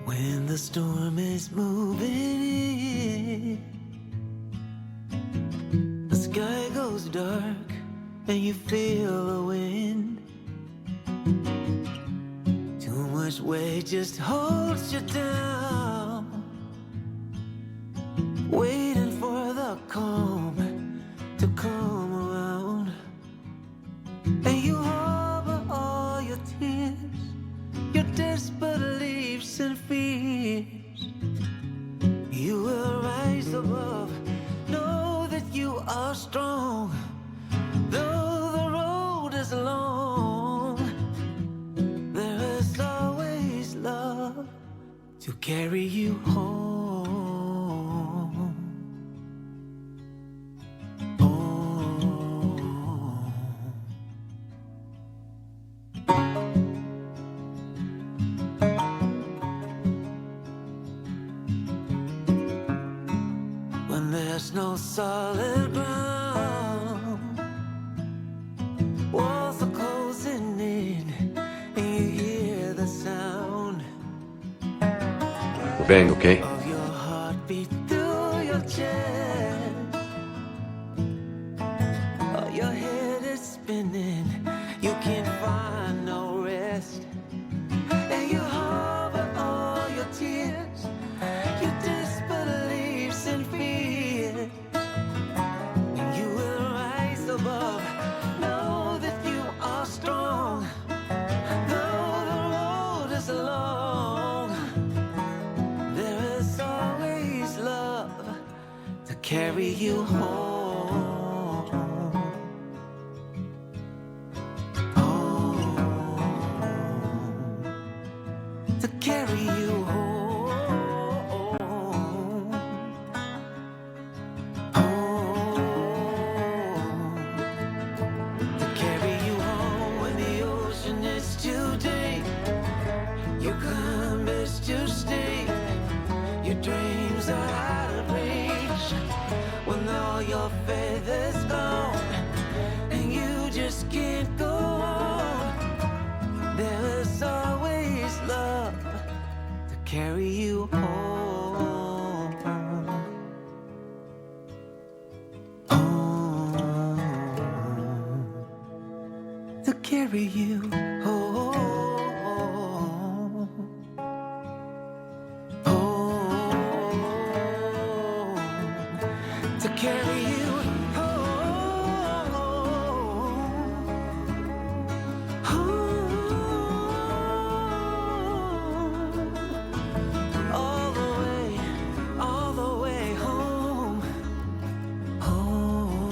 When the storm is moving in, the sky goes dark and you feel the wind. Too much weight just holds you down, waiting for the calm to come around. And you harbor all your tears, your disbeliefs and fears. You will rise above, know that you are strong. Though the road is long, there is always love to carry you home. When there's no solid ground, walls are closing in, and you hear the sound Bang, okay? of your heartbeat through your chest. Oh, your head is spinning, you can't find no rest. And you harbor all your tears, your disbeliefs and fears. And you will rise above, know that you are strong. Though the road is long, there is always love to carry you home. To carry you home. To carry you home when the ocean is too deep, your climb is too steep, your dreams are out of reach. When all your faith is gone and you just can't go on, there is always love to carry you home. To carry you home. To carry you home. All the way home. Home.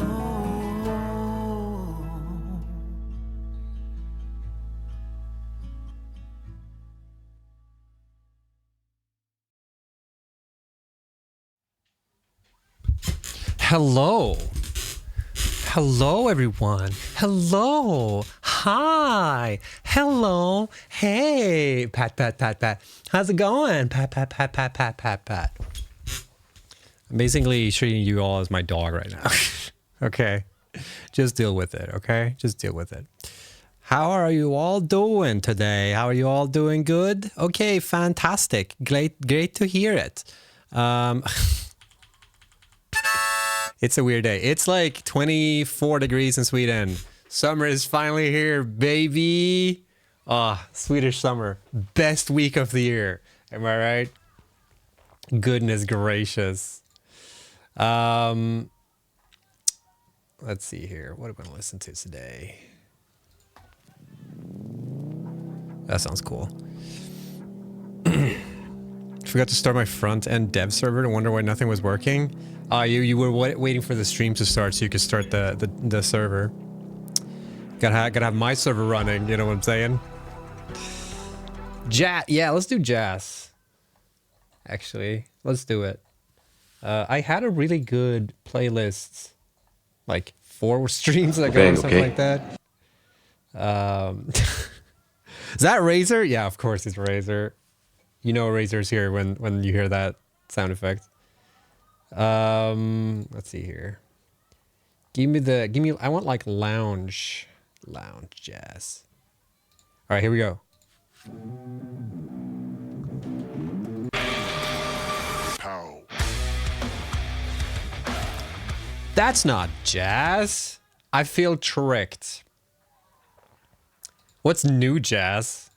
Hello. Hello, everyone. Hello. Hi. Hello. Hey. Pat, pat, pat, pat. How's it going? Pat, pat, pat, pat, pat, pat, pat. I'm basically treating you all as my dog right now. Okay. Just deal with it, okay? Just deal with it. How are you all doing today? How are you all doing? Good? Okay, fantastic. Great to hear it. It's a weird day. It's like 24 degrees in Sweden. Summer is finally here, baby. Ah, Swedish summer. Best week of the year. Am I right? Goodness gracious. Let's see here. What am I going to listen to today? That sounds cool. Forgot to start my front-end dev server to wonder why nothing was working. You were waiting for the stream to start so you could start the server. Gotta have my server running, you know what I'm saying? Yeah, let's do jazz. Actually, let's do it. I had a really good playlist, like 4 streams ago or something like that. Is that Razor? Yeah, of course it's Razor. You know Razor's here when you hear that sound effect. Let's see here. Give me. I want like lounge jazz. All right, here we go. Pow. That's not jazz. I feel tricked. What's new jazz?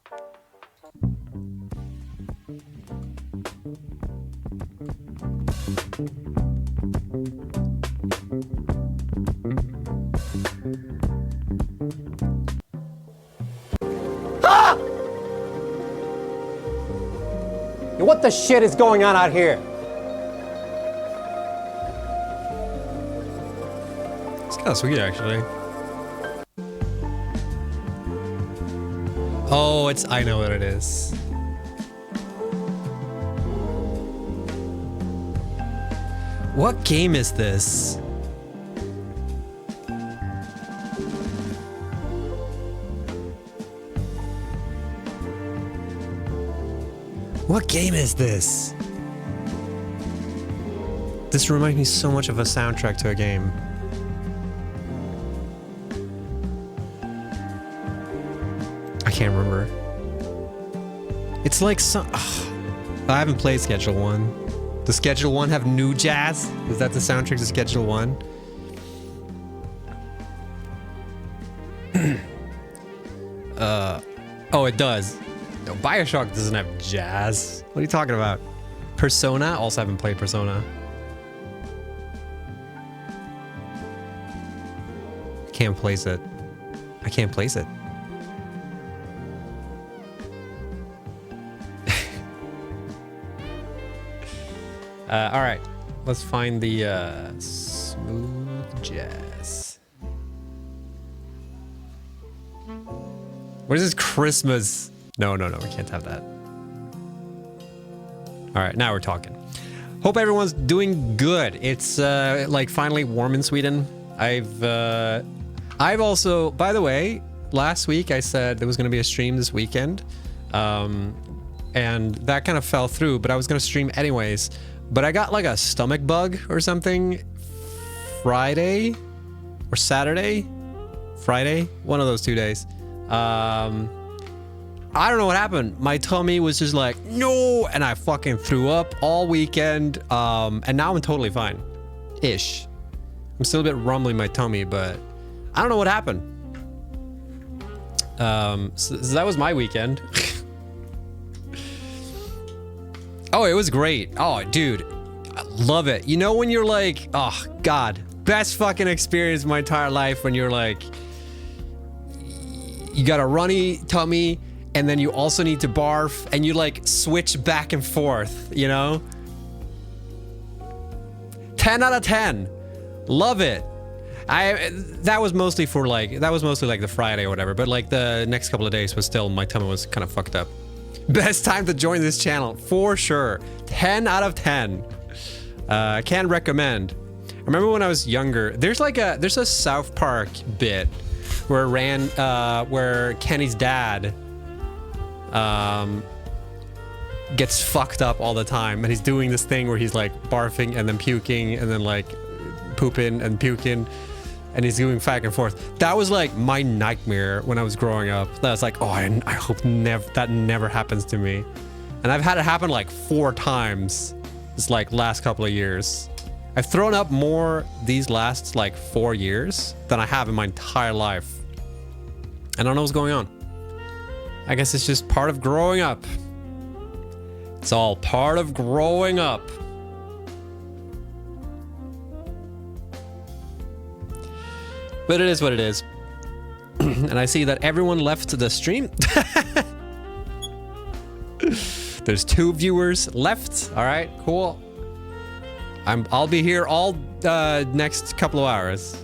Ah! What the shit is going on out here? It's kind of sweet, actually. Oh, I know what it is. What game is this? What game is this? This reminds me so much of a soundtrack to a game. I can't remember. It's like some... I haven't played Schedule 1. Does Schedule 1 have new jazz? Is that the soundtrack to Schedule 1? Oh, it does. No, BioShock doesn't have jazz. What are you talking about? Persona? Also haven't played Persona. I can't place it. I can't place it. All right, let's find the smooth jazz. What is this Christmas? No, we can't have that. All right, now we're talking. Hope everyone's doing good. It's like finally warm in Sweden. I've also, by the way, last week I said there was going to be a stream this weekend, and that kind of fell through. But I was going to stream anyways. But I got like a stomach bug or something Friday or Saturday. Friday, one of those 2 days. I don't know what happened. My tummy was just like, no, and I fucking threw up all weekend. And now I'm totally fine. Ish. I'm still a bit rumbling my tummy, but I don't know what happened. So that was my weekend. Oh, it was great. Oh, dude, I love it. You know when you're like, oh, God, best fucking experience of my entire life when you're like, you got a runny tummy and then you also need to barf and you like switch back and forth, you know? 10 out of 10. Love it. That was mostly like the Friday or whatever, but like the next couple of days was still, my tummy was kind of fucked up. Best time to join this channel, for sure. 10 out of 10. Can't recommend. I remember when I was younger, there's a South Park bit where Kenny's dad gets fucked up all the time, and he's doing this thing where he's like barfing and then puking and then like pooping and puking, and he's going back and forth. That was like my nightmare when I was growing up. That was like, oh, I hope that never happens to me. And I've had it happen like 4 times this like last couple of years. I've thrown up more these last like 4 years than I have in my entire life. I don't know what's going on. I guess it's just part of growing up. It's all part of growing up. But it is what it is. And I see that everyone left the stream. There's 2 viewers left. All right, cool. I'll be here all next couple of hours.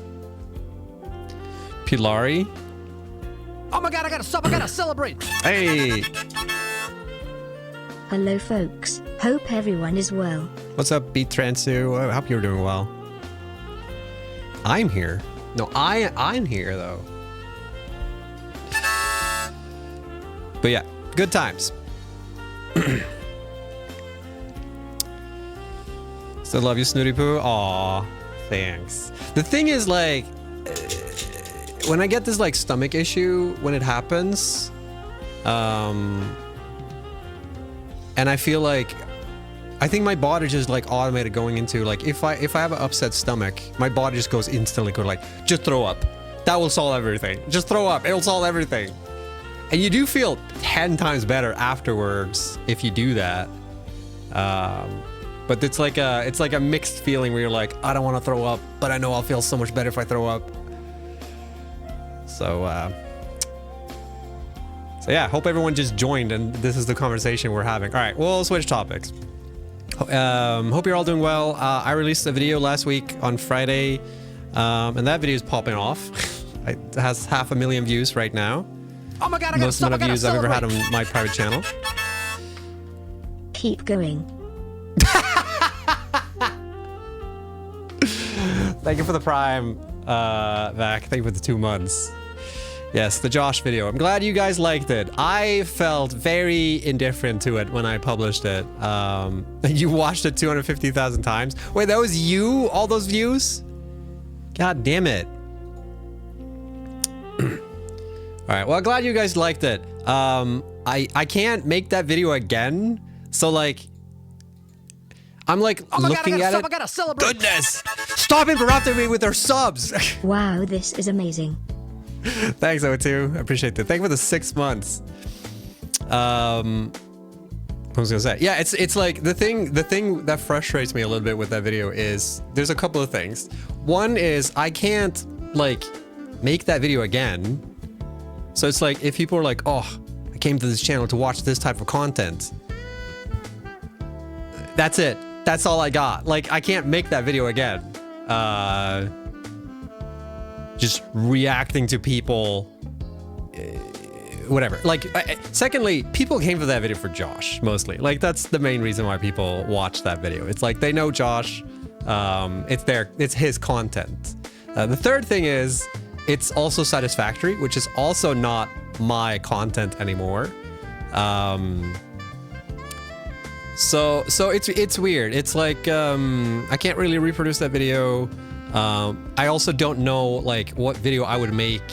Pilari. Oh my God, I gotta celebrate. Hey. Hello folks, hope everyone is well. What's up, Beat Transu? I hope you're doing well. I'm here. No, I'm here though. But yeah, good times. Still love you, Snooty Poo. Aw, thanks. The thing is, like, when I get this like stomach issue when it happens, and I feel like, I think my body just like automated going into like, if I have an upset stomach, my body just goes instantly go like, just throw up. That will solve everything. Just throw up. It'll solve everything. And you do feel 10 times better afterwards if you do that. But it's like a mixed feeling where you're like, I don't want to throw up, but I know I'll feel so much better if I throw up. So yeah, hope everyone just joined and this is the conversation we're having. All right, we'll switch topics. Hope you're all doing well. I released a video last week on Friday, and that video is popping off. It has 500,000 views right now. Oh my god, I Most amount of views I've ever had on my private channel. Keep going. Thank you for the Prime, Vac. Thank you for the 2 months. Yes, the Josh video. I'm glad you guys liked it. I felt very indifferent to it when I published it. You watched it 250,000 times. Wait, that was you? All those views? God damn it. All right, well, glad you guys liked it. I can't make that video again. So like, I'm like looking at it. I gotta celebrate. Goodness! Stop interrupting me with their subs. Wow, this is amazing. Thanks, O2. I appreciate it. Thank you for the 6 months. What was I gonna say? Yeah, it's like the thing that frustrates me a little bit with that video is there's a couple of things. One is I can't like make that video again. So it's like if people are like, oh, I came to this channel to watch this type of content. That's it. That's all I got. Like I can't make that video again. Just reacting to people, whatever. Like, secondly, people came for that video for Josh, mostly. Like, that's the main reason why people watch that video. It's like, they know Josh, it's his content. The third thing is, it's also Satisfactory, which is also not my content anymore. So it's weird. It's like, I can't really reproduce that video. I also don't know like what video I would make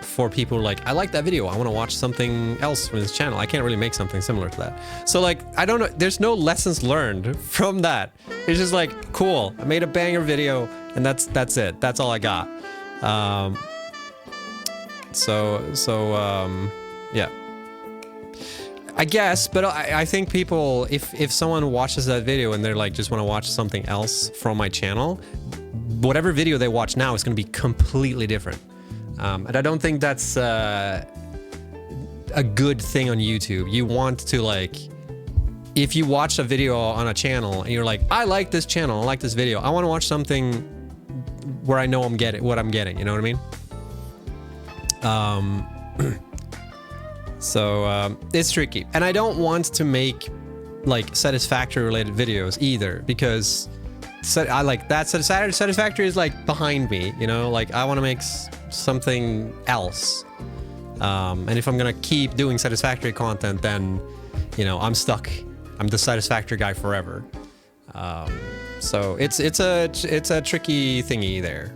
for people like, I like that video, I want to watch something else from this channel. I can't really make something similar to that. So like, I don't know, there's no lessons learned from that. It's just like, cool, I made a banger video and that's it. That's all I got. Yeah. I guess, but I think people, if someone watches that video and they're like, just want to watch something else from my channel, whatever video they watch now is going to be completely different. And I don't think that's a good thing on YouTube. You want to like, if you watch a video on a channel and you're like, I like this channel, I like this video, I want to watch something where I know I'm getting what I'm getting, you know what I mean? So it's tricky, and I don't want to make like Satisfactory related videos either, because I like that Satisfactory is like behind me, you know, like I want to make something else. And if I'm gonna keep doing Satisfactory content, then, you know, I'm stuck. I'm the Satisfactory guy forever. So it's a tricky thingy there.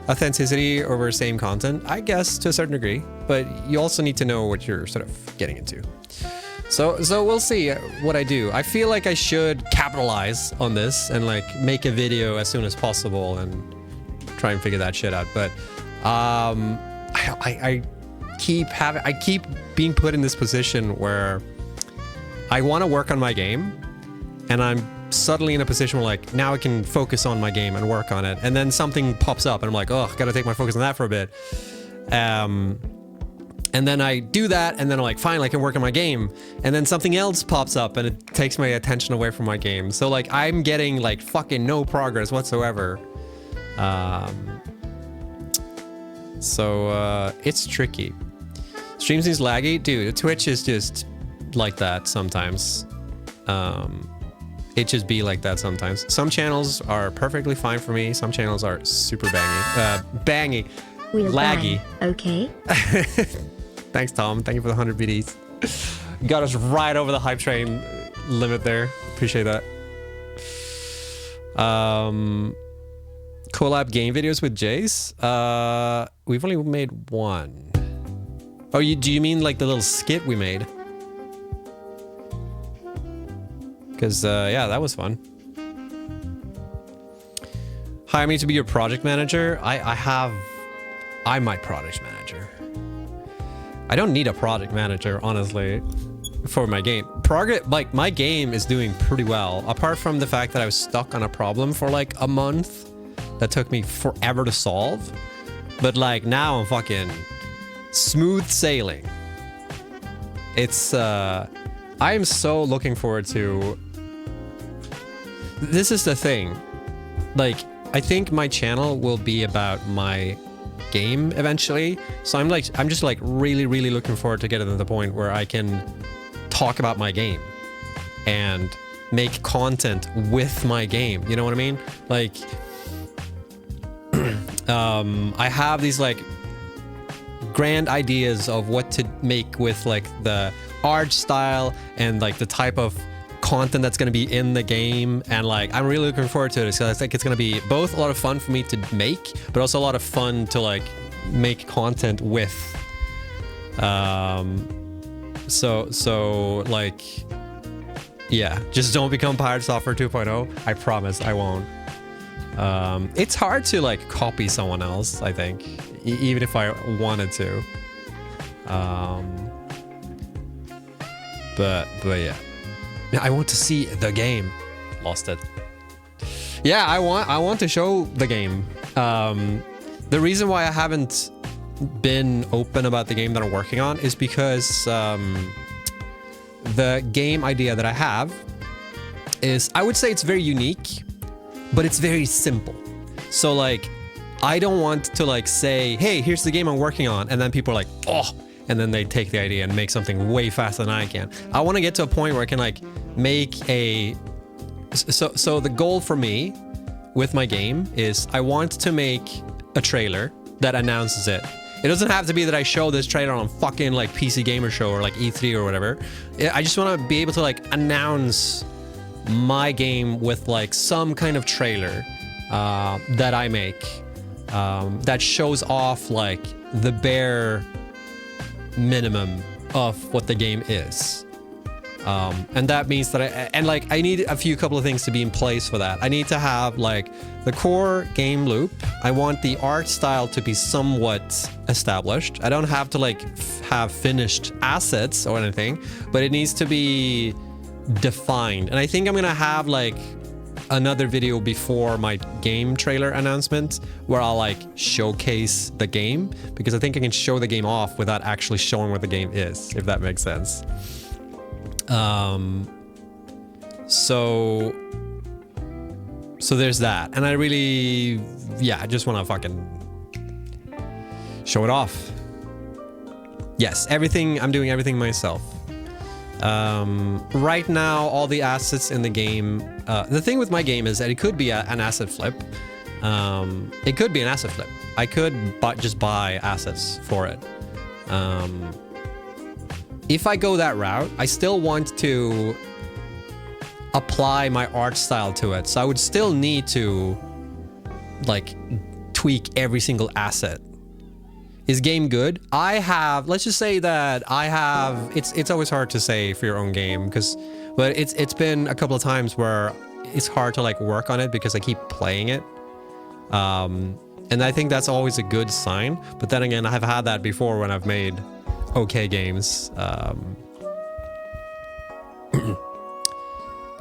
Authenticity over same content, I guess, to a certain degree, but you also need to know what you're sort of getting into. So we'll see what I do. I feel like I should capitalize on this and like make a video as soon as possible and try and figure that shit out. But I keep being put in this position where I want to work on my game, and I'm suddenly in a position where like, now I can focus on my game and work on it, and then something pops up and I'm like, oh, gotta take my focus on that for a bit. And then I do that, and then I'm like, fine, I can work on my game, and then something else pops up and it takes my attention away from my game. So like, I'm getting like fucking no progress whatsoever. It's tricky. Stream seems laggy. Dude, Twitch is just like that sometimes. It just be like that sometimes. Some channels are perfectly fine for me. Some channels are super bangy. We'll Laggy. bang, okay? Thanks, Tom. Thank you for the 100 BDs. Got us right over the hype train limit there. Appreciate that. Collab game videos with Jace? We've only made one. Oh, do you mean like the little skit we made? Because, yeah, that was fun. Hire me to be your project manager? I'm my project manager. I don't need a project manager, honestly, for my game. Like, my game is doing pretty well, apart from the fact that I was stuck on a problem for like a month that took me forever to solve. But like, now I'm fucking smooth sailing. It's, I am so looking forward to... This is the thing. Like, I think my channel will be about my game eventually. So I'm just like really, really looking forward to getting to the point where I can talk about my game and make content with my game. You know what I mean? Like, I have these like grand ideas of what to make with like the art style and like the type of content that's going to be in the game, and like I'm really looking forward to it because I think it's going to be both a lot of fun for me to make, but also a lot of fun to like make content with. So like, yeah, just don't become Pirate Software 2.0. I promise I won't. It's hard to like copy someone else, I think, even if I wanted to. But yeah. I want to see the game. Lost it. Yeah, I want to show the game. The reason why I haven't been open about the game that I'm working on is because the game idea that I have is, I would say it's very unique, but it's very simple. So like, I don't want to like say, hey, here's the game I'm working on, and then people are like, oh, and then they take the idea and make something way faster than I can. I want to get to a point where I can like make a... So the goal for me with my game is I want to make a trailer that announces it. It doesn't have to be that I show this trailer on fucking like PC Gamer Show or like E3 or whatever. I just want to be able to like announce my game with like some kind of trailer that I make that shows off like the bare minimum of what the game is. And that means that I need a couple of things to be in place for that. I need to have like the core game loop. I want the art style to be somewhat established. I don't have to like have finished assets or anything, but it needs to be defined. And I think I'm gonna have like another video before my game trailer announcement where I'll like showcase the game, because I think I can show the game off without actually showing what the game is, if that makes sense. So there's that, and I really, I just want to fucking show it off. Yes, I'm doing everything myself. Right now, all the assets in the game, the thing with my game is that it could be an asset flip. It could be an asset flip. I could just buy assets for it. If I go that route, I still want to apply my art style to it. So I would still need to like tweak every single asset. Is game good? Let's just say that it's always hard to say for your own game, but it's been a couple of times where it's hard to like work on it because I keep playing it. And I think that's always a good sign. But then again, I've had that before when I've made okay games. But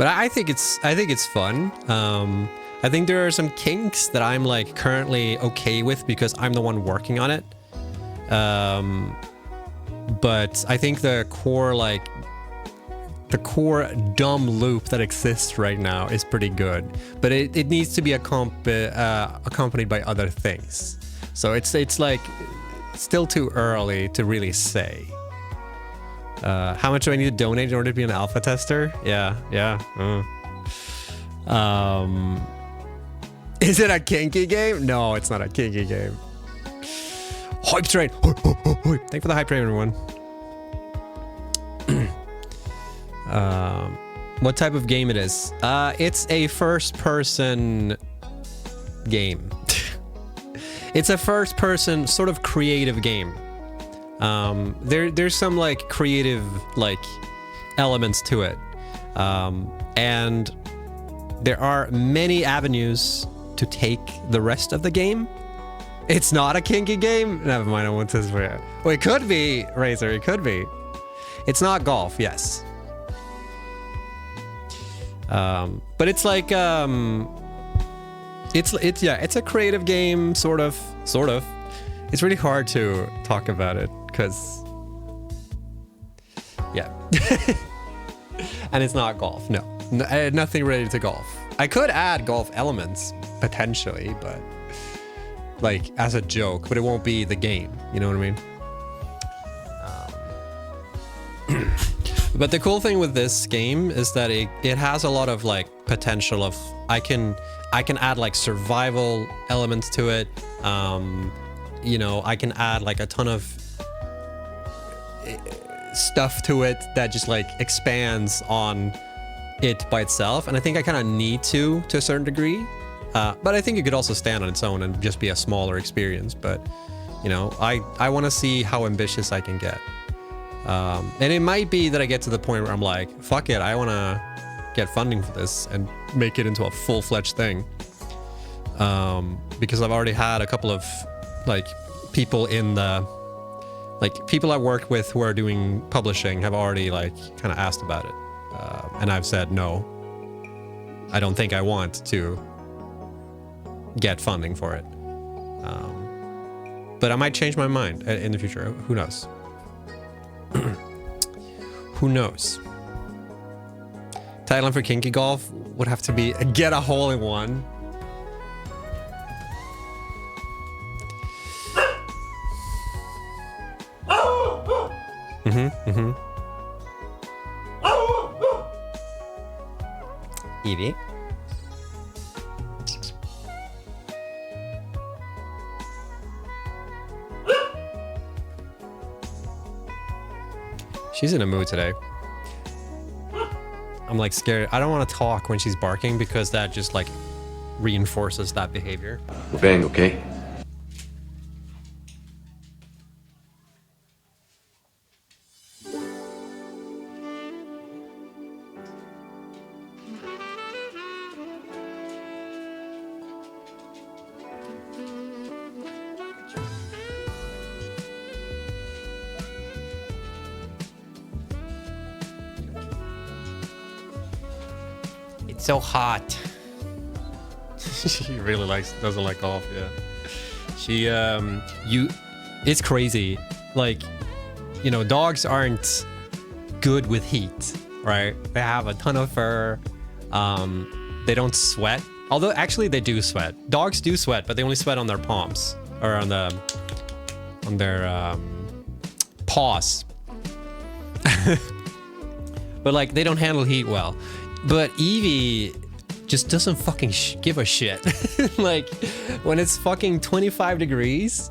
I think it's fun. I think there are some kinks that I'm like currently okay with because I'm the one working on it. But I think the core dumb loop that exists right now is pretty good. But it needs to be accompanied by other things. So it's like still too early to really say. How much do I need to donate in order to be an alpha tester? Yeah. Is it a kinky game? No, it's not a kinky game. Hype train. Thank you for the hype train, everyone. What type of game it is? It's a first-person game. It's a first-person sort of creative game. There's some like creative like elements to it, and there are many avenues to take the rest of the game. It's not a kinky game. Never mind. I want this. Well, it could be, Razor. It could be. It's not golf. Yes. But it's like it's a creative game, sort of. It's really hard to talk about it because yeah. And it's not golf. No, nothing related to golf. I could add golf elements potentially, but like as a joke, but it won't be the game. You know what I mean? But the cool thing with this game is that it has a lot of like potential of I can add like survival elements to it. You know, I can add like a ton of stuff to it that just like expands on it by itself, and I think I kind of need to a certain degree. But I think it could also stand on its own and just be a smaller experience. But you know, I want to see how ambitious I can get. And it might be that I get to the point where I'm like, fuck it, I want to get funding for this and make it into a full-fledged thing. Because I've already had a couple of like people in the people I work with who are doing publishing have already like kind of asked about it. And I've said no. I don't think I want to get funding for it. But I might change my mind in the future. Who knows? Who knows? Title for kinky golf would have to be get a hole in one. Evie. She's in a mood today. I'm like scared. I don't want to talk when she's barking because that just like reinforces that behavior. We're bang, okay? So hot. She really doesn't like golf. Yeah, she it's crazy. Like, you know, dogs aren't good with heat, right? They have a ton of fur. They don't sweat, although actually they do sweat. Dogs do sweat, but they only sweat on their palms or on their paws. But like they don't handle heat well. But Evie just doesn't fucking give a shit. Like when it's fucking 25 degrees,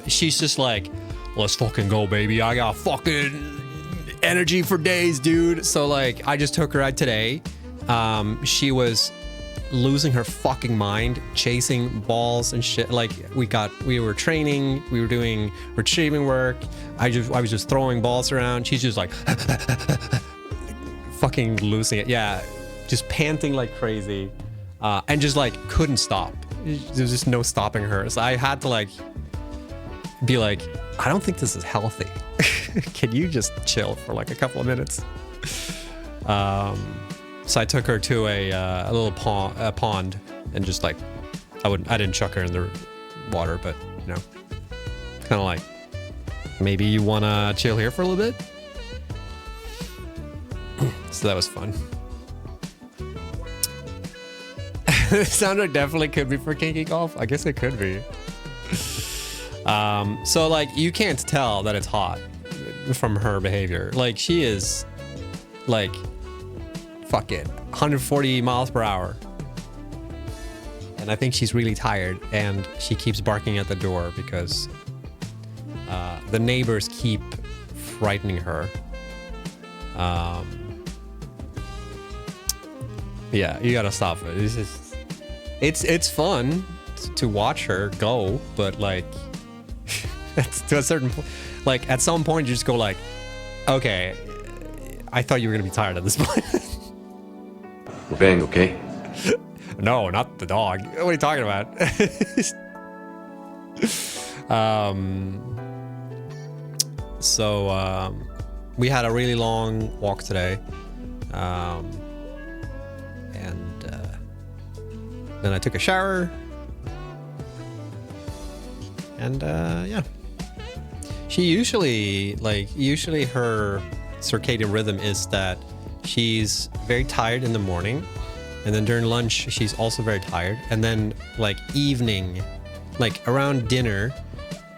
she's just like, let's fucking go, baby. I got fucking energy for days, dude. So like I just took her out today. She was losing her fucking mind, chasing balls and shit. Like we were training, we were doing retrieving work. I was just throwing balls around. She's just like fucking losing it. Yeah, just panting like crazy, and just like couldn't stop. There's just no stopping her. So I had to like be like, I don't think this is healthy. Can you just chill for like a couple of minutes? So I took her to a little pond and just like I didn't chuck her in the water, but you know, kind of like, maybe you wanna chill here for a little bit. So that was fun. The soundtrack definitely could be for kinky golf. I guess it could be. So like you can't tell that it's hot from her behavior. Like she is like fuck it 140 miles per hour. And I think she's really tired and she keeps barking at the door because the neighbors keep frightening her. Yeah, you gotta stop it. It's fun to watch her go, but like to a certain point, like at some point you just go like, okay, I thought you were gonna be tired at this point. We're being okay. No, not the dog. What are you talking about? So we had a really long walk today, and then I took a shower, and yeah. Usually her circadian rhythm is that she's very tired in the morning, and then during lunch she's also very tired, and then like evening, like around dinner,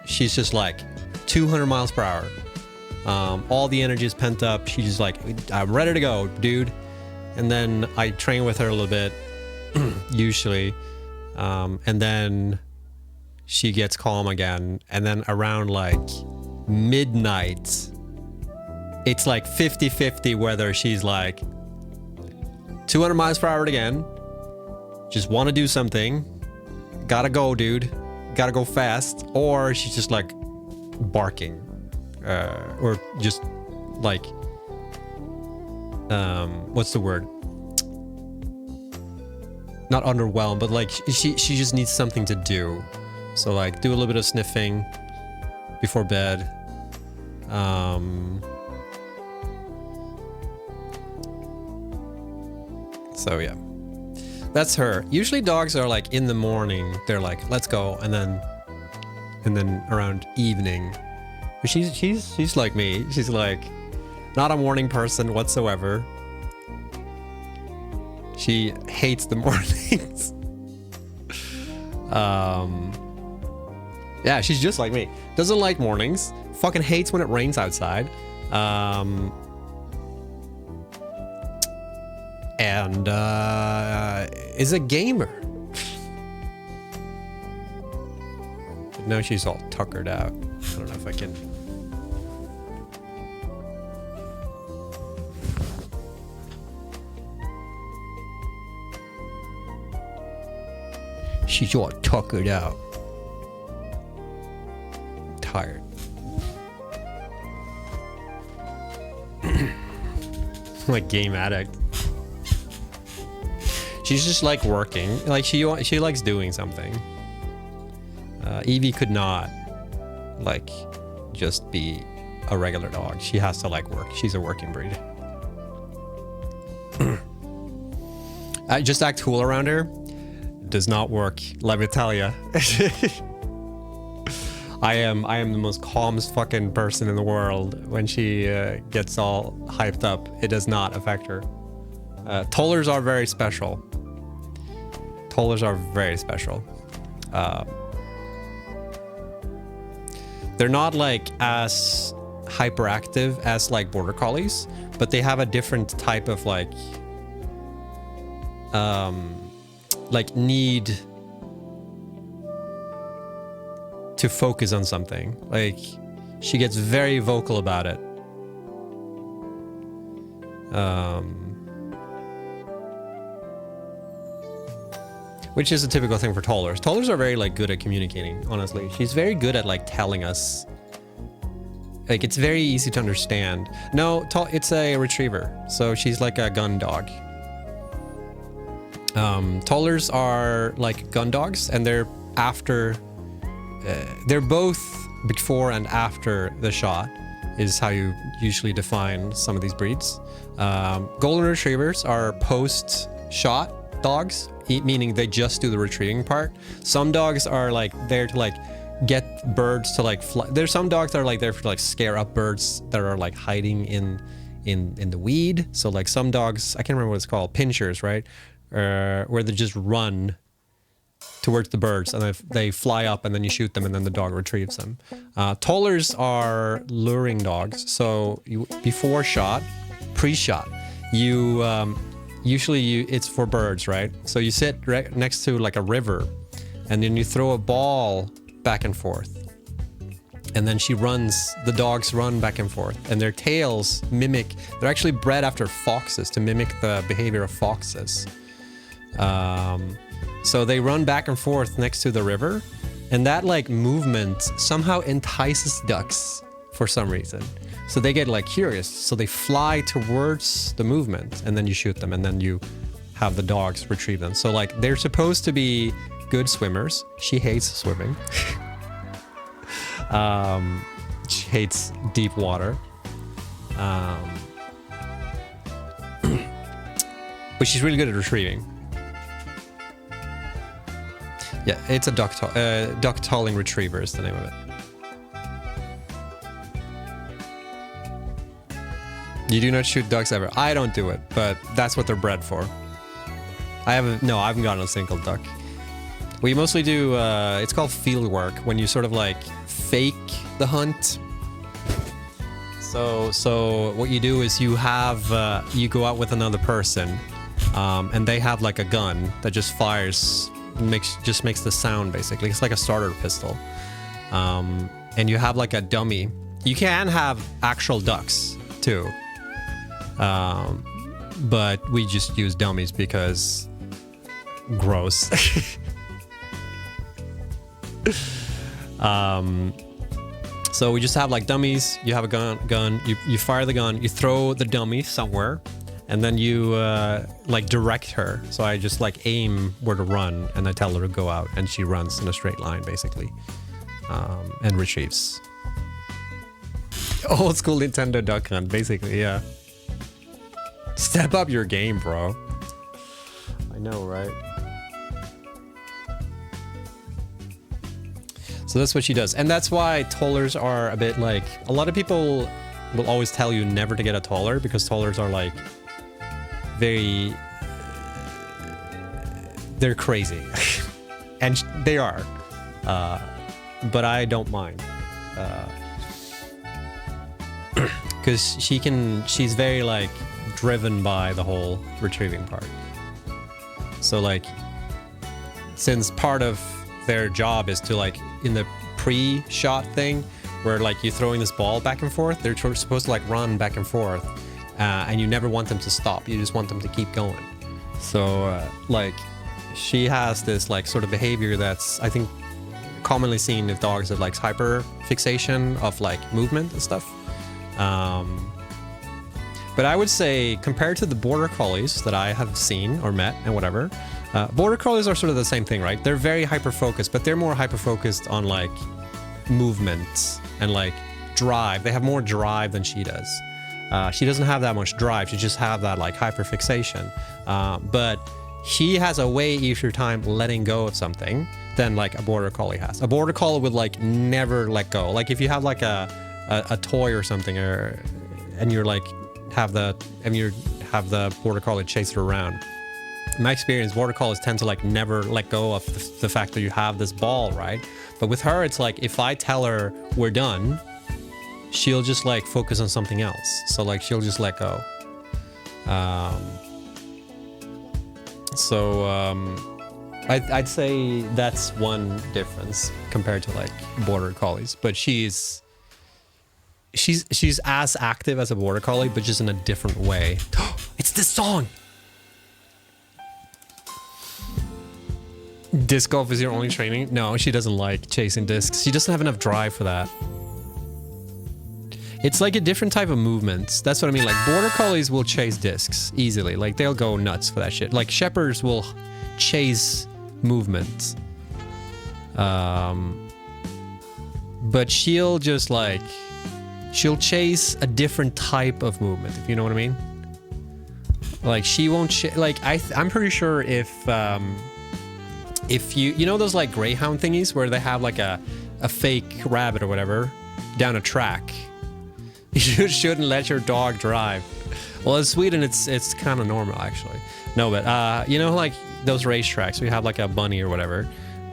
she's just like 200 miles per hour. All the energy is pent up. She's just like, I'm ready to go, dude. And then I train with her a little bit, usually, and then she gets calm again, and then around like midnight, it's like 50-50 whether she's like 200 miles per hour again, just want to do something, gotta go, dude, gotta go fast, or she's just like barking, or just like what's the word, not underwhelmed, but like she just needs something to do. So like do a little bit of sniffing before bed. So yeah, that's her. Usually dogs are like in the morning, they're like, let's go. And then around evening, she's like me. She's like not a morning person whatsoever. She hates the mornings. Yeah, she's just like me. Doesn't like mornings. Fucking hates when it rains outside. And is a gamer. But now she's all tuckered out. I don't know if I can. She's all tuckered out. Tired. Like game addict. She's just like working. Like she likes doing something. Evie could not like just be a regular dog. She has to like work. She's a working breed. I just act cool around her. Does not work. Let me tell you. I am the most calmest fucking person in the world. When she gets all hyped up, it does not affect her. Tollers are very special. Tollers are very special. They're not like as hyperactive as like border collies, but they have a different type of like need to focus on something. Like she gets very vocal about it. Which is a typical thing for Tollers. Tollers are very like good at communicating, honestly. She's very good at like telling us. Like it's very easy to understand. No, it's a retriever. So she's like a gun dog. Tollers are like gun dogs, and they're both before and after the shot is how you usually define some of these breeds. Golden retrievers are post-shot dogs, meaning they just do the retrieving part. Some dogs are like there to like get birds to like fly. There's some dogs that are like there to like scare up birds that are like hiding in the weed. So like some dogs, I can't remember what it's called, pinchers, right? Where they just run towards the birds and they fly up and then you shoot them and then the dog retrieves them. Tollers are luring dogs. So before shot, pre-shot, usually it's for birds, right? So you sit next to like a river and then you throw a ball back and forth. And then the dogs run back and forth, and their tails they're actually bred after foxes to mimic the behavior of foxes. So they run back and forth next to the river, and that like movement somehow entices ducks for some reason. So they get like curious, so they fly towards the movement, and then you shoot them, and then you have the dogs retrieve them. So like they're supposed to be good swimmers. She hates swimming. She hates deep water. But she's really good at retrieving. Yeah, it's a duck tolling retriever is the name of it. You do not shoot ducks ever. I don't do it, but that's what they're bred for. I haven't gotten a single duck. We mostly do, it's called field work, when you sort of like fake the hunt. So what you do is you have, you go out with another person, and they have like a gun that just fires, just makes the sound basically. It's like a starter pistol. And you have like a dummy. You can have actual ducks too. But we just use dummies because gross. So we just have like dummies. You have a gun. You fire the gun. You throw the dummy somewhere, and then you like direct her. So I just like aim where to run, and I tell her to go out, and she runs in a straight line basically, and retrieves. Old school Nintendo duck hunt, basically. Yeah. Step up your game, bro. I know, right? So that's what she does. And that's why tollers are a bit like... A lot of people will always tell you never to get a toller because tollers are like... very... they're crazy. And they are. But I don't mind. Because she's very like driven by the whole retrieving part. So like, since part of their job is to like in the pre-shot thing where like you're throwing this ball back and forth, they're supposed to like run back and forth, and you never want them to stop. You just want them to keep going. So like she has this like sort of behavior that's I think commonly seen with dogs that like hyper fixation of like movement and stuff. But I would say compared to the border collies that I have seen or met and whatever, border collies are sort of the same thing, right? They're very hyper focused, but they're more hyper focused on like movement and like drive. They have more drive than she does. She doesn't have that much drive. She just have that like hyper fixation. But she has a way easier time letting go of something than like a border collie has. A border collie would like never let go. Like if you have like a toy or something, and you're like have the border collie chase her around. In my experience, border collies tend to like never let go of the fact that you have this ball, right? But with her, it's like if I tell her we're done, she'll just like focus on something else. So like she'll just let go. I'd say that's one difference compared to like border collies. But she's as active as a border collie, but just in a different way. It's this song. Disc golf is your only training? No, she doesn't like chasing discs. She doesn't have enough drive for that. It's like a different type of movement. That's what I mean. Like border collies will chase discs easily. Like they'll go nuts for that shit. Like shepherds will chase movement. But she'll just like... she'll chase a different type of movement, if you know what I mean. Like she won't like I'm pretty sure if you know those like greyhound thingies where they have like a fake rabbit or whatever down a track, you shouldn't let your dog drive. Well, in Sweden it's kind of normal actually. No, but you know like those racetracks we have like a bunny or whatever.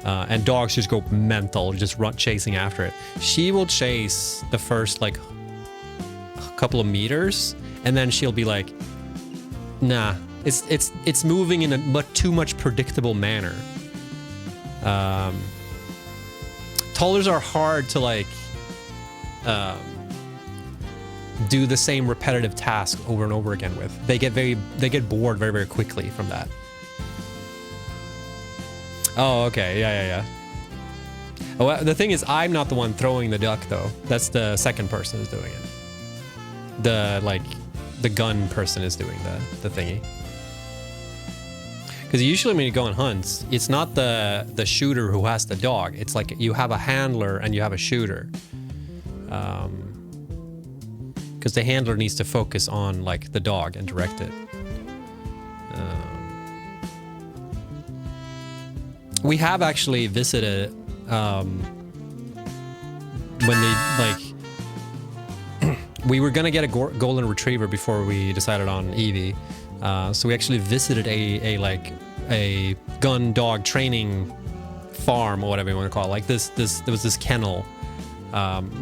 And dogs just go mental, just run chasing after it. She will chase the first like a couple of meters, and then she'll be like, "Nah, it's moving in a too much predictable manner." Tollers are hard to like do the same repetitive task over and over again with. They get bored very very quickly from that. Oh, okay. Yeah. Oh, well, the thing is, I'm not the one throwing the duck, though. That's the second person who's doing it. The gun person is doing the thingy. Because usually when you go on hunts, it's not the shooter who has the dog. It's like you have a handler and you have a shooter. Because the handler needs to focus on like the dog and direct it. We have actually visited when they like we were gonna get a golden retriever before we decided on Evie. So we actually visited a gun dog training farm or whatever you want to call it. Like there was this kennel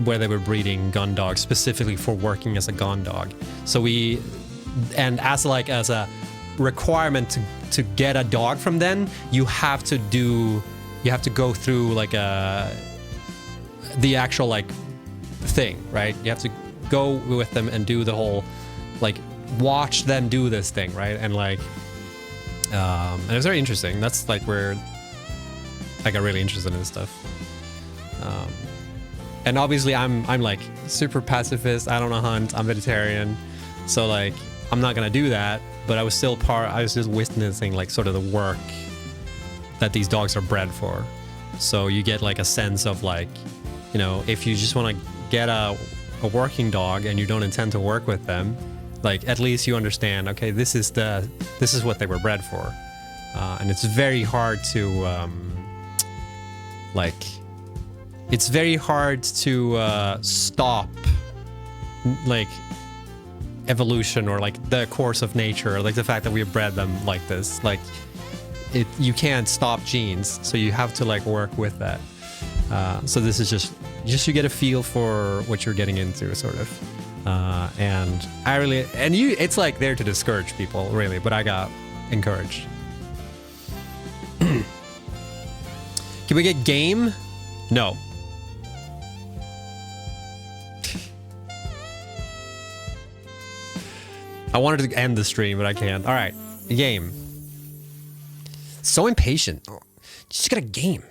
where they were breeding gun dogs specifically for working as a gun dog. So as a requirement to get a dog from them, you have to go through like the actual like thing, right? You have to go with them and do the whole like watch them do this thing, right? And like and it was very interesting. That's like where I got really interested in this stuff. And obviously I'm like super pacifist. I don't hunt. I'm vegetarian, so like I'm not gonna do that. But I was still just witnessing like sort of the work that these dogs are bred for. So you get like a sense of like, you know, if you just want to get a working dog and you don't intend to work with them, like at least you understand, okay, this is what they were bred for. And it's very hard to stop like evolution or like the course of nature, or like the fact that we bred them like this. Like you can't stop genes, so you have to like work with that. So this is just you get a feel for what you're getting into, sort of. And it's like there to discourage people, really, but I got encouraged. Can we get game? No. I wanted to end the stream, but I can't. All right, game. So impatient. Just got a game.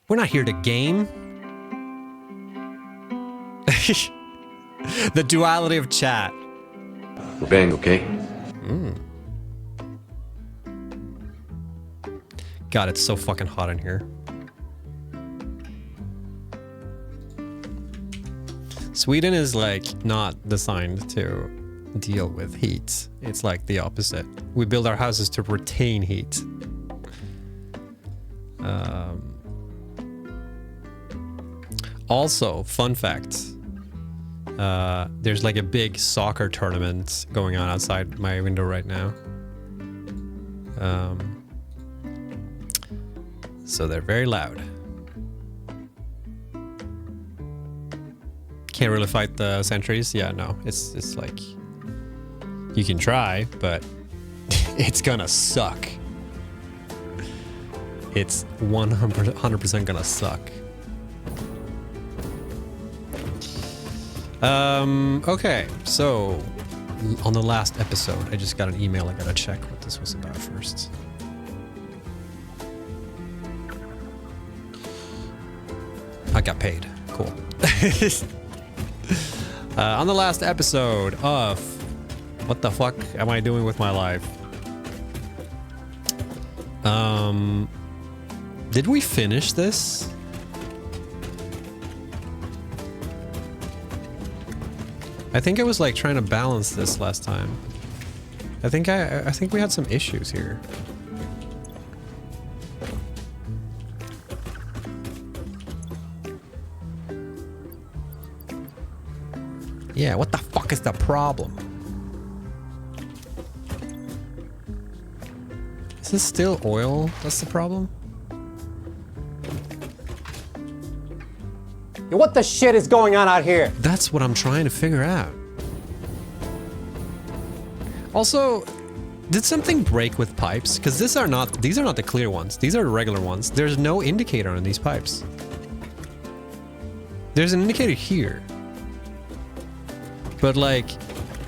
We're not here to game. The duality of chat. We're bang, okay? God, it's so fucking hot in here. Sweden is like not designed to deal with heat. It's like the opposite. We build our houses to retain heat. Also, fun fact. There's like a big soccer tournament going on outside my window right now. So they're very loud. Can't really fight the sentries. Yeah, no, it's like you can try, but it's gonna suck. It's 100% gonna suck. Okay, so on the last episode, I just got an email. I gotta check what this was about first. I got paid. Cool. On the last episode of What the Fuck Am I Doing With My Life? Did we finish this? I think I was like trying to balance this last time. I think we had some issues here. Yeah, what the fuck is the problem? Is this still oil? That's the problem? What the shit is going on out here? That's what I'm trying to figure out. Also, did something break with pipes? Because these are not the clear ones. These are the regular ones. There's no indicator on these pipes. There's an indicator here. But like,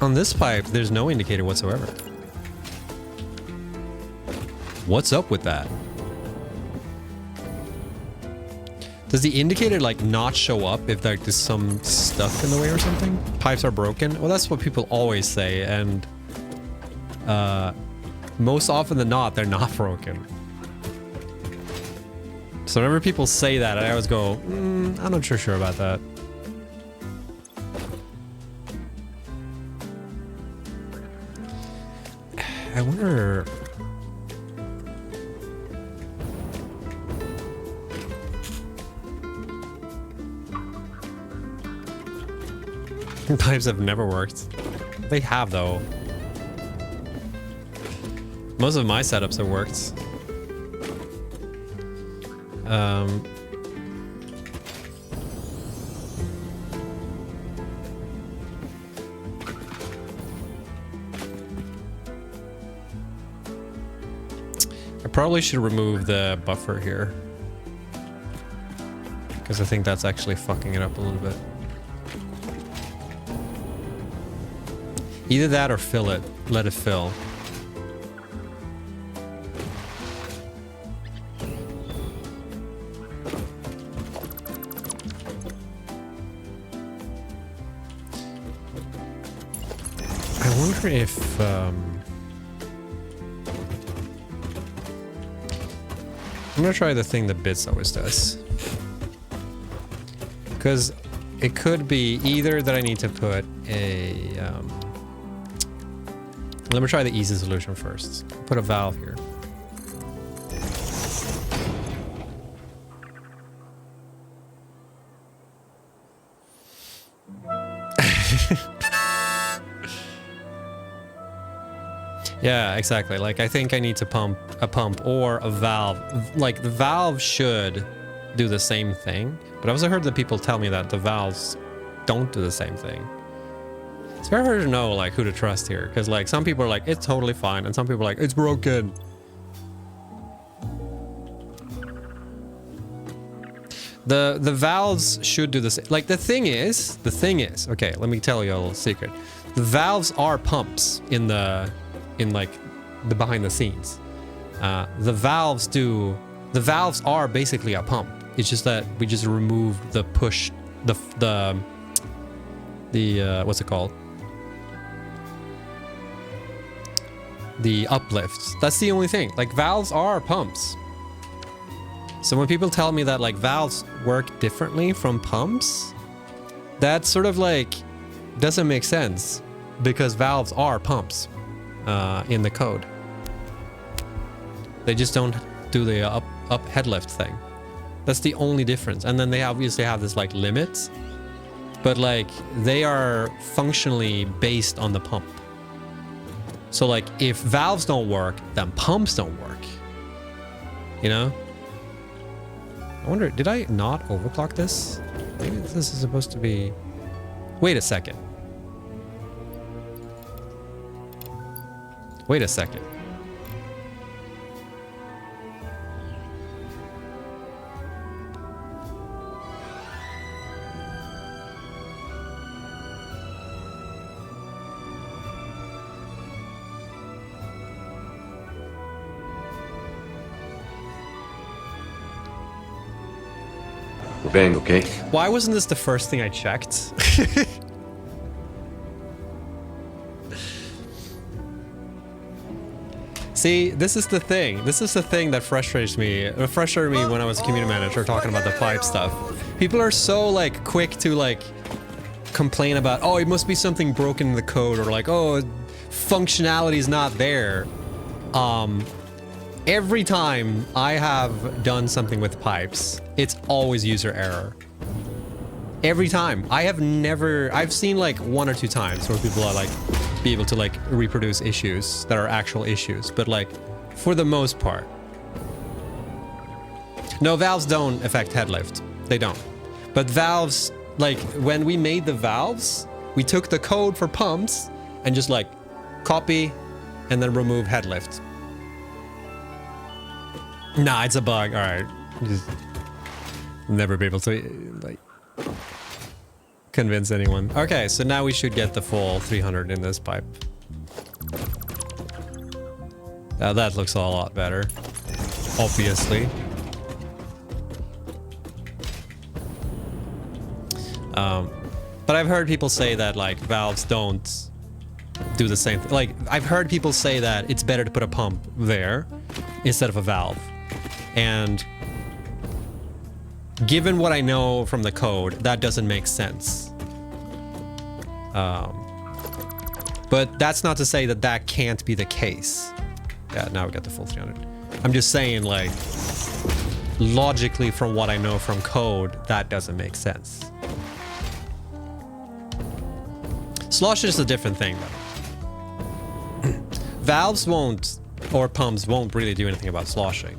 on this pipe, there's no indicator whatsoever. What's up with that? Does the indicator like not show up if like there's some stuff in the way or something? Pipes are broken? Well, that's what people always say, and most often than not, they're not broken. So whenever people say that, I always go, I'm not sure about that. I wonder... Pipes have never worked. They have, though. Most of my setups have worked. I probably should remove the buffer here, because I think that's actually fucking it up a little bit. Either that or fill it. Let it fill. I wonder if... I'm gonna try the thing that Bits always does. Because it could be either that I need to put a... let me try the easy solution first. Put a valve here. Yeah, exactly. Like, I think I need to pump or a valve. Like, the valve should do the same thing, but I also heard that people tell me that the valves don't do the same thing. It's very hard to know, like, who to trust here, because, like, some people are like, it's totally fine, and some people are like, it's broken. The valves should do the same. Like, the thing is, okay, let me tell you a little secret. The valves are pumps in like the behind the scenes. The valves are basically a pump. It's just that we just remove the push, the what's it called? The uplifts. That's the only thing. Like, valves are pumps. So when people tell me that, like, valves work differently from pumps, that sort of, like, doesn't make sense, because valves are pumps in the code. They just don't do the up head lift thing. That's the only difference. And then they obviously have this, like, limits, but, like, they are functionally based on the pump. So, like, if valves don't work, then pumps don't work. You know? I wonder, did I not overclock this? Maybe this is supposed to be... Wait a second. Wait a second. Bang, okay? Why wasn't this the first thing I checked? See, this is the thing. This is the thing that frustrates me. It frustrated me when I was a community manager talking about the pipe stuff. People are so, like, quick to, like, complain about, oh, it must be something broken in the code, or like, oh, functionality is not there. Every time I have done something with pipes, it's always user error. Every time. I've seen like 1 or 2 times where people are like, be able to like reproduce issues that are actual issues, but like for the most part. No, valves don't affect head lift. They don't. But valves, like when we made the valves, we took the code for pumps and just like copy and then remove head lift. Nah, it's a bug. All right. Just never be able to like convince anyone. Okay, so now we should get the full 300 in this pipe. That looks a lot better, obviously. But I've heard people say that like valves don't do the same thing. Like I've heard people say that it's better to put a pump there instead of a valve. And given what I know from the code, that doesn't make sense. But that's not to say that that can't be the case. Yeah, now we got the full 300. I'm just saying, like, logically from what I know from code, that doesn't make sense. Slosh is a different thing, though. Valves won't, or pumps won't really do anything about sloshing.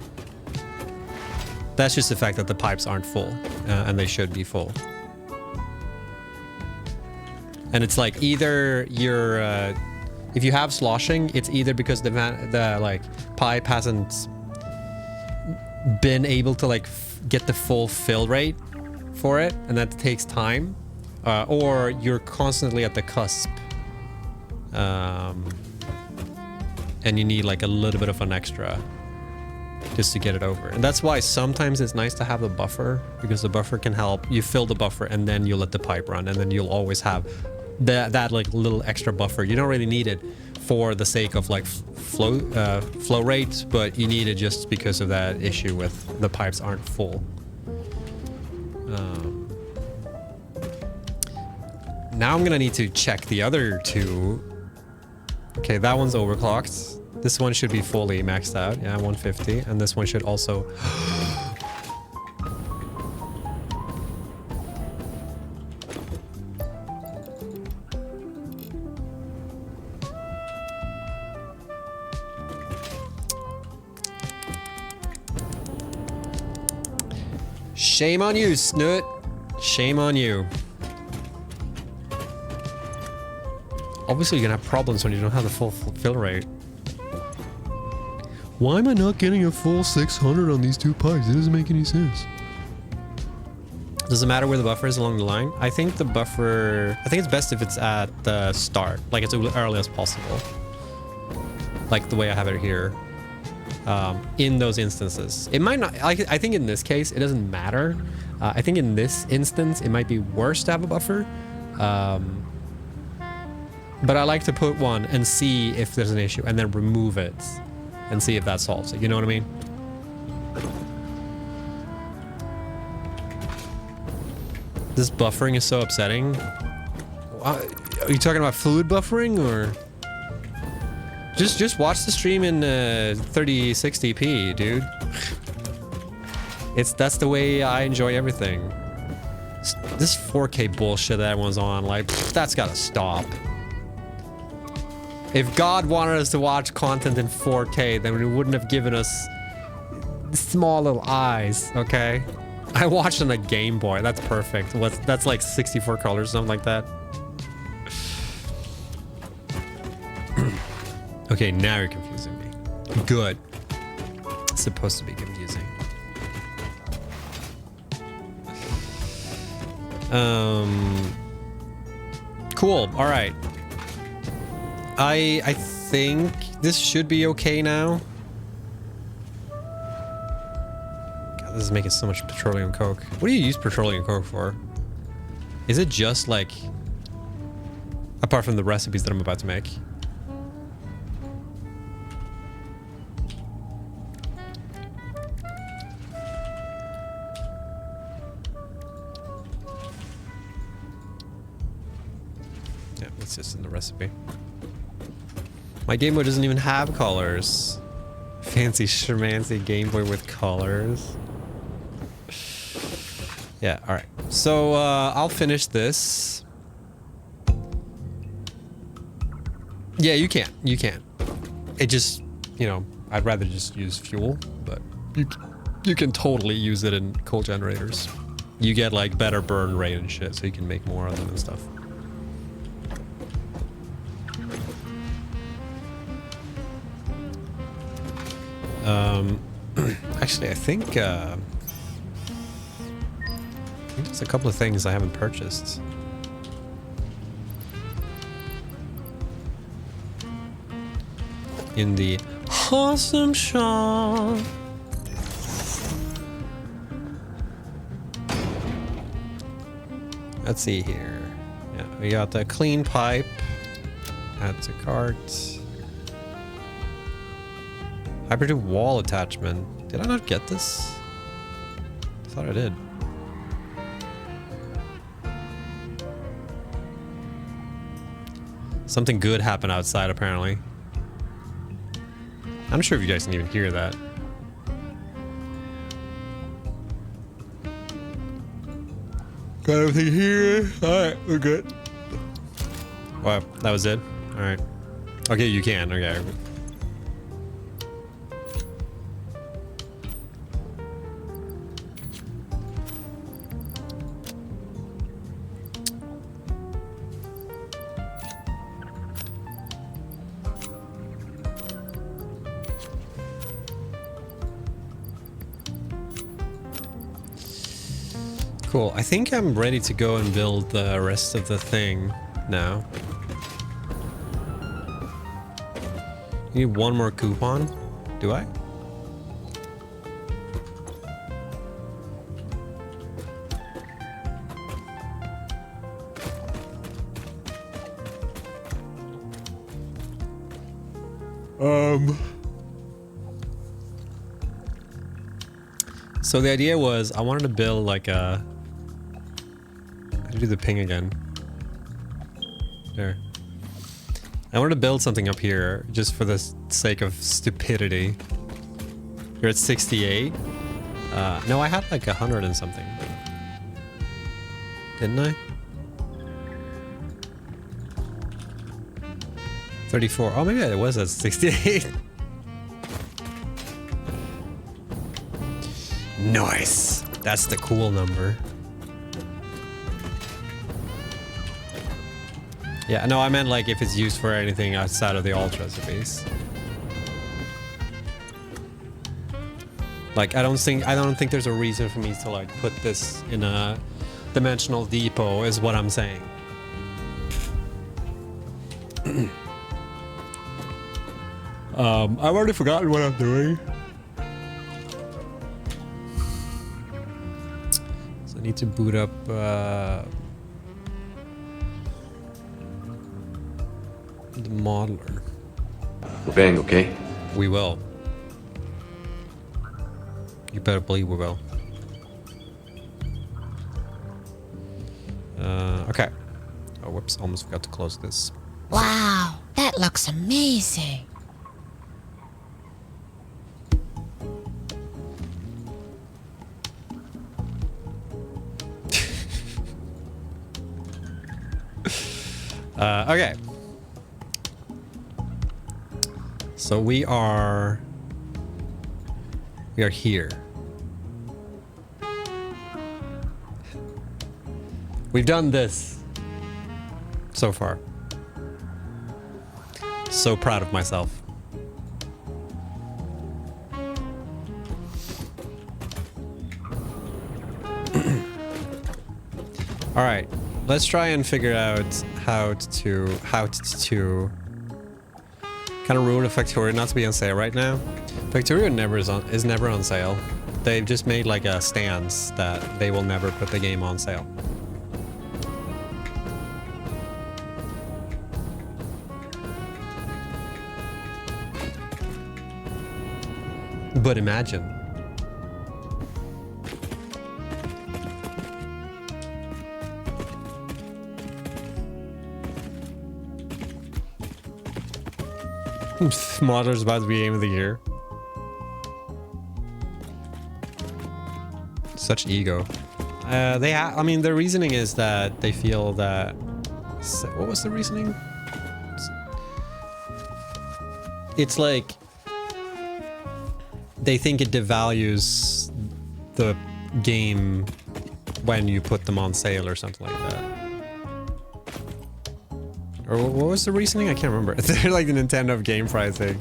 That's just the fact that the pipes aren't full, and they should be full. And it's like either you're, if you have sloshing, it's either because the like pipe hasn't been able to like get the full fill rate for it, and that takes time, or you're constantly at the cusp, and you need like a little bit of an extra just to get it over. And that's why sometimes it's nice to have the buffer, because the buffer can help you fill the buffer and then you let the pipe run, and then you'll always have that like little extra buffer. You don't really need it for the sake of like flow rate, but you need it just because of that issue with the pipes aren't full. Now I'm gonna need to check the other two. Okay, that one's overclocked. This one should be fully maxed out. Yeah, 150. And this one should also... Shame on you, Snoot. Shame on you. Obviously, you're gonna have problems when you don't have the full fill rate. Why am I not getting a full 600 on these two pipes? It doesn't make any sense. Does it matter where the buffer is along the line? I think the buffer... I think it's best if it's at the start. Like, it's as early as possible. Like the way I have it here. In those instances. It might not... I think in this case, it doesn't matter. I think in this instance, it might be worse to have a buffer. But I like to put one and see if there's an issue, and then remove it and see if that solves it. You know what I mean? This buffering is so upsetting. Are you talking about fluid buffering, or just watch the stream in 3060p, dude? That's the way I enjoy everything. This 4K bullshit that everyone's on, like, that's gotta stop. If God wanted us to watch content in 4K, then he wouldn't have given us small little eyes, okay? I watched on a Game Boy. That's perfect. That's like 64 colors, something like that. Okay, now you're confusing me. Good. It's supposed to be confusing. Cool. All right. I think this should be okay now. God, this is making so much petroleum coke. What do you use petroleum coke for? Is it just like... apart from the recipes that I'm about to make? Yeah, it's just in the recipe. My Game Boy doesn't even have colors. Fancy schmancy Game Boy with colors. Yeah, alright. So, I'll finish this. Yeah, you can. You can. It just, you know, I'd rather just use fuel, but you can totally use it in coal generators. You get, like, better burn rate and shit, so you can make more of them and stuff. Actually, I think there's a couple of things I haven't purchased. In the Awesome shot. Let's see here. Yeah, we got the clean pipe. Add to cart. Hyper wall attachment. Did I not get this? I thought I did. Something good happened outside, apparently. I'm not sure if you guys can even hear that. Got everything here. Alright, we're good. Wow, that was it? Alright. Okay, you can. Okay. Cool. I think I'm ready to go and build the rest of the thing now. You need one more coupon? Do I? So the idea was I wanted to build like a... How do you do the ping again? There. I wanted to build something up here just for the sake of stupidity. You're at 68. No, I had like 100 and something. Didn't I? 34. Oh, maybe it was at 68. Nice. That's the cool number. Yeah, no, I meant like if it's used for anything outside of the alt recipes. Like I don't think there's a reason for me to like put this in a dimensional depot is what I'm saying. I've already forgotten what I'm doing. So I need to boot up the modeler. We're bang, okay? We will. You better believe we will. Okay. Oh, whoops. Almost forgot to close this. Wow, that looks amazing. Okay. So we are here. We've done this so far. So proud of myself. All right, let's try and figure out how to kind of ruin a Factorio not to be on sale right now. Factorio is never on sale. They've just made like a stance that they will never put the game on sale. But imagine. Modeller's about to be game of the year. Such ego. I mean, their reasoning is that they feel that... What was the reasoning? It's like... They think it devalues the game when you put them on sale or something like that. Or what was the reasoning? I can't remember. They're like the Nintendo of game pricing.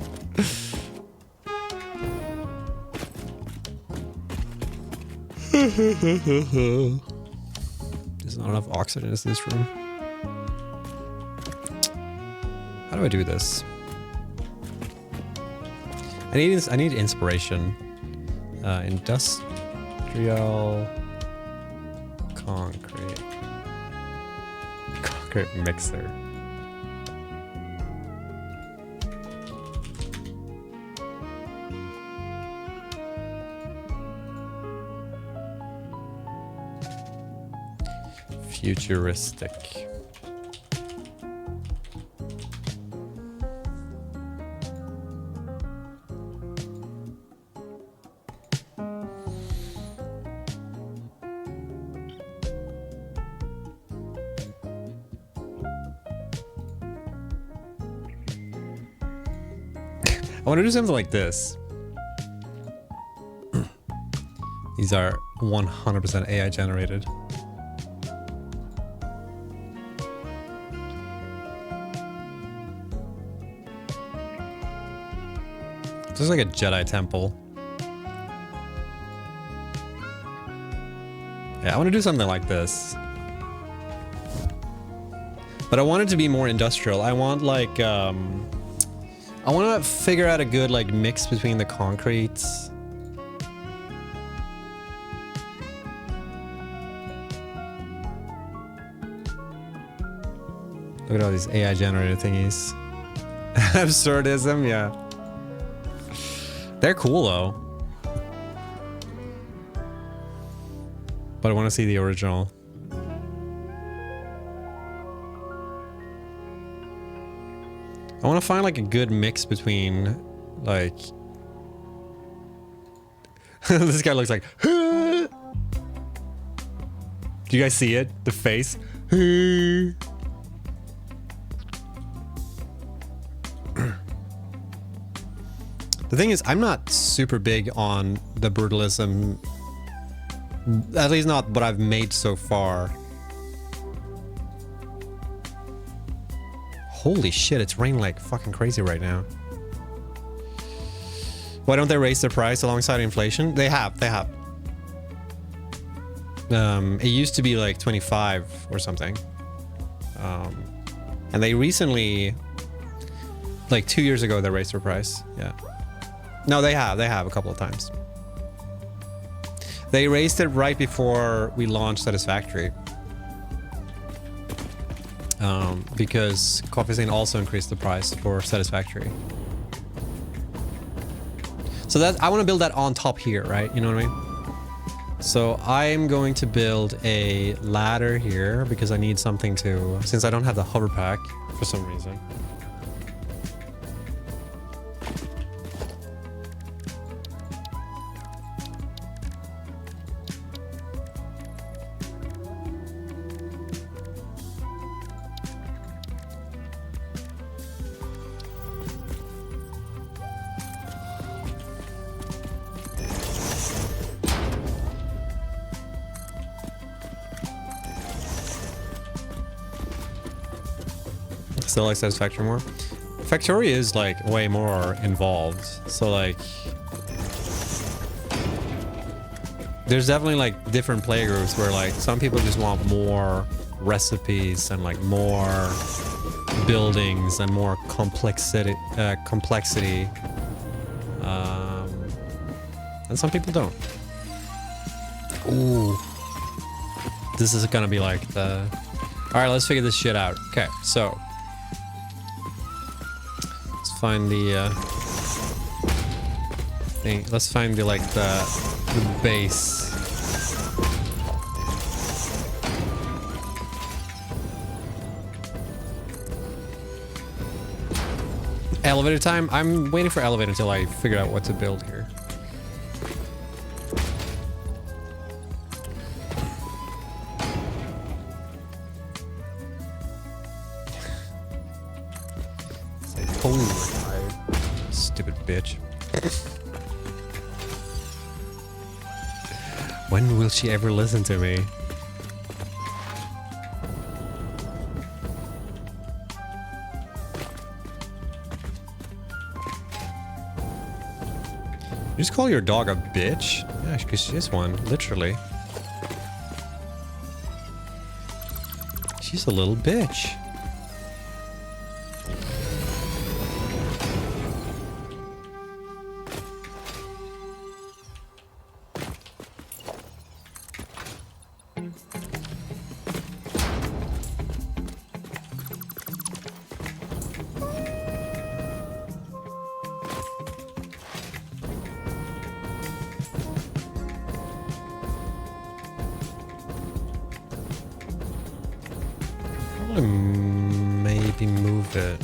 There's not enough oxygen in this room. How do I do this? I need inspiration. Industrial concrete mixer. Futuristic. I want to do something like this. These are 100% AI generated. This is like a Jedi temple. Yeah, I want to do something like this. But I want it to be more industrial. I want like, I want to figure out a good like mix between the concretes. Look at all these AI generated thingies. Absurdism, yeah. They're cool though. But I want to see the original. I want to find like a good mix between like this guy looks like do you guys see it? The face. The thing is, I'm not super big on the brutalism, at least not what I've made so far. Holy shit, it's raining like fucking crazy right now. Why don't they raise the price alongside inflation? They have. It used to be like 25 or something. And they recently, like 2 years ago, they raised their price. Yeah. No, they have a couple of times. They raised it right before we launched Satisfactory. Because Coffee Stain also increased the price for Satisfactory. So that I want to build that on top here, right? You know what I mean? So I'm going to build a ladder here because I need something to, since I don't have the hover pack for some reason. Still like Satisfactory more. Factory is like way more involved. So like there's definitely like different play groups where like some people just want more recipes and like more buildings and more complexity, and some people don't. Ooh, this is gonna be like the. All right, let's figure this shit out. Okay, so let's find the thing. Let's find the like the base. Elevator time? I'm waiting for elevator until I figure out what to build here. Say, totally retired. Stupid bitch. When will she ever listen to me? You just call your dog a bitch? Yeah, because she is one, literally. She's a little bitch. probably maybe move it.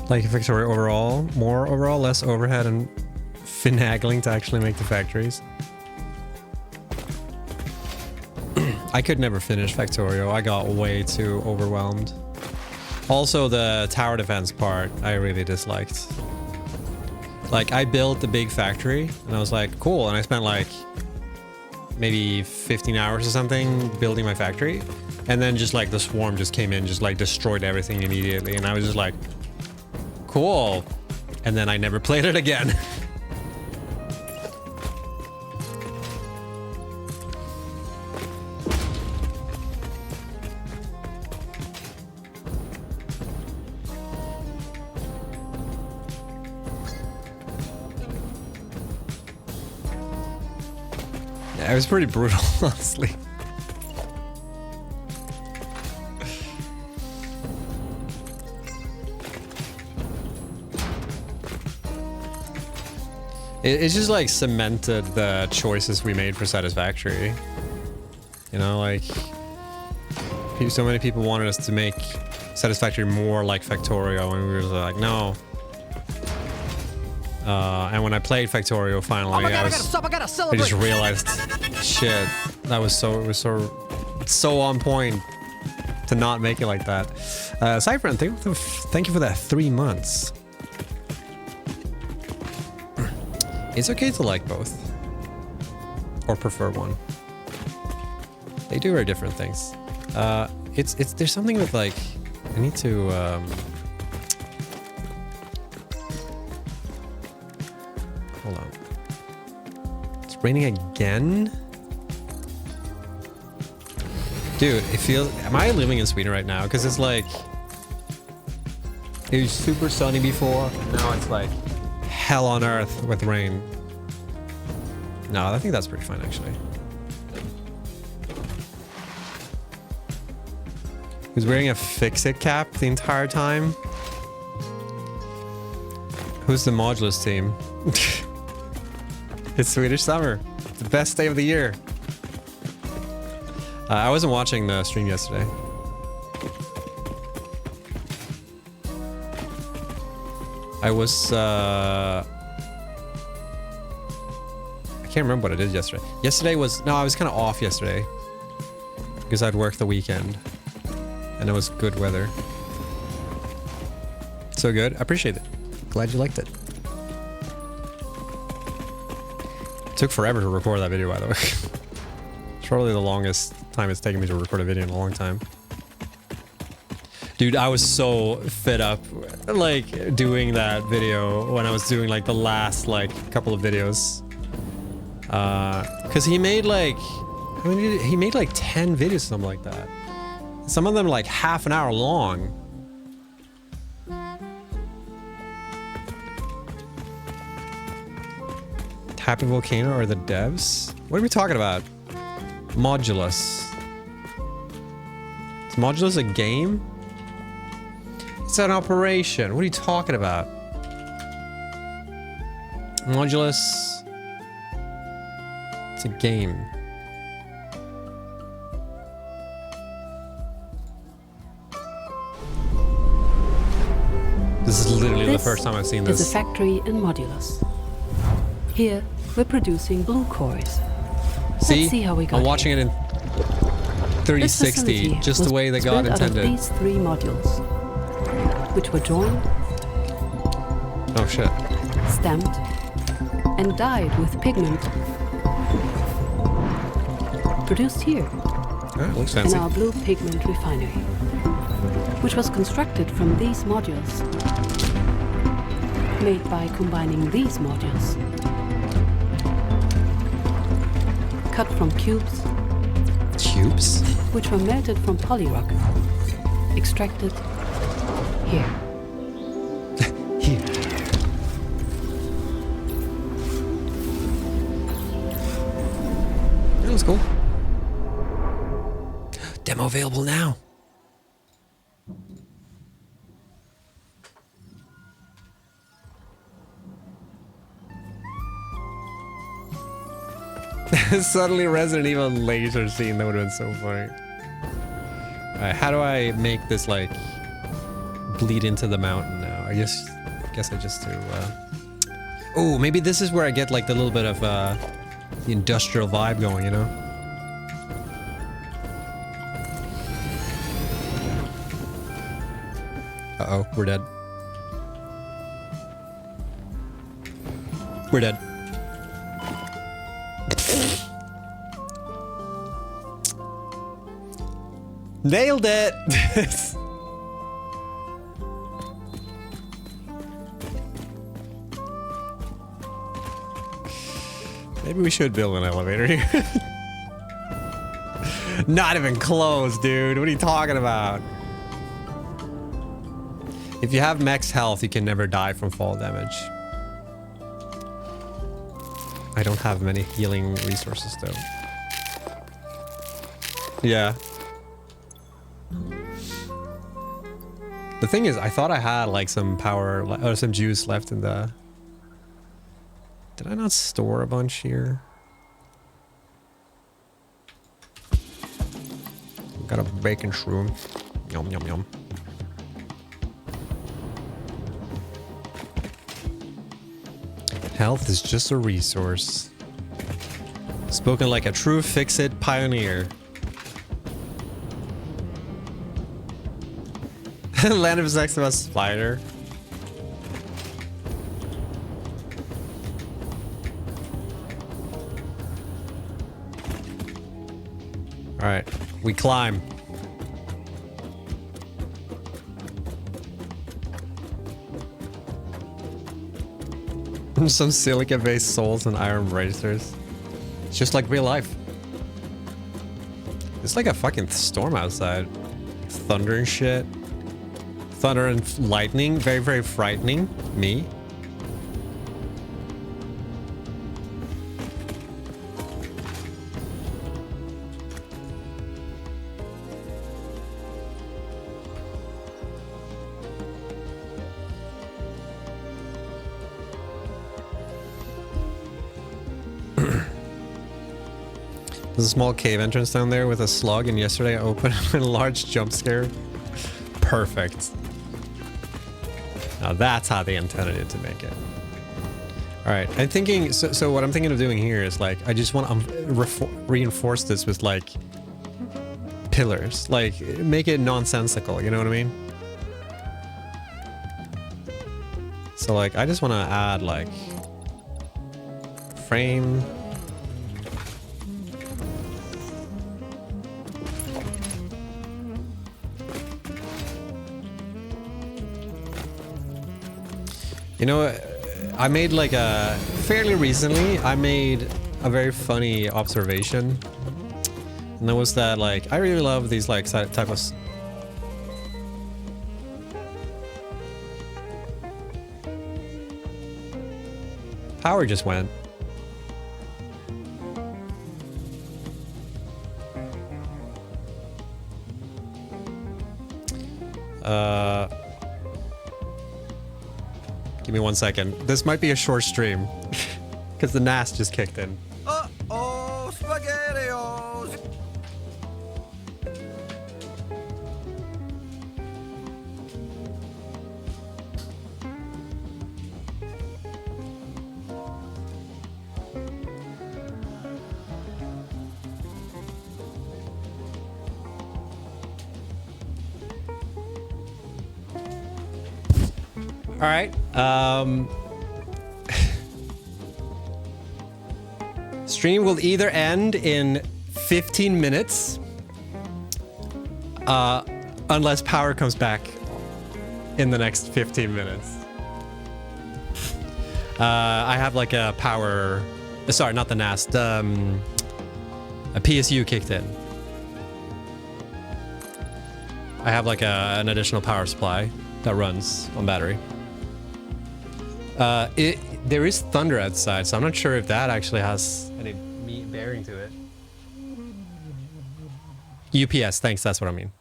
Like Victoria overall, more overall, less overhead and finagling to actually make the factories. I could never finish Factorio. I got way too overwhelmed. Also, the tower defense part, I really disliked. Like, I built the big factory, and I was like, cool. And I spent like maybe 15 hours or something building my factory. And then just like the swarm just came in, just like destroyed everything immediately. And I was just like, cool. And then I never played it again. Yeah, it was pretty brutal, honestly. It's just like cemented the choices we made for Satisfactory. You know, like so many people wanted us to make Satisfactory more like Factorio, and we were like, no. And when I played Factorio finally, Oh my God, I gotta I celebrate. just realized, shit, that was so on point to not make it like that. Cypher, thank you for that 3 months. It's okay to like both. Or prefer one. They do very different things. There's something with like, I need to, hold on. It's raining again? Dude, it feels, am I living in Sweden right now? Because it's like, it was super sunny before. Now it's like hell on earth with rain. No, I think that's pretty fine actually. He was wearing a fix-it cap the entire time. Who's the Modulus team? It's Swedish summer. The best day of the year. I wasn't watching the stream yesterday. I was, I can't remember what I did yesterday. Yesterday was, no, I was kind of off yesterday. Because I'd worked the weekend. And it was good weather. So good. I appreciate it. Glad you liked it. It took forever to record that video, by the way. It's probably the longest time it's taken me to record a video in a long time. Dude, I was so fed up, like, doing that video when I was doing, like, the last, like, couple of videos. Because he made, like, how many he made, like, 10 videos, something like that. Some of them, like, half an hour long. Happy Volcano are the devs? What are we talking about? Modulus. Is Modulus a game? It's an operation. What are you talking about? Modulus. It's a game. This is literally the first time I've seen This this. is a factory in Modulus. Here, we're producing blue cores. Let's see how we got I'm watching here. it in This 360, facility just was the way that God built out of intended. these three modules, which were drawn, Oh shit. stamped, and dyed with pigment. Produced here Oh, it looks in fancy. our blue pigment refinery, which was constructed from these modules, made by combining these modules, cut from cubes, Cubes? which were melted from polyrock, extracted here. Here. That was cool. Demo available now. Suddenly Resident Evil laser scene, that would have been so funny. Alright, how do I make this like bleed into the mountain now? I guess I just do oh, maybe this is where I get like the little bit of the industrial vibe going, you know? Uh-oh, we're dead. We're dead. Nailed it! Maybe we should build an elevator here. Not even close, dude. What are you talking about? If you have max health, you can never die from fall damage. I don't have many healing resources, though. Yeah. The thing is, I thought I had like some power or some juice left in the... Did I not store a bunch here? Got a bacon shroom. Yum, yum, yum. Health is just a resource. Spoken like a true fix-it pioneer. Land of Sex about spider. Alright, we climb. Some silica-based souls and iron bracers. It's just like real life. It's like a fucking storm outside. Thunder and shit. Thunder and lightning. Very, very frightening. Me. There's a small cave entrance down there with a slug, and yesterday I opened a large jump scare. Perfect. Now that's how they intended it to make it. Alright, I'm thinking, so what I'm thinking of doing here is like, I just want to reinforce this with like pillars. Like, make it nonsensical, you know what I mean? So like, I just want to add like frame. You know, I made like fairly recently, I made a very funny observation. And that was that like, I really love these like type of... Power just went. Give me 1 second. This might be a short stream. Because the NAS just kicked in. Uh-oh, SpaghettiOs! All right. Stream will either end in 15 minutes, unless power comes back in the next 15 minutes. I have like a power, sorry, not the NAS, a PSU kicked in. I have like an additional power supply that runs on battery. There is thunder outside, so I'm not sure if that actually has any bearing to it. UPS, thanks, that's what I mean.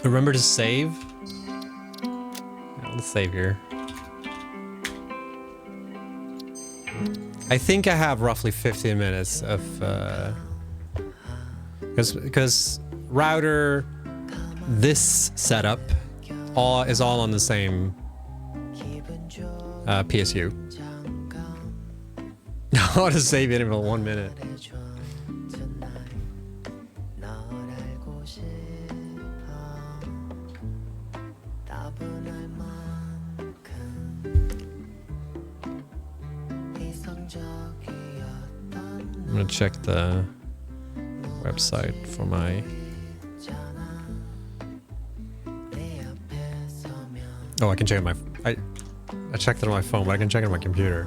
Remember to save? Yeah, let's save here. I think I have roughly 15 minutes of... Because router, this setup is all on the same PSU. I want to save it in 1 minute. I'm gonna check the website for my... Oh, I can check it on my... I checked it on my phone, but I can check it on my computer.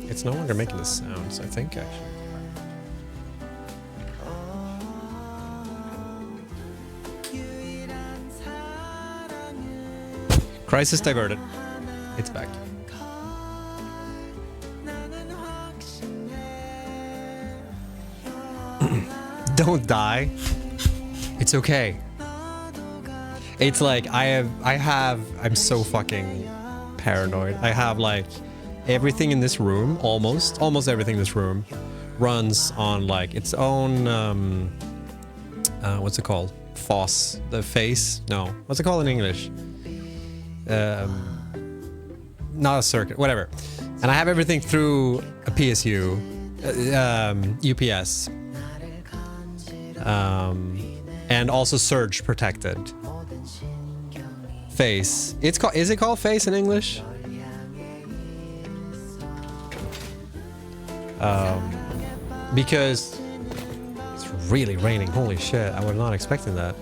It's no longer making the sounds, I think, actually. Crisis diverted. It's back. Don't die. It's okay. It's like I'm so fucking paranoid. I have like everything in this room, almost everything in this room runs on like its own what's it called? FOSS, the face? No. What's it called in English? Not a circuit, whatever. And I have everything through a PSU, UPS, and also surge protected. Face. It's called. Is it called face in English? Because it's really raining. Holy shit! I was not expecting that.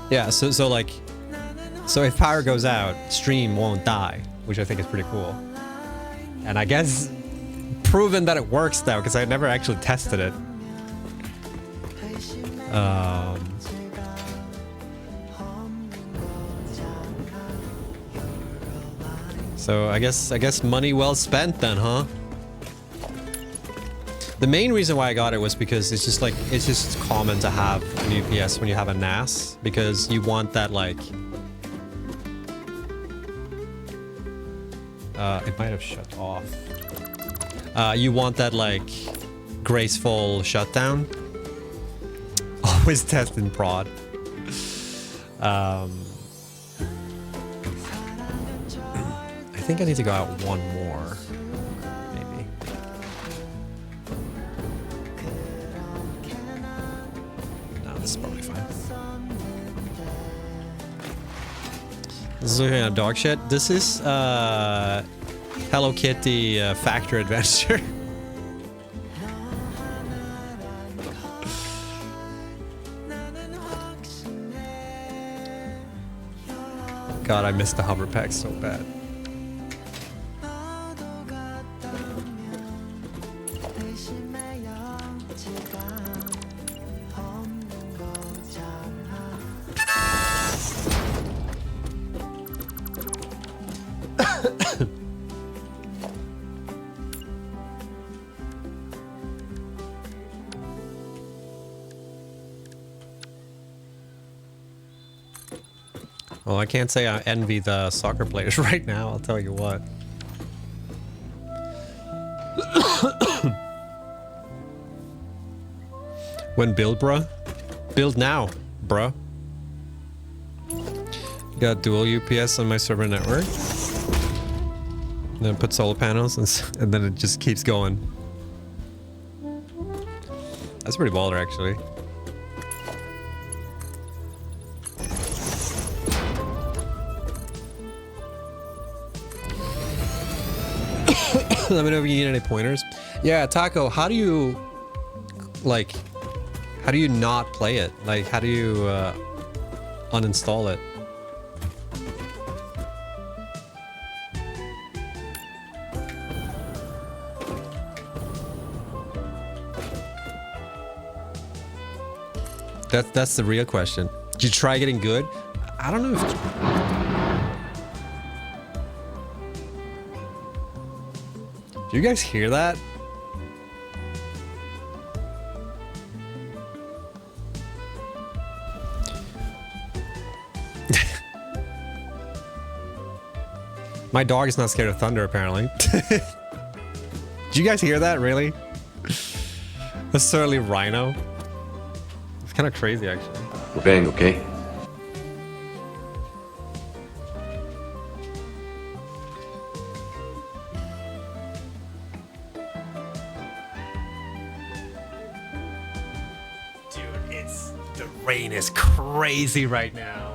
Yeah, so like, so if power goes out, stream won't die, which I think is pretty cool. And I guess proven that it works now, because I never actually tested it. So I guess money well spent then, huh? The main reason why I got it was because it's just common to have an UPS when you have a NAS, because you want that like it might have shut off. You want that like graceful shutdown. Always test in prod. I think I need to go out one more. Maybe. No, this is probably fine. This is looking at dog shit. This is Hello Kitty Factory Adventure. God, I missed the hover pack so bad. Well, I can't say I envy the soccer players right now, I'll tell you what. When build, bruh? Build now, bruh. Got dual UPS on my server network. And then put solar panels and then it just keeps going. That's pretty baller, actually. Let me know if you need any pointers. Yeah, Taco, how do you like, how do you not play it? Like, how do you uninstall it? That's the real question. Did you try getting good? I don't know if... Do you guys hear that? My dog is not scared of thunder, apparently. Did you guys hear that, really? A surly rhino? It's kind of crazy, actually. We're bang, okay? Dude, the rain is crazy right now.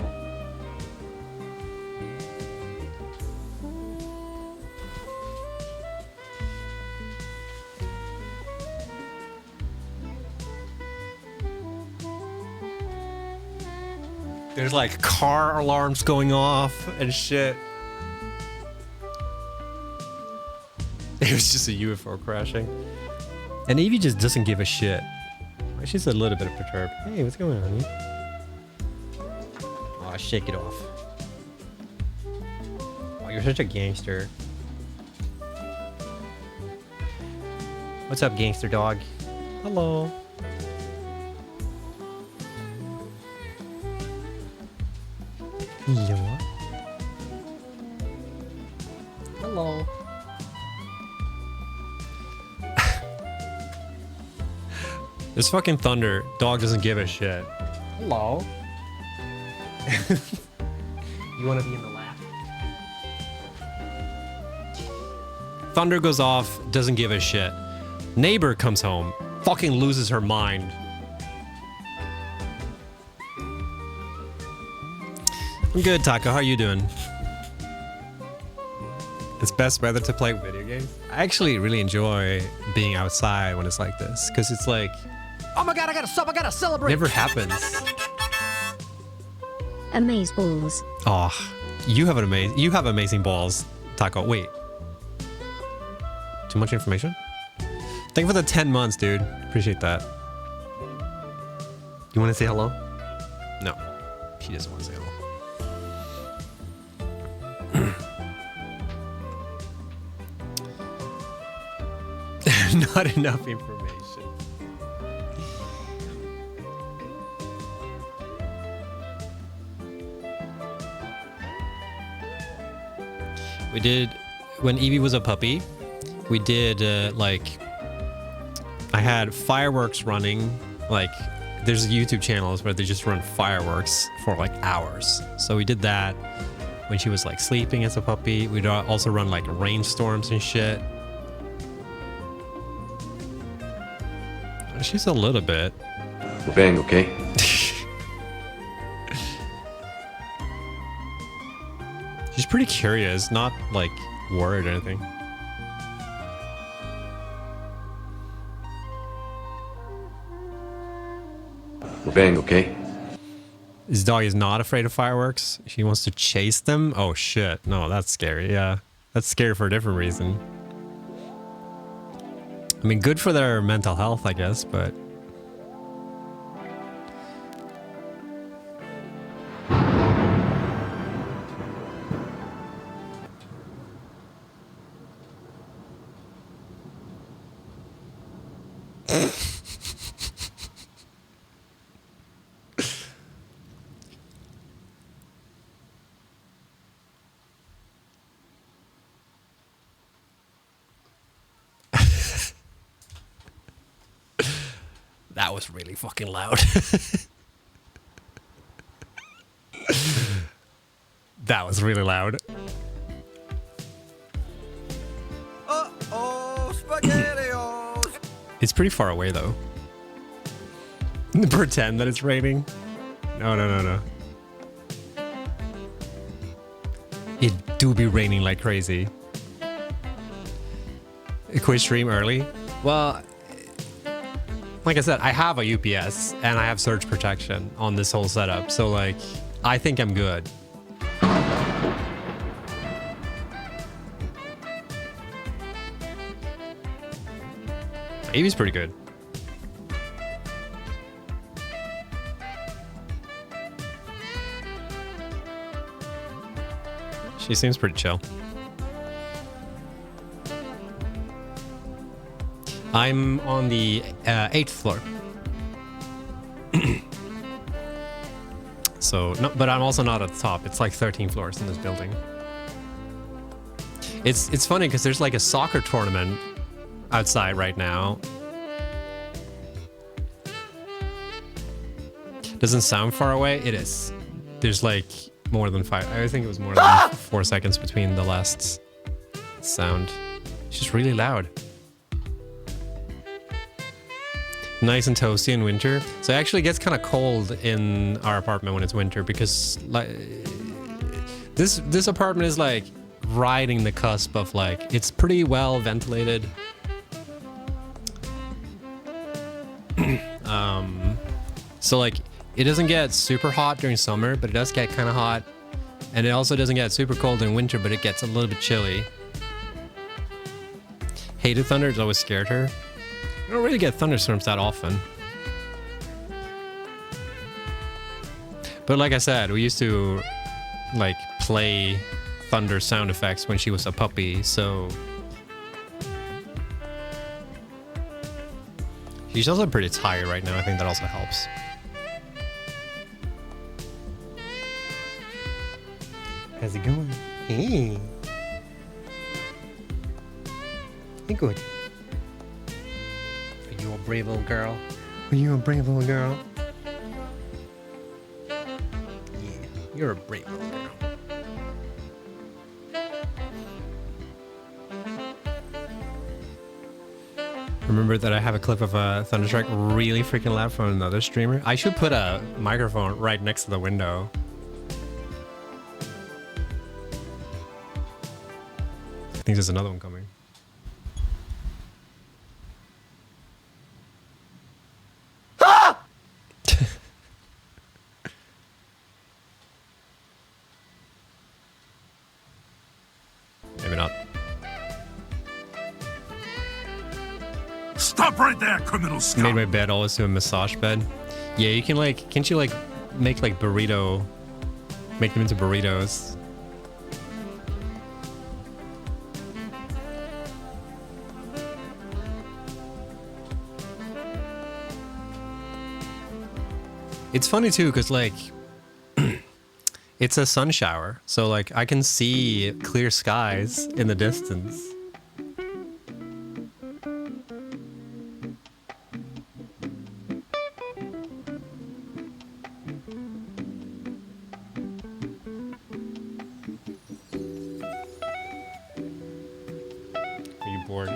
There's like car alarms going off and shit. It was just a UFO crashing. And Evie just doesn't give a shit. She's a little bit perturbed. Hey, what's going on, honey? Aw, shake it off. Oh, you're such a gangster. What's up, gangster dog? Hello. Hello. Hello. This fucking thunder. Dog doesn't give a shit. Hello. You want to be in the lap? Thunder goes off. Doesn't give a shit. Neighbor comes home. Fucking loses her mind. I'm good, Taco. How are you doing? It's best weather to play video games. I actually really enjoy being outside when it's like this, because it's like, Oh my god, I gotta stop, I gotta celebrate. never happens. Amaze balls. Oh, you have amazing balls, Taco. Wait. Too much information? Thank you for the 10 months, dude. Appreciate that. You want to say hello? No. He doesn't want to say hello. Not enough information. We did, when Evie was a puppy, we did like, I had fireworks running, like there's YouTube channels where they just run fireworks for like hours. So we did that when she was like sleeping as a puppy. We'd also run like rainstorms and shit. She's a little bit. We're bang, okay? She's pretty curious, not like worried or anything. We're bang, okay? This dog is not afraid of fireworks. She wants to chase them. Oh shit. No, that's scary. Yeah. That's scary for a different reason. I mean, good for their mental health, I guess, but... That was really fucking loud. That was really loud. Uh-oh, SpaghettiOs. It's pretty far away, though. Pretend that it's raining. No. It do be raining like crazy. Quit stream early? Well, like I said, I have a UPS and I have surge protection on this whole setup. So like, I think I'm good. Amy's pretty good. She seems pretty chill. I'm on the 8th floor. So, no, but I'm also not at the top. It's like 13 floors in this building. It's funny because there's like a soccer tournament outside right now. Doesn't sound far away. It is. There's like more than 5. I think it was more than 4 seconds between the last sound. It's just really loud. Nice and toasty in winter. So it actually gets kind of cold in our apartment when it's winter because like this apartment is like riding the cusp of like it's pretty well ventilated. So like it doesn't get super hot during summer, but it does get kind of hot, and it also doesn't get super cold in winter, but it gets a little bit chilly. Hated thunder, it's always scared her. I don't really get thunderstorms that often. But like I said, we used to like play thunder sound effects when she was a puppy, so she's also pretty tired right now. I think that also helps. How's it going? Hey. Hey, good. Are you a brave little girl? Are you a brave little girl? Yeah, you're a brave little girl. Remember that I have a clip of a thunderstrike really freaking loud from another streamer? I should put a microphone right next to the window. I think there's another one coming. Maybe not. Stop right there, criminal I scum! made my bed always to a massage bed. Yeah, you can like, can't you like make like make them into burritos? It's funny too, because like, it's a sun shower. So like, I can see clear skies in the distance. Are you bored?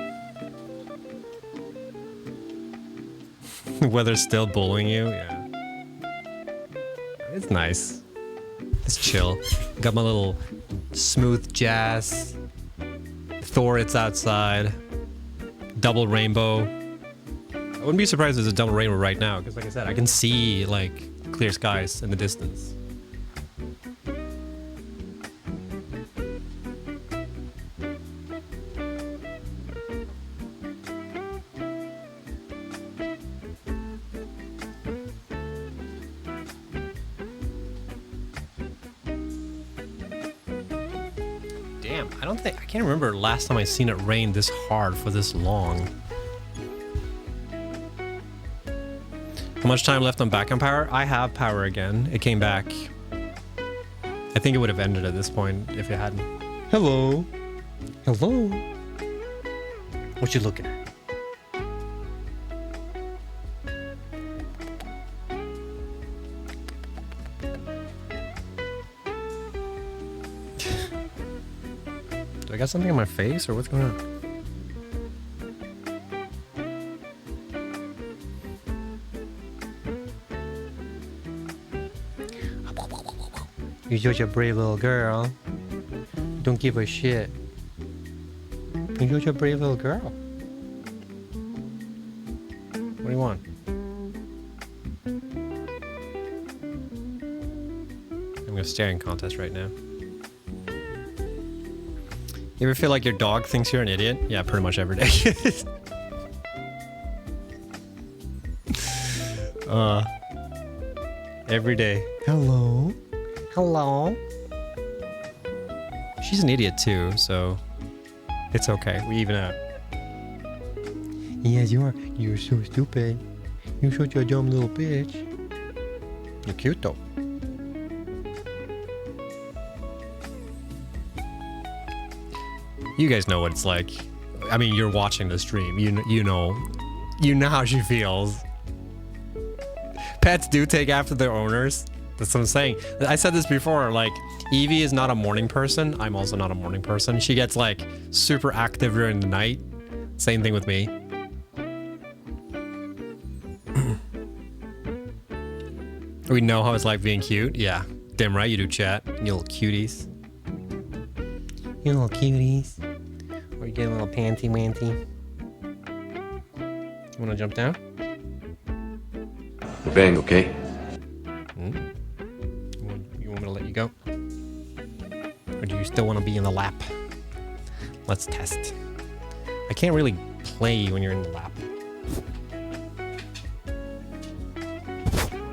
The weather's still bullying you? Yeah. It's nice. It's chill. Got my little smooth jazz. Thor, it's outside. Double rainbow. I wouldn't be surprised if there's a double rainbow right now, because like I said, I can see like clear skies in the distance. I can't remember last time I seen it rain this hard for this long. How much time left on backup power? I have power again. It came back. I think it would have ended at this point if it hadn't. Hello. Hello. What you looking at? Do I got something on my face or what's going on? You're such a brave little girl. Don't give a shit. You're such a brave little girl. What do you want? a staring contest right now. You ever feel like your dog thinks you're an idiot? Yeah, pretty much every day. Every day. Hello? Hello? She's an idiot too, so it's okay. We even out. Yes, you are. You're so stupid. You're such a dumb little bitch. You're cute though. You guys know what it's like. I mean, you're watching the stream. You know how she feels. Pets do take after their owners. That's what I'm saying. I said this before. Like, Evie is not a morning person. I'm also not a morning person. She gets like super active during the night. Same thing with me. We know how it's like being cute. Yeah, damn right you do, chat. You little cuties. You little cuties. Or you get a little panty wanty. You wanna jump down? We're bang, okay? You want me to let you go? Or do you still want to be in the lap? Let's test. I can't really play when you're in the lap.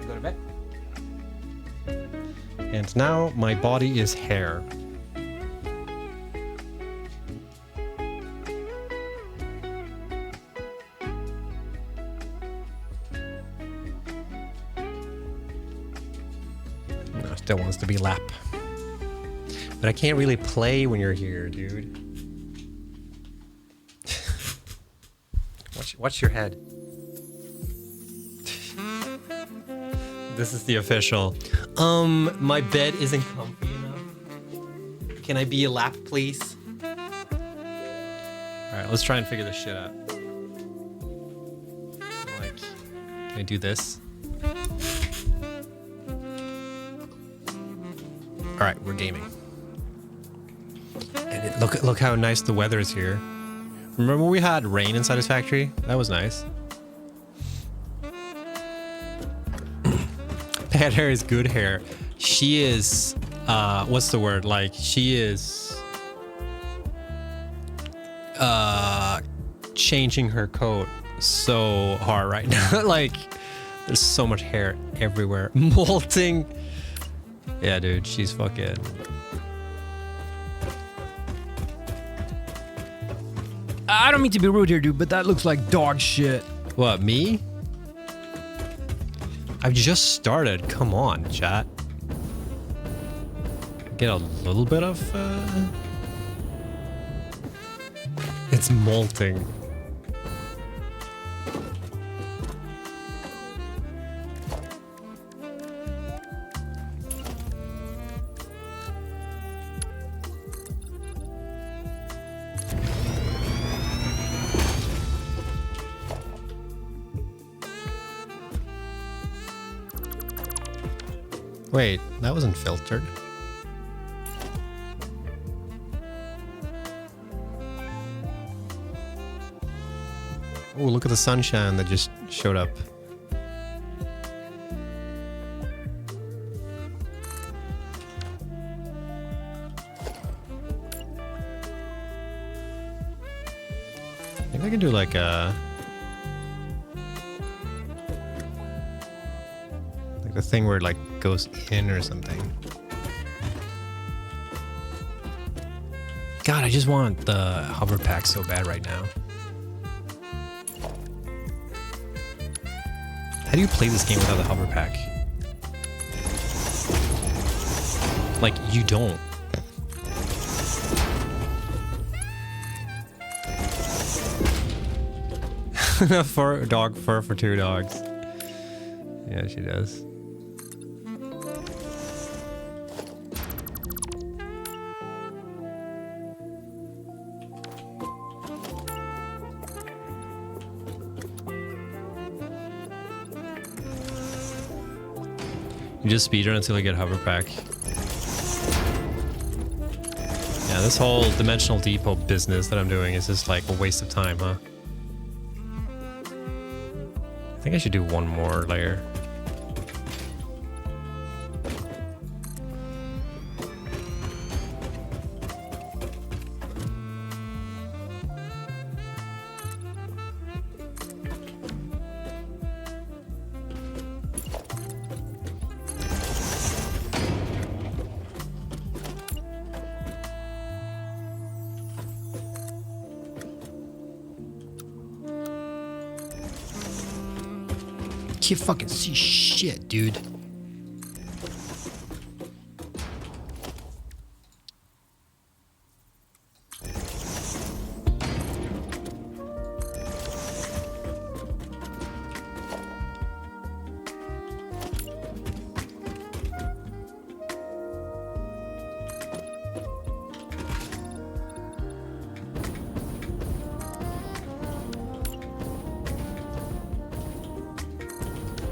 Go to bed. And now my body is hair. No, still wants to be lap. But I can't really play when you're here, dude. Watch your head. This is the official. My bed isn't comfy enough. Can I be a lap, please? Alright, let's try and figure this shit out. Like, can I do this? Alright, we're gaming. And look how nice the weather is here. Remember when we had rain in Satisfactory? That was nice. Bad hair is good hair. She is, what's the word? Like, she is, changing her coat so hard right now. Like, there's so much hair everywhere. Molting. Yeah, dude, she's fucking... I don't mean to be rude here, dude, but that looks like dog shit. What, me? I've just started. Come on, chat. Get a little bit of... It's molting. Wait, that wasn't filtered. Oh, look at the sunshine that just showed up. Maybe I can do like a... like the thing where it like goes in or something. God, I just want the hover pack so bad right now. How do you play this game without the hover pack? Like, you don't. For dog fur for 2 dogs. Yeah, she does. You just speedrun until you get hover pack. Yeah, this whole Dimensional Depot business that I'm doing is just like a waste of time, huh? I think I should do one more layer. can't fucking see shit, dude.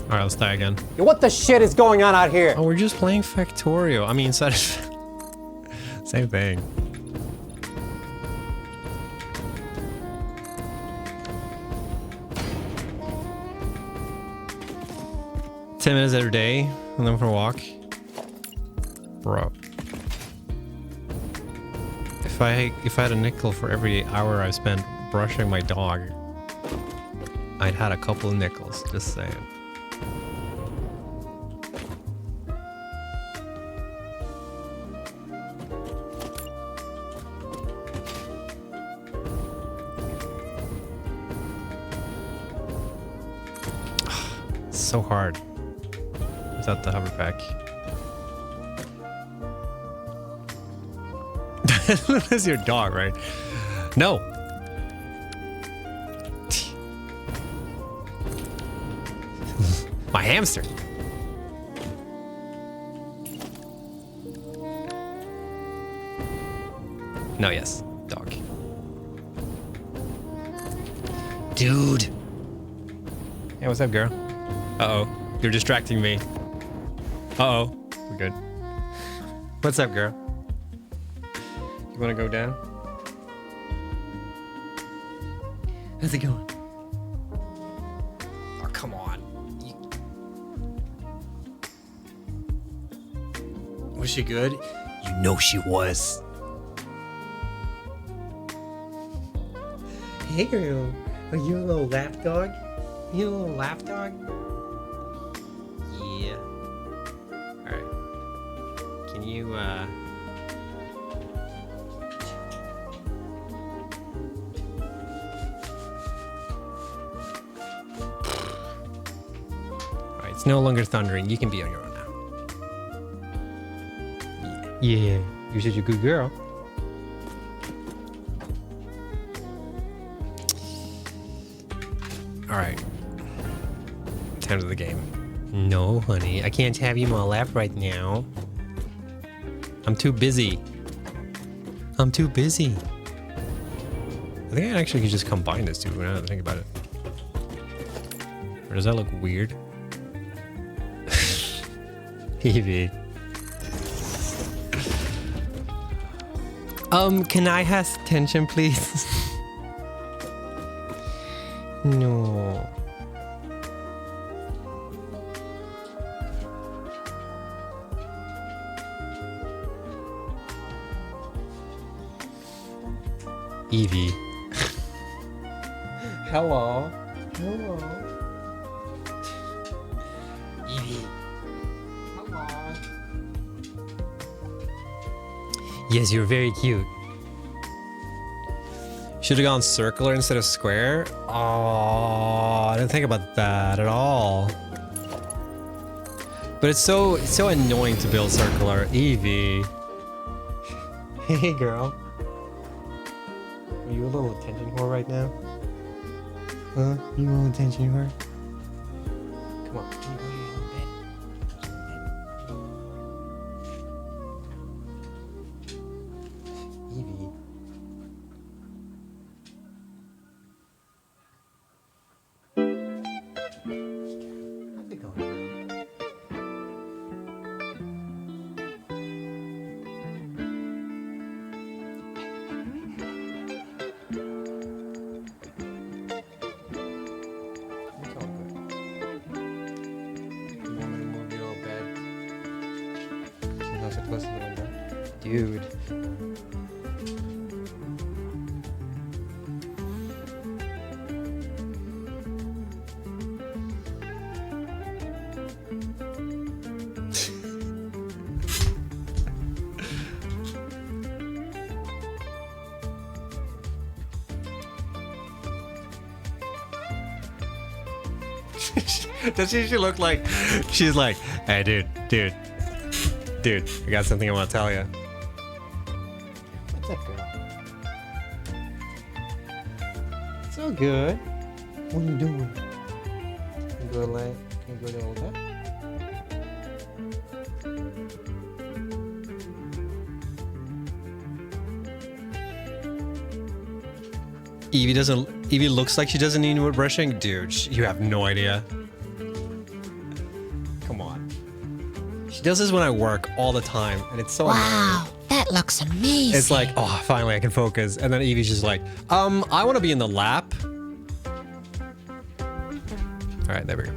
Alright, let's die again. What the shit is going on out here? Oh, we're just playing Factorio. I mean, same thing. Ten minutes every day, and then for a walk. Bro. If I had a nickel for every hour I spent brushing my dog, I'd had a couple of nickels, just saying. So hard without the hover pack. That's your dog, right? No. My hamster. No, yes, dog. Dude. Hey, what's up, girl? Uh-oh. You're distracting me. Uh-oh. We're good. What's up, girl? You want to go down? How's it going? Oh, come on. Was she good? You know she was. Hey girl, are you a little lap dog? Are you a little lap dog? Yeah. Alright. Can you, Alright, it's no longer thundering. You can be on your own now. Yeah, you're such a good girl. Alright. Time of the game. No, honey, I can't have you in my lap right now. I'm too busy. I'm too busy. I think I actually could just combine this two when I think about it. Or does that look weird? Evie. Can I have attention, please? No. Evie. Hello. Hello. Evie. Hello. Yes, you're very cute. Should have gone circular instead of square. Oh, I didn't think about that at all. But it's so annoying to build circular. Evie. Hey, girl. Are you a little attention whore right now? Huh? You a little attention whore? Come on. Can you go to your own bed? Evie. How's it going? It's all good. You want me to move your old bed? You're not supposed to do that. Dude. Does she look like she's like, hey, dude, I got something I want to tell you. What's up, girl? So good. What are you doing? Can you go to all that? Evie looks like she doesn't need more brushing. Dude, you have no idea. Come on. She does this when I work all the time, and it's so Wow, that looks amazing. It's like, oh, finally I can focus. And then Evie's just like, I want to be in the lap. All right, there we go.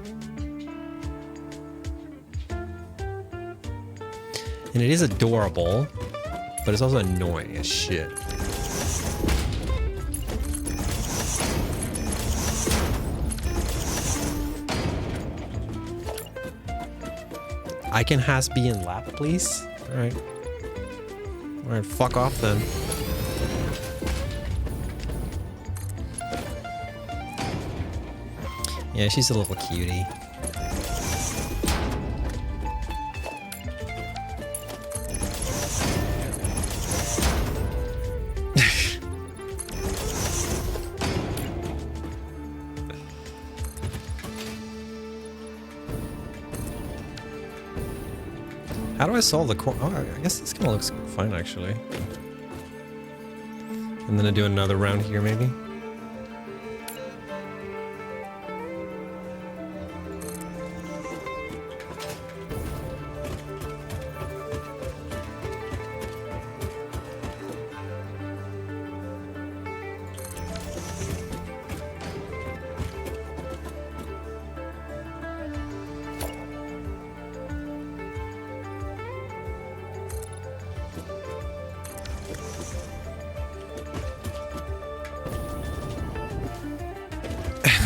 And it is adorable, but it's also annoying as shit. I can has be in lap, please? Alright. Alright, fuck off then. Yeah, she's a little cutie. How do I solve the corner? Oh, I guess this kind of looks fine, actually. And then I do another round here, maybe?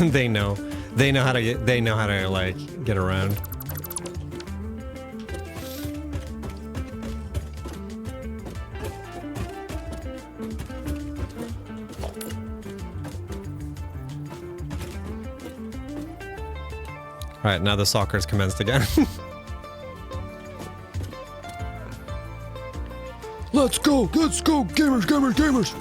They know how to like get around. All right, now the soccer's commenced again. Let's go, gamers.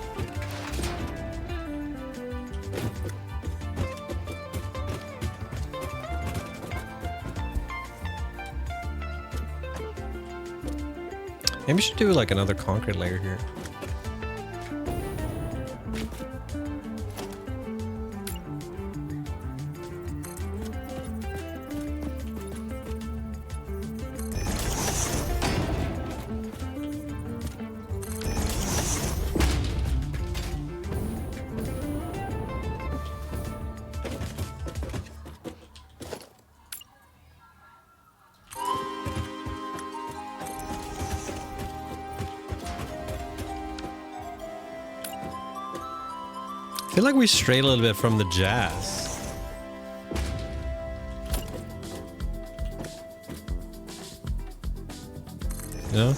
Maybe we should do like another concrete layer here. I feel like we strayed a little bit from the jazz. You know?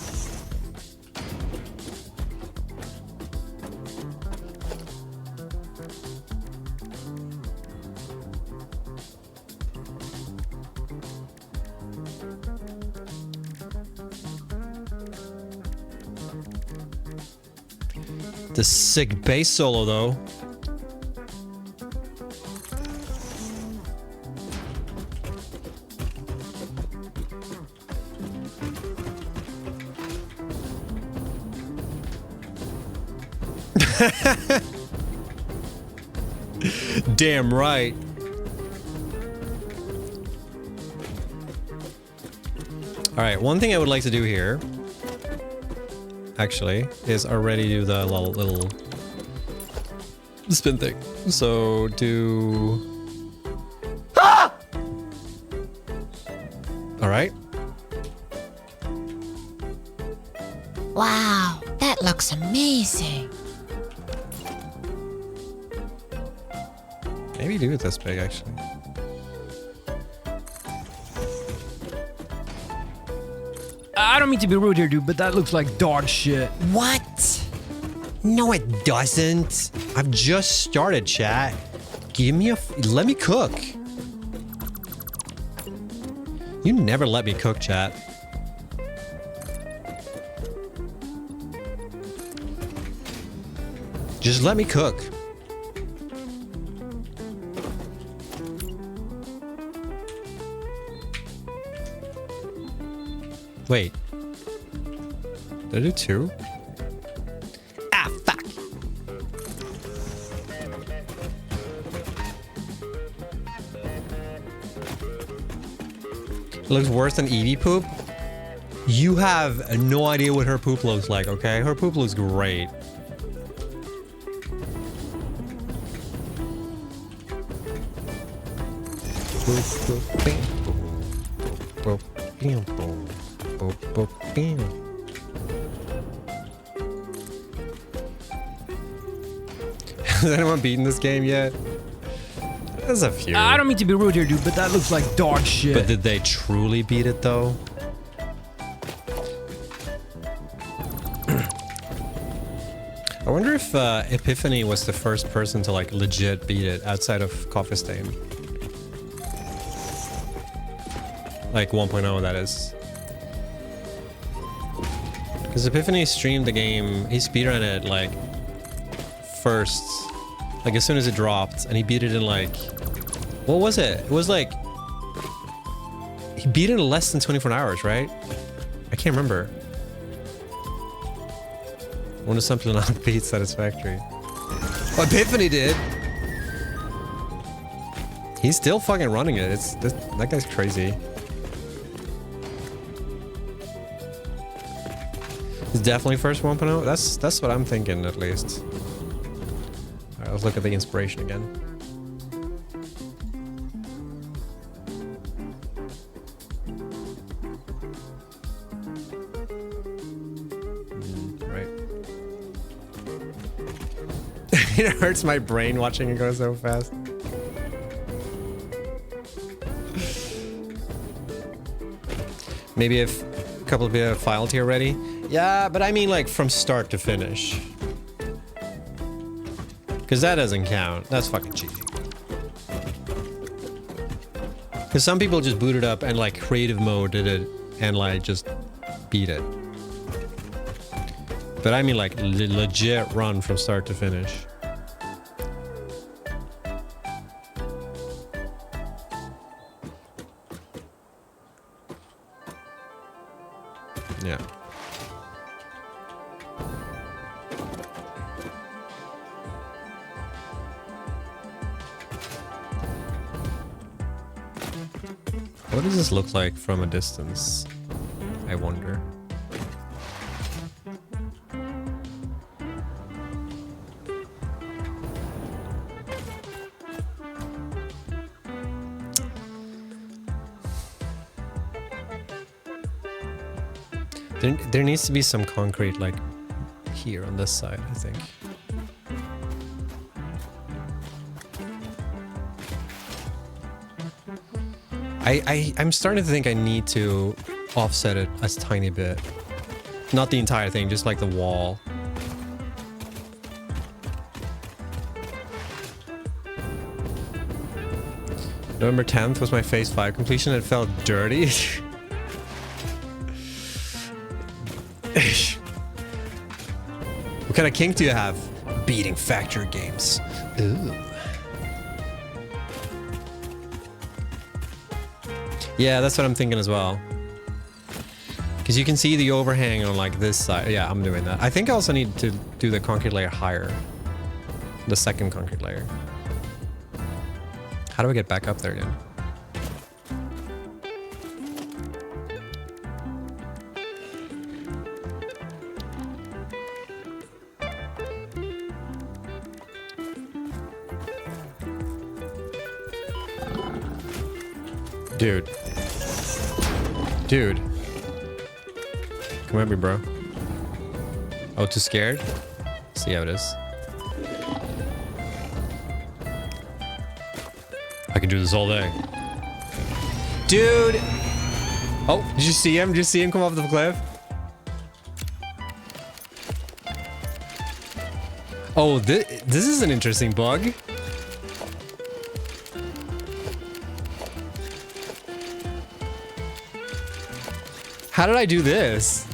The sick bass solo, though. Damn right. All right, one thing I would like to do here, actually, is already do the little spin thing. So do... Ah! All right. Wow, that looks amazing. Maybe do it this big, actually. I don't mean to be rude here, dude, but that looks like dog shit. What? No, it doesn't. I've just started, chat. Give me let me cook. You never let me cook, chat. Just let me cook. Wait. Did I do 2? Ah, fuck. It looks worse than Evie poop. You have no idea what her poop looks like, okay? Her poop looks great. Has anyone beaten this game yet? There's a few. I don't mean to be rude here, dude, but that looks like dog shit. But did they truly beat it though? I wonder if Epiphany was the first person to like legit beat it outside of Coffee Stain. Like 1.0, that is. Because Epiphany streamed the game, he speedrun it like first, like as soon as it dropped, and he beat it in like, what was it? It was like, he beat it in less than 24 hours, right? I can't remember. I wonder something not beat Satisfactory. Well, Epiphany did. He's still fucking running it. That guy's crazy. It's definitely first 1.0. That's what I'm thinking, at least. All right, let's look at the inspiration again. Right. It hurts my brain watching it go so fast. Maybe if a couple of you have filed here already. Yeah, but I mean like from start to finish. Because that doesn't count. That's fucking cheating. Because some people just booted up and like creative mode did it and like just beat it. But I mean like legit run from start to finish. Yeah. What does this look like from a distance? I wonder. There needs to be some concrete like here on this side, I think. I'm starting to think I need to offset it a tiny bit. Not the entire thing, just like the wall. November 10th was my phase 5 completion. It felt dirty. What kind of kink do you have? Beating factory games. Ooh. Yeah, that's what I'm thinking as well. Because you can see the overhang on like this side. Yeah, I'm doing that. I think I also need to do the concrete layer higher. The second concrete layer. How do I get back up there again? Dude. Dude. Come at me, bro. Oh, too scared? See how it is. I can do this all day. Dude! Oh, did you see him? Did you see him come off the cliff? Oh, this is an interesting bug. How did I do this?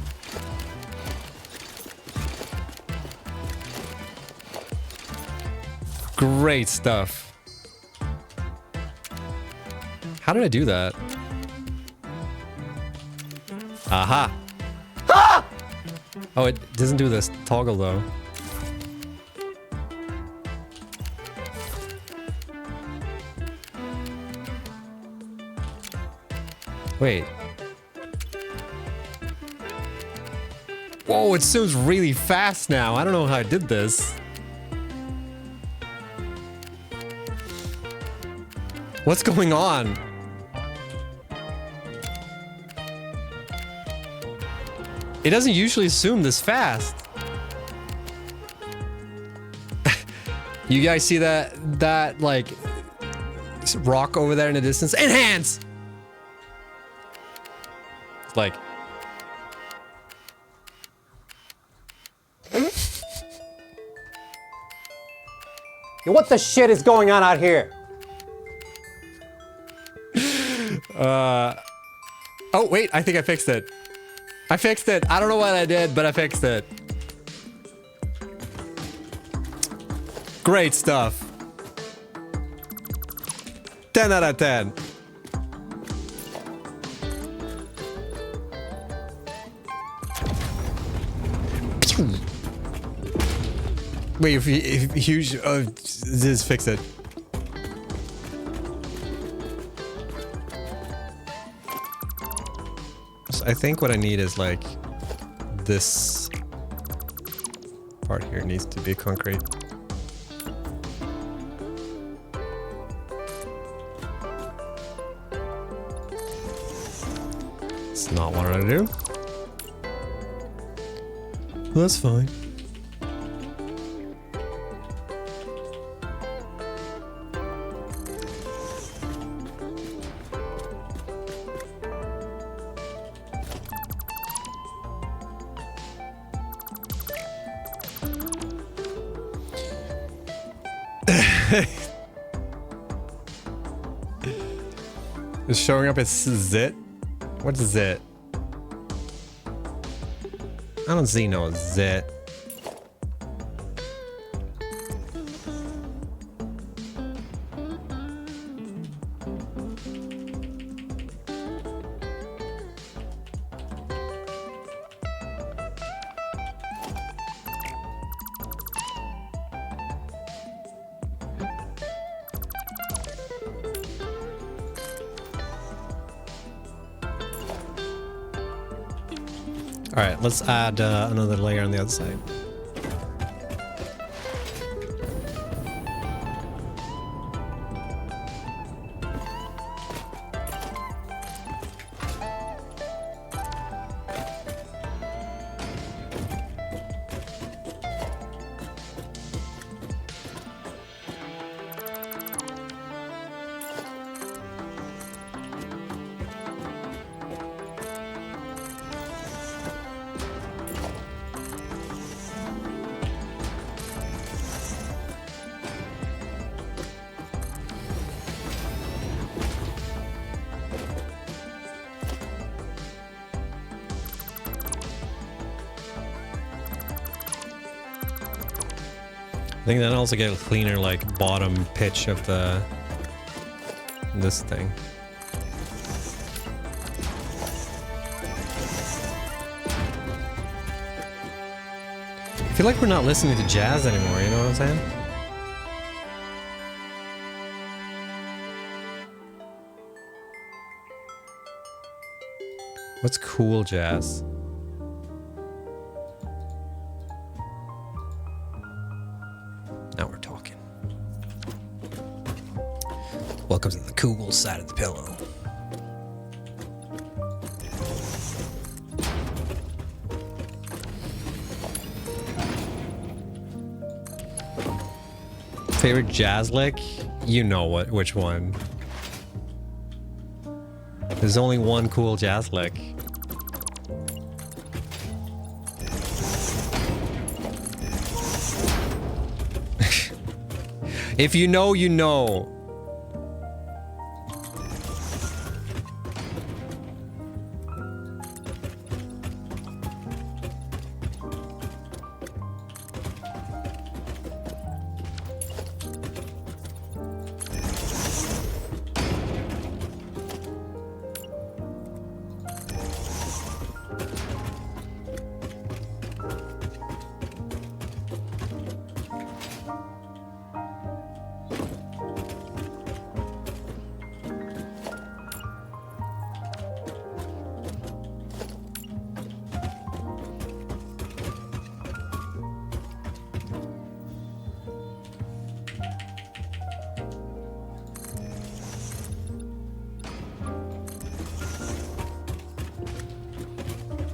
Great stuff. How did I do that? Aha. Ah! Oh, it doesn't do this toggle though. Wait. Whoa, it seems really fast now. I don't know how I did this. What's going on? It doesn't usually zoom this fast. You guys see that like rock over there in the distance? Enhance! It's like What the shit is going on out here? oh wait, I think I fixed it. I fixed it. I don't know what I did, but I fixed it. Great stuff. 10 out of 10. Wait, if huge, just fix it. So I think what I need is like this part here needs to be concrete. It's not what I want to do. Well, that's fine. It's showing up as zit? What's zit? I don't see no zit. All right, let's add another layer on the other side. I think then also get a cleaner like bottom pitch of this thing. I feel like we're not listening to jazz anymore, you know what I'm saying? What's cool jazz? Now we're talking. Welcome to the cool side of the pillow. Favorite jazz lick? You know which one. There's only one cool jazz lick. If you know, you know.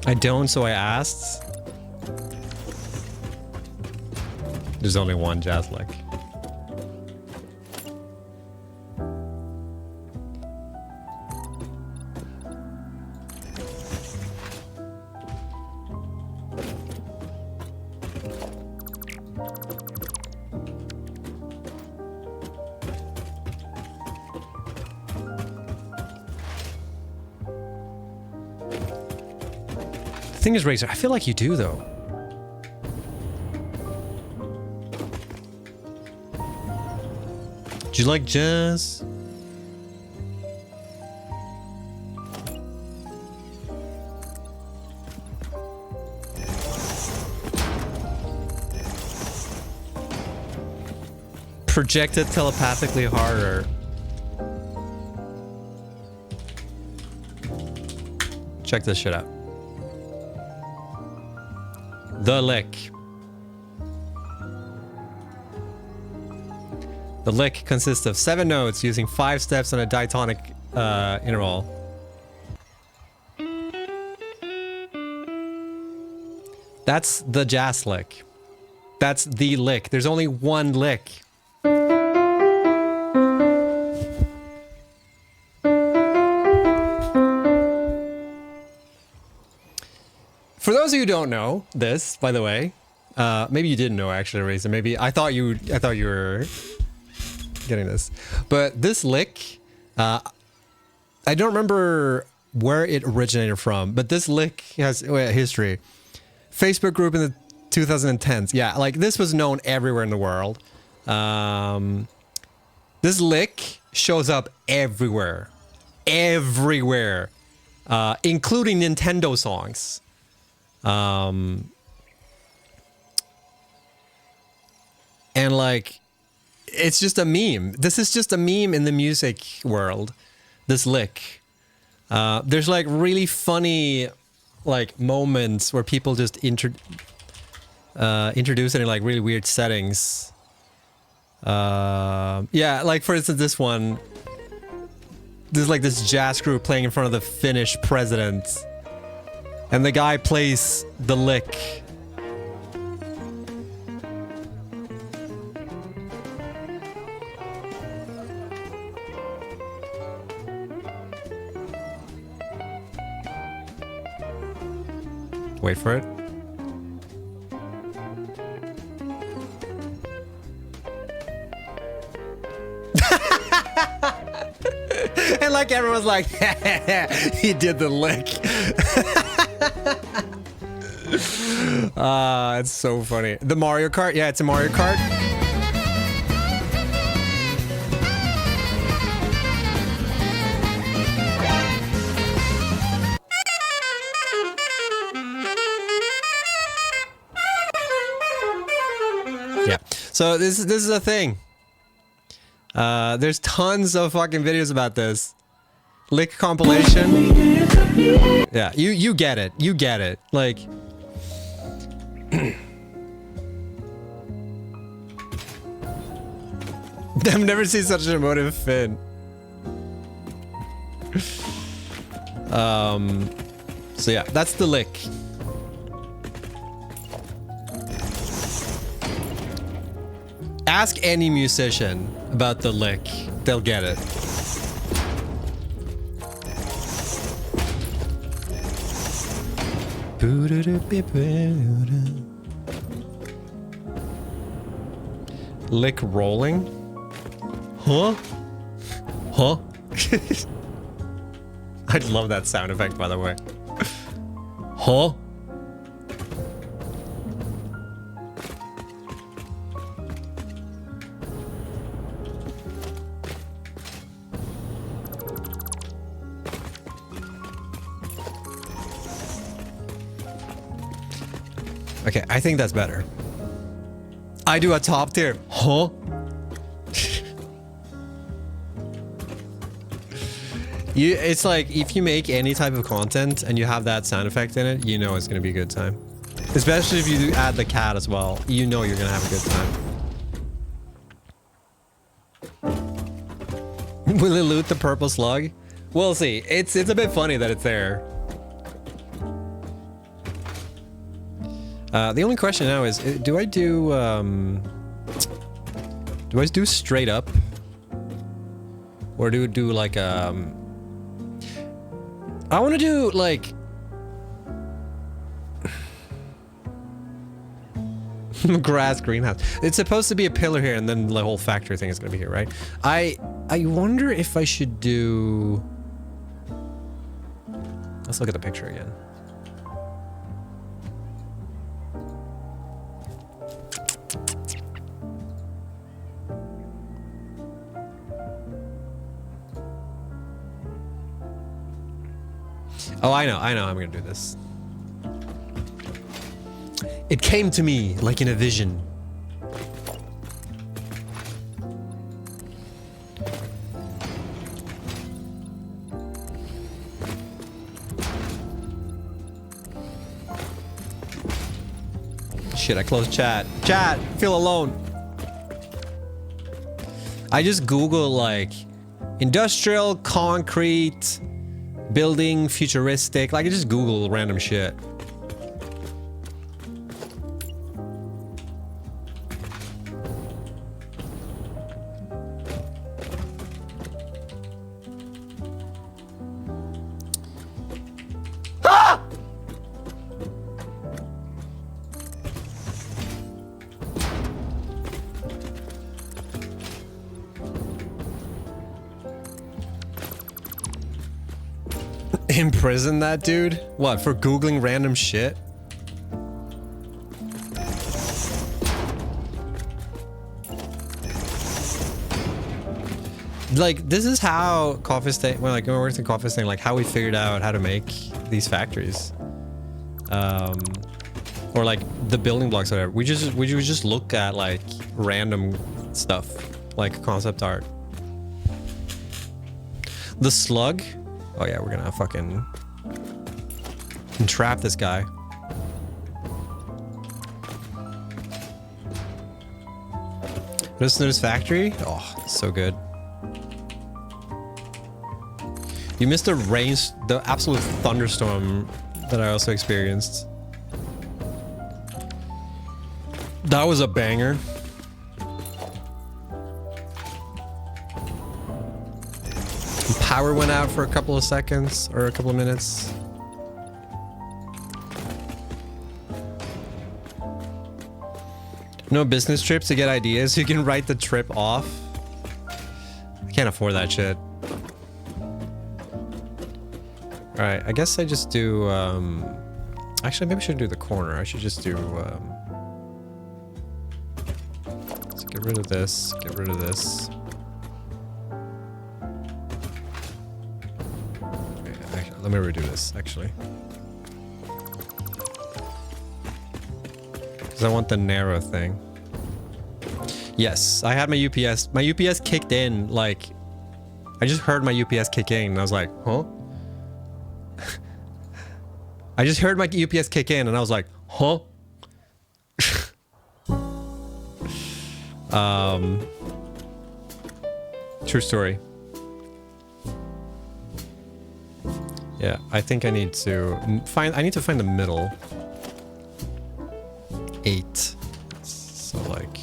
I don't, so I asked. There's only one jazz lick. The thing is, Razor, I feel like you do, though. Do you like jazz? Projected telepathically harder. Check this shit out. The lick. The lick consists of 7 notes using 5 steps on a diatonic interval. That's the jazz lick. That's the lick. There's only one lick. For those of you who don't know this, by the way, maybe you didn't know actually, Razor. Maybe I thought you were getting this, but this lick, I don't remember where it originated from, but this lick has a history. Facebook group in the 2010s. Yeah, like this was known everywhere in the world. This lick shows up everywhere, including Nintendo songs. And like, it's just a meme. This is just a meme in the music world. This lick. There's like really funny like moments where people just introduce it in like really weird settings. Yeah, like for instance, this one. There's like this jazz group playing in front of the Finnish president. And the guy plays the lick. Wait for it. And like everyone's like, he did the lick. It's so funny. The Mario Kart? Yeah, it's a Mario Kart. Yeah. So this is a thing. There's tons of fucking videos about this. Lick compilation. Yeah, you get it. You get it. Like I've never seen such an emotive Finn. So yeah, that's the lick. Ask any musician about the lick. They'll get it. Lick rolling? Huh? Huh? I love that sound effect, by the way. Huh? Okay, I think that's better. I do a top tier. Huh? It's like if you make any type of content and you have that sound effect in it, you know it's gonna be a good time. Especially if you add the cat as well, you know you're gonna have a good time. Will it loot the purple slug? We'll see. It's a bit funny that it's there. The only question now is, do I do straight up? Or do like, I want to do like... grass greenhouse. It's supposed to be a pillar here, and then the whole factory thing is going to be here, right? I wonder if I should do... Let's look at the picture again. Oh, I know I'm gonna do this. It came to me like in a vision. Shit, I closed chat. Chat, feel alone. I just Google like industrial concrete building futuristic. Like I just Google random shit. Imprison that dude? What, for Googling random shit? Like, this is how Coffee Stain, well, like when we worked in Coffee Stain, like how we figured out how to make these factories. Or like the building blocks or whatever. We would just look at like random stuff, like concept art. The slug? Oh yeah, we're gonna fucking entrap this guy. Listener's Factory? Oh, so good. You missed the absolute thunderstorm that I also experienced. That was a banger. Power went out for a couple of seconds or a couple of minutes. No business trips to get ideas. You can write the trip off. I can't afford that shit. All right, I guess I just do. Actually, maybe I shouldn't do the corner. I should just do. Let's get rid of this. Get rid of this. Let me redo this, actually. Because I want the narrow thing. Yes, I had my UPS. My UPS kicked in, like... I just heard my UPS kick in, and I was like, huh? I just heard my UPS kick in, and I was like, huh? True story. Yeah, I think I need to find the middle. 8. So like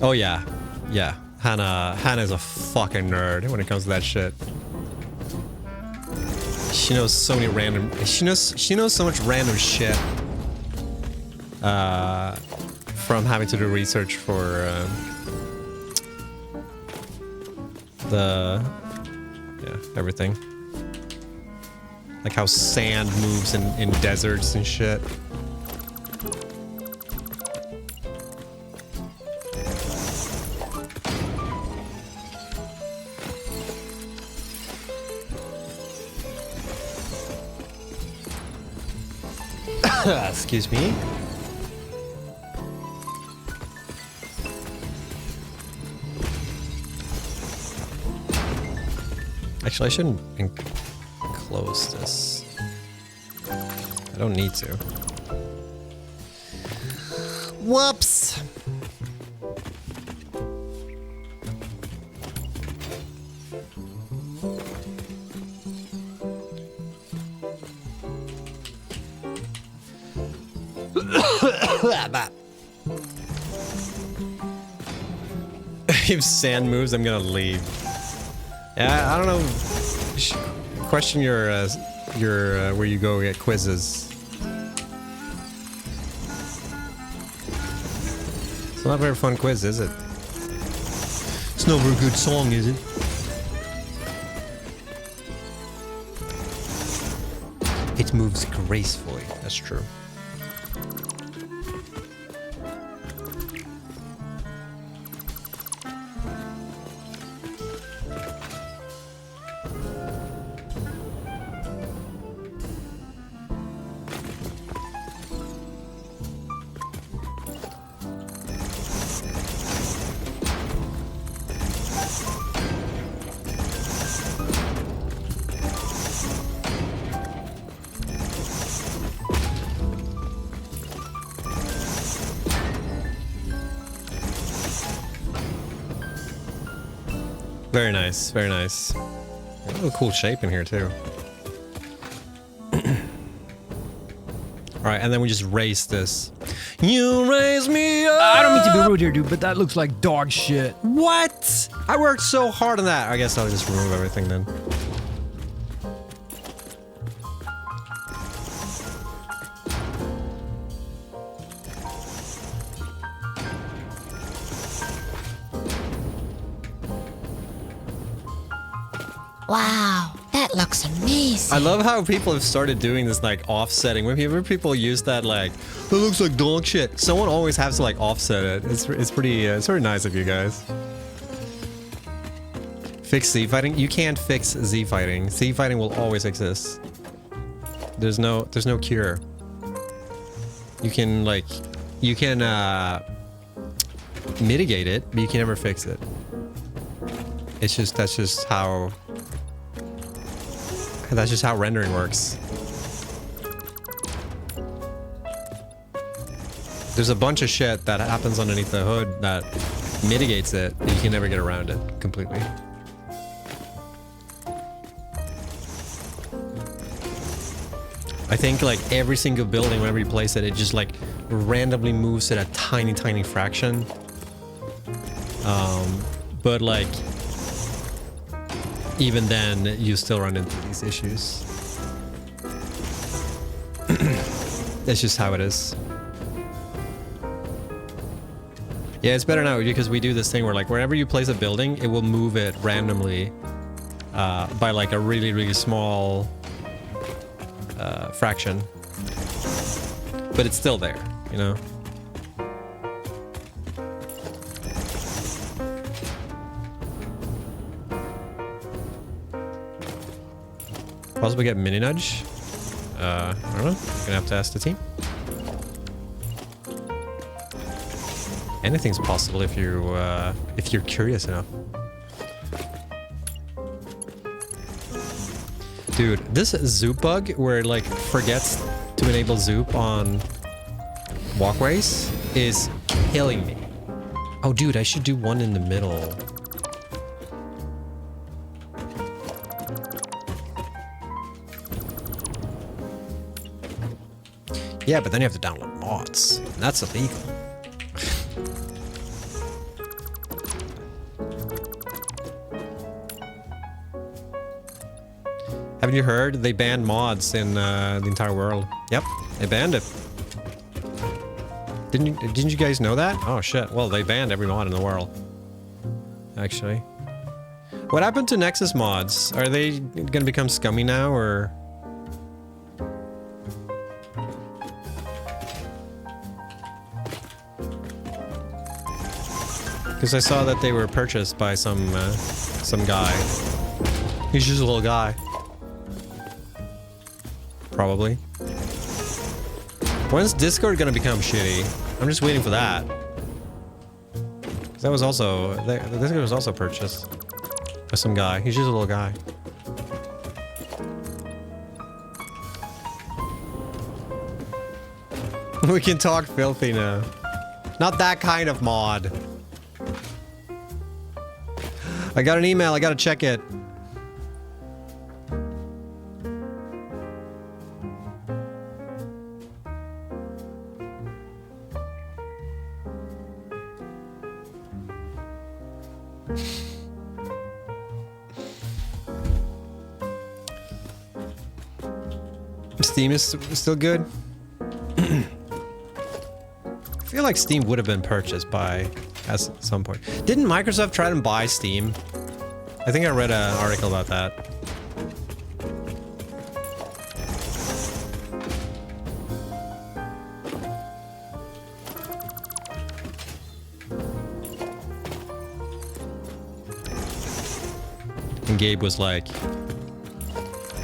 oh yeah. Yeah. Hannah's a fucking nerd when it comes to that shit. She knows so many random... She knows so much random shit. From having to do research for... yeah, everything. Like how sand moves in deserts and shit. Excuse me. Actually, I shouldn't enclose this. I don't need to. Whoops. If sand moves, I'm gonna leave. Yeah, I don't know. Question your where you go get quizzes. It's not a very fun quiz, is it? It's not a very good song, is it? It moves gracefully. That's true. Very nice, very nice. A cool shape in here too. Alright, and then we just raise this. You raise me up! I don't mean to be rude here, dude, but that looks like dog shit. What? I worked so hard on that. I guess I'll just remove everything then. Wow, that looks amazing. I love how people have started doing this like offsetting. Whenever people use that like, it looks like dog shit. Someone always has to like offset it. It's pretty it's very nice of you guys. Fix Z fighting? You can't fix Z fighting. Z fighting will always exist. There's no cure. You can like mitigate it, but you can never fix it. That's just how rendering works. There's a bunch of shit that happens underneath the hood that mitigates it, but you can never get around it completely. I think like every single building, whenever you place it, it just like randomly moves at a tiny, tiny fraction. But like, even then, you still run into these issues. That's just how it is. Yeah, it's better now because we do this thing where like wherever you place a building, it will move it randomly by like a really, really small fraction. But it's still there, you know? Possibly get mini nudge? I don't know. Gonna have to ask the team. Anything's possible if you're curious enough. Dude, this zoop bug where it like forgets to enable zoop on walkways is killing me. Oh, dude, I should do one in the middle. Yeah, but then you have to download mods. And that's illegal. Haven't you heard? They banned mods in the entire world. Yep, they banned it. Didn't you guys know that? Oh shit. Well, they banned every mod in the world. Actually. What happened to Nexus mods? Are they gonna become scummy now, or? Because I saw that they were purchased by some guy. He's just a little guy. Probably. When's Discord gonna become shitty? I'm just waiting for that. That was also... Discord was also purchased by some guy. He's just a little guy. We can talk filthy now. Not that kind of mod. I got an email. I gotta check it. Steam is still good. I feel like Steam would have been purchased by at some point. Didn't Microsoft try to buy Steam? I think I read an article about that. And Gabe was like,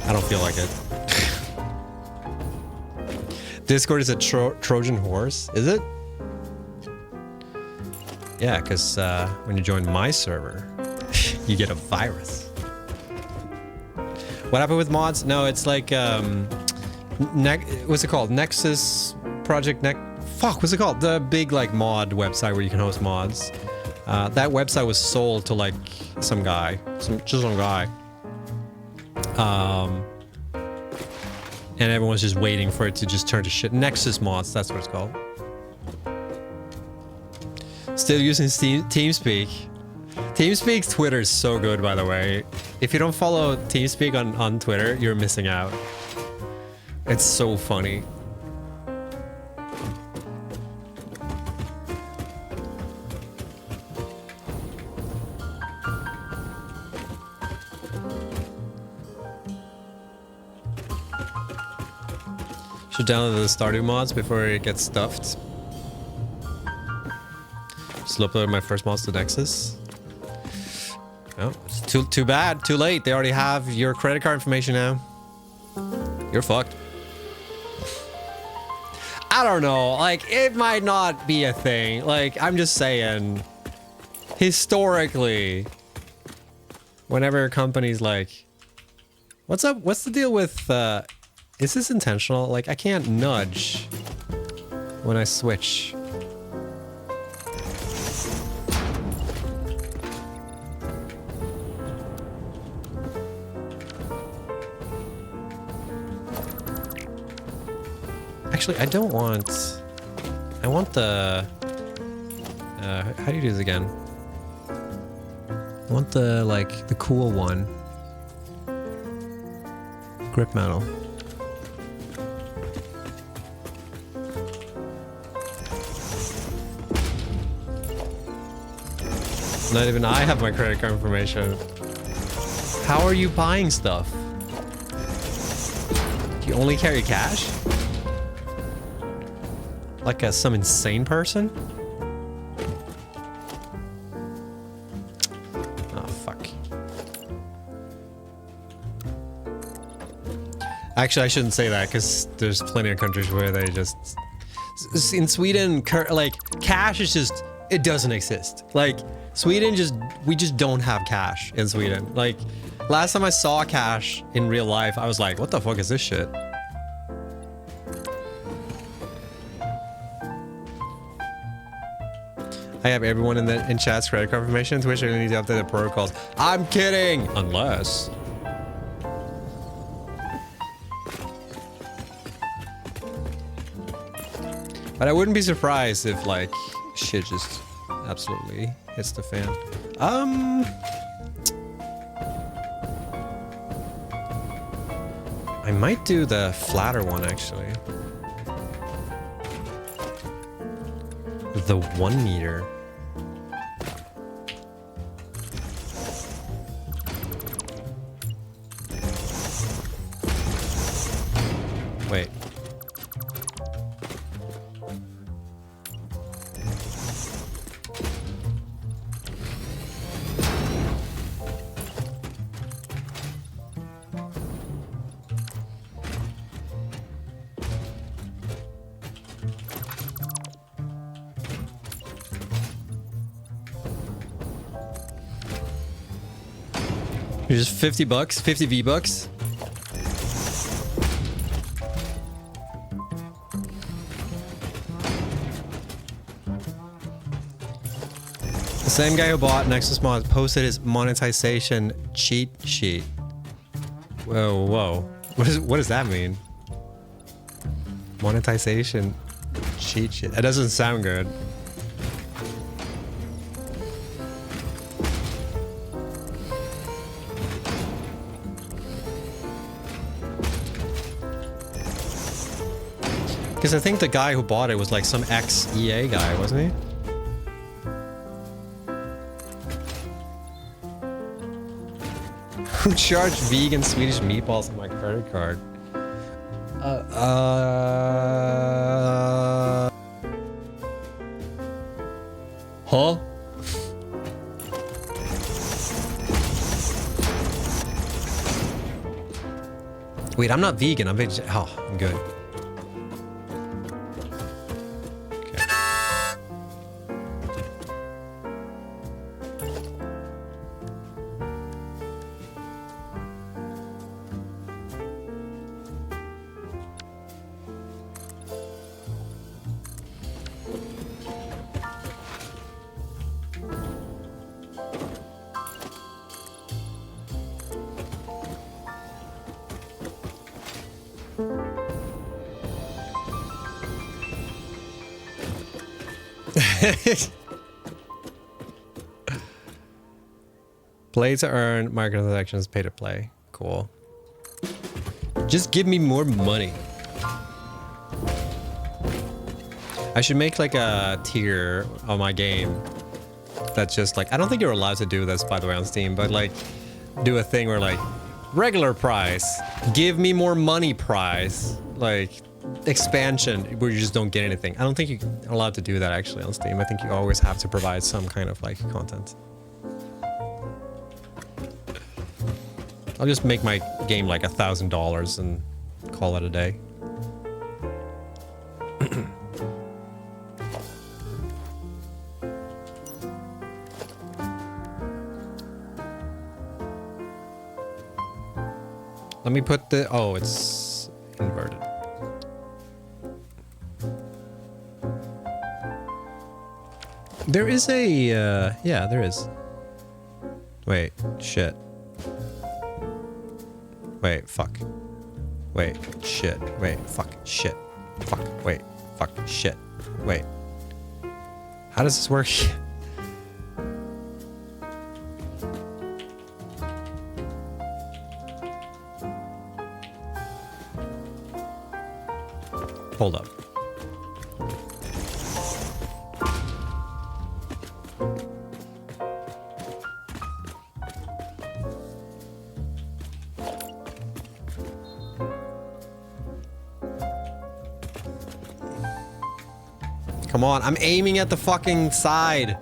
I don't feel like it. Discord is a Trojan horse, is it? Yeah, because when you join my server, you get a virus. What happened with mods? No, it's like, what's it called? Nexus Project Fuck, what's it called? The big, like, mod website where you can host mods. That website was sold to, like, some guy. Just some guy. And everyone's just waiting for it to just turn to shit. Nexus mods, that's what it's called. Still using TeamSpeak. TeamSpeak's Twitter is so good, by the way. If you don't follow TeamSpeak on Twitter, you're missing out. It's so funny. Should download the Stardew mods before it gets stuffed. Just uploaded my first mods to Nexus. Oh, it's too bad. Too late. They already have your credit card information now. You're fucked. I don't know. Like, it might not be a thing. Like, I'm just saying. Historically, whenever companies like... What's up? What's the deal with... Is this intentional? Like, I can't nudge when I switch. Actually, I don't want... I want the... how do you do this again? I want the, like, the cool one. Grip metal. Not even I have my credit card information. How are you buying stuff? Do you only carry cash? Like some insane person? Oh, fuck. Actually, I shouldn't say that because there's plenty of countries where they just... In Sweden, like, cash is just... It doesn't exist. Like... Sweden we just don't have cash in Sweden. Like, last time I saw cash in real life, I was like, what the fuck is this shit? I have everyone in chat's credit card information. Twitch really needs to update the protocols. I'm kidding! Unless... But I wouldn't be surprised if, like, shit just absolutely hits the fan. I might do the flatter one, actually. The 1 meter. Wait. You're just 50 bucks, 50 V-bucks. The same guy who bought Nexus Mods posted his monetization cheat sheet. Whoa, whoa. What does that mean? Monetization cheat sheet. That doesn't sound good. Because I think the guy who bought it was like some ex-EA guy, wasn't he? Who charged vegan Swedish meatballs on my credit card? Huh? Wait, I'm not vegan. I'm vegetarian. Oh, I'm good. Play to earn, microtransactions, pay to play. Cool. Just give me more money. I should make like a tier on my game that's just like, I don't think you're allowed to do this by the way on Steam, but like do a thing where like regular price, give me more money price, like expansion where you just don't get anything. I don't think you're allowed to do that actually on Steam. I think you always have to provide some kind of like content. I'll just make my game like $1,000 and call it a day. Let me put the... Oh, it's inverted. There is a... yeah, there is. Wait, shit. Wait, fuck. Wait, shit. Wait, fuck, shit. Fuck, wait, fuck, shit. Wait. How does this work? Hold up. Come on, I'm aiming at the fucking side.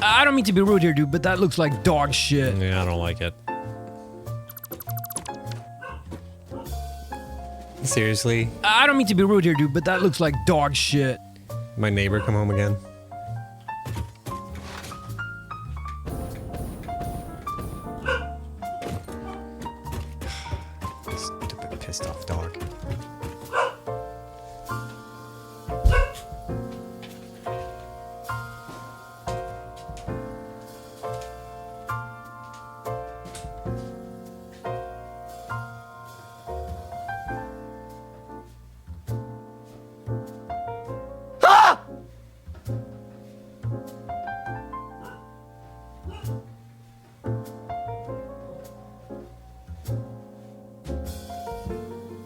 I don't mean to be rude here, dude, but that looks like dog shit. Yeah, I don't like it. Seriously? I don't mean to be rude here, dude, but that looks like dog shit. My neighbor come home again. Stupid pissed off dog.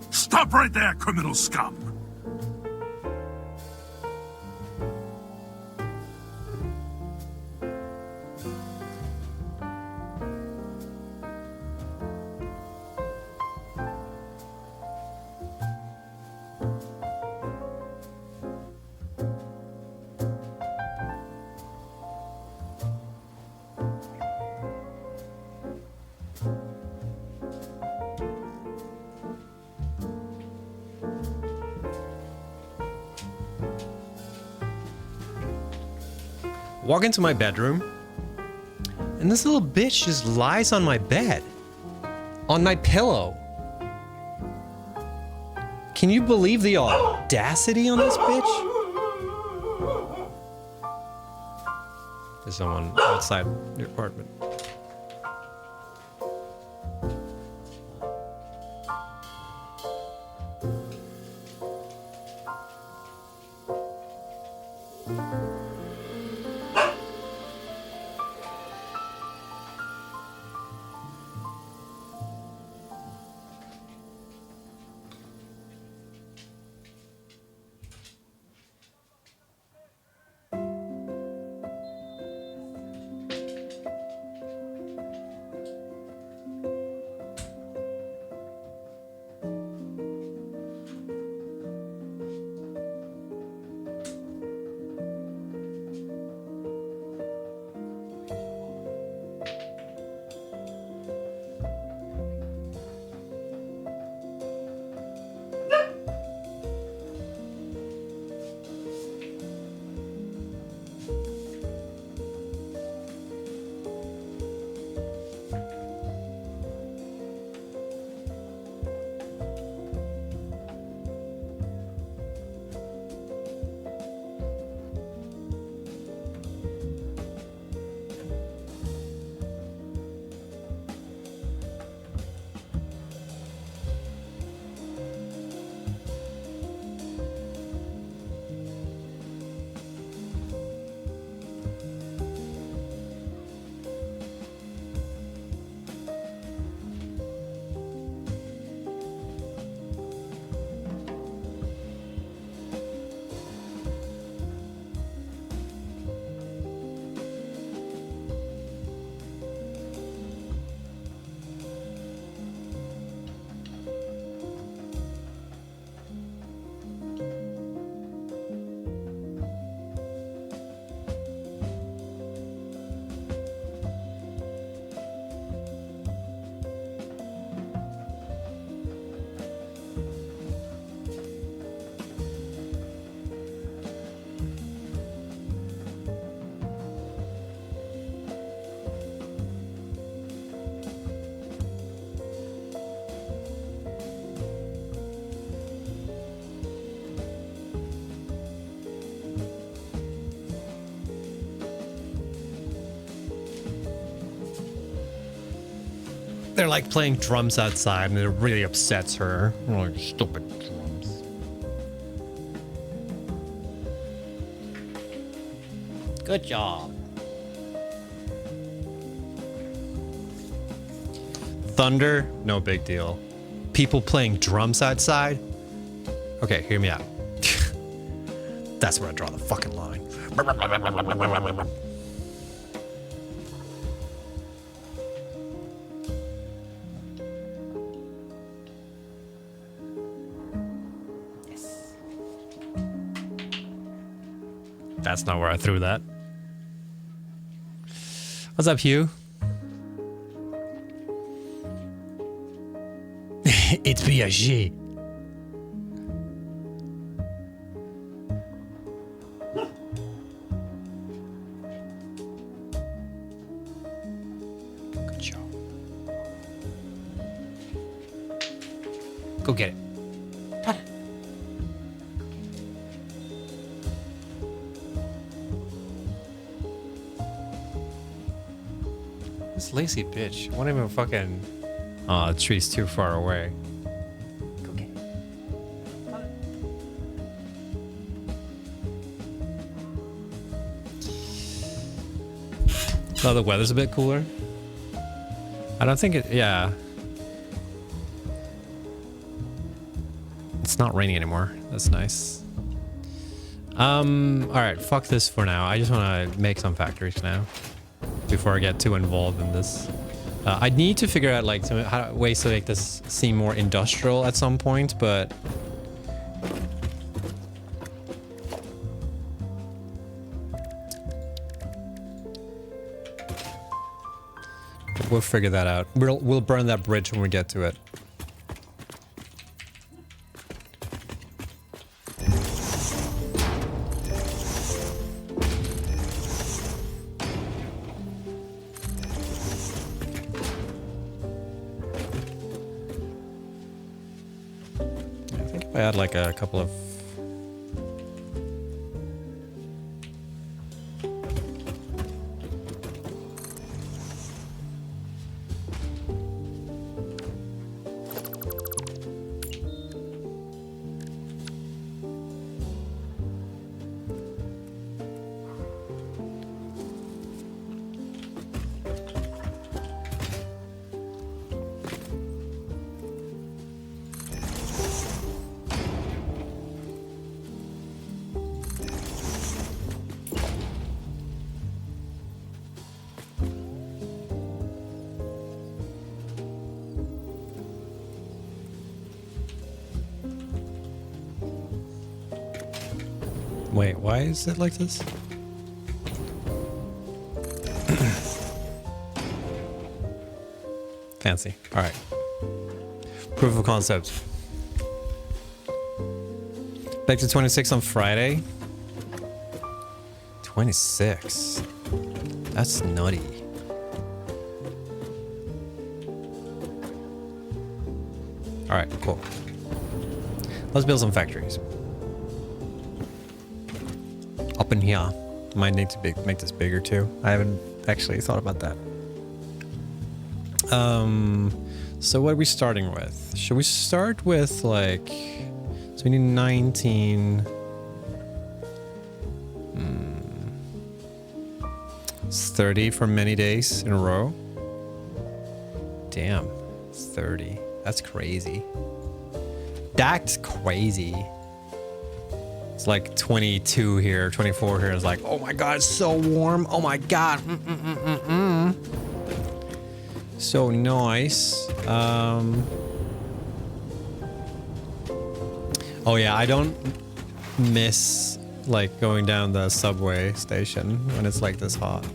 Stop right there, criminal scum! walk into my bedroom, and this little bitch just lies on my bed. On my pillow. Can you believe the audacity on this bitch? There's someone outside your apartment. They're like playing drums outside and it really upsets her. Like, stupid drums. Good job. Thunder, no big deal. People playing drums outside? Okay, hear me out. That's where I draw the fucking line. That's not where I threw that. What's up, Hugh? It's Piaget. Good job. Go get it. This lazy bitch won't even fucking... Oh, the tree's too far away. Go get it. Oh, the weather's a bit cooler. I don't think it... Yeah. It's not raining anymore. That's nice. Alright, fuck this for now. I just want to make some factories now. Before I get too involved in this. I need to figure out like some ways to make this seem more industrial at some point, but we'll figure that out. We'll burn that bridge when we get to it. I add like a couple of... Wait, why is it like this? Fancy. All right. Proof of concept. Back to 26 on Friday. 26. That's nutty. All right, cool. Let's build some factories. Up in here. Might need to make this bigger too. I haven't actually thought about that. So what are we starting with? Should we start with like... So we need 19... It's 30 for many days in a row. Damn. 30. That's crazy. That's crazy. It's like 22 here, 24 here. It's like, oh my god, it's so warm. Oh my god. So nice. Oh yeah, I don't miss like going down the subway station when it's like this hot.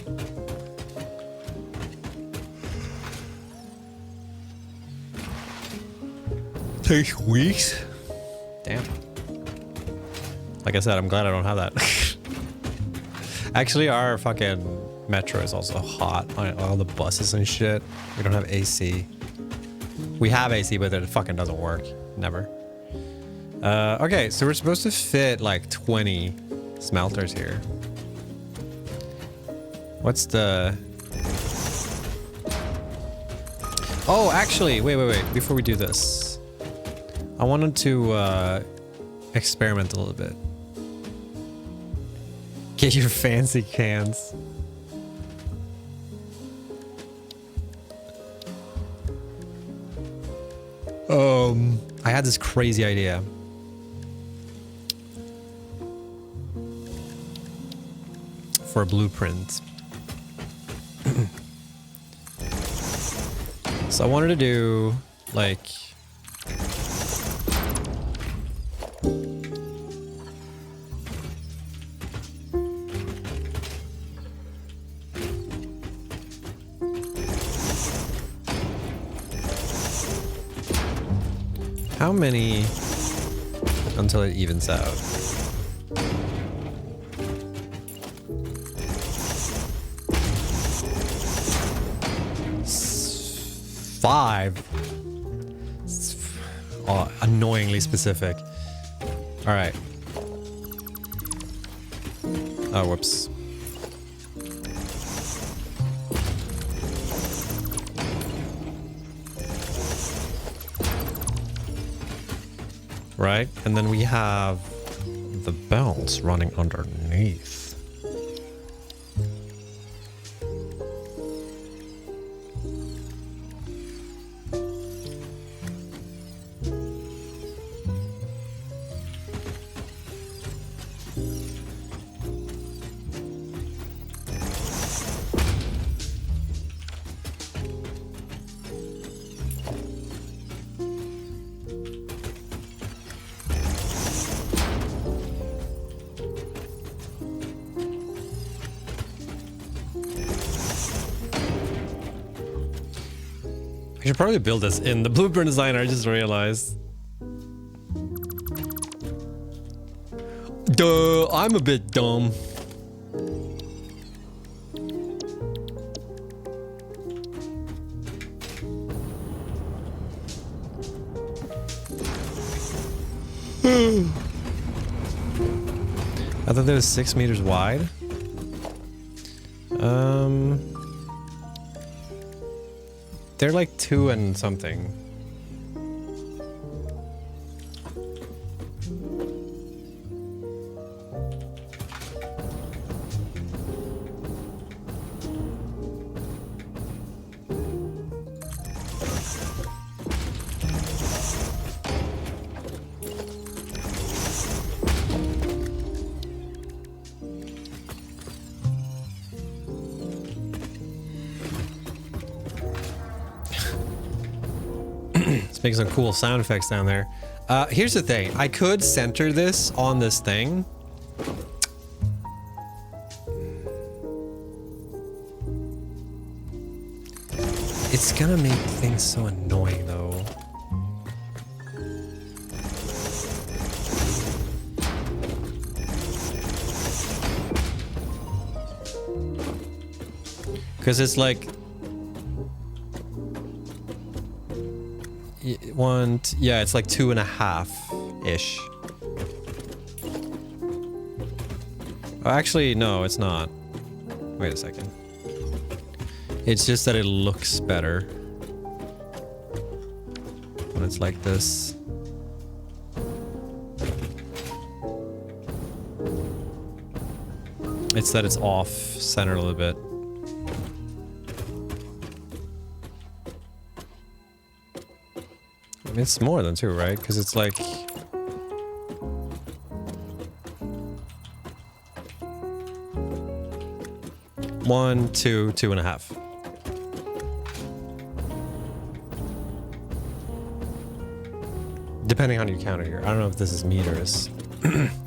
Takes weeks. Damn. Like I said, I'm glad I don't have that. Actually, our fucking metro is also hot on all the buses and shit. We don't have AC. We have AC, but it fucking doesn't work. Never. Okay, so we're supposed to fit like 20 smelters here. What's the... Oh, actually, wait. Before we do this, I wanted to experiment a little bit. Get your fancy cans. I had this crazy idea. For a blueprint. So I wanted to do like how many until it evens out? Five. Oh, annoyingly specific. All right. Oh, whoops. Right, and then we have the belts running underneath. I should probably build this in the blueprint designer, I just realized. Duh, I'm a bit dumb. I thought there was 6 meters wide. They're like 2 and something. It's making some cool sound effects down there. Here's the thing. I could center this on this thing. It's gonna make things so annoying though. Because it's like yeah, it's like 2.5-ish. Oh, actually, no, it's not. Wait a second. It's just that it looks better when it's like this. It's that it's off center a little bit. I mean, it's more than 2, right? Because it's like... One, 2, 2.5. Depending on your counter here. I don't know if this is meters.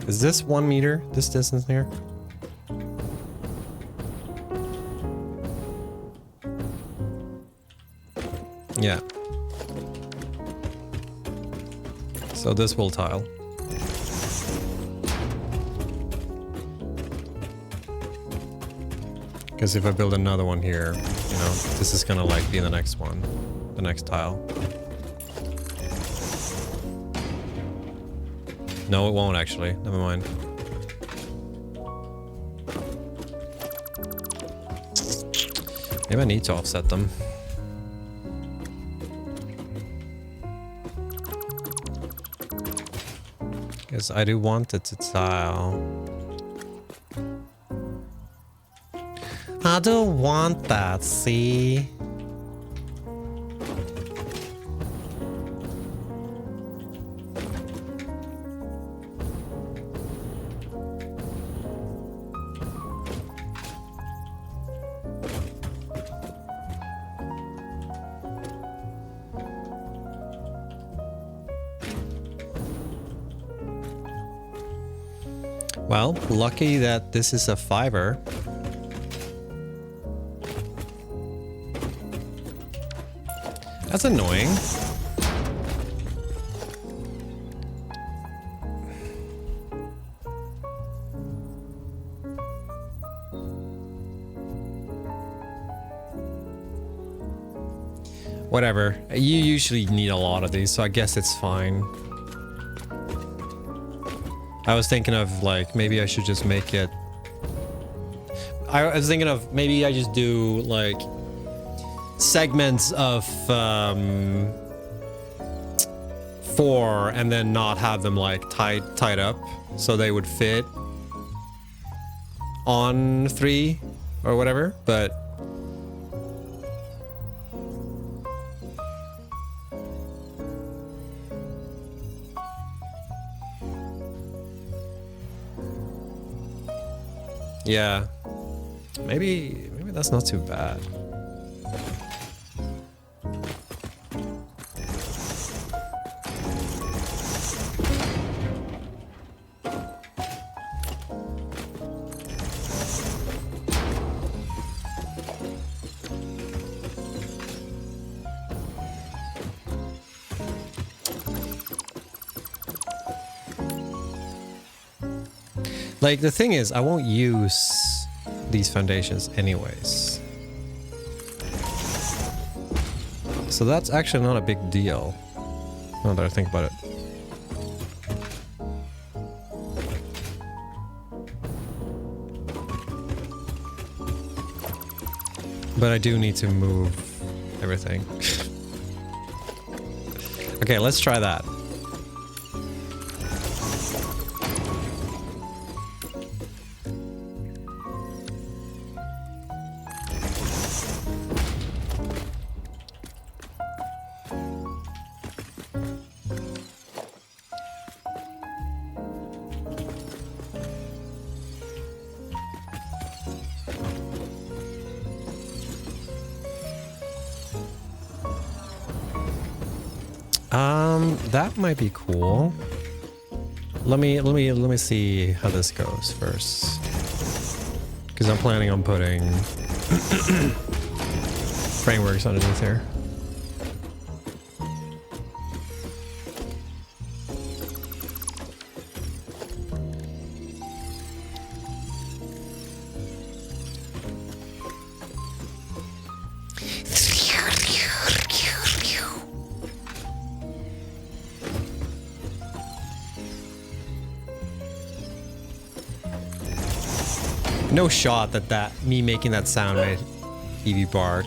Is this 1 meter, this distance here? Yeah. So this will tile. Because if I build another one here, you know, this is gonna like be the next one, the next tile. No, it won't actually. Never mind. Maybe I need to offset them. Because I do want it to tile. I don't want that, see? Well, lucky that this is a 5er. That's annoying. Whatever. You usually need a lot of these, so I guess it's fine. I was thinking of like, maybe I should just make it... I was thinking of maybe I just do like segments of 4 and then not have them like tied up so they would fit on 3 or whatever, but yeah, maybe that's not too bad. Like, the thing is, I won't use these foundations anyways. So that's actually not a big deal, now that I think about it. But I do need to move everything. Okay, let's try that. That might be cool. Let me see how this goes first. Because I'm planning on putting frameworks underneath here. No shot that me making that sound made Evie bark.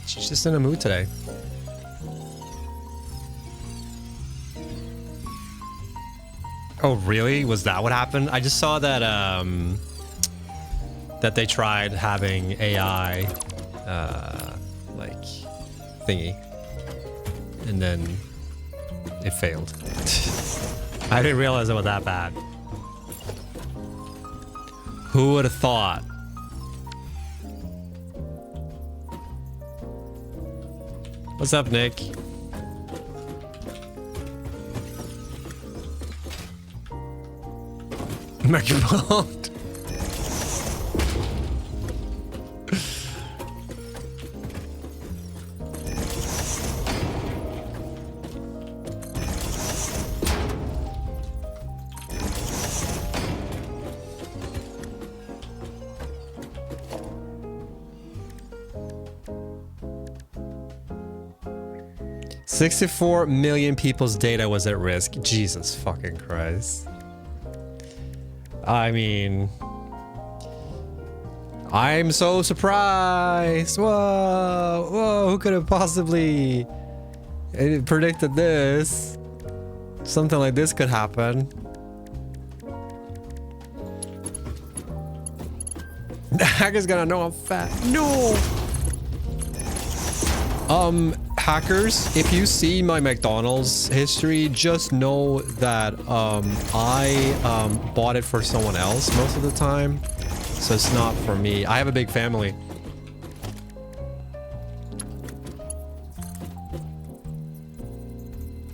She's just in a mood today. Oh, really? Was that what happened? I just saw that that they tried having AI like thingy, and then it failed. I didn't realize it was that bad. Who would have thought? What's up, Nick? Microphone. 64 million people's data was at risk. Jesus fucking Christ. I mean, I'm so surprised. Whoa, whoa, who could have possibly predicted this? Something like this could happen. The hacker's gonna know I'm fat. No! Hackers, if you see my McDonald's history, just know that I bought it for someone else most of the time, so it's not for me. I have a big family.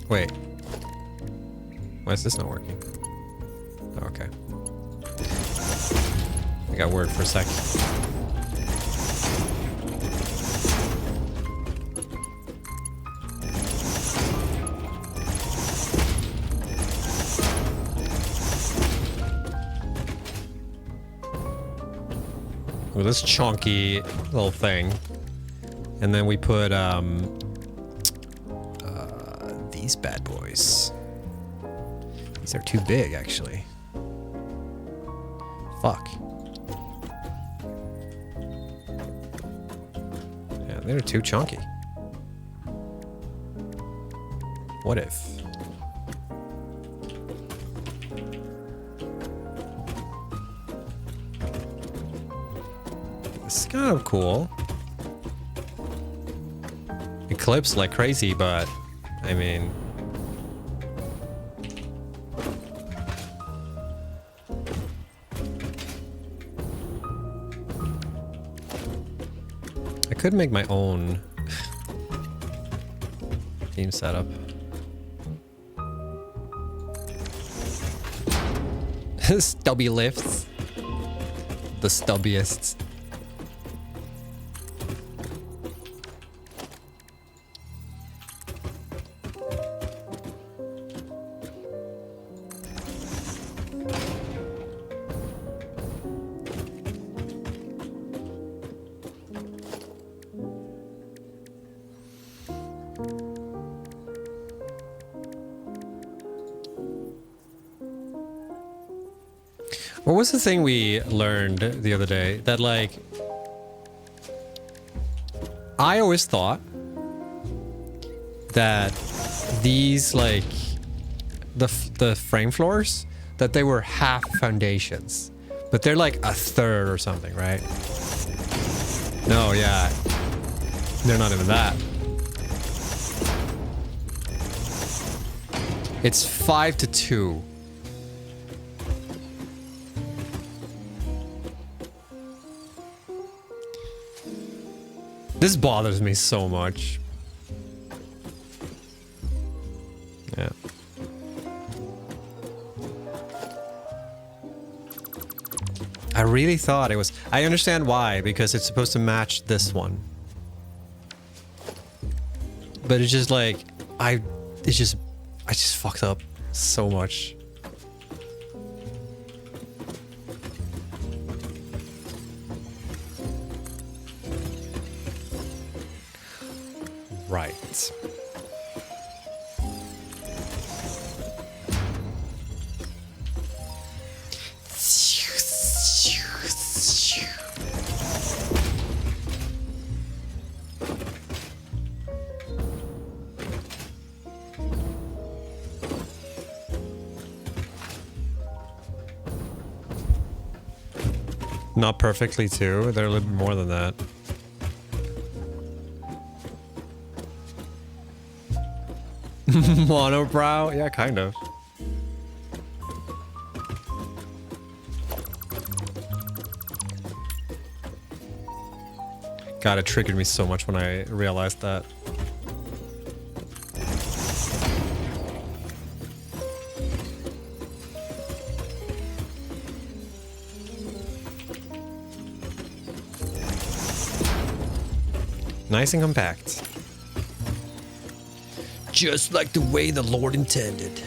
Wait, why is this not working? Oh, okay, I got worried for a sec. With this chunky little thing, and then we put these bad boys. These are too big, actually. Fuck. Yeah, they're too chunky. What if? kind of cool. It clips like crazy, but I mean, I could make my own theme setup. Stubby lifts. The stubbiest. What was the thing we learned the other day? That like, I always thought that these like, the frame floors, that they were half foundations, but they're like a third or something, right? No, yeah, they're not even that. It's 5-2. This bothers me so much. Yeah. I really thought it was... I understand why, because it's supposed to match this one. But it's just like... I just fucked up so much. Right. Not perfectly too. They're a little bit more than that. Monobrow? Yeah, kind of. God, it triggered me so much when I realized that. Nice and compact. Just like the way the Lord intended.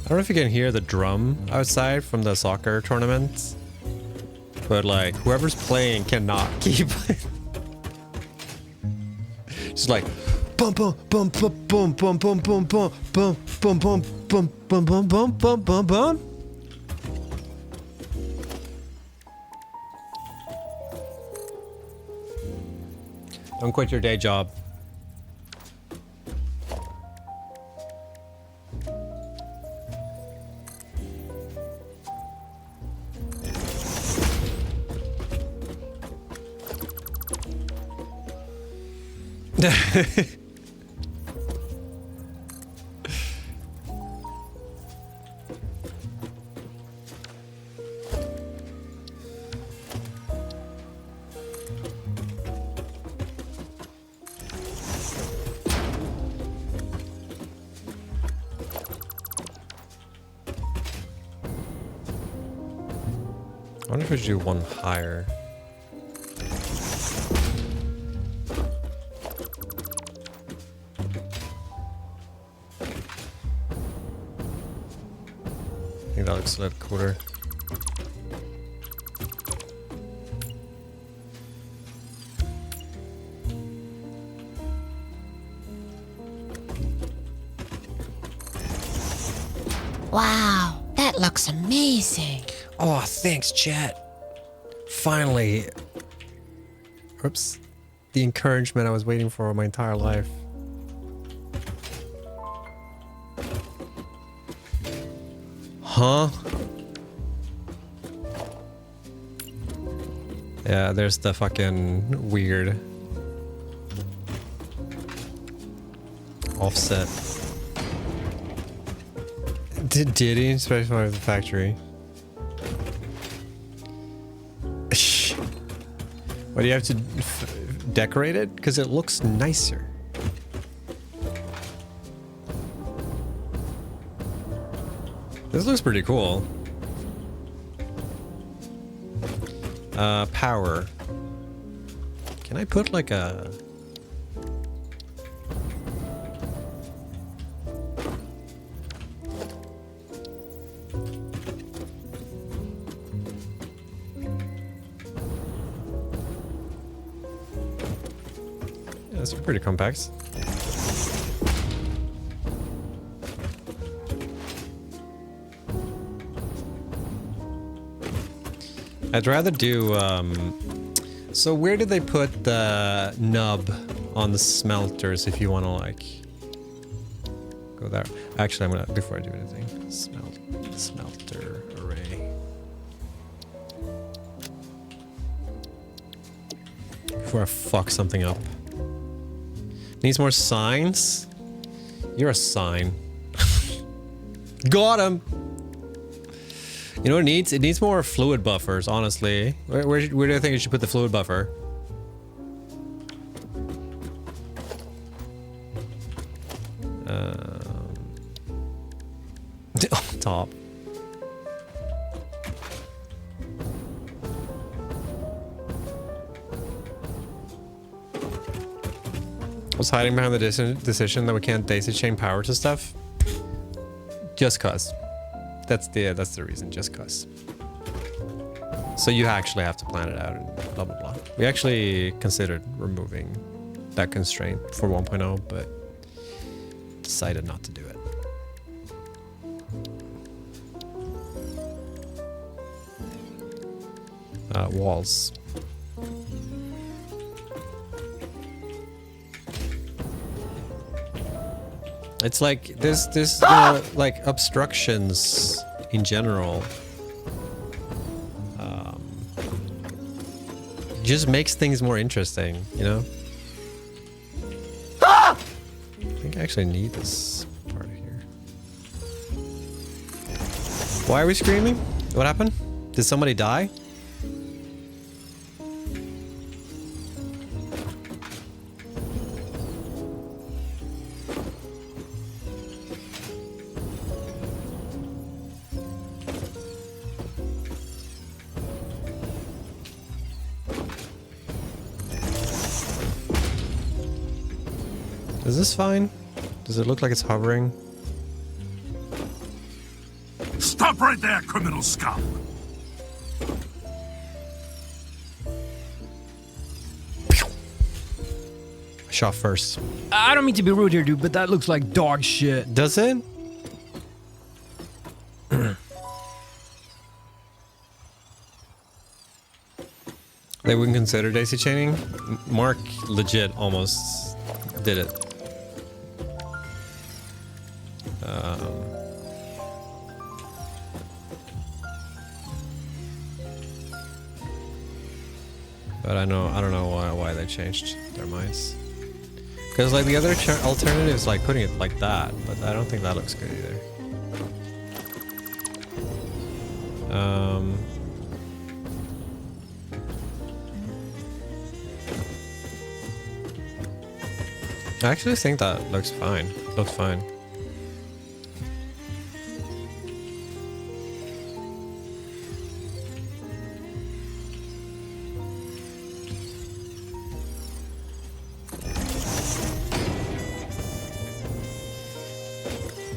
I don't know if you can hear the drum outside from the soccer tournament, but like whoever's playing cannot keep it. Just like bum bum bum bum bum bum bum bum bum bum bum bum bum bum bum bum bum bum bum. Don't quit your day job. I wonder if we should do one higher. I think that looks a little cooler. Wow, that looks amazing. Oh, thanks, chat. Finally. Oops. The encouragement I was waiting for my entire life. Huh? Yeah, there's the fucking weird offset. Did he? Especially the factory. Why do you have to decorate it? Because it looks nicer. This looks pretty cool. Power. Can I put like a... Yeah, that's pretty compact. I'd rather do, so where did they put the nub on the smelters if you want to, like, go there? Actually, I'm gonna, before I do anything, smelter array. Before I fuck something up. Needs more signs? You're a sign. Got him! You know what it needs? It needs more fluid buffers, honestly. Where do I think you should put the fluid buffer? Top. I was hiding behind the decision that we can't daisy chain power to stuff. Just cause. That's the reason, just cause. So you actually have to plan it out and blah blah blah. We actually considered removing that constraint for 1.0, but decided not to do it. Walls. It's like there's you know, like obstructions in general. Just makes things more interesting, you know? I think I actually need this part here. Why are we screaming? What happened? Did somebody die? Is this fine? Does it look like it's hovering? Stop right there, criminal scum! Shot first. I don't mean to be rude here, dude, but that looks like dog shit. Does it? They wouldn't consider daisy chaining? Mark legit almost did it. But I don't know why they changed their minds. Because like the other alternative is like putting it like that, but I don't think that looks good either. I actually think that looks fine. Looks fine.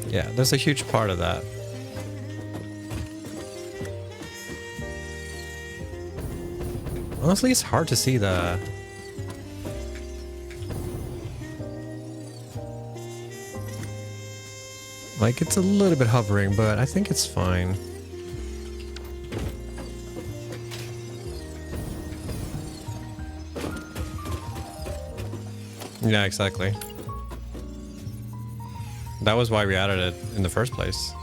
Yeah, there's a huge part of that. Honestly, it's hard to see the... Like, it's a little bit hovering, but I think it's fine. Yeah, exactly. That was why we added it in the first place.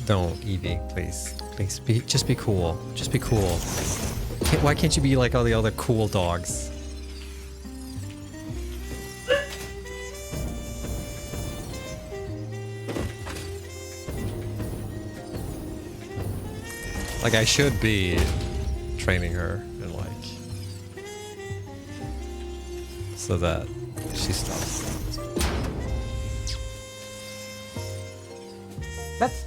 Don't, Evie, please. Please, just be cool. Just be cool. Why can't you be like all the other cool dogs? Like, I should be training her and like... so that she stops. That's...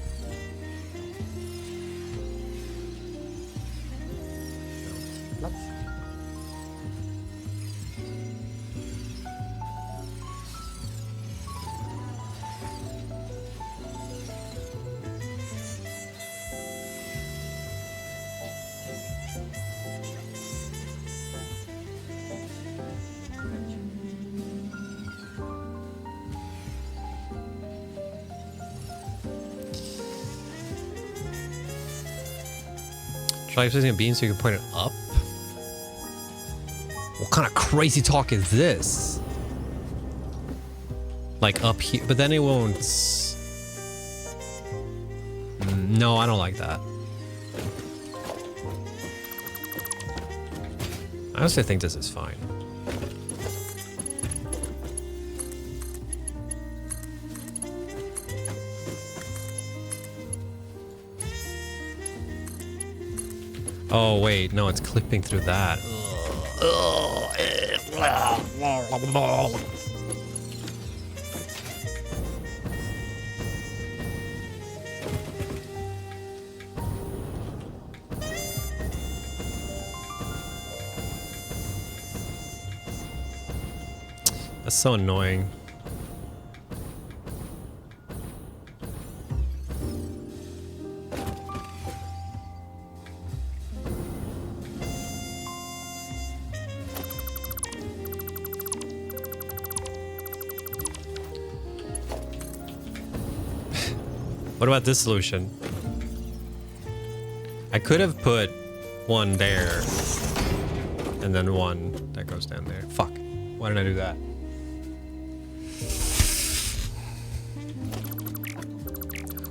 Try placing a beam so you can point it up? What kind of crazy talk is this? Like up here, but then it won't... no, I don't like that. I honestly think this is fine. Oh wait, no, it's clipping through that. That's so annoying. What about this solution? I could have put one there and then one that goes down there. Fuck. Why didn't I do that?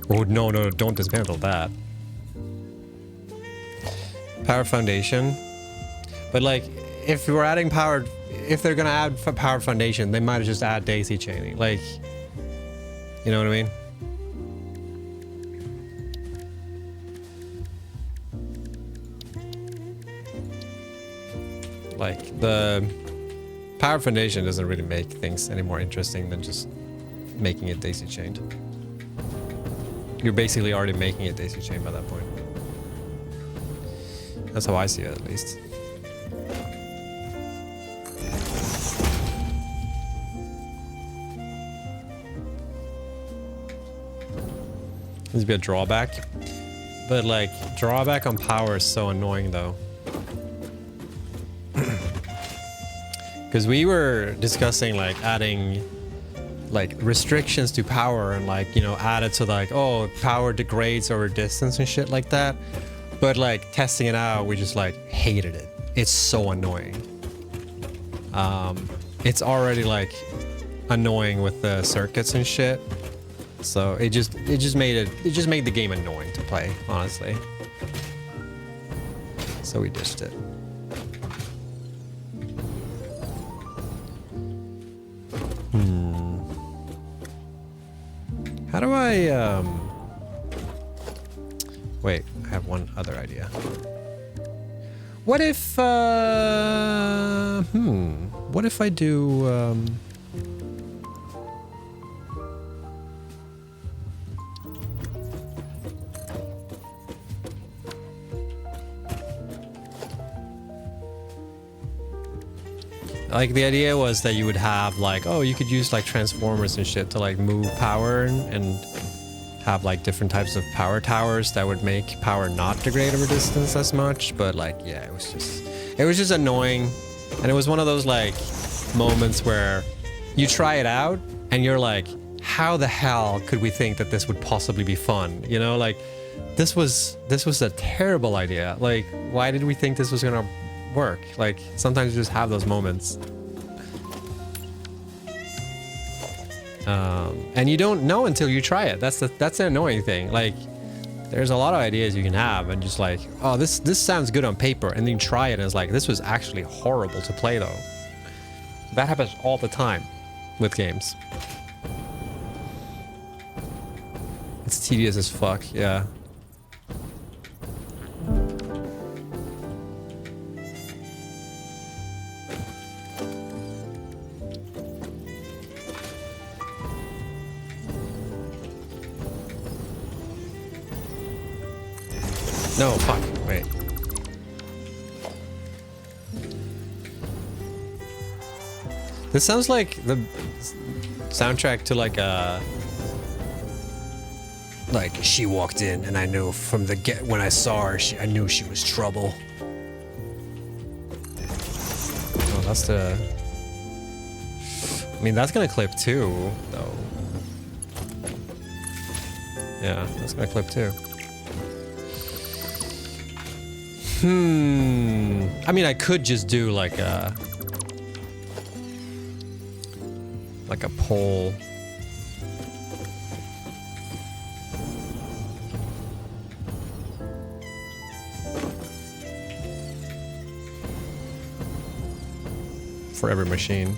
Oh, no, no, don't dismantle that. Power foundation. But like, if we're adding power, if they're gonna add power foundation, they might just add daisy chaining. Like, you know what I mean? Like, the power foundation doesn't really make things any more interesting than just making it daisy chained. You're basically already making it daisy chained by that point. That's how I see it, at least. This would be a drawback. But like, drawback on power is so annoying though. Because we were discussing like adding like restrictions to power and like, you know, add it to like, oh, power degrades over distance and shit like that. But like testing it out, we just like hated it. It's so annoying. It's already like annoying with the circuits and shit. So it just made the game annoying to play, honestly. So we ditched it. How do I, wait, I have one other idea. What if, what if I do, like the idea was that you would have like, oh, you could use like transformers and shit to like move power and have like different types of power towers that would make power not degrade over distance as much. But like, yeah, it was just annoying And it was one of those like moments where you try it out and you're like, how the hell could we think that this would possibly be fun? You know, like this was a terrible idea. Like, why did we think this was gonna work? Like, sometimes you just have those moments. And you don't know until you try it. That's the annoying thing. Like, there's a lot of ideas you can have and just like, oh, this sounds good on paper, and then you try it and it's like, this was actually horrible to play though. That happens all the time with games. It's tedious as fuck, yeah. No, fuck, wait. This sounds like the soundtrack to like a... Like, she walked in and I knew from the get when I saw her, I knew she was trouble. Oh, that's the... I mean, that's gonna clip too, though. Yeah, that's gonna clip too. I mean, I could just do like a poll. For every machine.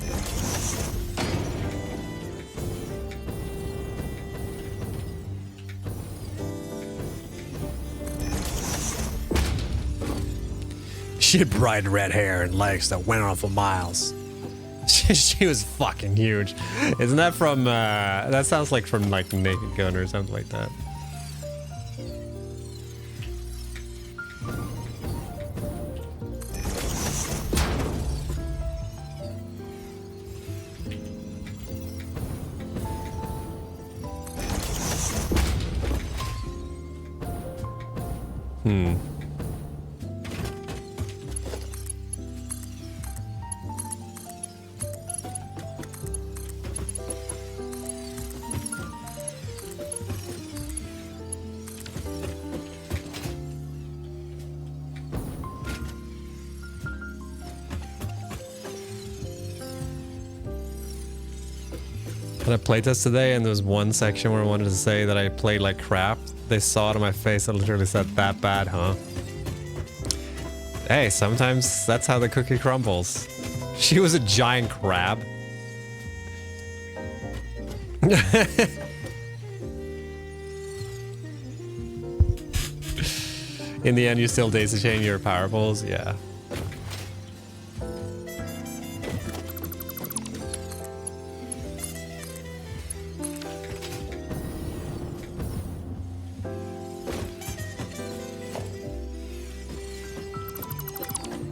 She had bright red hair and legs that went on for miles. She was fucking huge. Isn't that from, that sounds like from like Naked Gun or something like that. When I playtest today and there was one section where I wanted to say that I played like crap, they saw it on my face and literally said, that bad, huh? Hey, sometimes that's how the cookie crumbles. She was a giant crab. In the end, you still daisy chain your power pulls? Yeah.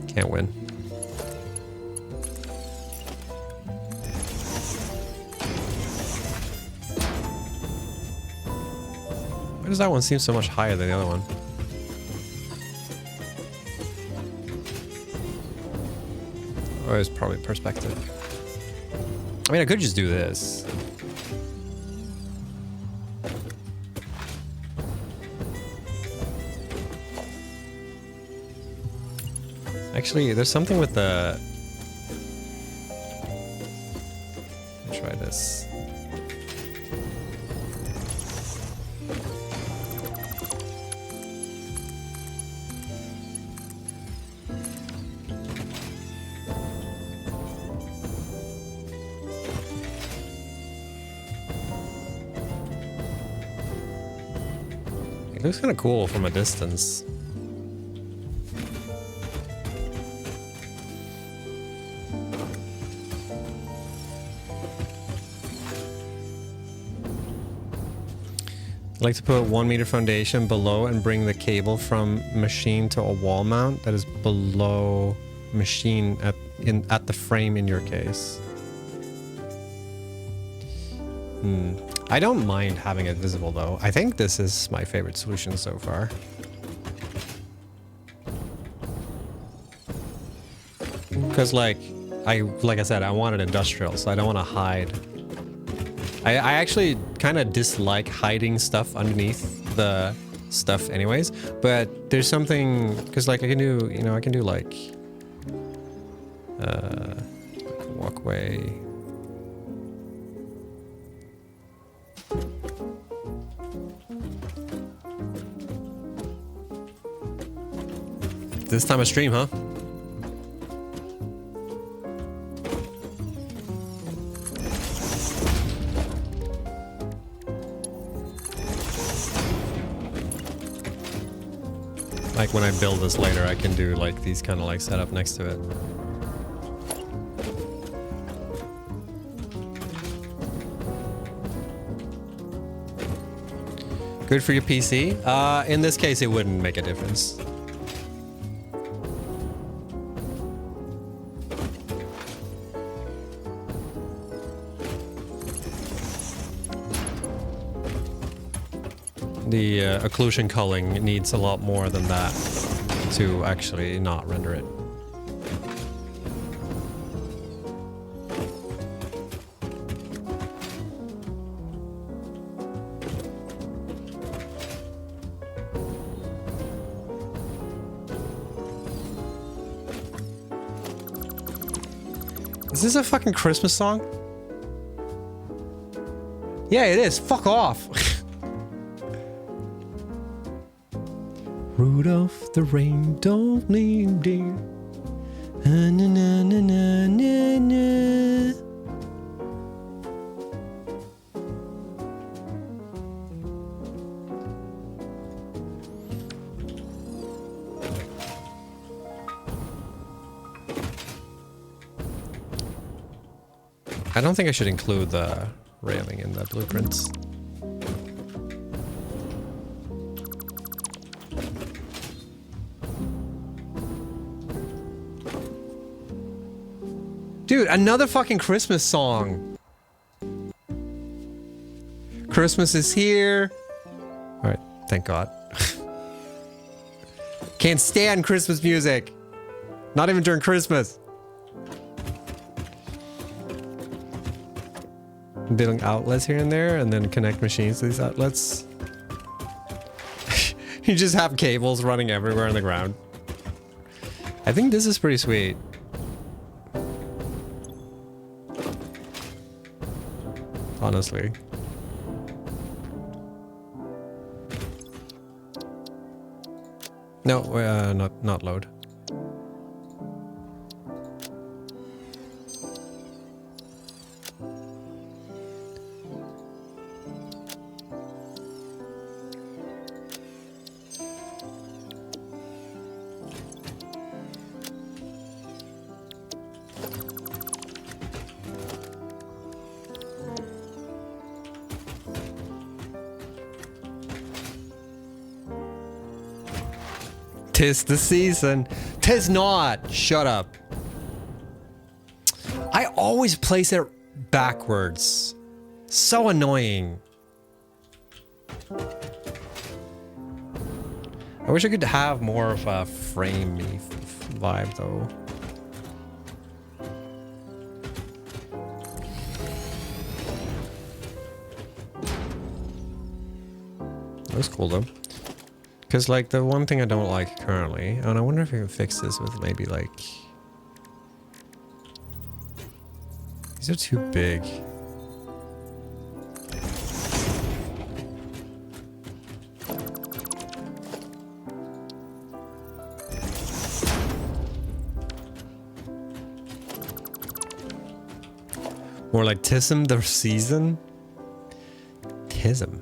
Can't win. Why does that one seem so much higher than the other one? Oh, it's probably perspective. I mean, I could just do this. Actually, there's something with the... Let me try this. It looks kind of cool from a distance. I like to put 1 meter foundation below and bring the cable from machine to a wall mount that is below machine at the frame in your case. I don't mind having it visible though. I think this is my favorite solution so far. Because like I said, I wanted industrial, so I don't want to hide. I actually kind of dislike hiding stuff underneath the stuff anyways, but there's something, because like I can do, you know, I can do like walkway. This time of stream, huh? Like when I build this later, I can do like these kind of like setup next to it. Good for your PC? In this case, it wouldn't make a difference. The occlusion culling needs a lot more than that to actually not render it. Is this a fucking Christmas song? Yeah, it is. Fuck off. Rudolph the rain-don't reindeer. Na na na na na na. I don't think I should include the railing in the blueprints. Dude, another fucking Christmas song. Christmas is here. Alright, thank God. Can't stand Christmas music. Not even during Christmas. Building outlets here and there, and then connect machines to these outlets. You just have cables running everywhere on the ground. I think this is pretty sweet. Honestly. No, not load. Tis the season. Tis not. Shut up. I always place it backwards. So annoying. I wish I could have more of a framey vibe though. That was cool though. Because, like, the one thing I don't like currently, and I wonder if I can fix this with maybe, like... These are too big. More like Tism the season? Tism.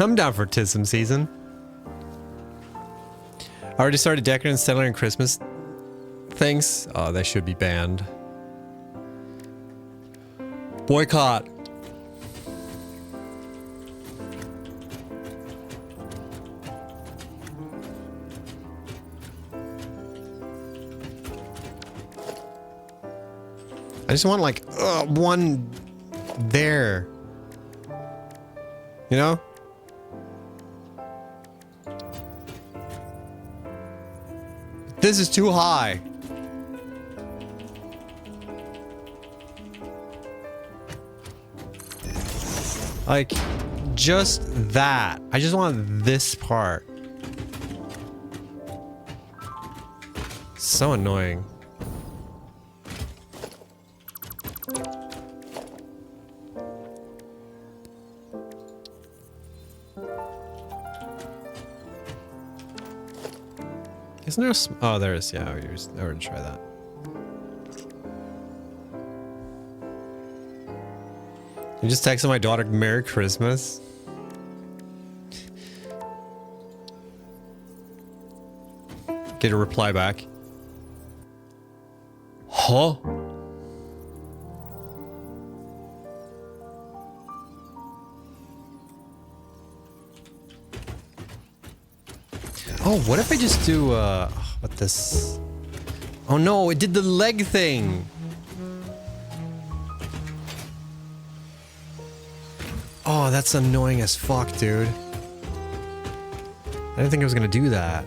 I'm down for Tism season. I already started decorating Stellar and Christmas things. Oh, they should be banned. Boycott. I just want like one there. You know? This is too high. Like, just that. I just want this part. So annoying. Isn't there a oh, there is. Yeah, I already try that. You just texted my daughter Merry Christmas. Get a reply back. Huh? Oh, what if I just do what this? Oh no, it did the leg thing. Oh, that's annoying as fuck, dude. I didn't think I was gonna do that.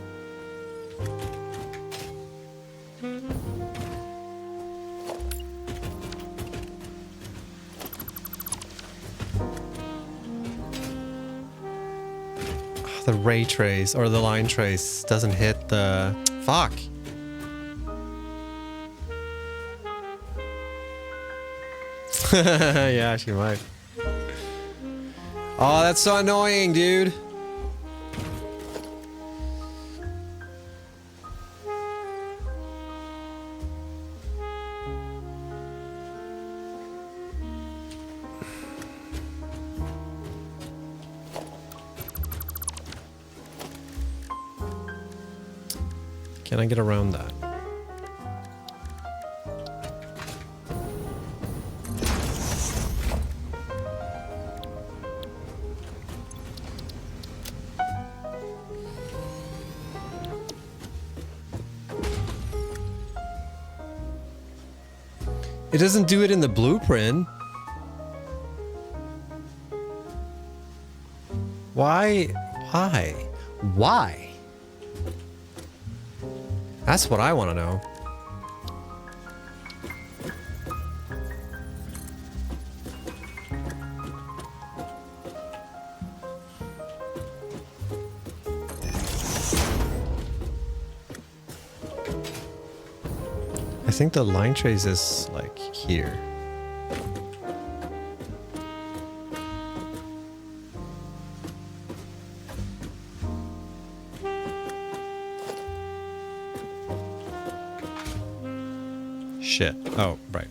The ray trace or the line trace doesn't hit the fuck. Yeah, she might. Oh, that's so annoying, dude. Can I get around that? It doesn't do it in the blueprint. Why? Why? Why? That's what I want to know. I think the line trace is like here. Shit. Oh, right.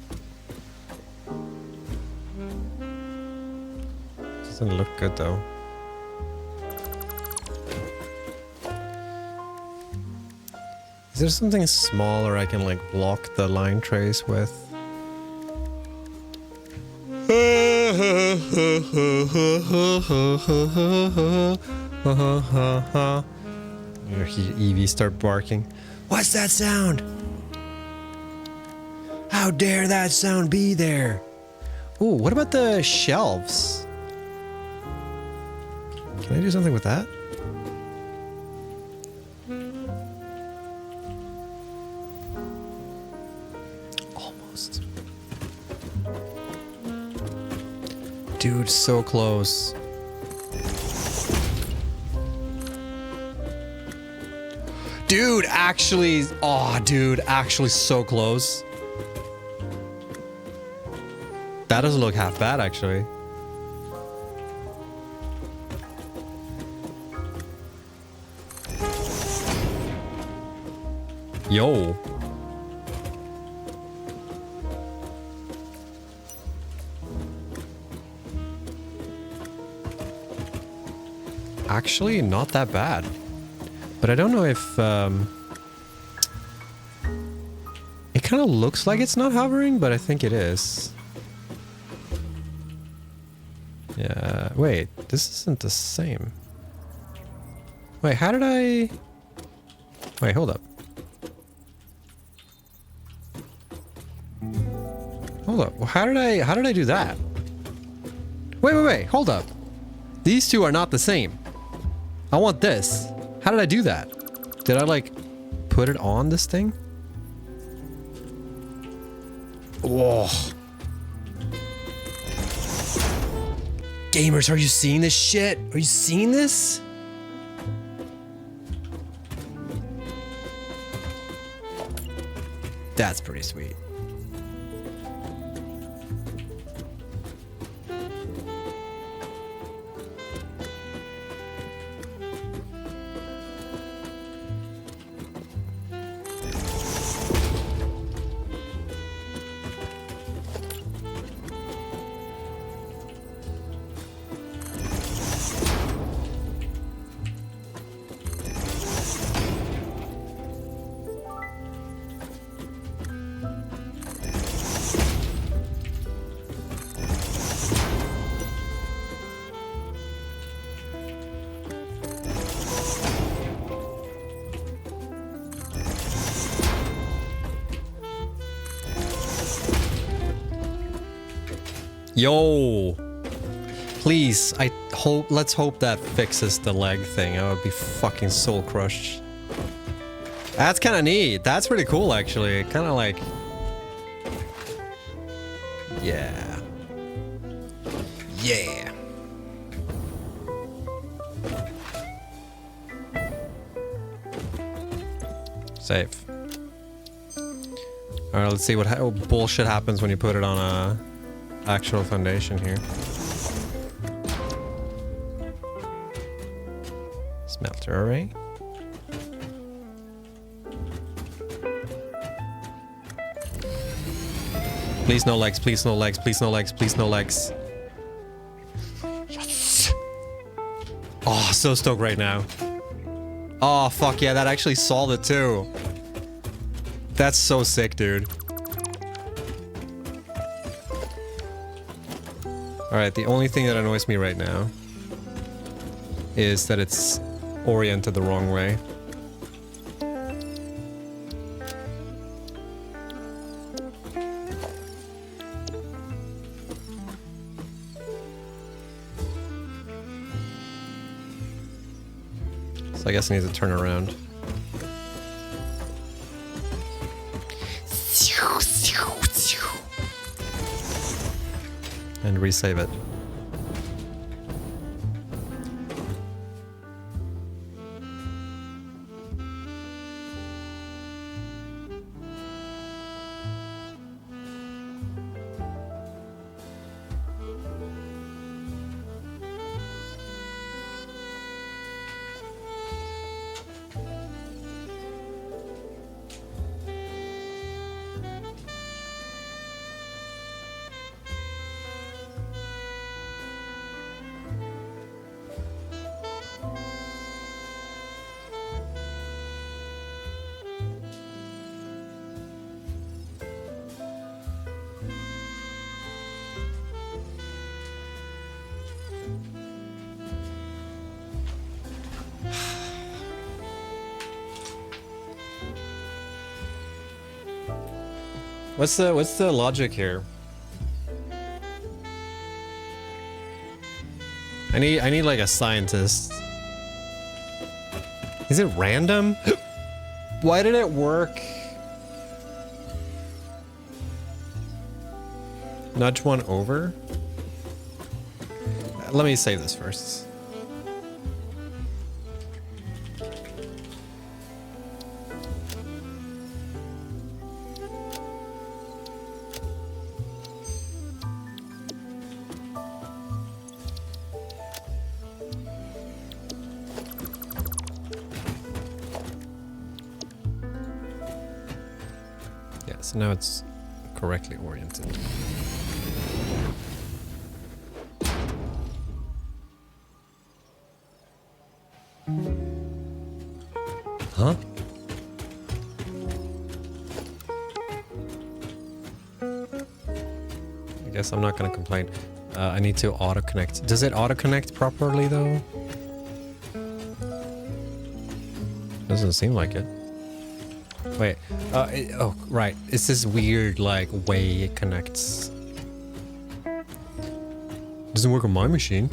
Doesn't look good though. Is there something smaller I can like block the line trace with? Your Eevee start barking. What's that sound? How dare that sound be there? Ooh, what about the shelves? Can I do something with that? Almost. Dude, so close. Dude, actually, oh, dude, actually so close. That doesn't look half bad, actually. Yo. Actually, not that bad. But I don't know if, it kind of looks like it's not hovering, but I think it is. Yeah, wait, this isn't the same. Wait, how did I... Wait, hold up. Hold up. How did I do that? Wait. Hold up. These two are not the same. I want this. How did I do that? Did I like put it on this thing? Whoa. Gamers, are you seeing this shit? Are you seeing this? That's pretty sweet. Yo, please, let's hope that fixes the leg thing. I would be fucking soul crushed. That's kind of neat. That's pretty cool, actually. Kind of like, yeah. Save. All right, let's see what bullshit happens when you put it on a actual foundation here. Smelter array. Please no legs, please no legs, please no legs, please no legs. Yes! Oh, so stoked right now. Oh, fuck yeah, that actually solved it too. That's so sick, dude. Alright, the only thing that annoys me right now is that it's oriented the wrong way. So I guess I need to turn around. And resave it. What's the logic here? I need like a scientist. Is it random? Why did it work? Nudge one over? Let me save this first. So now it's correctly oriented. Huh? I guess I'm not gonna complain. I need to auto-connect. Does it auto-connect properly though? Doesn't seem like it. Wait. Oh, right. It's this weird, like, way it connects. Doesn't work on my machine.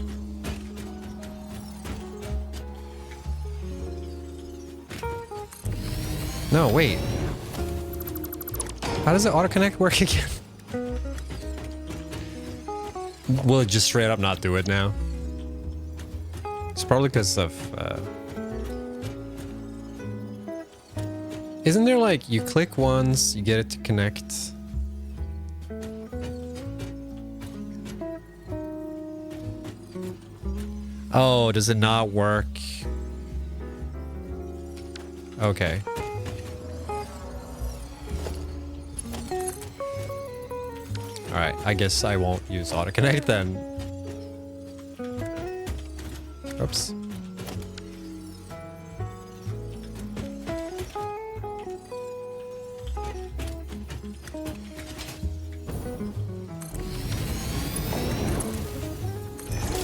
No, wait. How does the auto-connect work again? Will it just straight up not do it now? It's probably because of... Isn't there like, you click once, you get it to connect? Oh, does it not work? Okay. Alright, I guess I won't use autoconnect then. Oops.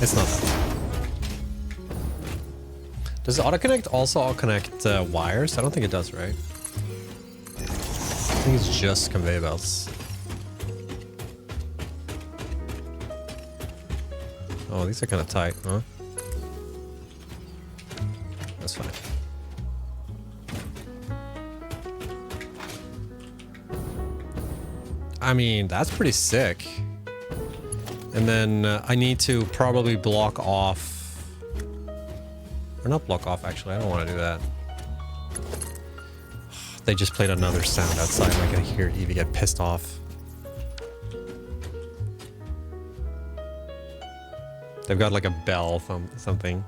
It's not that. Does autoconnect also connect wires? I don't think it does, right? I think it's just conveyor belts. Oh, these are kind of tight, huh? That's fine. I mean, that's pretty sick. And then I need to probably block off... Or not block off, actually. I don't want to do that. They just played another sound outside. I can hear Evie get pissed off. They've got like a bell from something.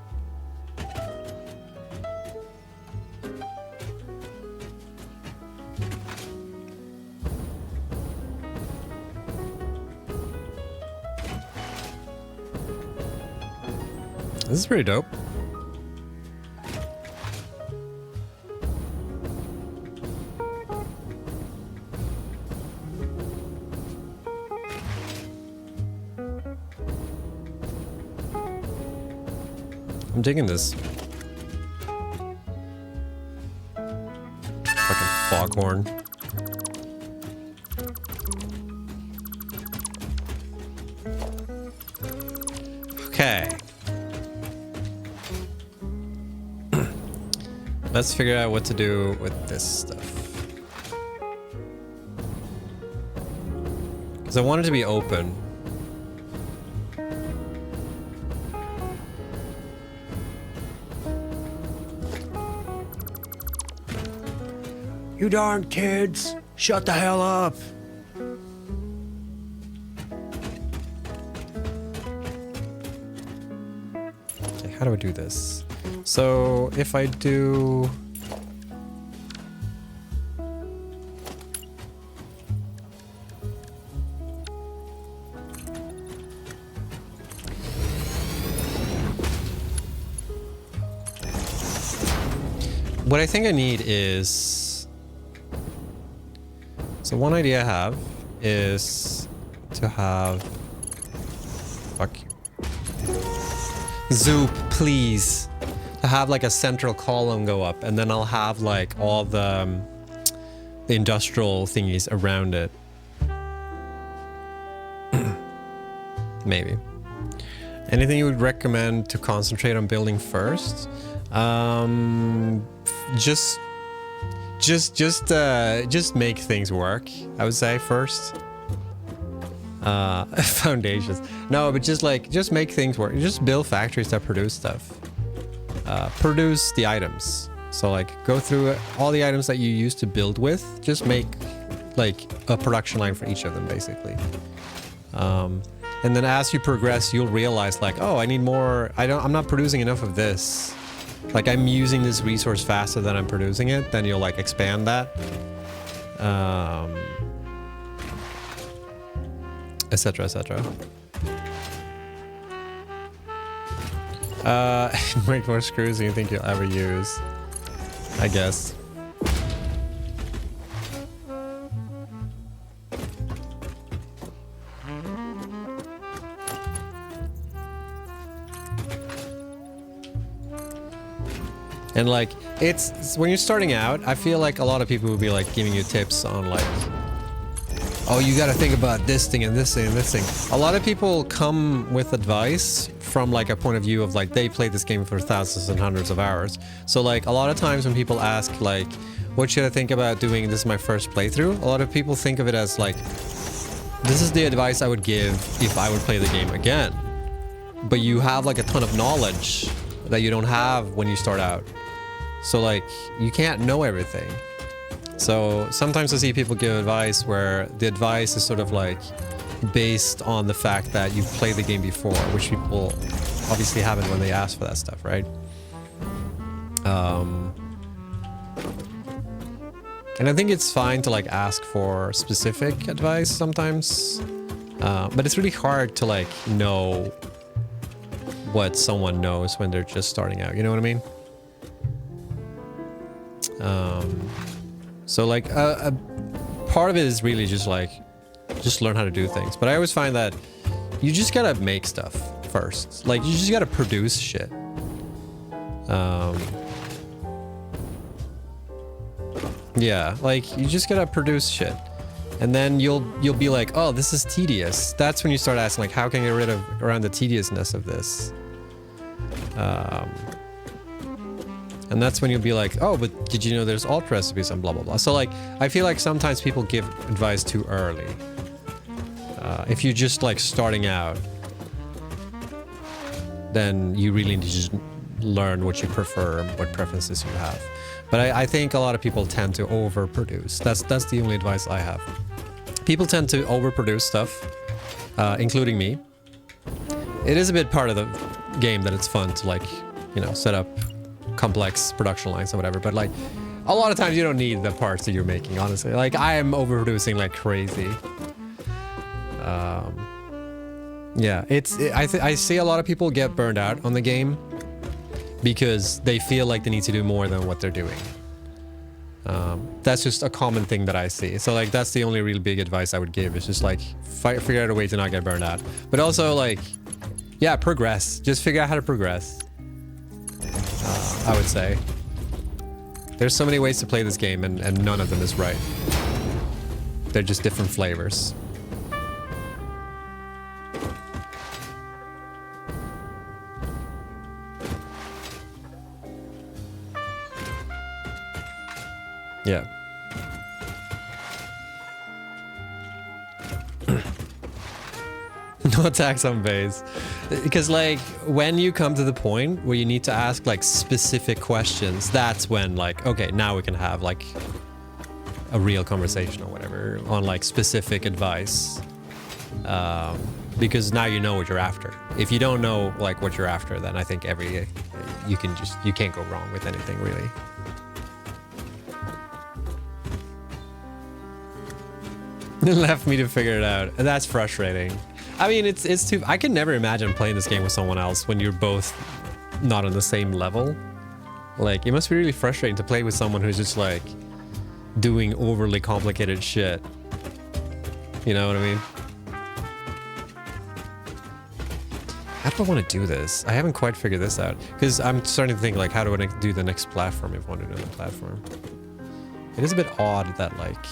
This is pretty dope. I'm digging this. Fucking foghorn. Okay. Let's figure out what to do with this stuff. Because I want it to be open. You darn kids! Shut the hell up! Okay, how do I do this? So, if I do... What I think I need is... So one idea I have is to have... Fuck you. Zoop, please. To have like a central column go up, and then I'll have like all the industrial thingies around it. Maybe. Anything you would recommend to concentrate on building first? Just make things work, I would say first. Foundations. No, but just make things work. Just build factories that produce stuff. Produce the items. So like go through all the items that you used to build with. Just make like a production line for each of them, basically. And then as you progress, you'll realize like, oh, I need more. I'm not producing enough of this. Like I'm using this resource faster than I'm producing it, then you'll like expand that. Etc, etc. Make more screws than you think you'll ever use, I guess. And like, it's when you're starting out, I feel like a lot of people will be like giving you tips on like, oh, you got to think about this thing and this thing and this thing. A lot of people come with advice from like a point of view of like they played this game for thousands and hundreds of hours. So like a lot of times when people ask like, what should I think about doing? This is my first playthrough. A lot of people think of it as like, this is the advice I would give if I would play the game again. But you have like a ton of knowledge that you don't have when you start out. So like, you can't know everything. So sometimes I see people give advice where the advice is sort of like based on the fact that you've played the game before, which people obviously haven't when they ask for that stuff, right? And I think it's fine to like ask for specific advice sometimes, but it's really hard to like know what someone knows when they're just starting out, you know what I mean? So like a part of it is really just like, just learn how to do things. But I always find that you just gotta make stuff first. Like you just gotta produce shit. Yeah, like you just gotta produce shit. And then you'll be like, oh, this is tedious. That's when you start asking like, how can I get rid of around the tediousness of this? And that's when you'll be like, oh, but did you know there's alt recipes and blah, blah, blah. So like, I feel like sometimes people give advice too early. If you're just like starting out, then you really need to just learn what you prefer, what preferences you have. But I think a lot of people tend to overproduce. That's the only advice I have. People tend to overproduce stuff, including me. It is a bit part of the game that it's fun to like, you know, set up complex production lines or whatever, but like a lot of times you don't need the parts that you're making, honestly. Like I am overproducing like crazy. Yeah, I see a lot of people get burned out on the game because they feel like they need to do more than what they're doing. That's just a common thing that I see. So like that's the only real big advice I would give, is just like figure out a way to not get burned out. But also like, yeah, progress. Just figure out how to progress. I would say. There's so many ways to play this game and none of them is right. They're just different flavors. Yeah. No attacks on base. Because like when you come to the point where you need to ask like specific questions, that's when like, okay, now we can have like a real conversation or whatever on like specific advice. Because now you know what you're after. If you don't know like what you're after, then I think you can't go wrong with anything really. Left me to figure it out. And that's frustrating. I mean, it's too... I can never imagine playing this game with someone else when you're both not on the same level. Like, it must be really frustrating to play with someone who's just, like, doing overly complicated shit. You know what I mean? How do I want to do this? I haven't quite figured this out. Because I'm starting to think, like, how do I do the next platform if I want to do the platform? It is a bit odd that, like...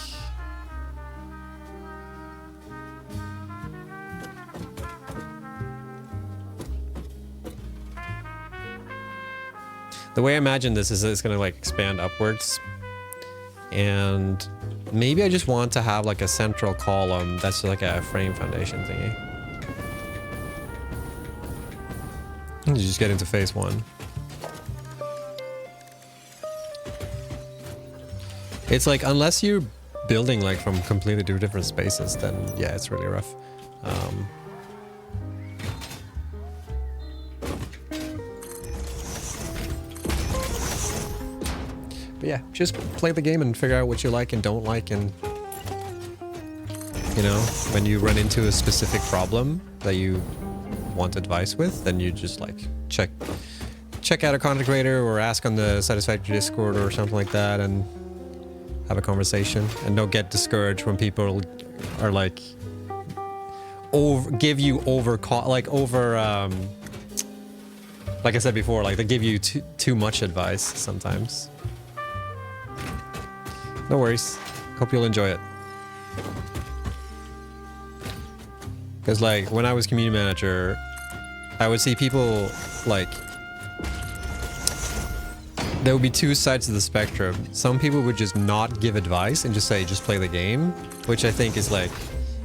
The way I imagine this is it's gonna like expand upwards, and maybe I just want to have like a central column that's like a frame foundation thingy. You just get into phase 1. It's like, unless you're building like from completely two different spaces, then yeah, it's really rough. But yeah, just play the game and figure out what you like and don't like, and you know, when you run into a specific problem that you want advice with, then you just like check out a content creator or ask on the Satisfactory Discord or something like that and have a conversation. And don't get discouraged when people are like Like I said before, like they give you too much advice sometimes. No worries. Hope you'll enjoy it. Because like when I was community manager, I would see people like there would be two sides of the spectrum. Some people would just not give advice and just say, just play the game, which I think is like,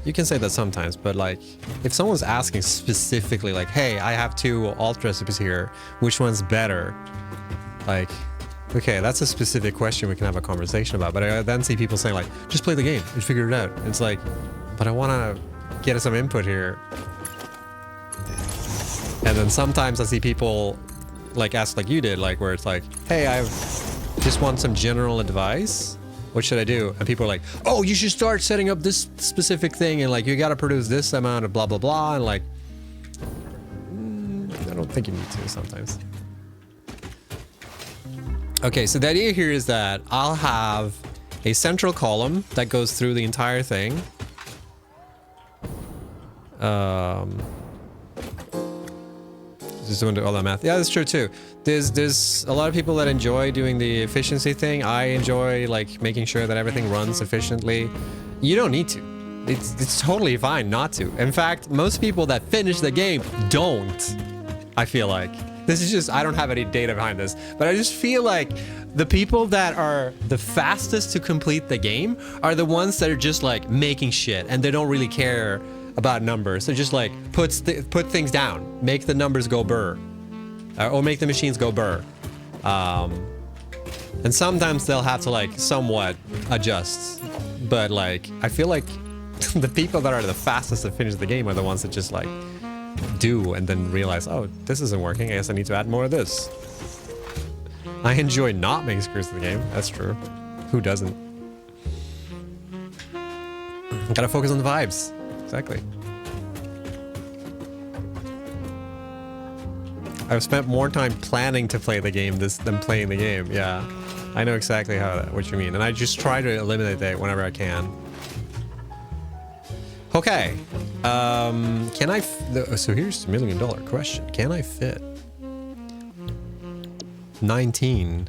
you can say that sometimes, but like if someone's asking specifically like, hey, I have 2 alt recipes here, which one's better? Like, okay, that's a specific question we can have a conversation about. But I then see people saying like, just play the game and figure it out. It's like, but I want to get some input here. And then sometimes I see people like ask like you did, like where it's like, hey, I just want some general advice. What should I do? And people are like, oh, you should start setting up this specific thing and like you got to produce this amount of blah, blah, blah. And like, I don't think you need to sometimes. Okay, so the idea here is that I'll have a central column that goes through the entire thing. Just doing all that math. Yeah, that's true too. There's a lot of people that enjoy doing the efficiency thing. I enjoy like making sure that everything runs efficiently. You don't need to. It's totally fine not to. In fact, most people that finish the game don't. I feel like. This is just, I don't have any data behind this, but I just feel like the people that are the fastest to complete the game are the ones that are just like making shit and they don't really care about numbers. So just like put things down, make the numbers go burr, or make the machines go burr. And sometimes they'll have to like somewhat adjust, but like I feel like the people that are the fastest to finish the game are the ones that just like do and then realize, oh, this isn't working. I guess I need to add more of this. I enjoy not making screws to the game. That's true. Who doesn't? Gotta focus on the vibes. Exactly. I've spent more time planning to play the game than playing the game. Yeah, I know exactly what you mean, and I just try to eliminate that whenever I can. Okay, can I? So here's the $1 million question: can I fit 19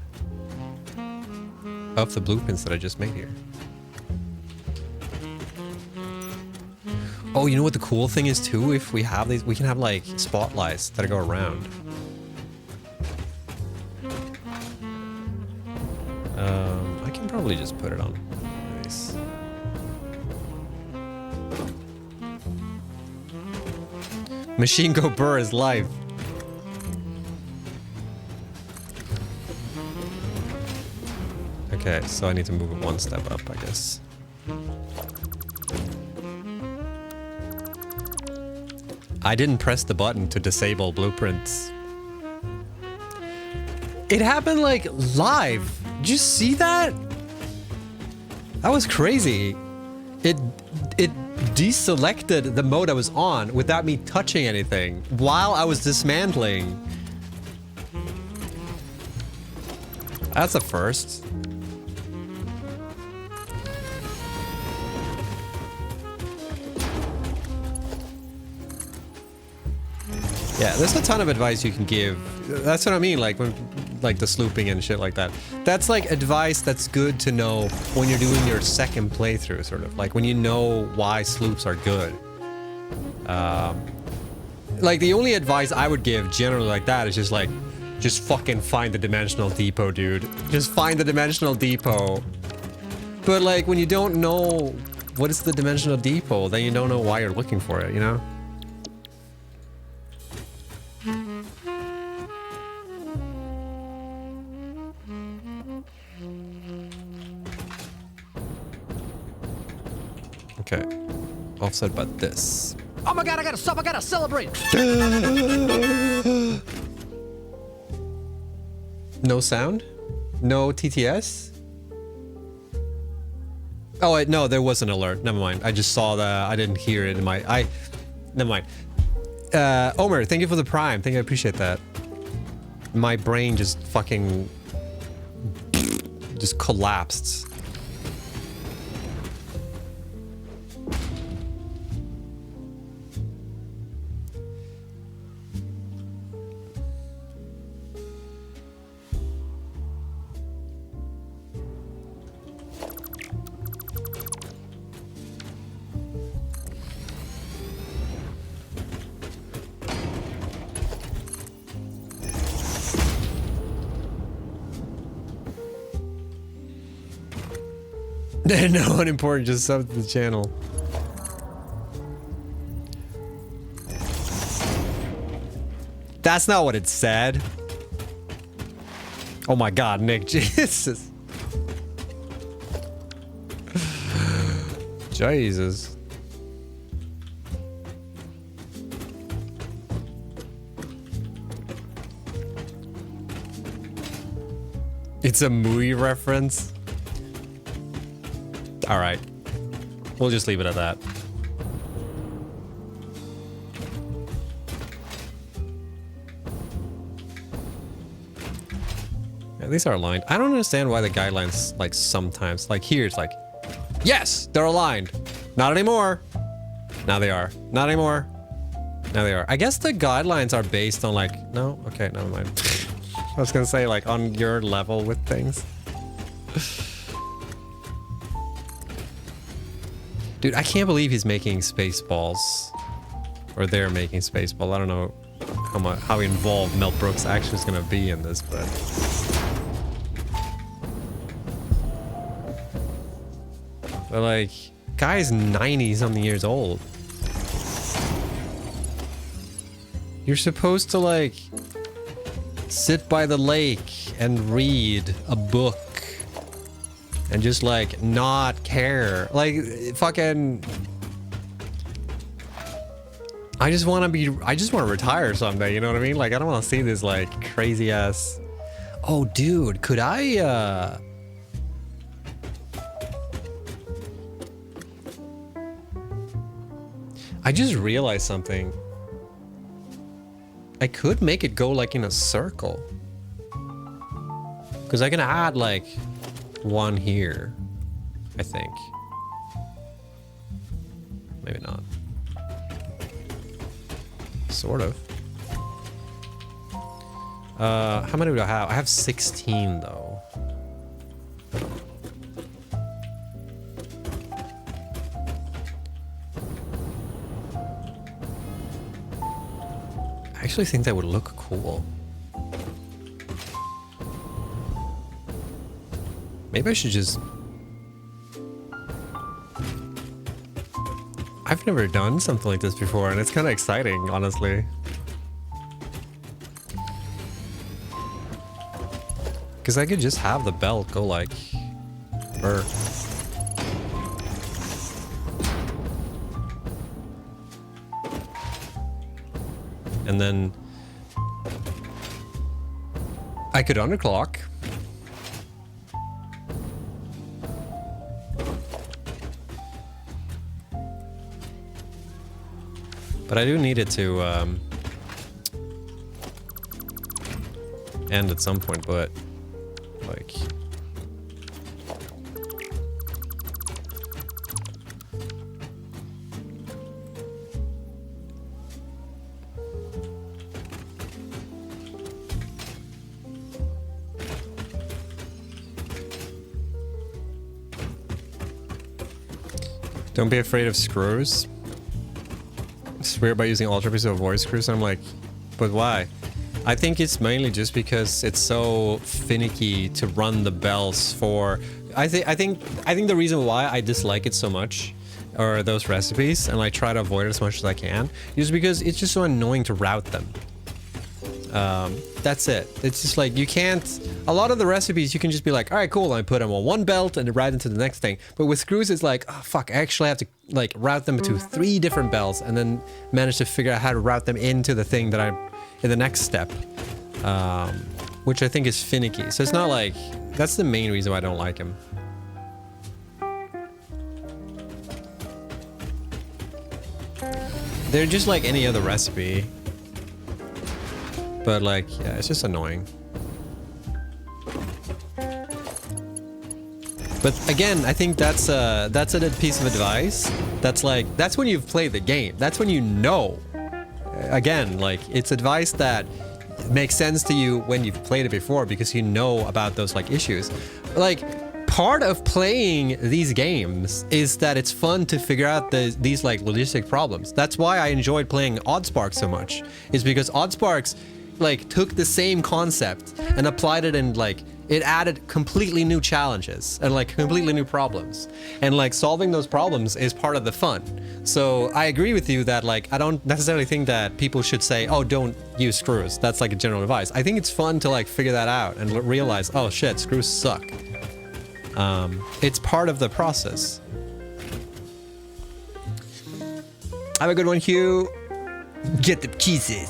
of the blueprints that I just made here? Oh, you know what the cool thing is too? If we have these, we can have like spotlights that go around. I can probably just put it on. Nice. Machine Go Burr is live. Okay, so I need to move it one step up, I guess. I didn't press the button to disable blueprints. It happened like live. Did you see that? That was crazy. It deselected the mode I was on without me touching anything while I was dismantling. That's a first. Yeah, there's a ton of advice you can give. That's what I mean, like when, like the slooping and shit like that. That's like advice that's good to know when you're doing your second playthrough, sort of. Like when you know why sloops are good. Like the only advice I would give generally like that is just like, just fucking find the dimensional depot, dude. Just find the dimensional depot. But like when you don't know what is the dimensional depot, then you don't know why you're looking for it, you know? Okay, offset by this. Oh my god, I gotta stop, I gotta celebrate! No sound? No TTS? Oh, wait, no, there was an alert. Never mind. I just saw that. I didn't hear it in my... Never mind. Omer, thank you for the prime. Thank you, I appreciate that. My brain just fucking... just collapsed. No one important, just sub to the channel. That's not what it said. Oh my god, Nick, Jesus. Jesus. It's a movie reference. All right. We'll just leave it at that. Yeah, these are aligned. I don't understand why the guidelines, like, sometimes, like here, it's like, yes, they're aligned. Not anymore. Now they are. Not anymore. Now they are. I guess the guidelines are based on like, no, okay, never mind. I was gonna say like on your level with things. Dude, I can't believe he's making Spaceballs. Or they're making Spaceballs. I don't know how involved Mel Brooks actually is gonna be in this, but... But like, guy's 90-something years old. You're supposed to like sit by the lake and read a book and just like not care. Like fucking I just want to retire someday, you know what I mean? Like I don't want to see this like crazy ass. Oh dude, could I just realized something. I could make it go like in a circle. Because I can add like one here, I think. Maybe not. Sort of. How many do I have? I have 16 though. I actually think that would look cool. Maybe I should just... I've never done something like this before, and it's kind of exciting, honestly. Because I could just have the belt go like... Or... And then I could underclock. But I do need it to end at some point, but like... Don't be afraid of screws. Swear by using ultra piece to avoid screws. And I'm like, but why? I think it's mainly just because it's so finicky to run the bells for. I think the reason why I dislike it so much, or those recipes, and I try to avoid it as much as I can, is because it's just so annoying to route them. That's it. It's just like you can't. A lot of the recipes you can just be like, all right, cool. I put them on one belt and route into the next thing. But with screws, it's like, oh fuck, I actually have to like route them to 3 different belts and then manage to figure out how to route them into the thing that I'm in the next step, which I think is finicky. So it's not like that's the main reason why I don't like them. They're just like any other recipe. But like, yeah, it's just annoying. But again, I think that's a piece of advice. That's like, that's when you've played the game. That's when you know. Again, like, it's advice that makes sense to you when you've played it before because you know about those like issues. Like, part of playing these games is that it's fun to figure out these like logistic problems. That's why I enjoyed playing Oddspark so much. Is because Oddsparks like took the same concept and applied it in like It added completely new challenges and like completely new problems. And like solving those problems is part of the fun. So I agree with you that like, I don't necessarily think that people should say, oh, don't use screws. That's like a general advice. I think it's fun to like figure that out and realize, oh shit, screws suck. It's part of the process. Have a good one, Hugh. Get the cheeses.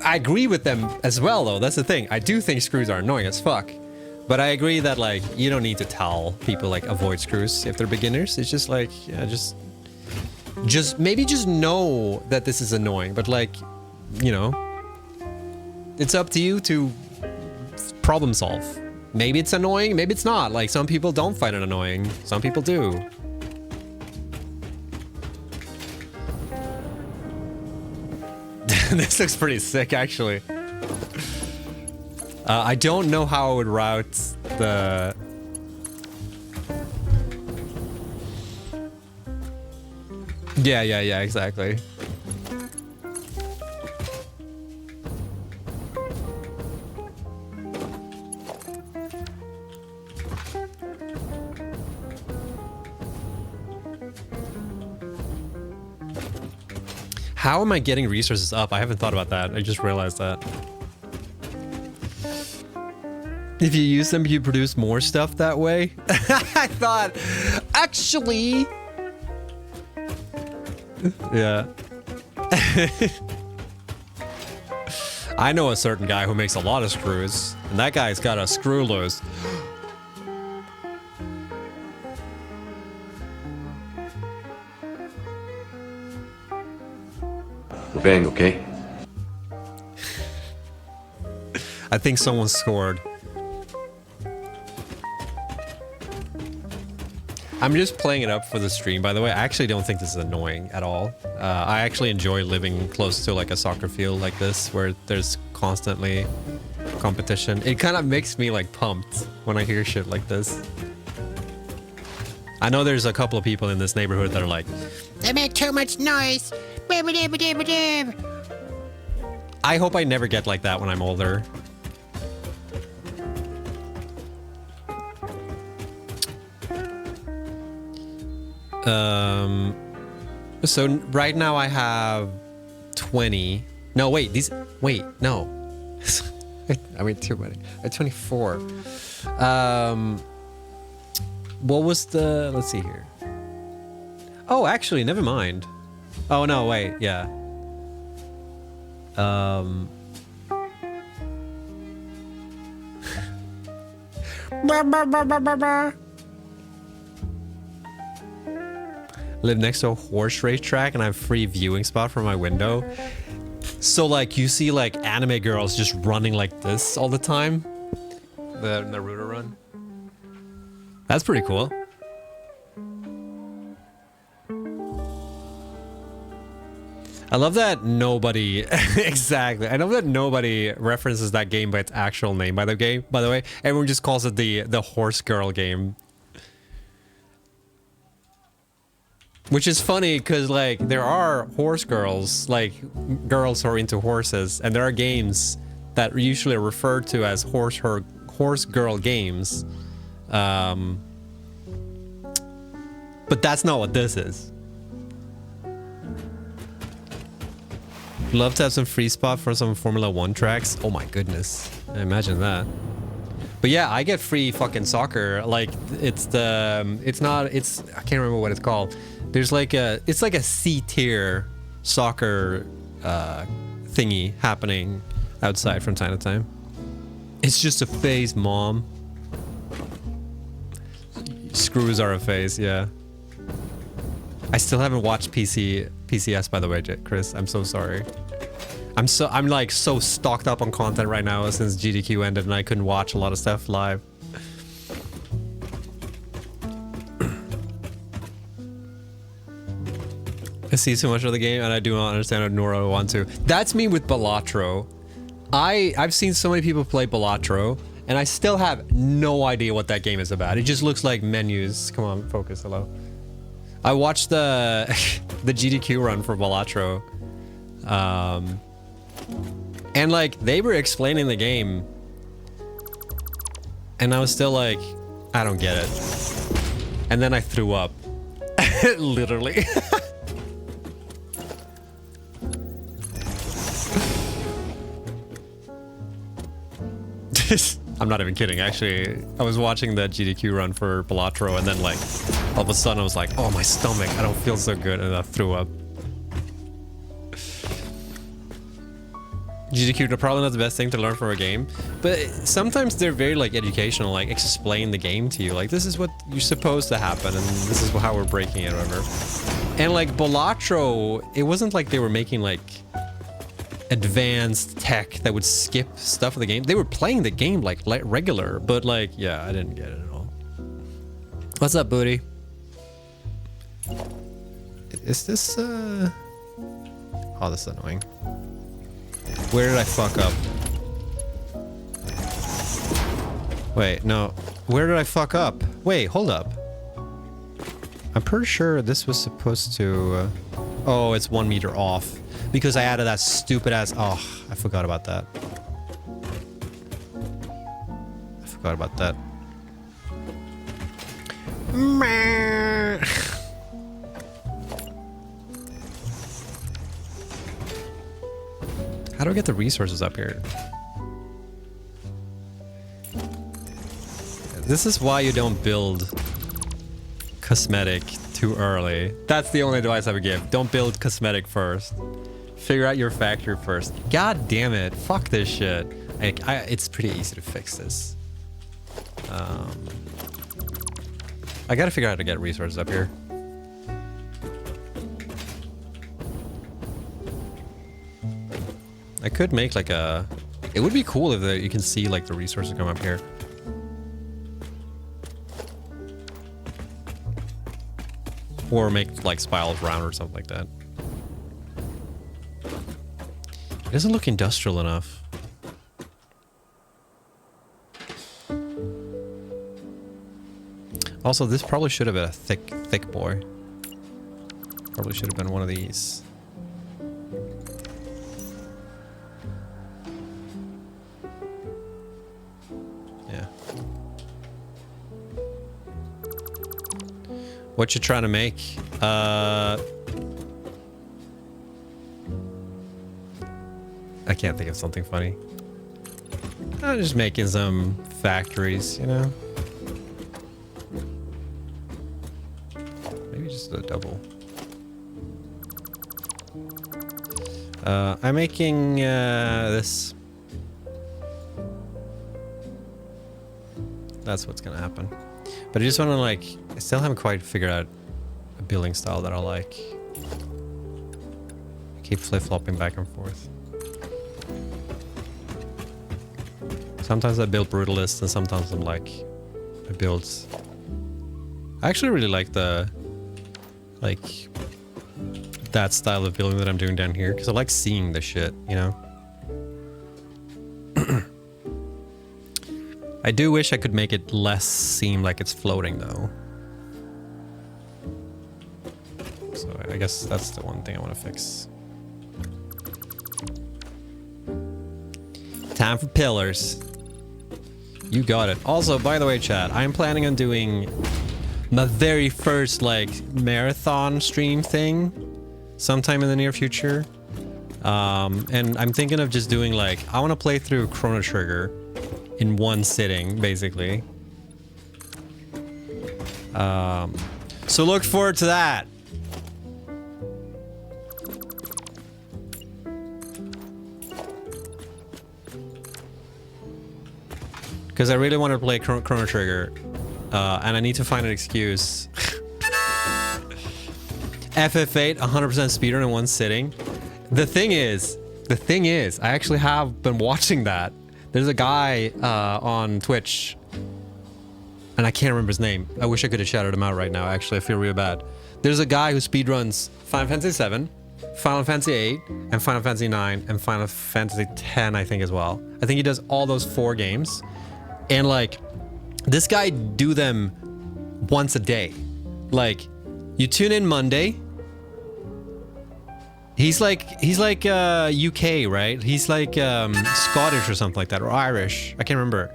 I agree with them as well, though. That's the thing. I do think screws are annoying as fuck. But I agree that, like, you don't need to tell people, like, avoid screws if they're beginners. It's just like, yeah, just maybe just know that this is annoying. But, like, you know, it's up to you to problem solve. Maybe it's annoying, maybe it's not. Like, some people don't find it annoying. Some people do. This looks pretty sick, actually. I don't know how I would route the... Yeah, exactly. How am I getting resources up? I haven't thought about that. I just realized that. If you use them, you produce more stuff that way? I thought, actually... Yeah. I know a certain guy who makes a lot of screws, and that guy's got a screw loose. We're bang, okay? I think someone scored. I'm just playing it up for the stream, by the way. I actually don't think this is annoying at all. I actually enjoy living close to like a soccer field like this, where there's constantly competition. It kind of makes me like pumped when I hear shit like this. I know there's a couple of people in this neighborhood that are like, They make too much noise. I hope I never get like that when I'm older. So right now I have 20. No, wait, no. I mean, too many. I have 24. What was the, let's see here. Oh, actually, never mind. Oh, no, wait, yeah. Live next to a horse racetrack and I have free viewing spot from my window. So like you see like anime girls just running like this all the time. The Naruto run. That's pretty cool. I love that nobody exactly. I love that nobody references that game by its actual name. By the way, everyone just calls it the horse girl game. Which is funny because like there are horse girls, like girls who are into horses, and there are games that usually are referred to as horse girl games. But that's not what this is. Love to have some free spot for some Formula 1 tracks. Oh my goodness. I imagine that. But yeah, I get free fucking soccer. Like I can't remember what it's called. There's like it's like a C tier soccer thingy happening outside from time to time. It's just a phase, mom. Screws are a phase, yeah. I still haven't watched PCS, by the way, Chris. I'm so sorry. I'm like so stocked up on content right now since GDQ ended and I couldn't watch a lot of stuff live. I see too much of the game and I do not understand nor I want to. That's me with Balatro. I've seen so many people play Balatro and I still have no idea what that game is about. It just looks like menus. Come on, focus, hello. I watched the GDQ run for Balatro And like they were explaining the game, and I was still like, I don't get it. And then I threw up, literally. I'm not even kidding. Actually, I was watching the GDQ run for Balatro, and then like all of a sudden I was like, oh, my stomach, I don't feel so good, and I threw up. GDQ are probably not the best thing to learn from a game, but sometimes they're very like educational, like explain the game to you, like this is what you're supposed to happen and this is how we're breaking it or whatever. And like Balatro, it wasn't like they were making like advanced tech that would skip stuff of the game. They were playing the game like regular, but like, yeah, I didn't get it at all. What's up, booty? Is this oh, this is annoying. Where did I fuck up? Wait, no. Where did I fuck up? Wait, hold up. I'm pretty sure this was supposed to... oh, it's 1 meter off. Because I added that stupid ass... oh, I forgot about that. I forgot about that. How do I get the resources up here? This is why you don't build cosmetic too early. That's the only advice I would give. Don't build cosmetic first. Figure out your factory first. God damn it. Fuck this shit. It's pretty easy to fix this. I gotta figure out how to get resources up here. I could make like a... it would be cool if you can see like the resources come up here. Or make like spirals around or something like that. It doesn't look industrial enough. Also, this probably should have been a thick boy. Probably should have been one of these. What you trying to make? I can't think of something funny. I'm just making some factories, you know? Maybe just a double. I'm making this. That's what's gonna happen. But I just want to like, I still haven't quite figured out a building style that I like. I keep flip-flopping back and forth. Sometimes I build brutalist and sometimes I'm like, I build... I actually really like the, like, that style of building that I'm doing down here because I like seeing the shit, you know? I do wish I could make it less seem like it's floating though. So I guess that's the one thing I want to fix. Time for pillars. You got it. Also, by the way, chat, I'm planning on doing my very first like marathon stream thing sometime in the near future. And I'm thinking of just doing like, I want to play through Chrono Trigger in one sitting, basically. So look forward to that. Because I really want to play Chrono Trigger, and I need to find an excuse. FF8, 100% speedrun in one sitting. The thing is, I actually have been watching that. There's a guy on Twitch, and I can't remember his name. I wish I could have shouted him out right now. Actually, I feel real bad. There's a guy who speedruns Final Fantasy 7, Final Fantasy 8, and Final Fantasy 9, and Final Fantasy 10, I think, as well. I think he does all those 4 games. And, like, this guy do them once a day. Like, you tune in Monday. He's like UK, right? He's like Scottish or something like that, or Irish. I can't remember.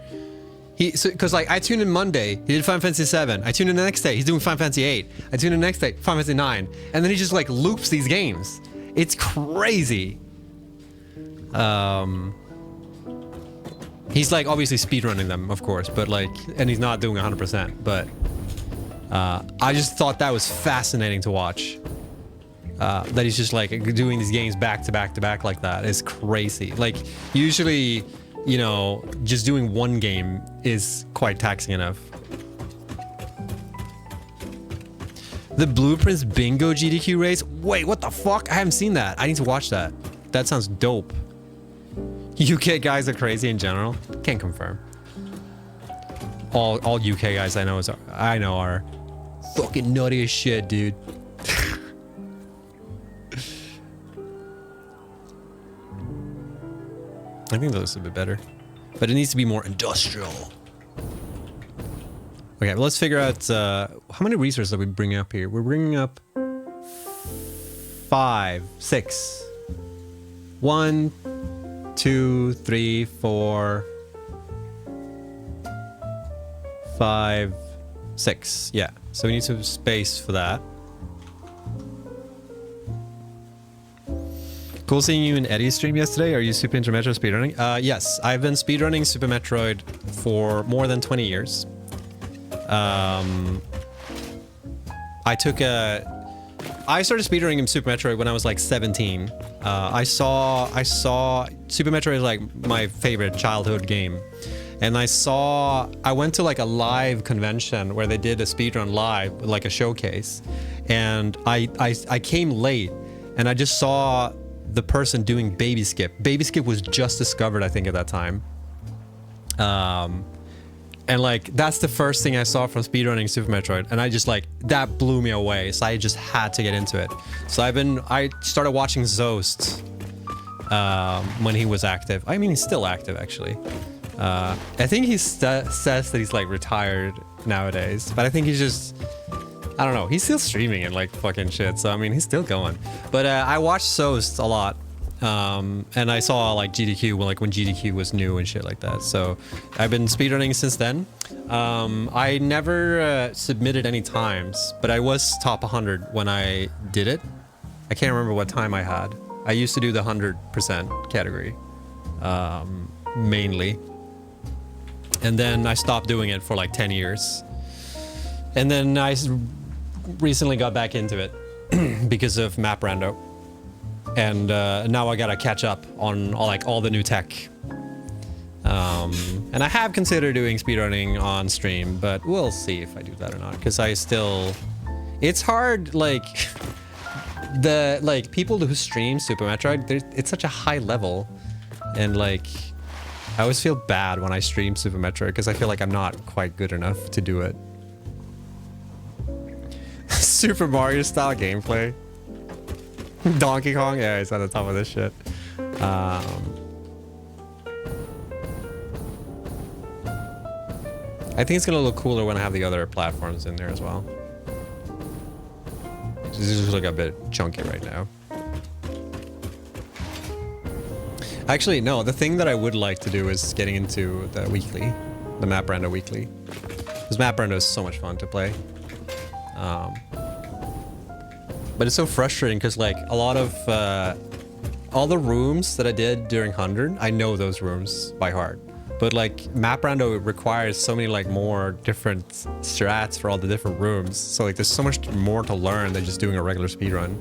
Because like I tuned in Monday, he did Final Fantasy 7. I tuned in the next day, he's doing Final Fantasy 8. I tuned in the next day, Final Fantasy 9, and then he just like loops these games. It's crazy. He's like obviously speedrunning them, of course, but like, and he's not doing 100%. But I just thought that was fascinating to watch. That he's just like doing these games back to back to back like that is crazy. Like usually, you know, just doing one game is quite taxing enough. The Blueprints Bingo GDQ race? Wait, what the fuck? I haven't seen that. I need to watch that. That sounds dope. UK guys are crazy in general. Can't confirm. All UK guys I know are fucking nutty as shit, dude. I think that looks a bit better, but it needs to be more industrial. Okay, well, let's figure out how many resources are we bringing up here. We're bringing up 5, 6. 1, 2, 3, 4, 5, 6. Yeah, so we need some space for that. Cool seeing you in Eddie's stream yesterday. Are you Super Super Metroid speedrunning? Yes, I've been speedrunning Super Metroid for more than 20 years. I started speedrunning in Super Metroid when I was like 17. I saw Super Metroid as like my favorite childhood game. And I went to like a live convention where they did a speedrun live, like a showcase. And I came late and I just saw the person doing Baby Skip. Baby Skip was just discovered, I think, at that time. And like, that's the first thing I saw from speedrunning Super Metroid. And I just like, that blew me away. So I just had to get into it. So I started watching Zost when he was active. I mean, he's still active, actually. I think he says that he's like retired nowadays. But I think he's just, I don't know. He's still streaming and like fucking shit. So I mean, he's still going. But I watched Soast a lot. And I saw like GDQ when GDQ was new and shit like that. So I've been speedrunning since then. I never submitted any times, but I was top 100 when I did it. I can't remember what time I had. I used to do the 100% category, mainly. And then I stopped doing it for like 10 years. And then I recently got back into it because of Map Rando. And now I gotta catch up on all the new tech. And I have considered doing speedrunning on stream, but we'll see if I do that or not. Because it's hard, like, people who stream Super Metroid, it's such a high level. And like, I always feel bad when I stream Super Metroid because I feel like I'm not quite good enough to do it. Super Mario style gameplay. Donkey Kong? Yeah, he's on the top of this shit. I think it's gonna look cooler when I have the other platforms in there as well. This is like a bit chunky right now. Actually, no, the thing that I would like to do is getting into the weekly, the Map Rando weekly. Because Map Rando is so much fun to play. But it's so frustrating because like a lot of all the rooms that I did during 100, I know those rooms by heart. But like Map Rando requires so many like more different strats for all the different rooms. So like there's so much more to learn than just doing a regular speedrun.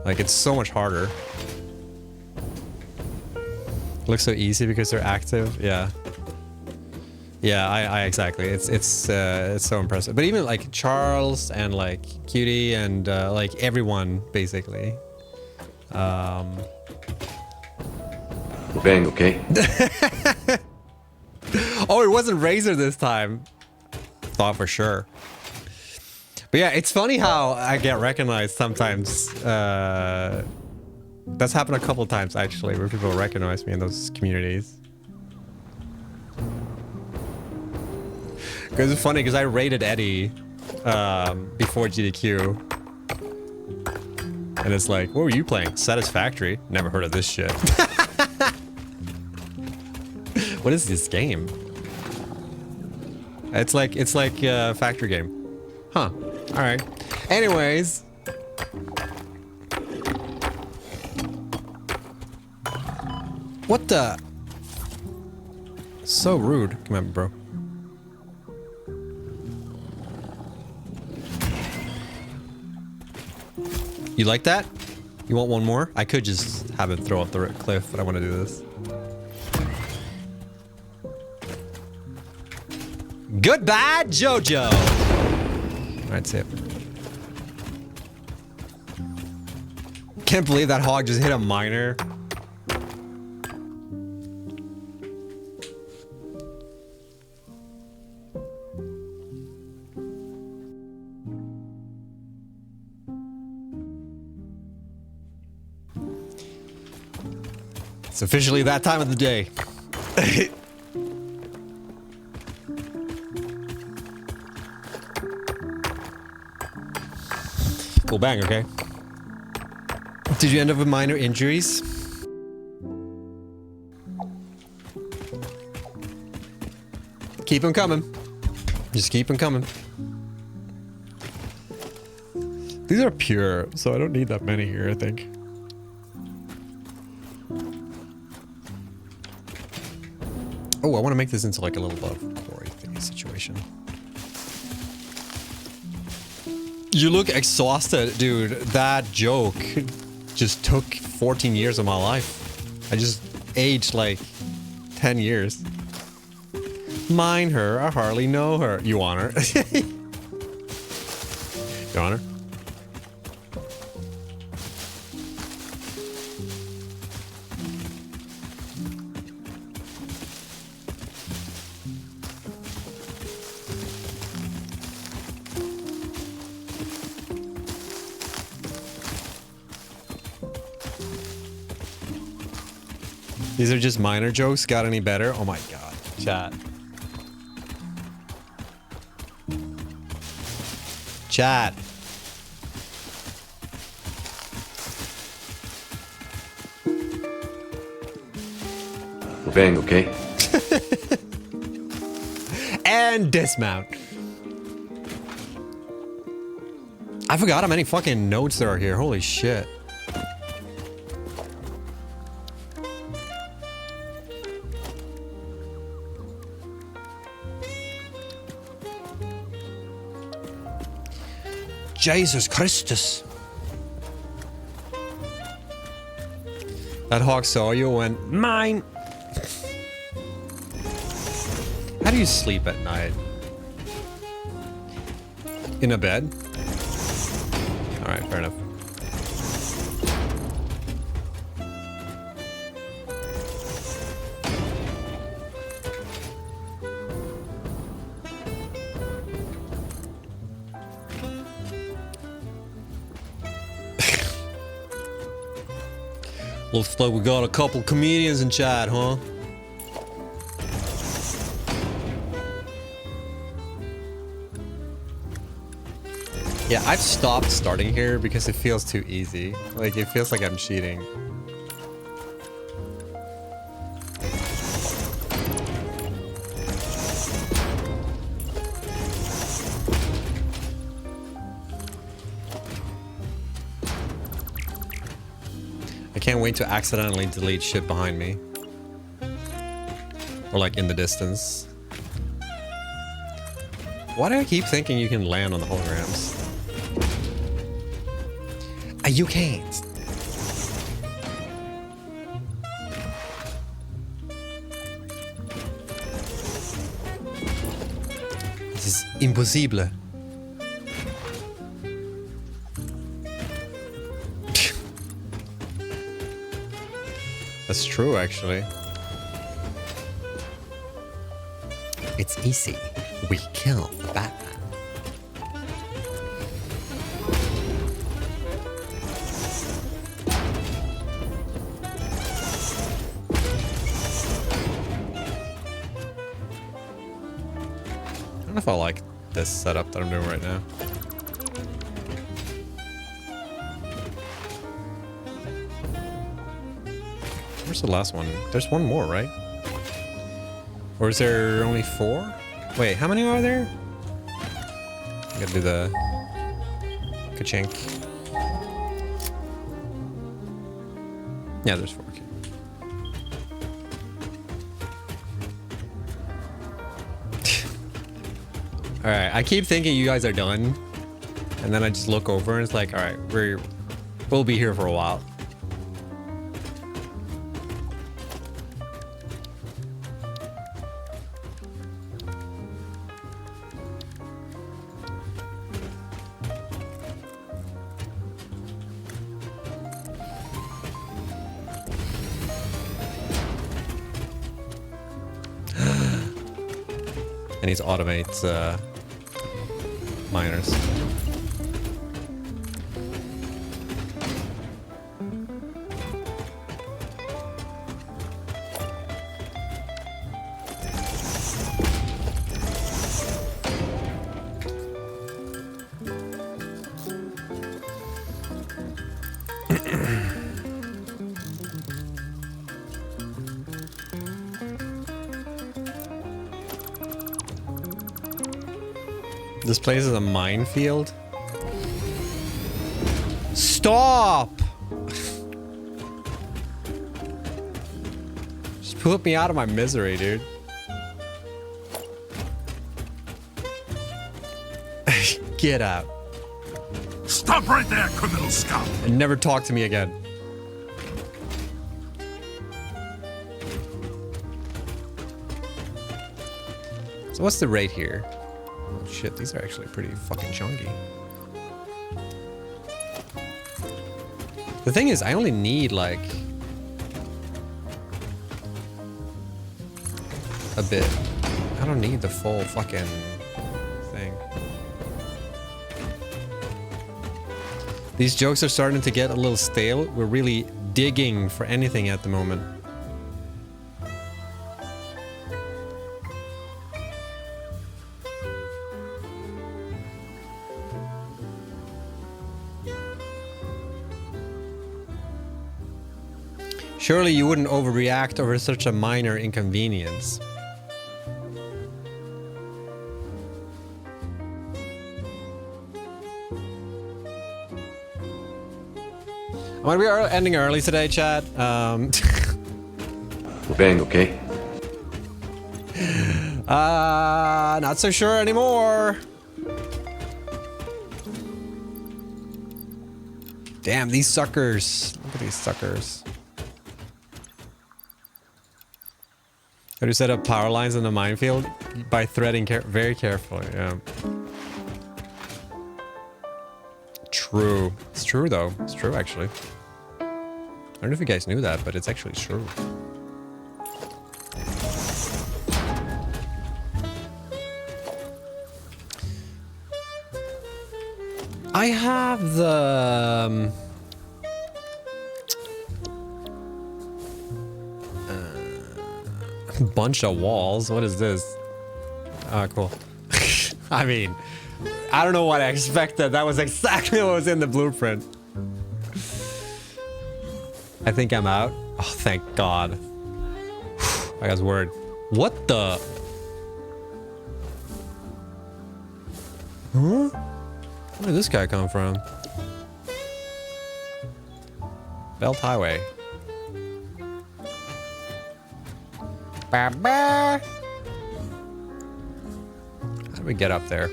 Like it's so much harder. It looks so easy because they're active. Yeah. Yeah, I exactly. It's so impressive. But even like Charles and like Cutie and like everyone basically. Bang, okay? Oh, it wasn't Razor this time. Thought for sure. But yeah, it's funny how I get recognized sometimes. That's happened a couple times actually, where people recognize me in those communities. Because it's funny, because I rated Eddie before GDQ. And it's like, what were you playing? Satisfactory? Never heard of this shit. What is this game? It's like a factory game. Huh. Alright. Anyways. What the? So rude. Come on, bro. You like that? You want one more? I could just have it throw off the cliff, but I want to do this. Goodbye, Jojo! Alright, see it. Can't believe that hog just hit a miner. It's officially that time of the day. Cool bang, okay? Did you end up with minor injuries? Keep them coming. Just keep them coming. These are pure, so I don't need that many here, I think. Oh, I want to make this into like a little above quarry thingy situation. You look exhausted, dude. That joke just took 14 years of my life. I just aged like 10 years. Mine her, I hardly know her. You want her? You want her? These are just minor jokes. Got any better? Oh my god. Chat. Chat. We're bang, okay? And dismount. I forgot how many fucking notes there are here. Holy shit. Jesus Christus. That hawk saw you and went, mine. How do you sleep at night? In a bed? Alright, fair enough. Looks like we got a couple comedians in chat, huh? Yeah, I've stopped starting here because it feels too easy. Like, it feels like I'm cheating. I can't wait to accidentally delete shit behind me. Or like in the distance. Why do I keep thinking you can land on the holograms? You can't. This is impossible. That's true, actually. It's easy. We kill the Batman. I don't know if I like this setup that I'm doing right now. Where's the last one? There's one more, right? Or is there only 4? Wait, how many are there? I gotta do the ka-chink. Yeah, there's 4. Okay. All right, I keep thinking you guys are done, and then I just look over and it's like, all right, we'll be here for a while. And he's automates miners. This place is a minefield. Stop! Just put me out of my misery, dude. Get out. Stop right there, criminal scum! And never talk to me again. So what's the rate here? Oh shit, these are actually pretty fucking chunky. The thing is, I only need like a bit. I don't need the full fucking thing. These jokes are starting to get a little stale. We're really digging for anything at the moment. Surely you wouldn't overreact over such a minor inconvenience. I'm gonna be ending early today, chat. Bang, okay? Not so sure anymore. Damn, these suckers. Look at these suckers. How do you set up power lines in the minefield? By threading very carefully, yeah. True. It's true, though. It's true, actually. I don't know if you guys knew that, but it's actually true. I have the... bunch of walls. What is this? Ah, cool. I mean, I don't know what I expected. That was exactly what was in the blueprint. I think I'm out. Oh, thank God. I got word. What the? Huh? Where did this guy come from? Belt Highway. How do we get up there?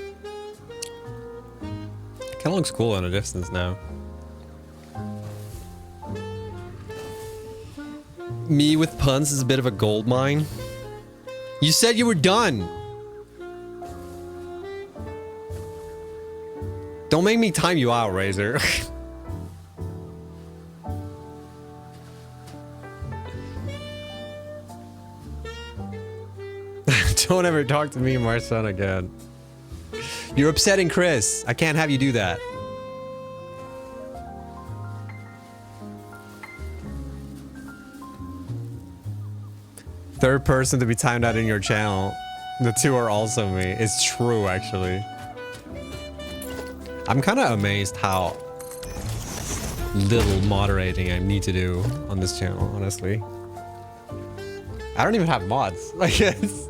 Kind of looks cool in a distance now. Me with puns is a bit of a gold mine. You said you were done. Don't make me time you out, Razor. Don't ever talk to me and my son again. You're upsetting Chris. I can't have you do that. Third person to be timed out in your channel. The two are also me. It's true, actually. I'm kind of amazed how little moderating I need to do on this channel, honestly. I don't even have mods. Like, it's...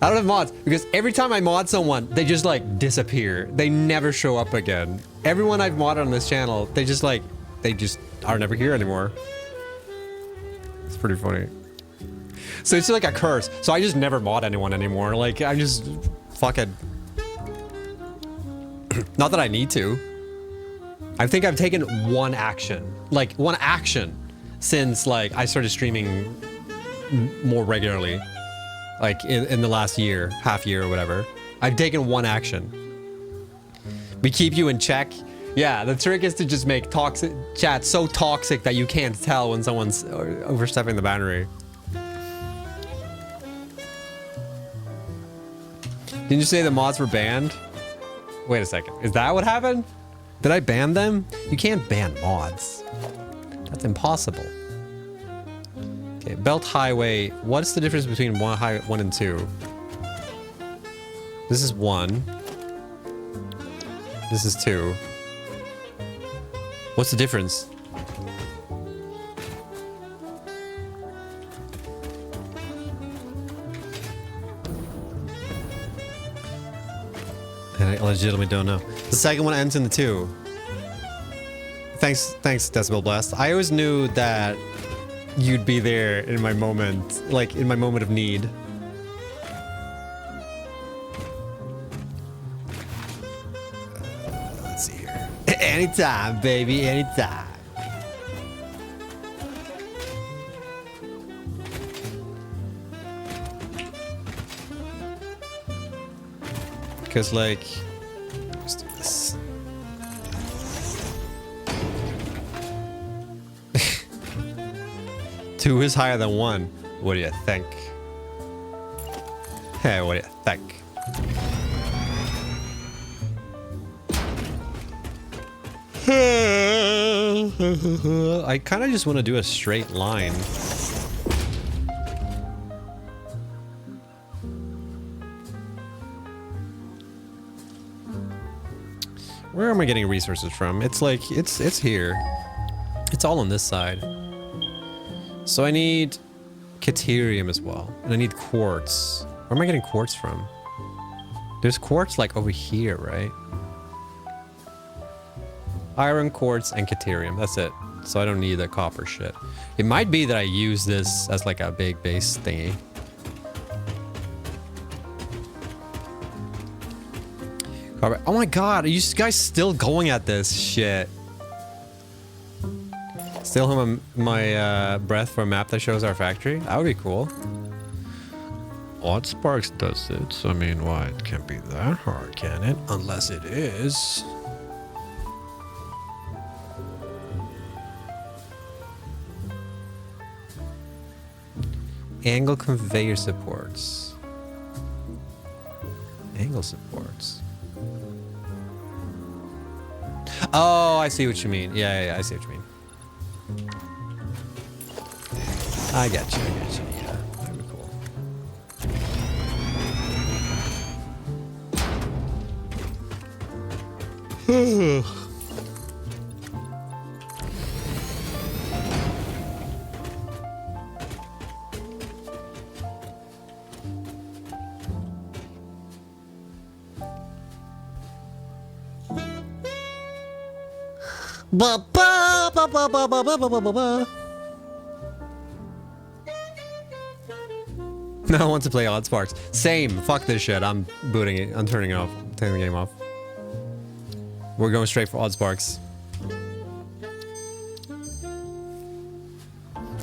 I don't have mods because every time I mod someone, they just like disappear. They never show up again. Everyone I've modded on this channel, they just are never here anymore. It's pretty funny. So it's like a curse. So I just never mod anyone anymore. Like, I just fucking... Not that I need to. I think I've taken one action. Like, one action since, like, I started streaming more regularly. Like, in the last year, half year or whatever. I've taken one action. We keep you in check. Yeah, the trick is to just make toxic chat so toxic that you can't tell when someone's overstepping the boundary. Didn't you say the mods were banned? Wait a second. Is that what happened? Did I ban them? You can't ban mods. That's impossible. Okay, Belt Highway. What's the difference between 1 and 2? This is 1. This is 2. What's the difference? I legitimately don't know. The second one ends in the 2. Thanks, Decibel Blast. I always knew that you'd be there in my moment, like in my moment of need. Let's see here. Anytime, baby, anytime. Because, like, let's do this. Two is higher than 1. What do you think? Hey, what do you think? I kind of just want to do a straight line. Where am I getting resources from? It's like, it's here. It's all on this side. So I need Caterium as well. And I need quartz. Where am I getting quartz from? There's quartz like over here, right? Iron, quartz, and Caterium. That's it. So I don't need the copper shit. It might be that I use this as like a big base thingy. Oh my god, are you guys still going at this shit? Still have my breath for a map that shows our factory? That would be cool. Odd Sparks does it, so I mean, why? It can't be that hard, can it? Unless it is. Angle conveyor supports. Angle supports. Oh, I see what you mean. Yeah, I see what you mean. I get you, yeah. That'd be cool. No one wants to play Odd Sparks. Same. Fuck this shit. I'm booting it. I'm turning it off. I'm turning the game off. We're going straight for Odd Sparks.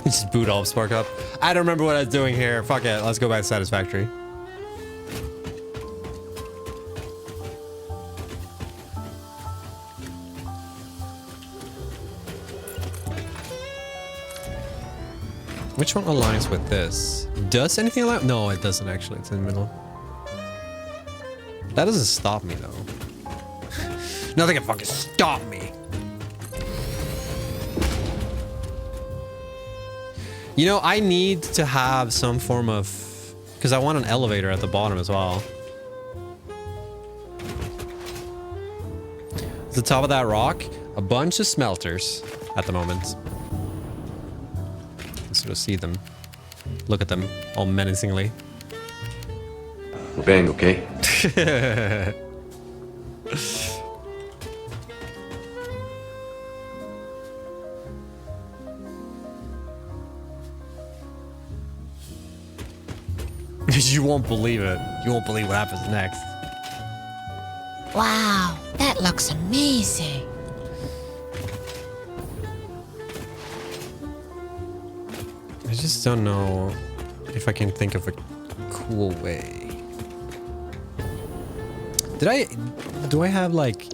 Just boot Odd Spark up. I don't remember what I was doing here. Fuck it. Let's go back to Satisfactory. Which one aligns with this? Does anything align? No, it doesn't actually. It's in the middle. That doesn't stop me though. Nothing can fucking stop me. You know, I need to have some form of... Because I want an elevator at the bottom as well. At the top of that rock, a bunch of smelters at the moment. sort of see them. Look at them all menacingly. We're bang, okay? You won't believe it. You won't believe what happens next. Wow, that looks amazing. I just don't know if I can think of a cool way. Do I have like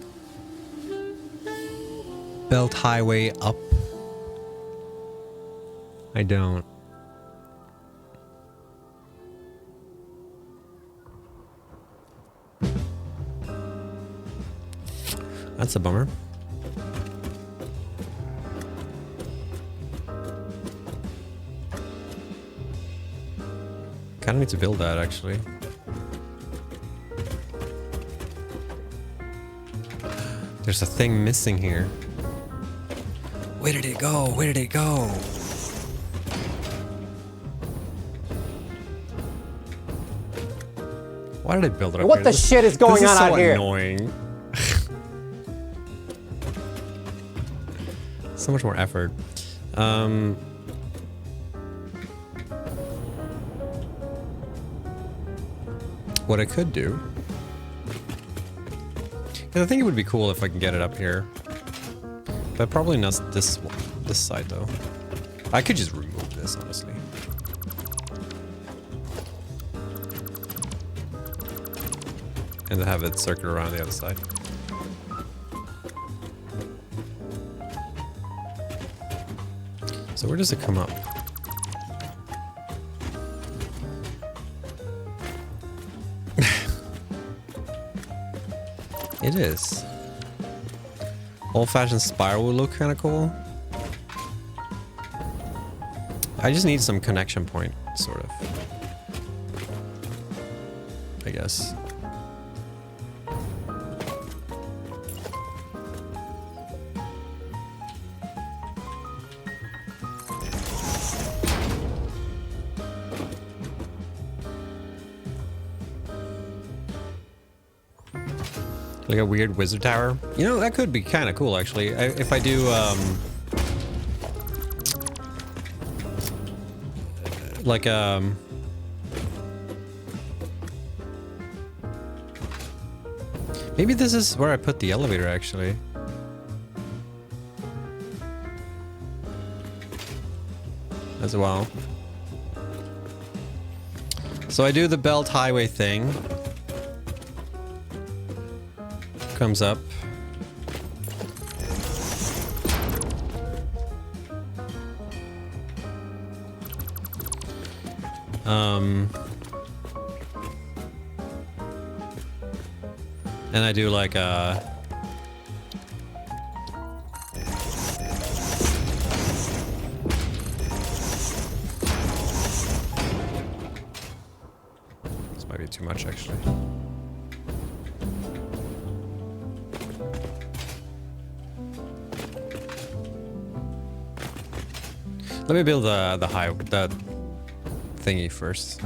belt highway up? I don't. That's a bummer. Kinda need to build that actually. There's a thing missing here. Where did it go? Where did it go? Why did I build it up What here? the shit is going this on so out here? Annoying. So much more effort. What I could do, because I think it would be cool if I can get it up here, but probably not this side though. I could just remove this honestly. And have it circle around the other side. So where does it come up? It is. Old-fashioned spiral would look kind of cool. I just need some connection point, sort of. I guess. Like a weird wizard tower. You know, that could be kind of cool, actually. If I do, like, maybe this is where I put the elevator, actually. As well. So I do the belt highway thing. Comes up. And I do like a this might be too much actually. Let me build the thingy first.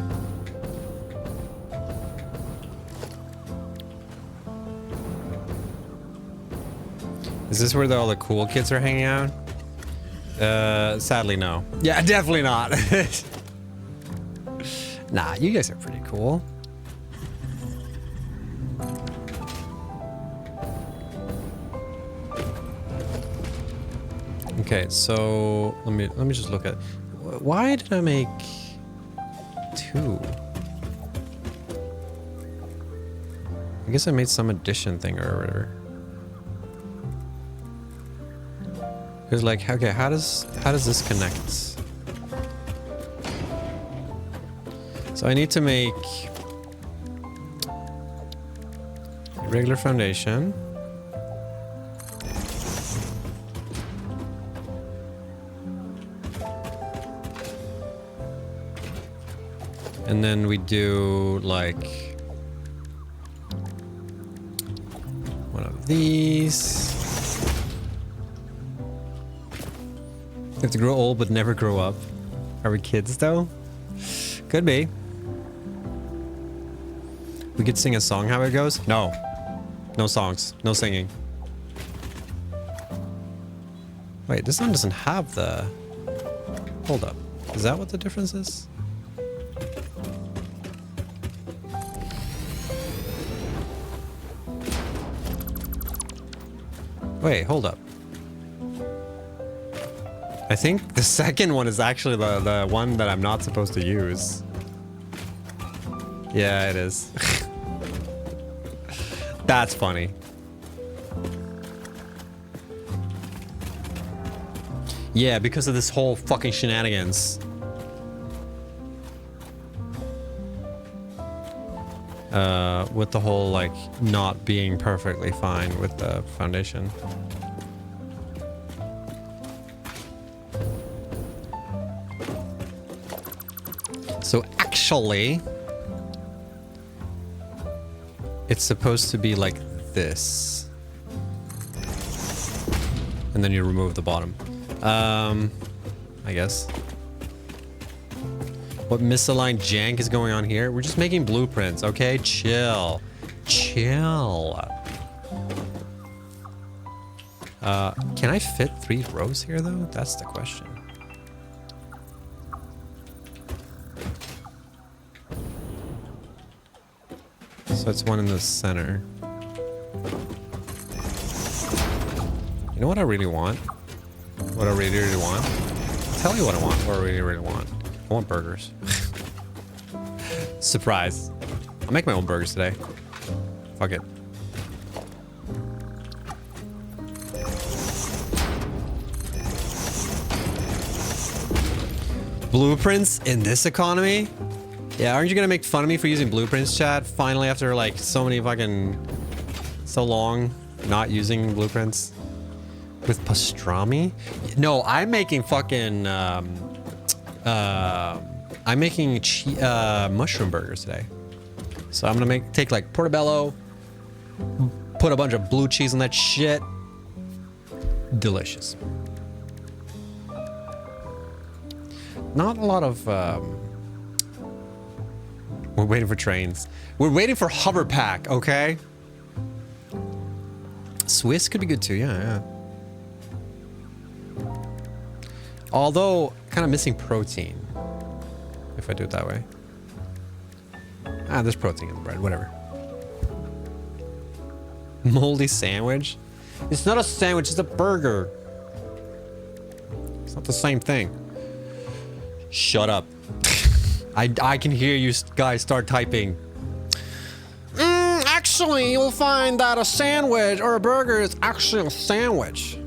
Is this where all the cool kids are hanging out? Sadly, no. Yeah, definitely not. Nah, you guys are pretty cool. Okay, so let me just look at why did I make 2? I guess I made some addition thing or whatever. Because like, okay, how does this connect? So I need to make a regular foundation. And then we do like one of these. You have to grow old but never grow up. Are we kids though? Could be. We could sing a song how it goes? No. No songs. No singing. Wait, this one doesn't have the... Hold up. Is that what the difference is? Wait, hold up. I think the second one is actually the one that I'm not supposed to use. Yeah, it is. That's funny. Yeah, because of this whole fucking shenanigans. With the whole, like, not being perfectly fine with the foundation. So actually, it's supposed to be like this. And then you remove the bottom. I guess. What misaligned jank is going on here? We're just making blueprints, okay? Chill. Chill. Can I fit 3 rows here, though? That's the question. So it's one in the center. You know what I really want? What I really, really want? I'll tell you what I want. What I really, really want. I want burgers. Surprise. I'll make my own burgers today. Fuck it. Blueprints in this economy? Yeah, aren't you gonna make fun of me for using blueprints, chat? Finally, after like so long not using blueprints? With pastrami? No, I'm making fucking, I'm making mushroom burgers today. So I'm gonna take like portobello, put a bunch of blue cheese on that shit. Delicious. Not a lot of, we're waiting for trains. We're waiting for hover pack, okay? Swiss could be good too, yeah. Although, kind of missing protein. If I do it that way. Ah, there's protein in the bread, whatever. Moldy sandwich? It's not a sandwich, it's a burger. It's not the same thing. Shut up. I can hear you guys start typing. Actually, you'll find that a sandwich or a burger is actually a sandwich.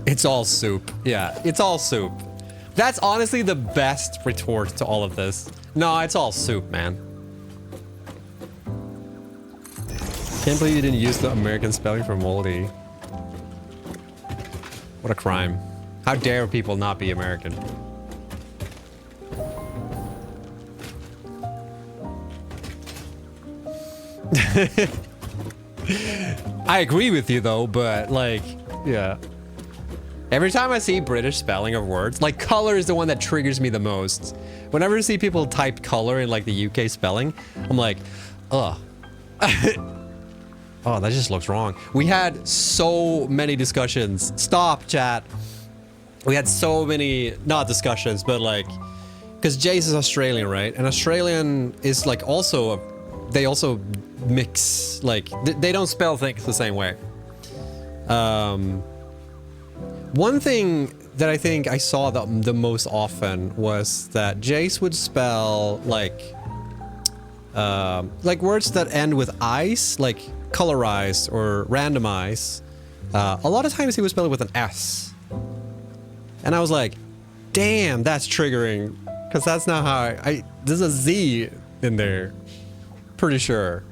It's all soup. Yeah, it's all soup. That's honestly the best retort to all of this. No, it's all soup, man. Can't believe you didn't use the American spelling for moldy. What a crime. How dare people not be American? I agree with you though, but like, yeah. Every time I see British spelling of words, like color is the one that triggers me the most. Whenever I see people type color in like the UK spelling, I'm like, ugh. Oh, that just looks wrong. We had so many discussions. Stop, chat. We had so many, not discussions, but like, because Jace is Australian, right? And Australian is like also, they also mix, like, they don't spell things the same way. One thing that I think I saw the most often was that Jace would spell like words that end with ice, like colorize or randomize. A lot of times he would spell it with an S. And I was like, damn, that's triggering. Because that's not how there's a Z in there. Pretty sure.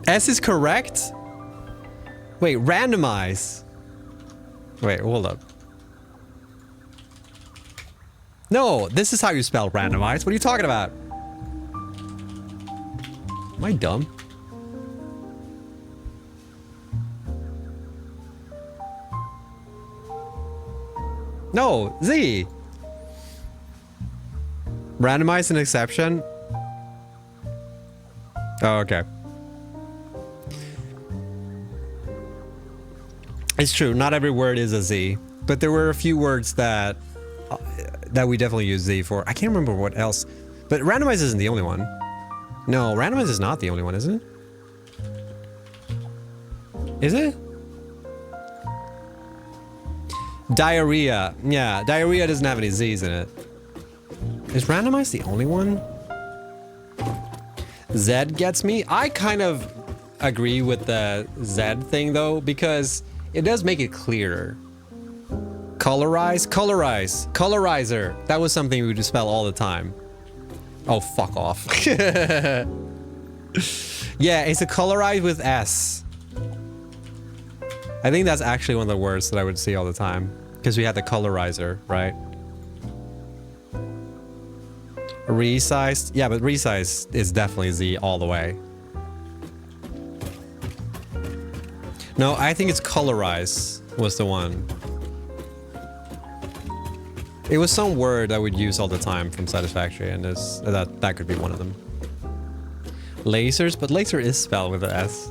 S is correct? Wait, randomize. Wait, hold up. No, this is how you spell randomize. What are you talking about? Am I dumb? No, Z. Randomize an exception. Oh, okay. It's true. Not every word is a Z, but there were a few words that we definitely use Z for. I can't remember what else, but randomize isn't the only one. No, randomize is not the only one, is it? Is it? Diarrhea. Yeah, diarrhea doesn't have any Z's in it. Is randomize the only one? Z gets me. I kind of agree with the Z thing though, because it does make it clearer. Colorize, colorize, colorizer. That was something we would spell all the time. Oh, fuck off. Yeah, it's a colorize with S. I think that's actually one of the words that I would see all the time, because we had the colorizer, right? Resized? Yeah, but resized is definitely Z all the way. No, I think it's colorize was the one. It was some word I would use all the time from Satisfactory, and that could be one of them. Lasers, but laser is spelled with an S.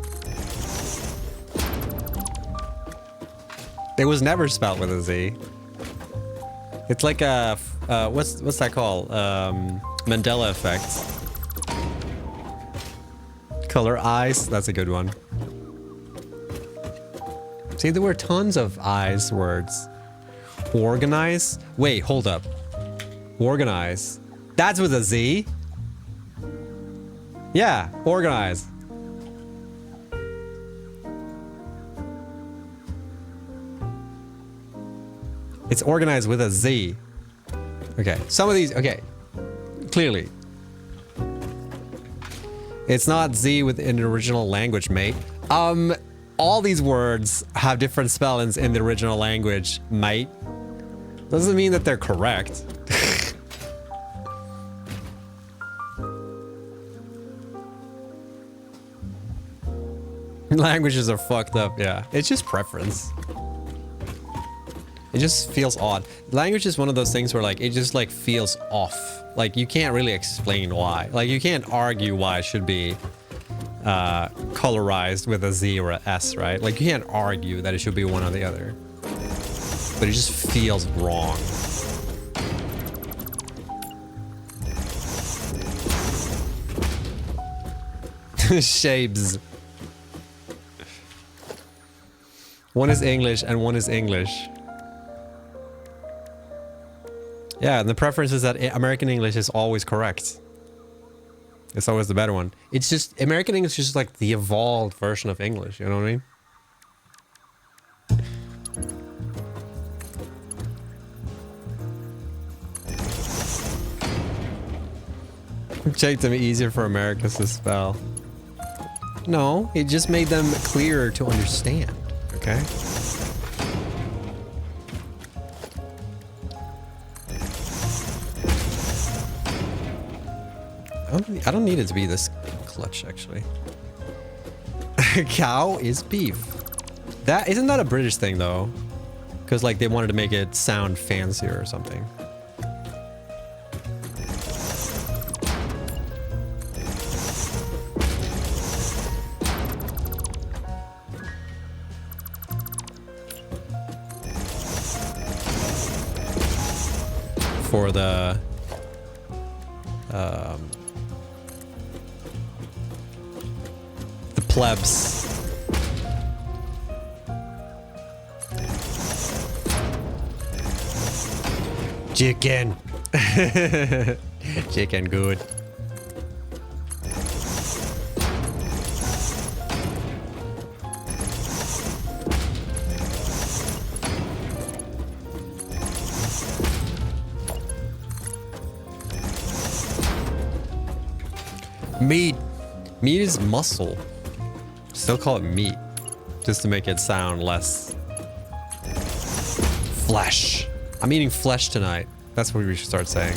It was never spelled with a Z. It's like a what's that called? Mandela effect. Color eyes. That's a good one. See, there were tons of eyes words. Organize. Wait, hold up. Organize. That's with a Z. Yeah, organize. It's organized with a Z. Okay, some of these, okay. Clearly. It's not Z within the original language, mate. All these words have different spellings in the original language, mate. Doesn't mean that they're correct. Languages are fucked up, yeah. It's just preference. It just feels odd. Language is one of those things where like, it just like feels off. Like you can't really explain why. Like you can't argue why it should be colorized with a Z or a S, right? Like you can't argue that it should be one or the other. But it just feels wrong. Shapes. One is English and one is English. Yeah, and the preference is that American English is always correct. It's always the better one. It's just, American English is just like the evolved version of English, you know what I mean? Make them easier for Americans to spell. No, it just made them clearer to understand, okay? I don't need it to be this clutch, actually. Cow is beef. That isn't that a British thing though? Because like they wanted to make it sound fancier or something. For the plebs. Chicken. Chicken good. Meat. Meat is muscle. Still call it meat, just to make it sound less flesh. I'm eating flesh tonight. That's what we should start saying.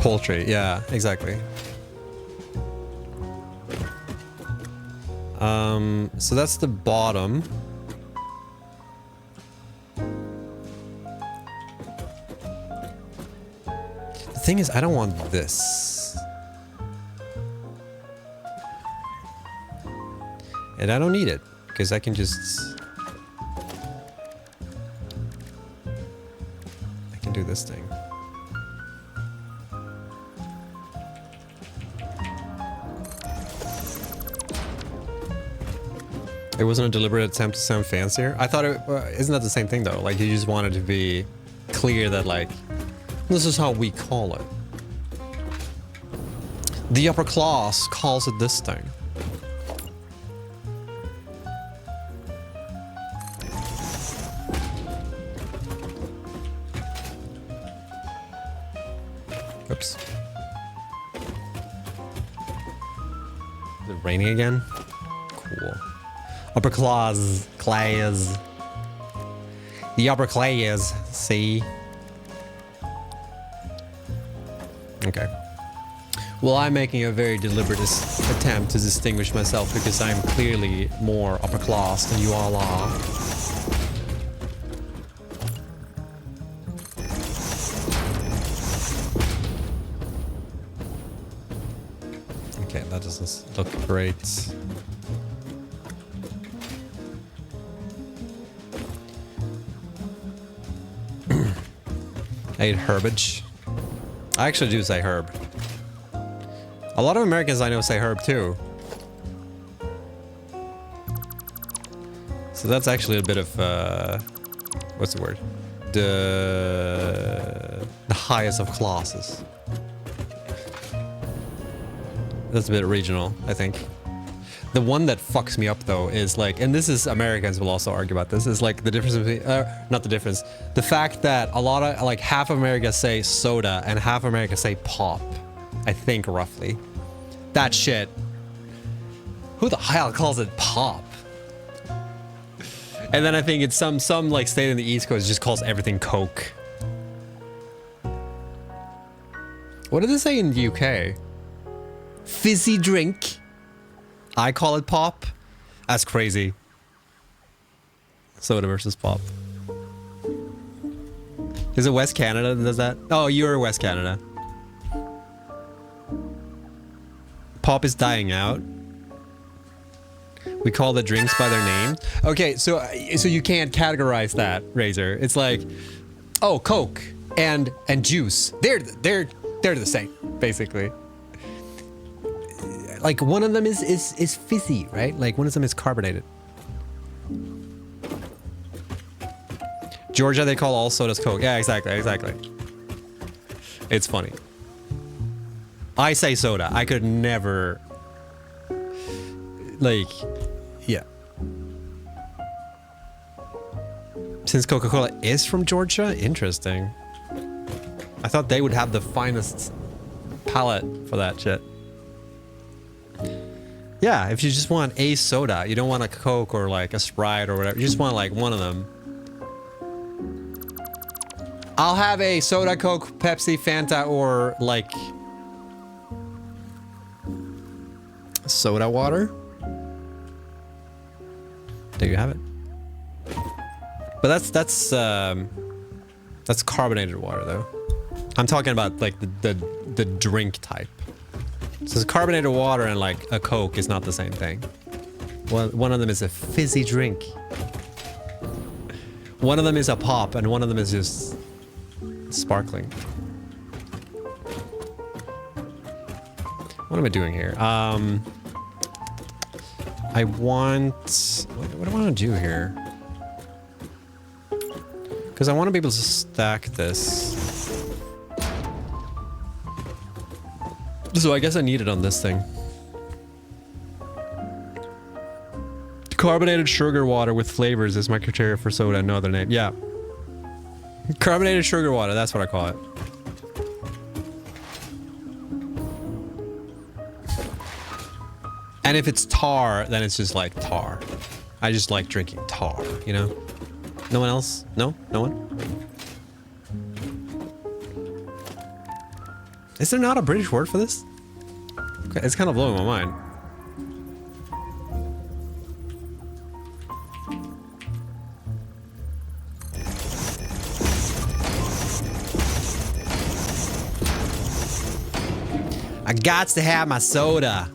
Poultry, yeah, exactly. So that's the bottom. The thing is, I don't want this. And I don't need it, because I can just... I can do this thing. It wasn't a deliberate attempt to sound fancier. I thought it... isn't that the same thing, though? Like, you just wanted to be clear that, like, this is how we call it. The upper class calls it this thing. Oops. Is it raining again? Cool. Upper class. Class. The upper class. See? Okay. Well, I'm making a very deliberate attempt to distinguish myself because I'm clearly more upper class than you all are. Okay, that doesn't look great. I ate herbage. I actually do say herb. A lot of Americans I know say herb too. So that's actually a bit of, what's the word? The highest of classes. That's a bit regional, I think. The one that fucks me up though is like, and this is, Americans will also argue about this, is like the difference between, not the difference, the fact that a lot of, like half of America say soda and half of America say pop. I think roughly. That shit. Who the hell calls it pop? And then I think it's some like state in the East Coast just calls everything Coke. What did they say in the UK? Fizzy drink. I call it pop. That's crazy. Soda versus pop. Is it West Canada that does that? Oh, you're West Canada. Pop is dying out. We call the drinks by their name. Okay, so you can't categorize that, Razor. It's like, oh, Coke and juice. They're the same, basically. Like one of them is fizzy, right? Like one of them is carbonated. Georgia, they call all sodas Coke. Yeah, exactly. It's funny. I say soda. I could never, like, yeah. Since Coca-Cola is from Georgia, interesting. I thought they would have the finest palate for that shit. Yeah, if you just want a soda, you don't want a Coke or like a Sprite or whatever. You just want like one of them. I'll have a soda, Coke, Pepsi, Fanta, or like soda water. There you have it. But that's carbonated water though. I'm talking about like the drink type. So carbonated water and like a Coke is not the same thing. One of them is a fizzy drink. One of them is a pop and one of them is just sparkling. What am I doing here? I want... What do I want to do here? Because I want to be able to stack this. So I guess I need it on this thing. Carbonated sugar water with flavors is my criteria for soda, no other name. Yeah. Carbonated sugar water, that's what I call it. And if it's tar, then it's just like tar. I just like drinking tar, you know? No one else? No? No one? Is there not a British word for this? It's kind of blowing my mind. I got to have my soda.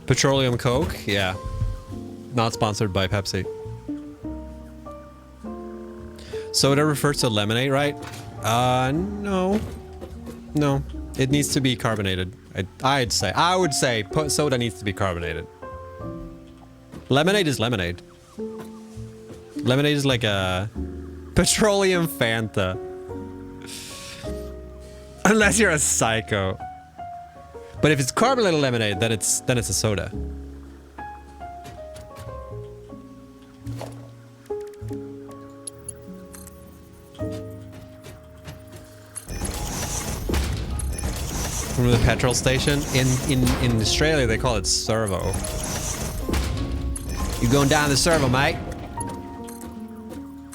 Petroleum Coke? Yeah. Not sponsored by Pepsi. Soda refers to lemonade, right? No. No. It needs to be carbonated. I would say soda needs to be carbonated. Lemonade is lemonade. Lemonade is like a petroleum Fanta. Unless you're a psycho. But if it's carbonated lemonade, then it's a soda. Remember the petrol station? In Australia, they call it servo. You going down the servo, mate?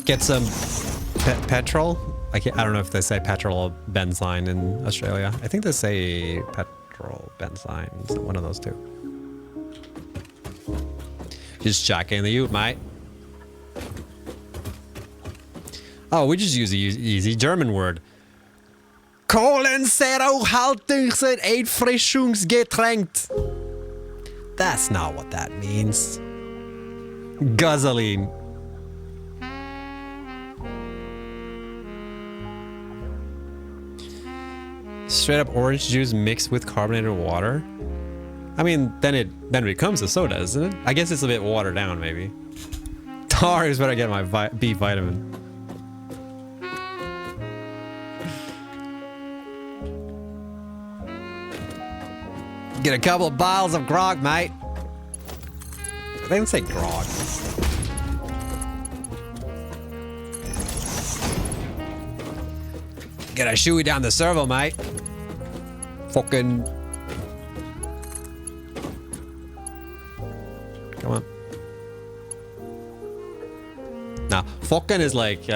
Get some petrol? I don't know if they say petrol or benzine in Australia. I think they say petrol, benzine, one of those two. Just checking the ute, mate. Oh, we just use the easy German word. Kohlensäurehaltiges Einfrischungsgetränk. That's not what that means. Gasoline. Straight up orange juice mixed with carbonated water. I mean, then it becomes a soda, isn't it? I guess it's a bit watered down, maybe. Tar is where I get my B vitamin. Get a couple of bottles of grog, mate. They didn't say grog. Get a shoey down the servo, mate. Fucking. Come on. Now, fucking is like,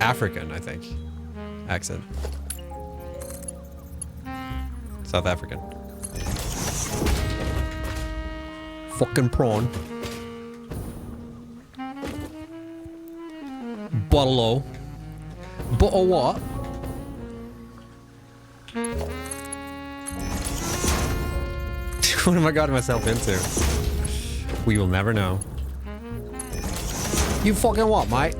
African, I think. Accent. South African. Fucking prawn. Bottle-o. Bottle what? What have I gotten myself into? We will never know. You fucking what, mate?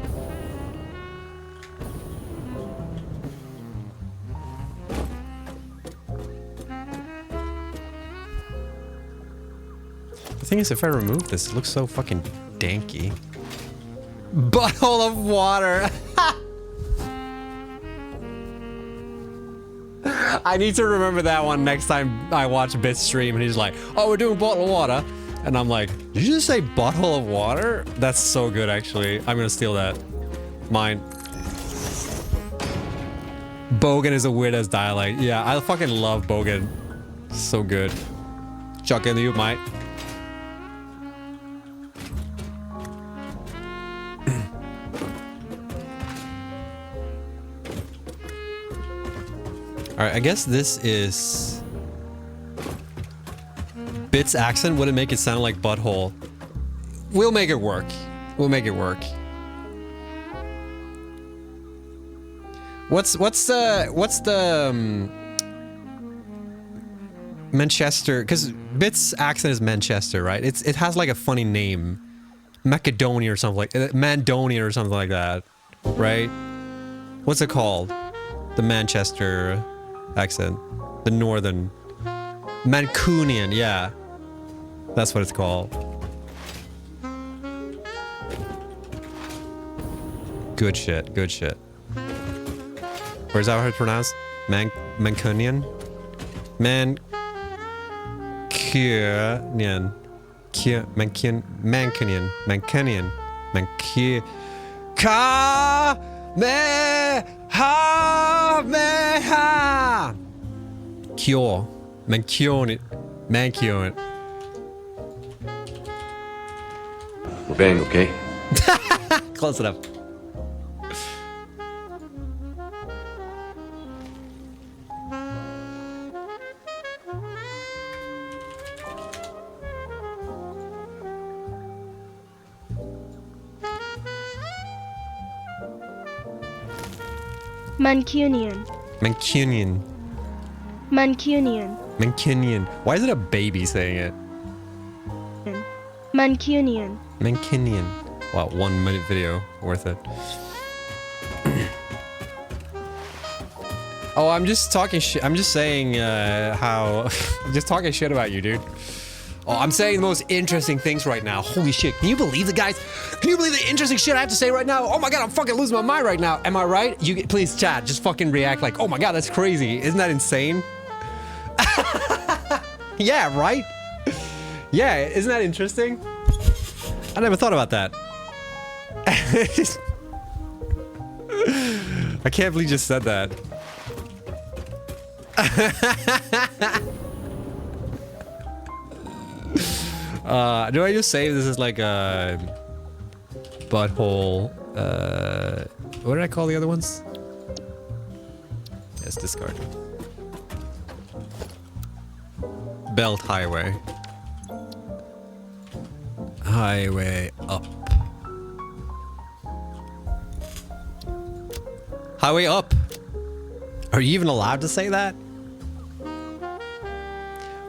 The thing is, if I remove this, it looks so fucking danky. Bottle of water. I need to remember that one next time I watch Bit's stream and he's like, oh, we're doing bottle of water. And I'm like, did you just say bottle of water? That's so good, actually. I'm gonna steal that. Mine. Bogan is a weird ass dialect. Yeah, I fucking love Bogan. So good. Chuck in the ute, mate. Alright, I guess this is... Bit's accent wouldn't make it sound like butthole. We'll make it work. We'll make it work. What's the Manchester? Because Bit's accent is Manchester, right? It has like a funny name, Macedonia or something like Mandonia or something like that, right? What's it called? The Manchester accent, the northern Mancunian, yeah, that's what it's called. Good shit, good shit. Where's that how it's pronounced? Mancunian? Mancunian. Mancunian. Ka me ha me ha. Kyo. Mancunian. Mankiewicz. We're bang, okay? Close enough. Mancunian. Mancunian. Mancunian. Mancunian. Why is it a baby saying it? Mancunian. Mancunian. Wow, 1 minute video. Worth it. Oh, I'm just talking shit. I'm just saying how... I'm just talking shit about you, dude. Oh, I'm saying the most interesting things right now. Holy shit. Can you believe it, guys? Can you believe the interesting shit I have to say right now? Oh my god, I'm fucking losing my mind right now. Am I right? You please, chat, just fucking react like, oh my god, that's crazy. Isn't that insane? Yeah, right? Yeah, isn't that interesting? I never thought about that. I can't believe you just said that. Do I just say this is like a butthole? What did I call the other ones? Yes, discard. Belt highway. Highway up. Highway up. Are you even allowed to say that?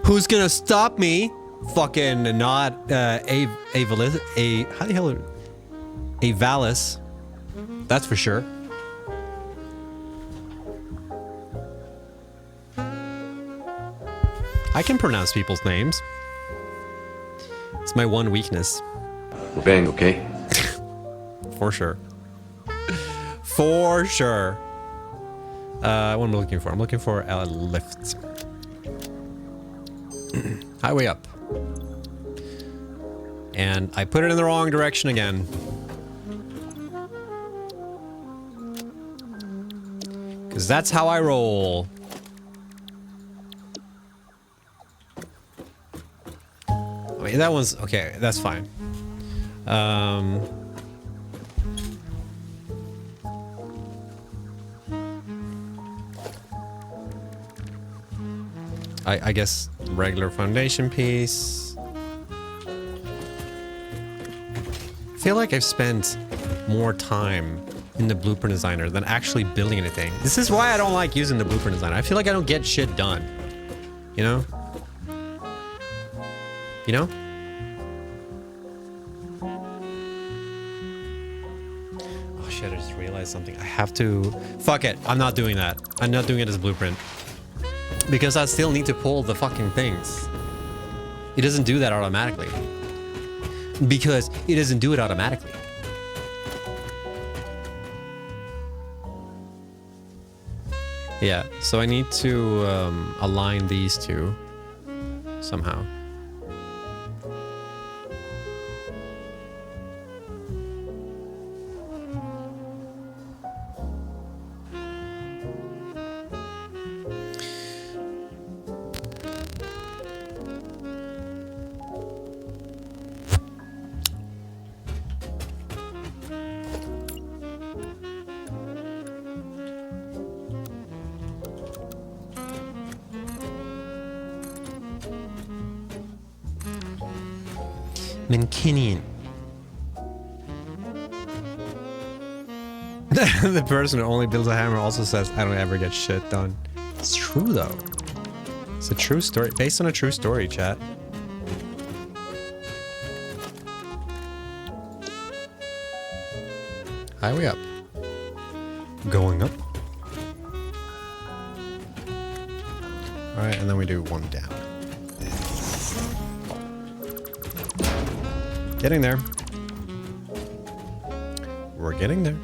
Who's gonna stop me? Fucking not how the hell a Valis. That's for sure. I can pronounce people's names. It's my one weakness. We're bang, okay? For sure. For sure. What am I looking for? I'm looking for a lift. Highway up. And I put it in the wrong direction again. Because that's how I roll. I mean, that one's... Okay, that's fine. I guess regular foundation piece. I feel like I've spent more time in the blueprint designer than actually building anything. This is why I don't like using the blueprint designer. I feel like I don't get shit done. You know? You know? Oh shit, I just realized something. I have to... Fuck it, I'm not doing that. I'm not doing it as a blueprint. Because I still need to pull the fucking things. It doesn't do that automatically. Because it doesn't do it automatically. Yeah, so I need to align these two somehow. Mancunian. The person who only builds a hammer also says, I don't ever get shit done. It's true though. It's a true story. Based on a true story, chat. Highway up. Going up. Alright, and then we do one down. Getting there. We're getting there.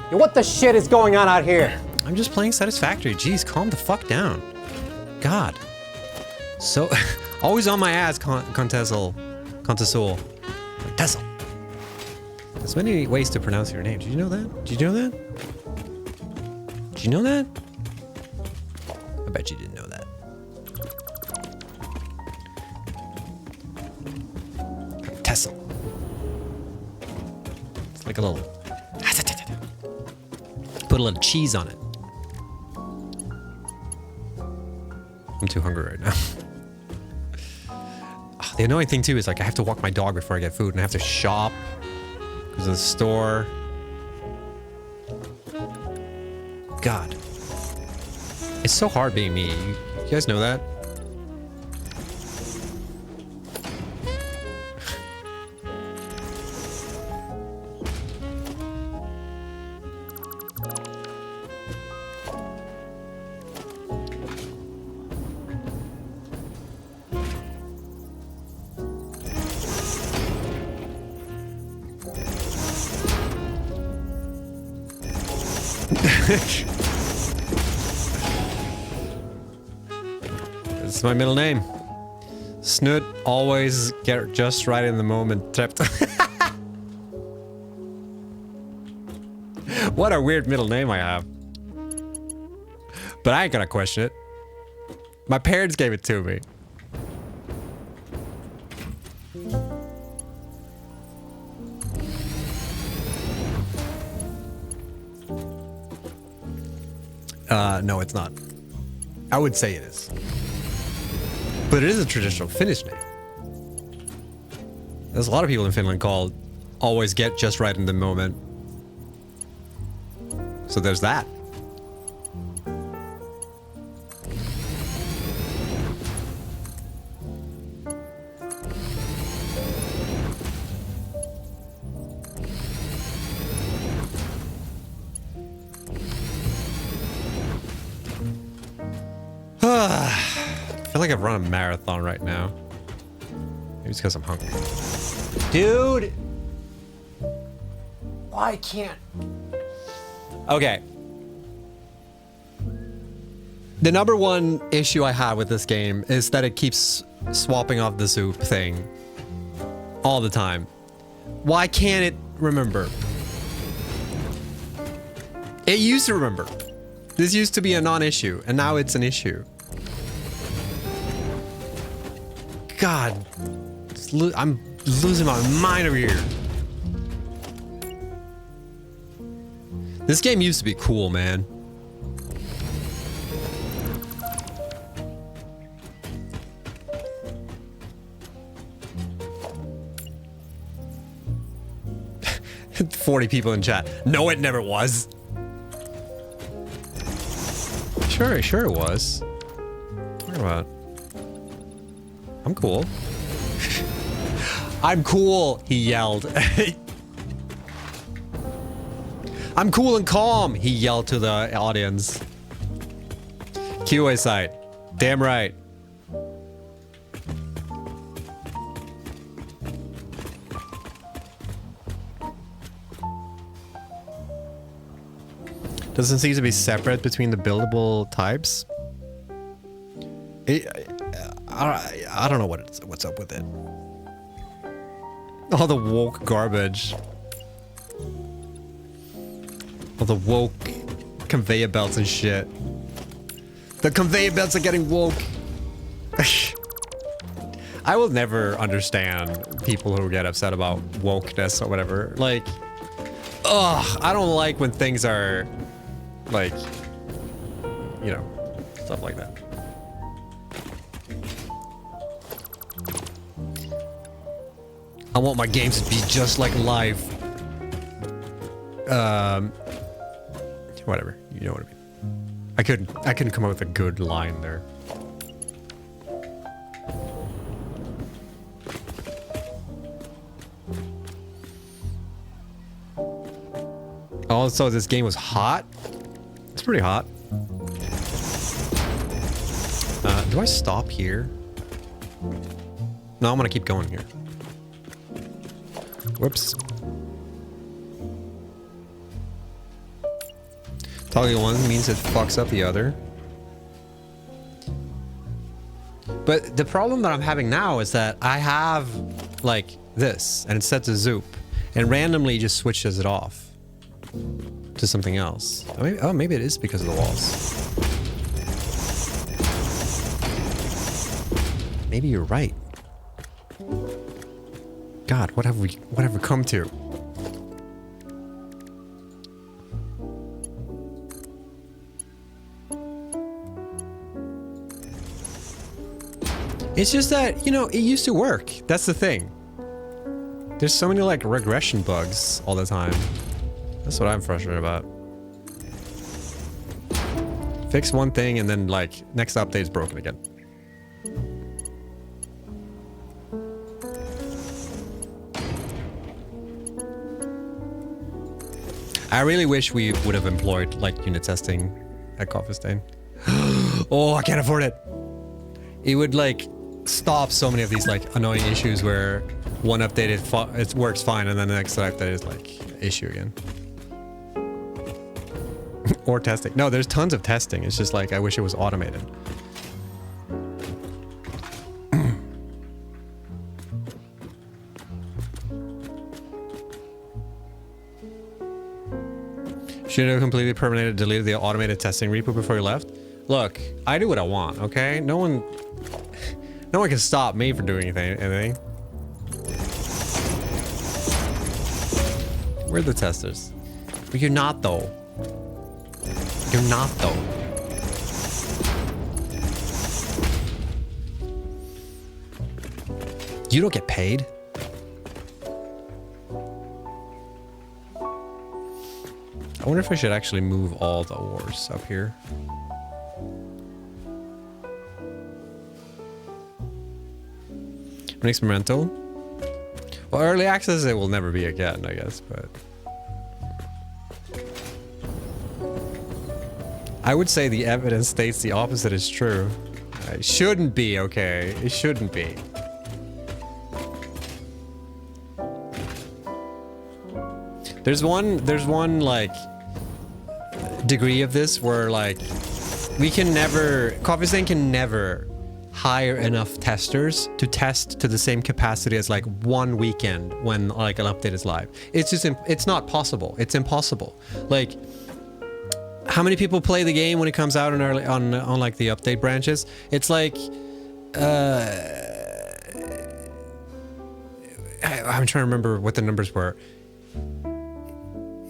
Yo, what the shit is going on out here? I'm just playing Satisfactory. Jeez, calm the fuck down. God. So, always on my ass, Contessel. Contessel. There's many ways to pronounce your name. Did you know that? Did you know that? Did you know that? I bet you didn't know that. Tessel. It's like a little... Put a little cheese on it. I'm too hungry right now. Oh, the annoying thing too is like I have to walk my dog before I get food, and I have to shop. There's a store. God. It's so hard being me. You guys know that? It's my middle name. Snoot, always get just right in the moment. Trapped. What a weird middle name I have. But I ain't gonna question it. My parents gave it to me. No, it's not. I would say it is. But it is a traditional Finnish name. There's a lot of people in Finland called always get just right in the moment. So there's that. I feel like I've run a marathon right now. Maybe it's because I'm hungry. Dude! Why can't... Okay. The number one issue I have with this game is that it keeps swapping off the soup thing all the time. Why can't it remember? It used to remember. This used to be a non-issue, and now it's an issue. God, I'm losing my mind over here. This game used to be cool, man. $40 people in chat. No, it never was. Sure it was. What are you talking about? I'm cool. I'm cool, he yelled. I'm cool and calm, he yelled to the audience. QA site. Damn right. Doesn't seem to be separate between the buildable types. I don't know what's up with it. All the woke garbage. All the woke conveyor belts and shit. The conveyor belts are getting woke. I will never understand people who get upset about wokeness or whatever. Like, ugh, I don't like when things are like, you know, stuff like that. I want my games to be just like life. Whatever, you know what I mean. I couldn't come up with a good line there. Oh, so this game was hot? It's pretty hot. Do I stop here? No, I'm gonna keep going here. Whoops. Toggling one means it fucks up the other. But the problem that I'm having now is that I have like this and it sets a zoop and randomly just switches it off to something else. Oh, maybe it is because of the walls. Maybe you're right. God, what have we come to? It's just that, you know, it used to work. That's the thing. There's so many like regression bugs all the time. That's what I'm frustrated about. Fix one thing and then like next update is broken again. I really wish we would have employed like unit testing at Coffee Stain. Oh, I can't afford it. It would like stop so many of these like annoying issues where one update it works fine and then the next update is like issue again. Or testing. No, there's tons of testing. It's just like I wish it was automated. Should have completely permanently deleted the automated testing repo before you left. Look, I do what I want, okay? No one can stop me from doing anything. We're the testers. But you're not though. You're not though. You don't get paid. I wonder if I should actually move all the ores up here. An experimental. Well, early access it will never be again, I guess, but I would say the evidence states the opposite is true. It shouldn't be, okay? It shouldn't be. There's one like degree of this where like Coffee Stain can never hire enough testers to test to the same capacity as like one weekend when like an update is live. It's just it's not possible. It's impossible. Like, how many people play the game when it comes out on like the update branches? It's like I'm trying to remember what the numbers were.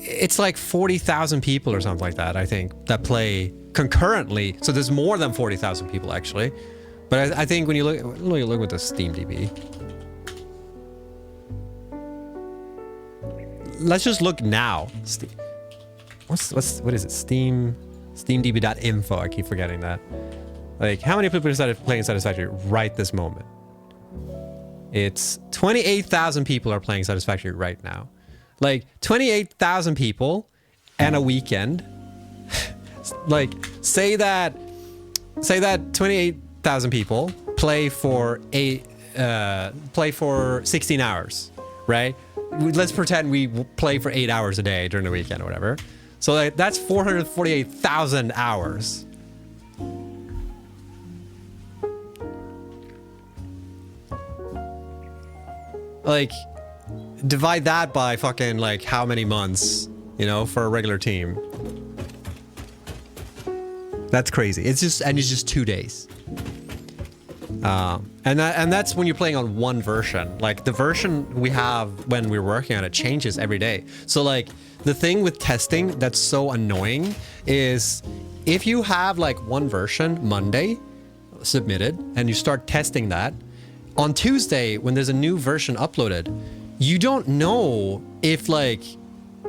It's like 40,000 people or something like that, I think, that play concurrently. So there's more than 40,000 people actually. But I think when you look with the Steam DB. Let's just look now. What is it? SteamDB.info. I keep forgetting that. Like, how many people started playing Satisfactory right this moment? It's 28,000 people are playing Satisfactory right now. Like 28,000 people and a weekend. Like, say that 28,000 people play for 16 hours, right? Let's pretend we play for 8 hours a day during the weekend or whatever. So like, that's 448,000 hours. Like, divide that by fucking like how many months, you know, for a regular team. That's crazy. It's just 2 days. And that's when you're playing on one version. Like the version we have when we're working on it changes every day. So like the thing with testing that's so annoying is if you have like one version Monday submitted and you start testing that, on Tuesday when there's a new version uploaded, you don't know if like,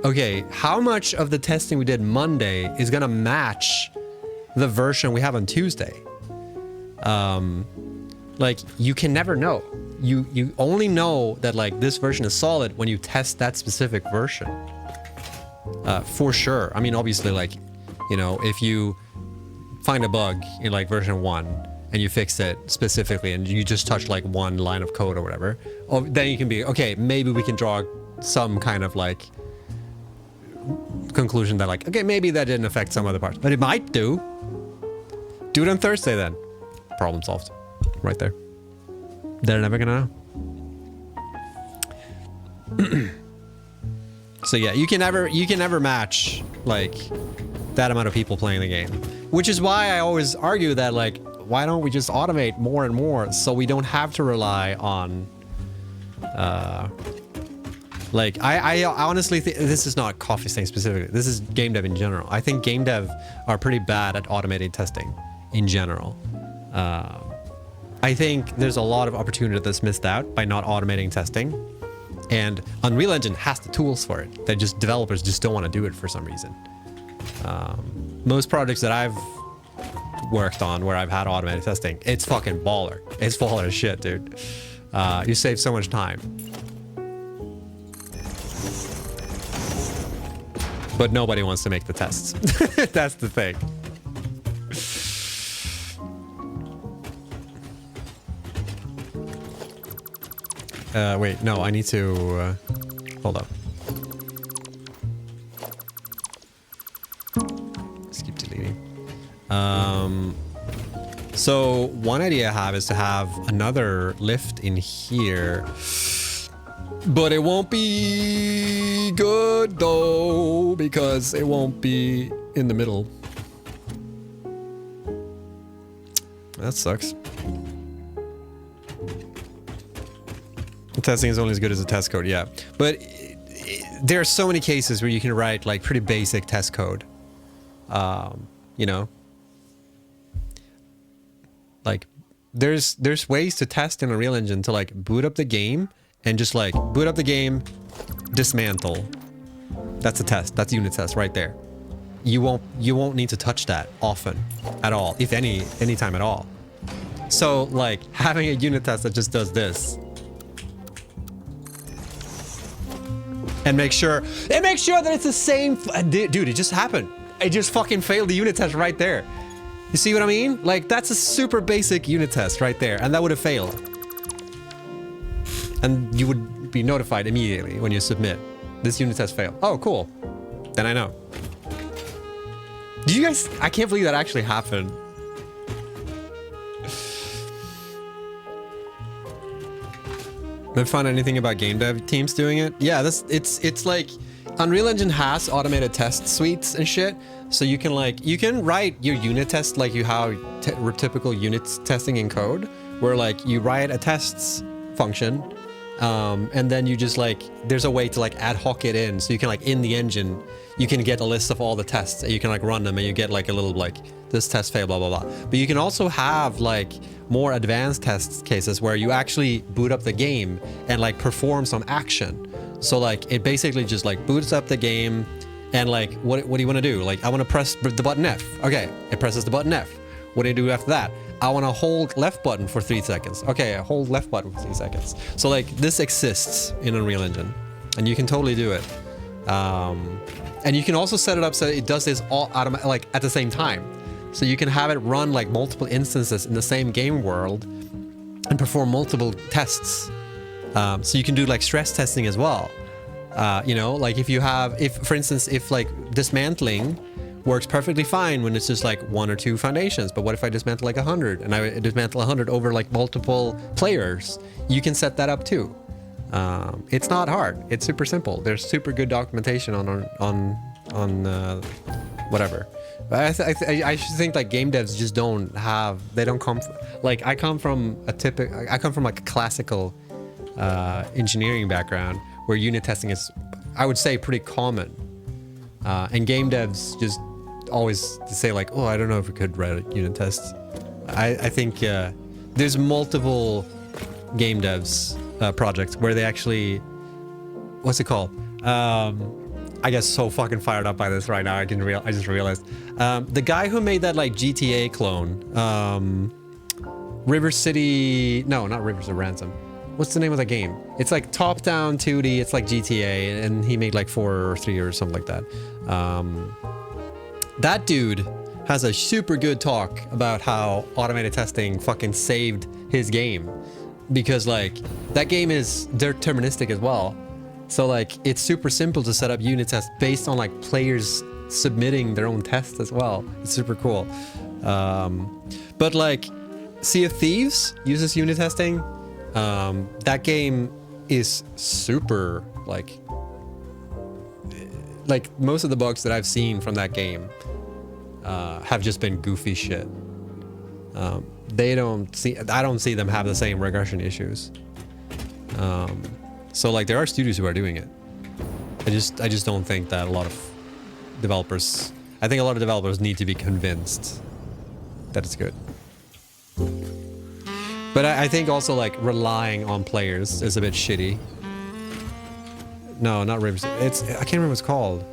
okay, how much of the testing we did Monday is gonna match the version we have on Tuesday. Like you can never know. You only know that like this version is solid when you test that specific version. For sure. I mean, obviously, like, you know, if you find a bug in like version 1 and you fix it specifically and you just touch like one line of code or whatever, then you can be, okay, maybe we can draw some kind of like conclusion that like, okay, maybe that didn't affect some other parts, but it might do. Do it on Thursday then. Problem solved. Right there. They're never gonna know. So yeah, you can never match like that amount of people playing the game. Which is why I always argue that like, why don't we just automate more and more so we don't have to rely on like I honestly think this is not Coffee Stain specifically, this is game dev in general. I think game dev are pretty bad at automated testing in general. I think there's a lot of opportunity that's missed out by not automating testing, and Unreal Engine has the tools for it. That just developers just don't want to do it for some reason. Most projects that I've worked on where I've had automated testing, it's fucking baller. It's baller as shit, dude. You save so much time. But nobody wants to make the tests. That's the thing. Wait, no, I need to, hold up. Let's keep deleting. So one idea I have is to have another lift in here, but it won't be good though, because it won't be in the middle. That sucks. Testing is only as good as the test code, yeah. But there are so many cases where you can write like pretty basic test code. You know, like there's ways to test in Unreal Engine to like boot up the game and just like boot up the game, dismantle. That's a test. That's a unit test right there. You won't need to touch that often at all, if any time at all. So like having a unit test that just does this. And make sure that it's the same. Dude, it just happened. It just fucking failed the unit test right there. You see what I mean? Like, that's a super basic unit test right there, and that would have failed. And you would be notified immediately when you submit. This unit test failed. Oh, cool. Then I know. Did you guys... I can't believe that actually happened. Have you found anything about game dev teams doing it? Yeah, it's like Unreal Engine has automated test suites and shit, so you can write your unit test like you have typical unit testing in code, where like you write a tests function, and then you just like there's a way to like ad hoc it in, so you can like in the engine you can get a list of all the tests and you can like run them and you get like a little like this test failed, blah blah blah. But you can also have like more advanced test cases where you actually boot up the game and like perform some action. So like it basically just like boots up the game and like what do you want to do? Like I want to press the button F. Okay, it presses the button F. What do you do after that? I want to hold left button for 3 seconds. Okay, I hold left button for 3 seconds. So like this exists in Unreal Engine and you can totally do it. And you can also set it up so it does this all like at the same time. So you can have it run like multiple instances in the same game world and perform multiple tests. So you can do like stress testing as well. You know, like if for instance, if like dismantling works perfectly fine when it's just like 1 or 2 foundations, but what if I dismantle like 100 and I dismantle 100 over like multiple players? You can set that up too. It's not hard. It's super simple. There's super good documentation on whatever. But I should think like game devs just they don't come from, like I come from like a classical engineering background where unit testing is, I would say, pretty common. And game devs just always say like, oh, I don't know if we could write a unit test. I think there's multiple game devs projects where they actually, what's it called? I get so fucking fired up by this right now. I just realized. The guy who made that like GTA clone, River City, no, not Rivers of Ransom. What's the name of the game? It's like top-down 2D. It's like GTA, and he made like 4 or 3 or something like that. That dude has a super good talk about how automated testing fucking saved his game, because like that game is deterministic as well. So like it's super simple to set up unit tests based on like players submitting their own tests as well. It's super cool. But like Sea of Thieves uses unit testing. That game is super like most of the bugs that I've seen from that game have just been goofy shit. They don't see. I don't see them have the same regression issues. So like there are studios who are doing it. I just don't think that a lot of developers. I think a lot of developers need to be convinced that it's good. But I think also like relying on players is a bit shitty. No, not Rivers. It's I can't remember what it's called.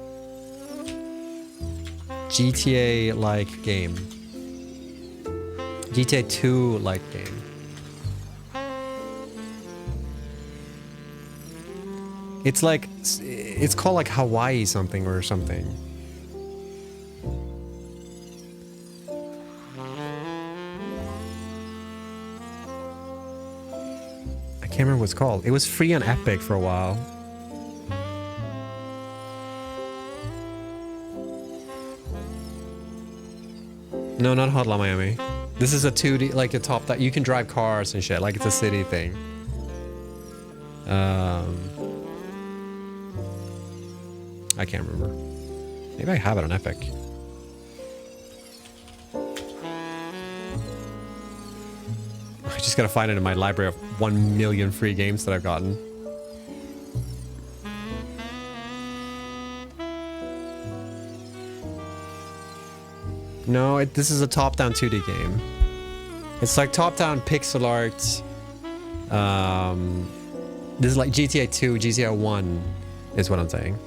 GTA-like game. GTA 2-like game. It's like it's called like Hawaii something or something. I can't remember what it's called. It was free on Epic for a while. No, not Hotline Miami. This is a 2D, like a top that you can drive cars and shit. Like it's a city thing. I can't remember. Maybe I have it on Epic. I just gotta find it in my library of 1 million free games that I've gotten. No, this is a top-down 2D game. It's like top-down pixel art. This is like GTA 2, GTA 1 is what I'm saying.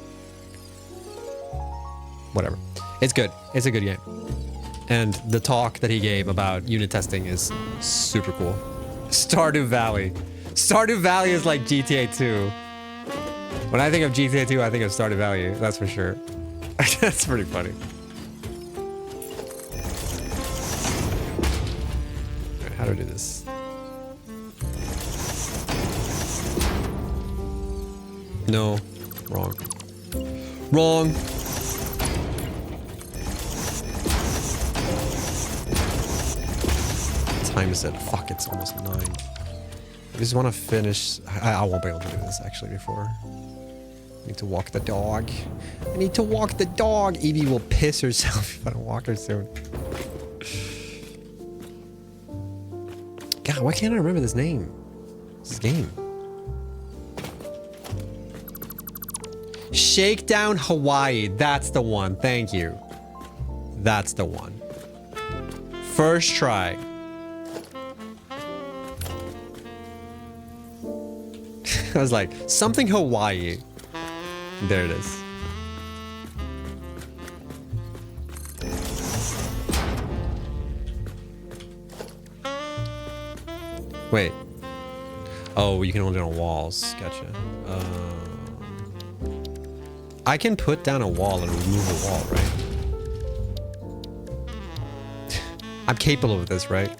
Whatever. It's good. It's a good game. And the talk that he gave about unit testing is super cool. Stardew Valley. Stardew Valley is like GTA 2. When I think of GTA 2, I think of Stardew Valley. That's for sure. That's pretty funny. Alright, how do I do this? No. Wrong. Wrong. Time is it? Fuck, it's almost 9. I just want to finish. I won't be able to do this actually before. I need to walk the dog. I need to walk the dog. Evie will piss herself if I don't walk her soon. God, why can't I remember this name? This game. Shakedown Hawaii. That's the one. Thank you. That's the one. First try. I was like, something Hawaii. There it is. Wait. Oh, you can only do it on walls. Gotcha. I can put down a wall and remove a wall, right? I'm capable of this, right?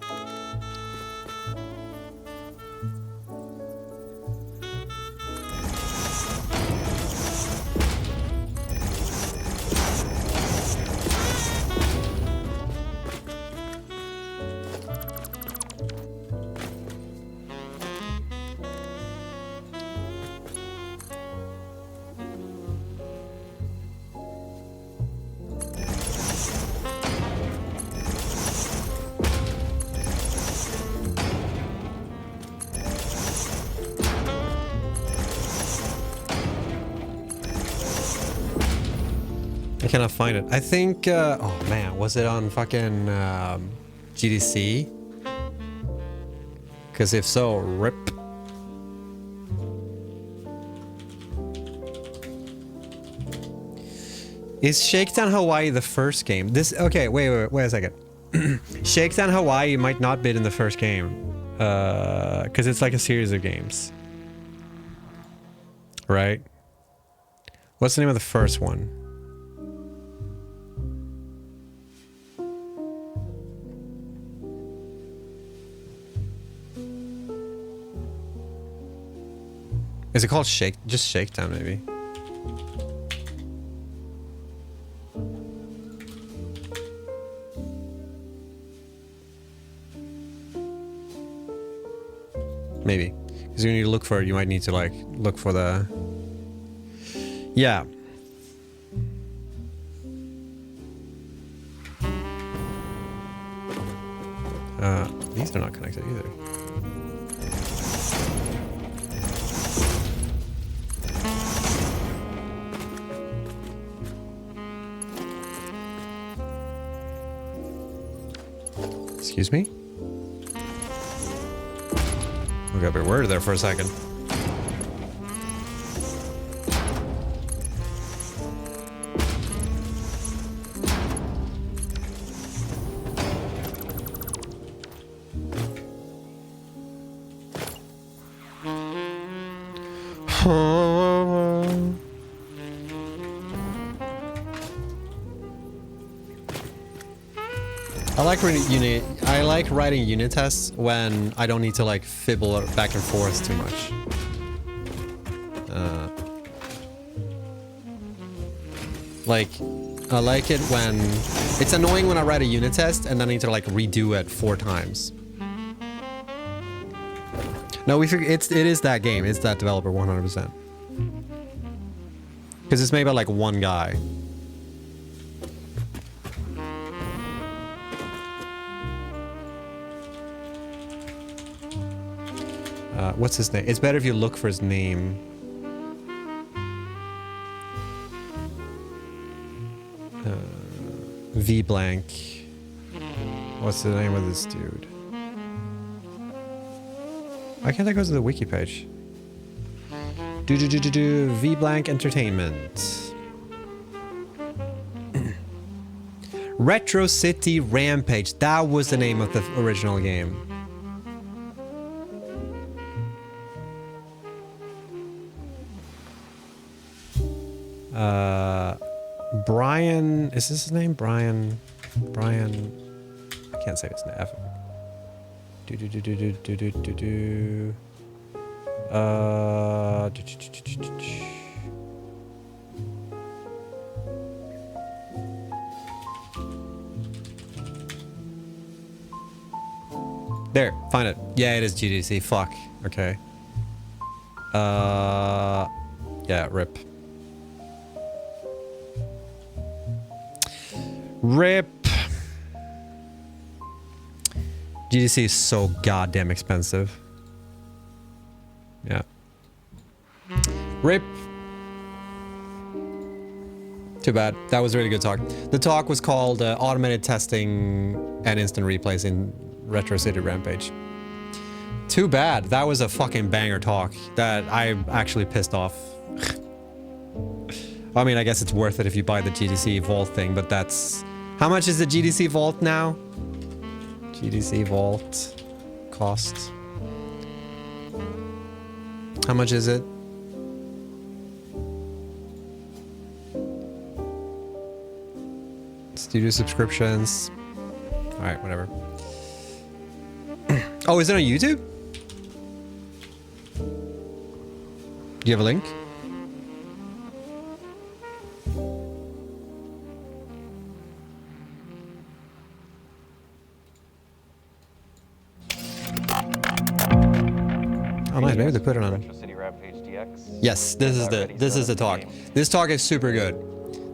I cannot find it. I think, oh man, was it on fucking GDC? Because if so, rip. Is Shakedown Hawaii the first game? This, okay, wait a second. Shakedown Hawaii might not be in the first game. Because it's like a series of games. Right? What's the name of the first one? Is it called just Shakedown, maybe? Maybe. Because when you look for it, you might need to, like, look for the... Yeah. These are not connected either. Excuse me? We got a bit worried there for a second. I like writing unit tests when I don't need to like fibble back and forth too much. Like, I like it when it's annoying when I write a unit test and then I need to like redo it 4 times. No, we figured it is that game. It's that developer 100%. Because it's made by like one guy. What's his name? It's better if you look for his name. V blank. What's the name of this dude? Why can't I go to the wiki page? V blank entertainment. Retro City Rampage. That was the name of the original game. Brian, is this his name? Brian, I can't say his name. There, find it. Yeah, it is GDC. Fuck. Okay. Yeah, rip. Rip. GDC is so goddamn expensive. Yeah. Rip. Too bad. That was a really good talk. The talk was called Automated Testing and Instant Replays in Retro City Rampage. Too bad. That was a fucking banger talk that I actually pissed off. I mean, I guess it's worth it if you buy the GDC Vault thing, but that's... How much is the GDC Vault now? GDC Vault cost. How much is it? Studio subscriptions. Alright, whatever. Oh, is it on YouTube? Do you have a link? Oh, nice. Maybe they put it on. Yes, this is the talk. This talk is super good.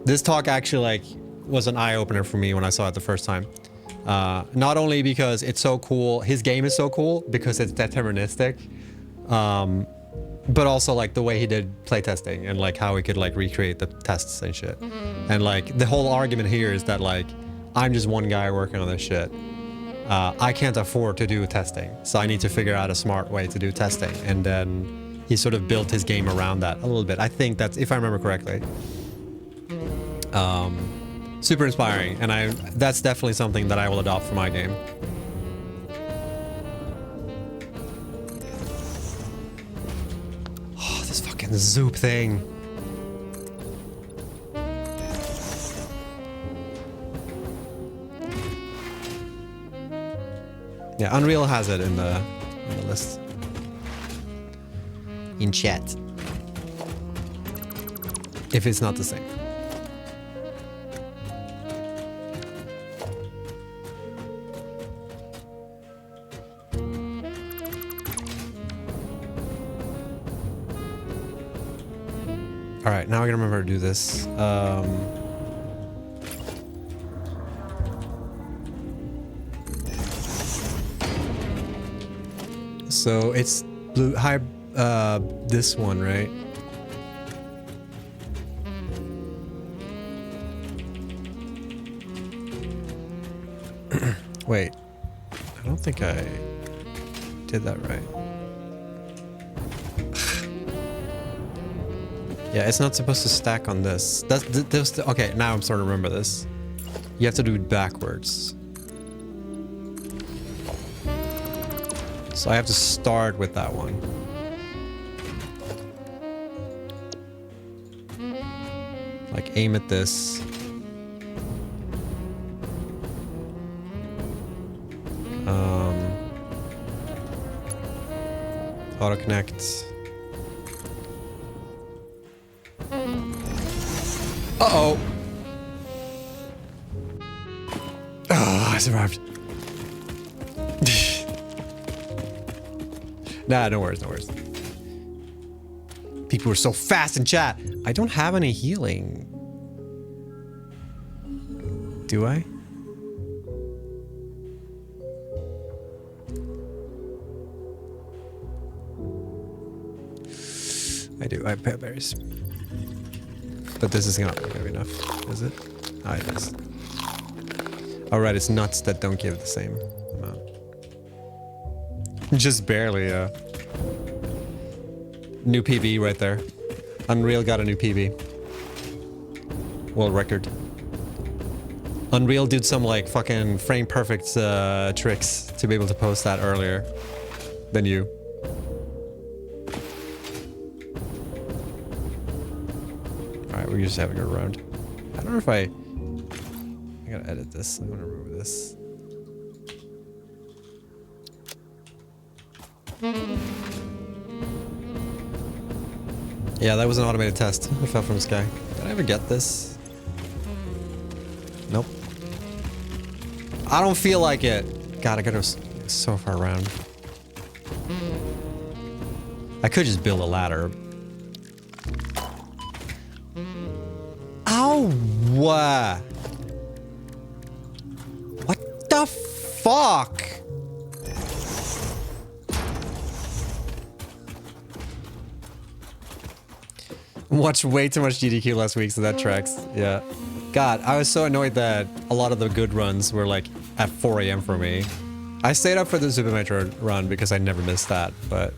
This talk actually like was an eye opener for me when I saw it the first time. Not only because it's so cool, his game is so cool because it's deterministic, but also like the way he did playtesting and like how he could like recreate the tests and shit. And like the whole argument here is that like I'm just one guy working on this shit. I can't afford to do testing, so I need to figure out a smart way to do testing. And then he sort of built his game around that a little bit. I think that's, if I remember correctly. Super inspiring, and that's definitely something that I will adopt for my game. Oh, this fucking Zoop thing. Yeah, Unreal has it in the list. In chat. If it's not the same. All right, now I gotta remember to do this. So it's blue high this one, right? Wait. I don't think I did that right. Yeah, it's not supposed to stack on this. Okay, now I'm starting to remember this. You have to do it backwards. So I have to start with that one. Like aim at this. Auto connect. Uh-oh. Oh, I survived. Nah, no worries, no worries. People were so fast in chat. I don't have any healing. Do I? I do. I have pet berries. But this is not going to be enough, is it? Ah, it is. Alright, it's nuts that don't give the same amount. Just barely, yeah. New PB right there. Unreal got a new PB. World record. Unreal did some like fucking frame perfect tricks to be able to post that earlier than you. Alright, we're just having a round. I don't know if I gotta edit this. I'm gonna remove this. Yeah, that was an automated test. I fell from the sky. Did I ever get this? Nope. I don't feel like it. God, I gotta go so far around. I could just build a ladder. Ow! What the fuck? Watched way too much GDQ last week, so that tracks. Yeah. God, I was so annoyed that a lot of the good runs were like at 4 AM for me. I stayed up for the Super Metro run because I never missed that, but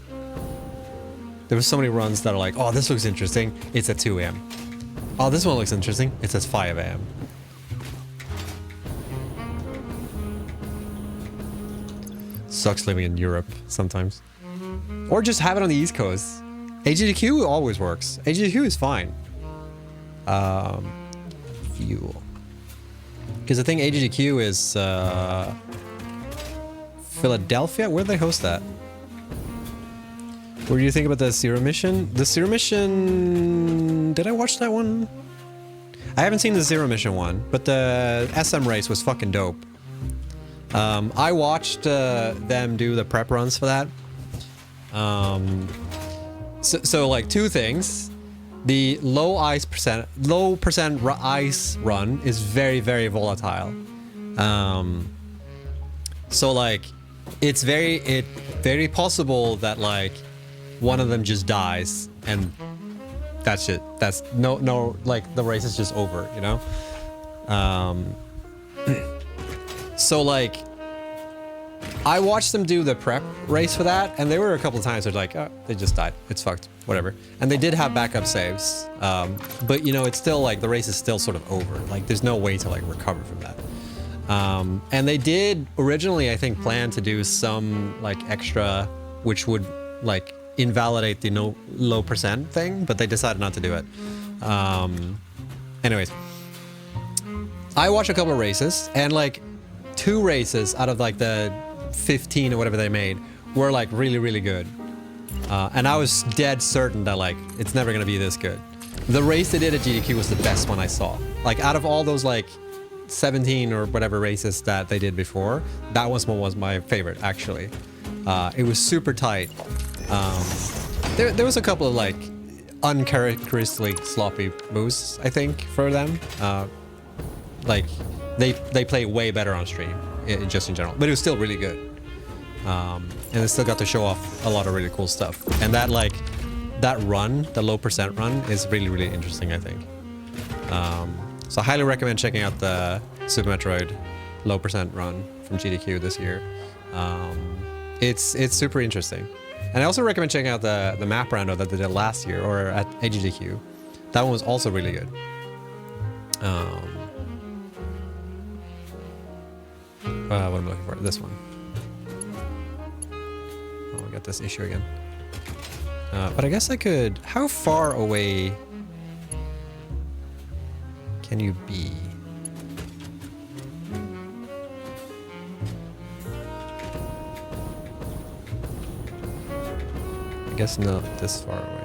there were so many runs that are like, oh, this looks interesting. It's at 2 AM. Oh, this one looks interesting. It's at 5 AM. Sucks living in Europe sometimes. Or just have it on the East Coast. AGDQ always works. AGDQ is fine. Fuel. Because I think AGDQ is Philadelphia? Where do they host that? What do you think about the Zero Mission? The Zero Mission... Did I watch that one? I haven't seen the Zero Mission one, but the SM race was fucking dope. I watched them do the prep runs for that. So like two things. The low percent ice run is very, very volatile. So like it's very possible that like one of them just dies and that's it. That's no like the race is just over, you know? So like I watched them do the prep race for that, and there were a couple of times they're like, oh, they just died. It's fucked. Whatever. And they did have backup saves. But, you know, it's still like the race is still sort of over. Like, there's no way to like recover from that. And they did originally, I think, plan to do some like extra, which would like invalidate the low percent thing, but they decided not to do it. Anyways, I watched a couple of races, and like 2 races out of like the 15 or whatever they made were like really, really good. And I was dead certain that like it's never gonna be this good. The race they did at GDQ was the best one I saw. Like out of all those like 17 or whatever races that they did before, that one was my favorite actually. It was super tight. There was a couple of like uncharacteristically sloppy moves, I think, for them. Like they play way better on stream, just in general, but it was still really good. And they still got to show off a lot of really cool stuff. And that like that run, the low percent run, is really, really interesting, I think. So I highly recommend checking out the Super Metroid low percent run from GDQ this year. It's super interesting. And I also recommend checking out the map rando that they did last year, or at AGDQ. That one was also really good. What am I looking for? This one. Oh, I got this issue again. But I guess I could... How far away can you be? I guess not this far away.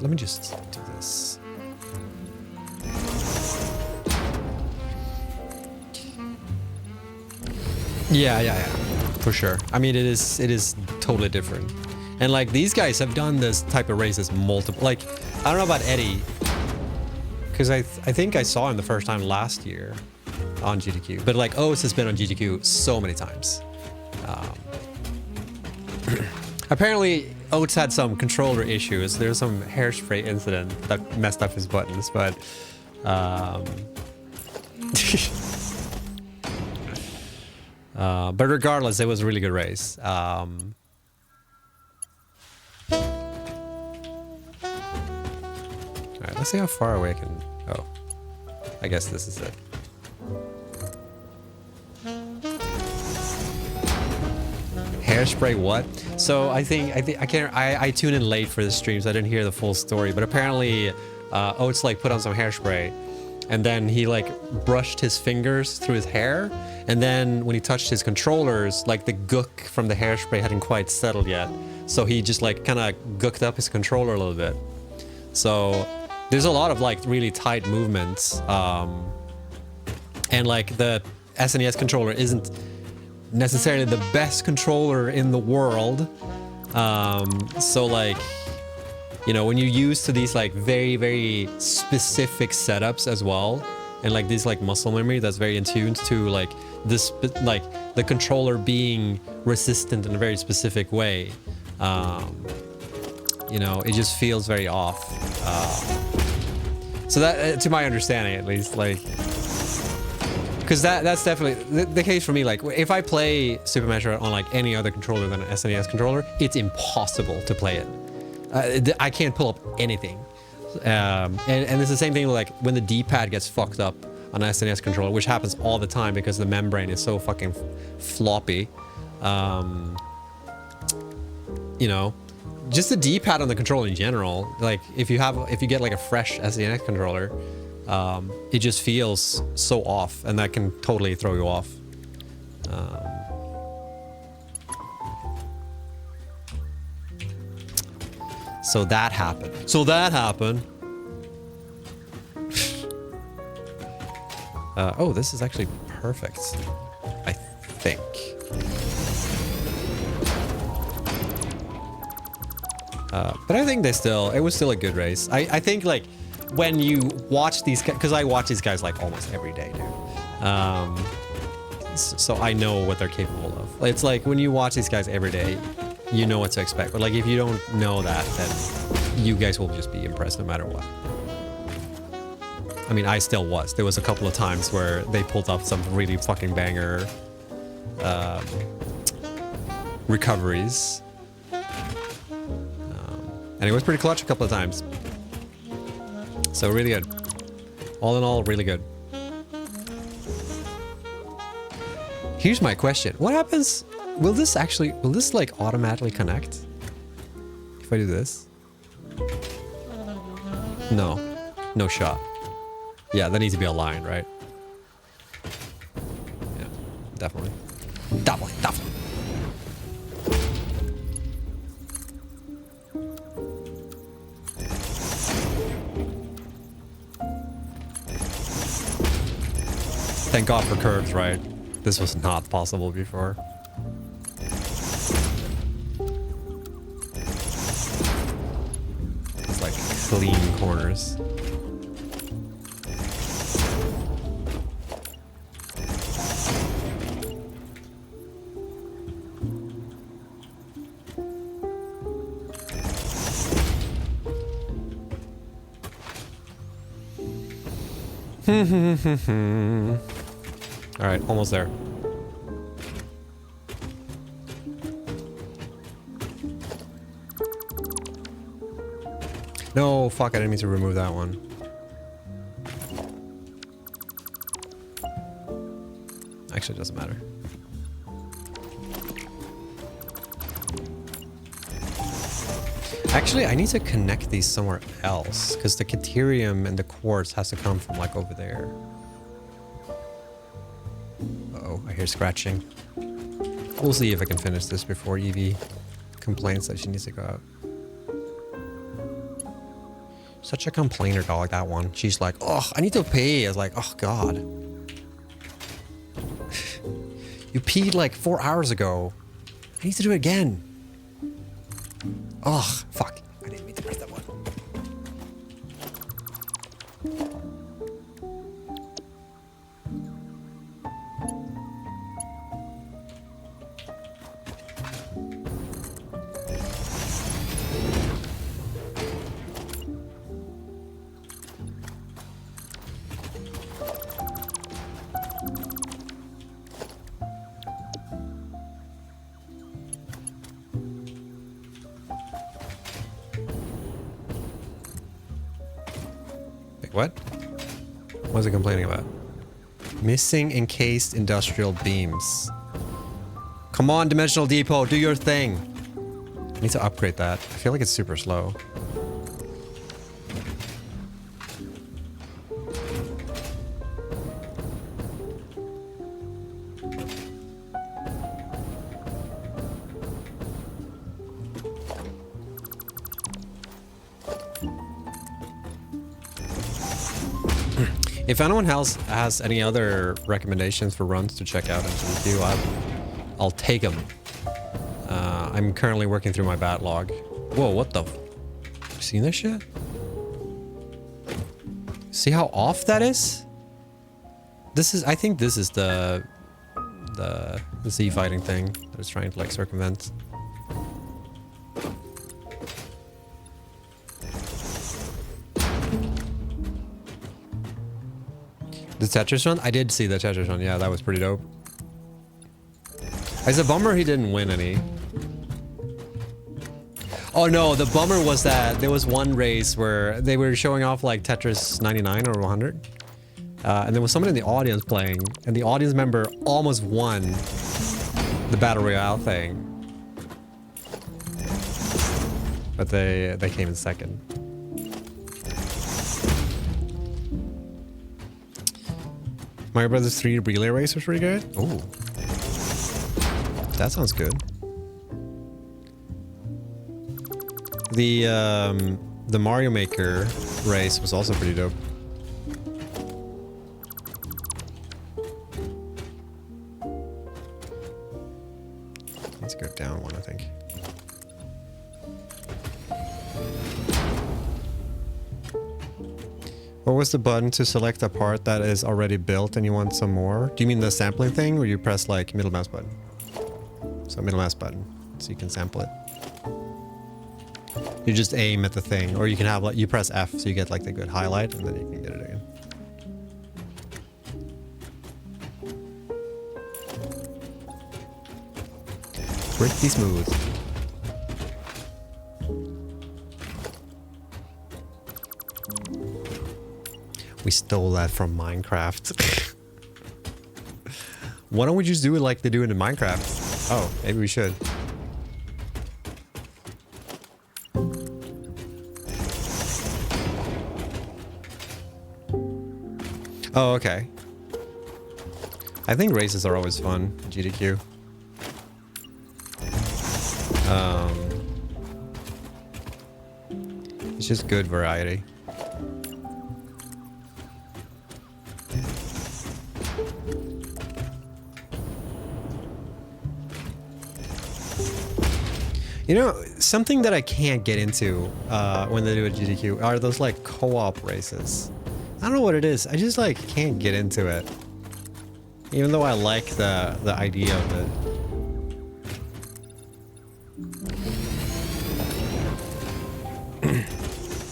Let me just do this. Yeah. For sure. I mean, it is totally different. And like these guys have done this type of races multiple. Like, I don't know about Eddie, because I think I saw him the first time last year on GDQ. But like Oates has been on GDQ so many times. Apparently, Oates had some controller issues. There's some hairspray incident that messed up his buttons, but but regardless, it was a really good race. All right, let's see how far away I can. Oh, I guess this is it. Hairspray what? So I tuned in late for the stream, so I didn't hear the full story. But apparently, Oates like put on some hairspray, and then he like brushed his fingers through his hair, and then when he touched his controllers, like the gook from the hairspray hadn't quite settled yet, so he just like kind of gooked up his controller a little bit. So there's a lot of like really tight movements, and like the SNES controller isn't necessarily the best controller in the world, so like, you know, when you're used to these like very, very specific setups as well, and like this like muscle memory that's very in tune to like this, like the controller being resistant in a very specific way, you know, it just feels very off. So that, to my understanding at least, like, because that's definitely the case for me. Like, if I play Super Metroid on like any other controller than an SNES controller, it's impossible to play it. I can't pull up anything. And it's the same thing like when the D-pad gets fucked up on an SNES controller, which happens all the time because the membrane is so fucking floppy. You know, just the D-pad on the controller in general. Like if you get like a fresh SNES controller, it just feels so off, and that can totally throw you off. So that happened. Oh, this is actually perfect, I think. But I think it was still a good race. I think like when you watch these guys, because I watch these guys like almost every day, dude. So I know what they're capable of. It's like when you watch these guys every day, you know what to expect. But like if you don't know that, then you guys will just be impressed no matter what. I mean, I still was. There was a couple of times where they pulled up some really fucking banger recoveries. And it was pretty clutch a couple of times. So really good. All in all, really good. Here's my question. What happens? Will this like automatically connect? If I do this? No. No shot. Yeah, that needs to be a line, right? Yeah, definitely. Definitely. Thank God for curves, right? This was not possible before. It's like clean corners. All right, almost there. No, fuck, I didn't mean to remove that one. Actually, it doesn't matter. Actually, I need to connect these somewhere else, because the Caterium and the quartz has to come from, like, over there. Uh-oh, I hear scratching. We'll see if I can finish this before Evie complains that she needs to go out. Such a complainer dog, that one. She's like, oh, I need to pee. I was like, oh, God. You peed like 4 hours ago. I need to do it again. Oh, fuck. I didn't mean to press that one. What? What was it complaining about? Missing encased industrial beams. Come on, Dimensional Depot, do your thing. I need to upgrade that. I feel like it's super slow. If anyone else has any other recommendations for runs to check out in GDQ, I'll take them. I'm currently working through my backlog. Whoa, what the? You seen this shit? See how off that is? This is, I think this is the Z fighting thing that it's trying to like circumvent. The Tetris run? I did see the Tetris run. Yeah, that was pretty dope. It's a bummer he didn't win any. Oh no, the bummer was that there was one race where they were showing off like Tetris 99 or 100. And there was someone in the audience playing, and the audience member almost won the Battle Royale thing. But they came in second. Mario Brothers 3 Relay Race was pretty good. Oh, that sounds good. The Mario Maker race was also pretty dope. Let's go down one, I think. What was the button to select a part that is already built and you want some more? Do you mean the sampling thing, or you press like middle mouse button? So middle mouse button, so you can sample it. You just aim at the thing, or you can have like, you press F so you get like the good highlight, and then you can get it again. Pretty smooth. We stole that from Minecraft. Why don't we just do it like they do it in Minecraft? Oh, maybe we should. Oh, okay. I think races are always fun, GDQ. It's just good variety. You know, something that I can't get into when they do a GDQ are those like co-op races. I don't know what it is. I just like can't get into it. Even though I like the idea of it.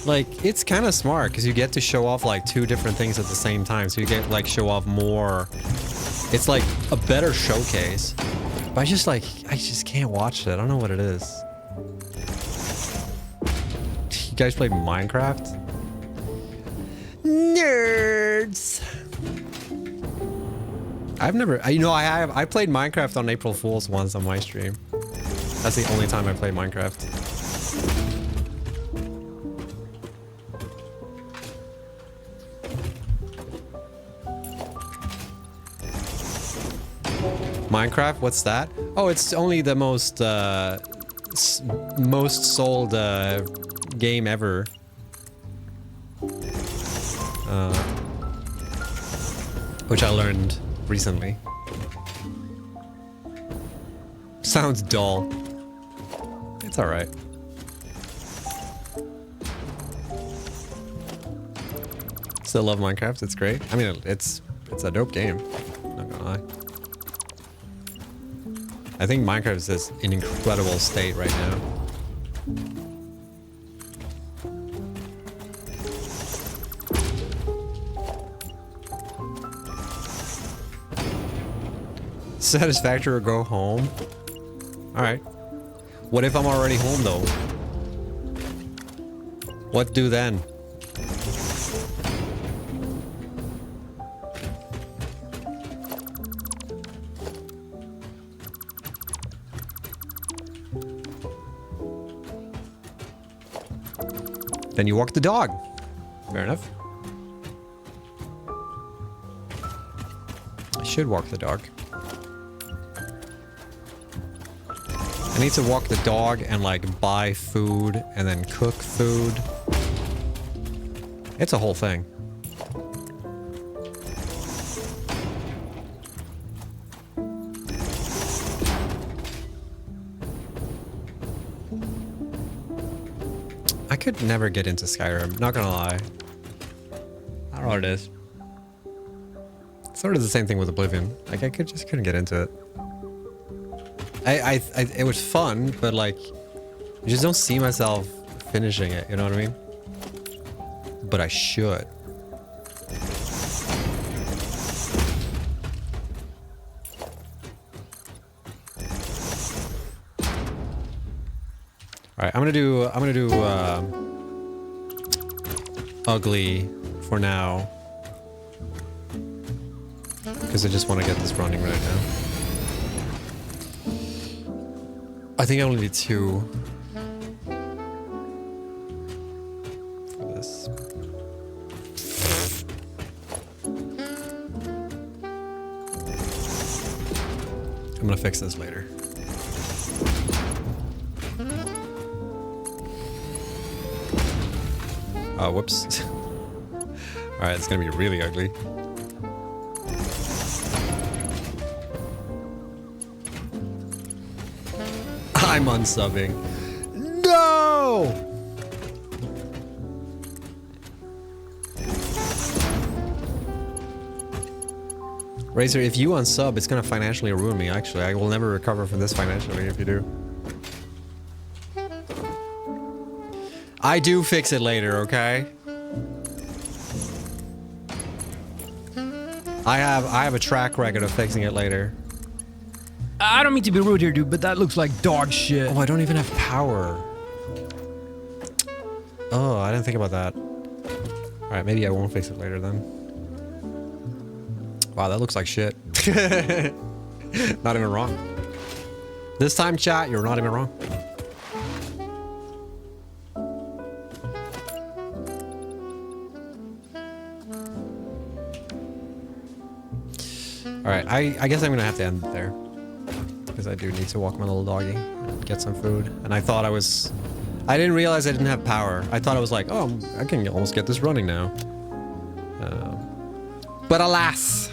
Like, it's kind of smart because you get to show off like 2 different things at the same time. So you get like show off more. It's like a better showcase. But I just can't watch it. I don't know what it is. You guys played Minecraft? Nerds. I've never, I played Minecraft on April Fool's once on my stream. That's the only time I played Minecraft. Minecraft, what's that? Oh, it's only the most sold game ever. Which I learned recently. Sounds dull. It's alright. Still love Minecraft, it's great. I mean, it's a dope game. Not gonna lie. I think Minecraft is just in incredible state right now. Satisfactory or go home? Alright. What if I'm already home though? What do then? Then you walk the dog. Fair enough. I should walk the dog. I need to walk the dog and like buy food and then cook food. It's a whole thing. I could never get into Skyrim, not gonna lie. I don't know what it is. It's sort of the same thing with Oblivion. Like I just couldn't get into it. It was fun, but like, I just don't see myself finishing it, you know what I mean? But I should. Alright, I'm gonna do ugly for now. Because I just want to get this running right now. I think I only need 2 for this. I'm gonna fix this later. Oh, whoops. Alright, it's gonna be really ugly. I'm unsubbing. No! Razor, if you unsub, it's gonna financially ruin me, actually. I will never recover from this financially if you do. I do fix it later, okay? I have a track record of fixing it later. I don't mean to be rude here, dude, but that looks like dog shit. Oh, I don't even have power. Oh, I didn't think about that. Alright, maybe I won't fix it later then. Wow, that looks like shit. Not even wrong. This time, chat, you're not even wrong. Alright, I guess I'm gonna have to end it there. Because I do need to walk my little doggy and get some food. And I thought I didn't realize I didn't have power. I thought I was like, oh, I can almost get this running now. But alas!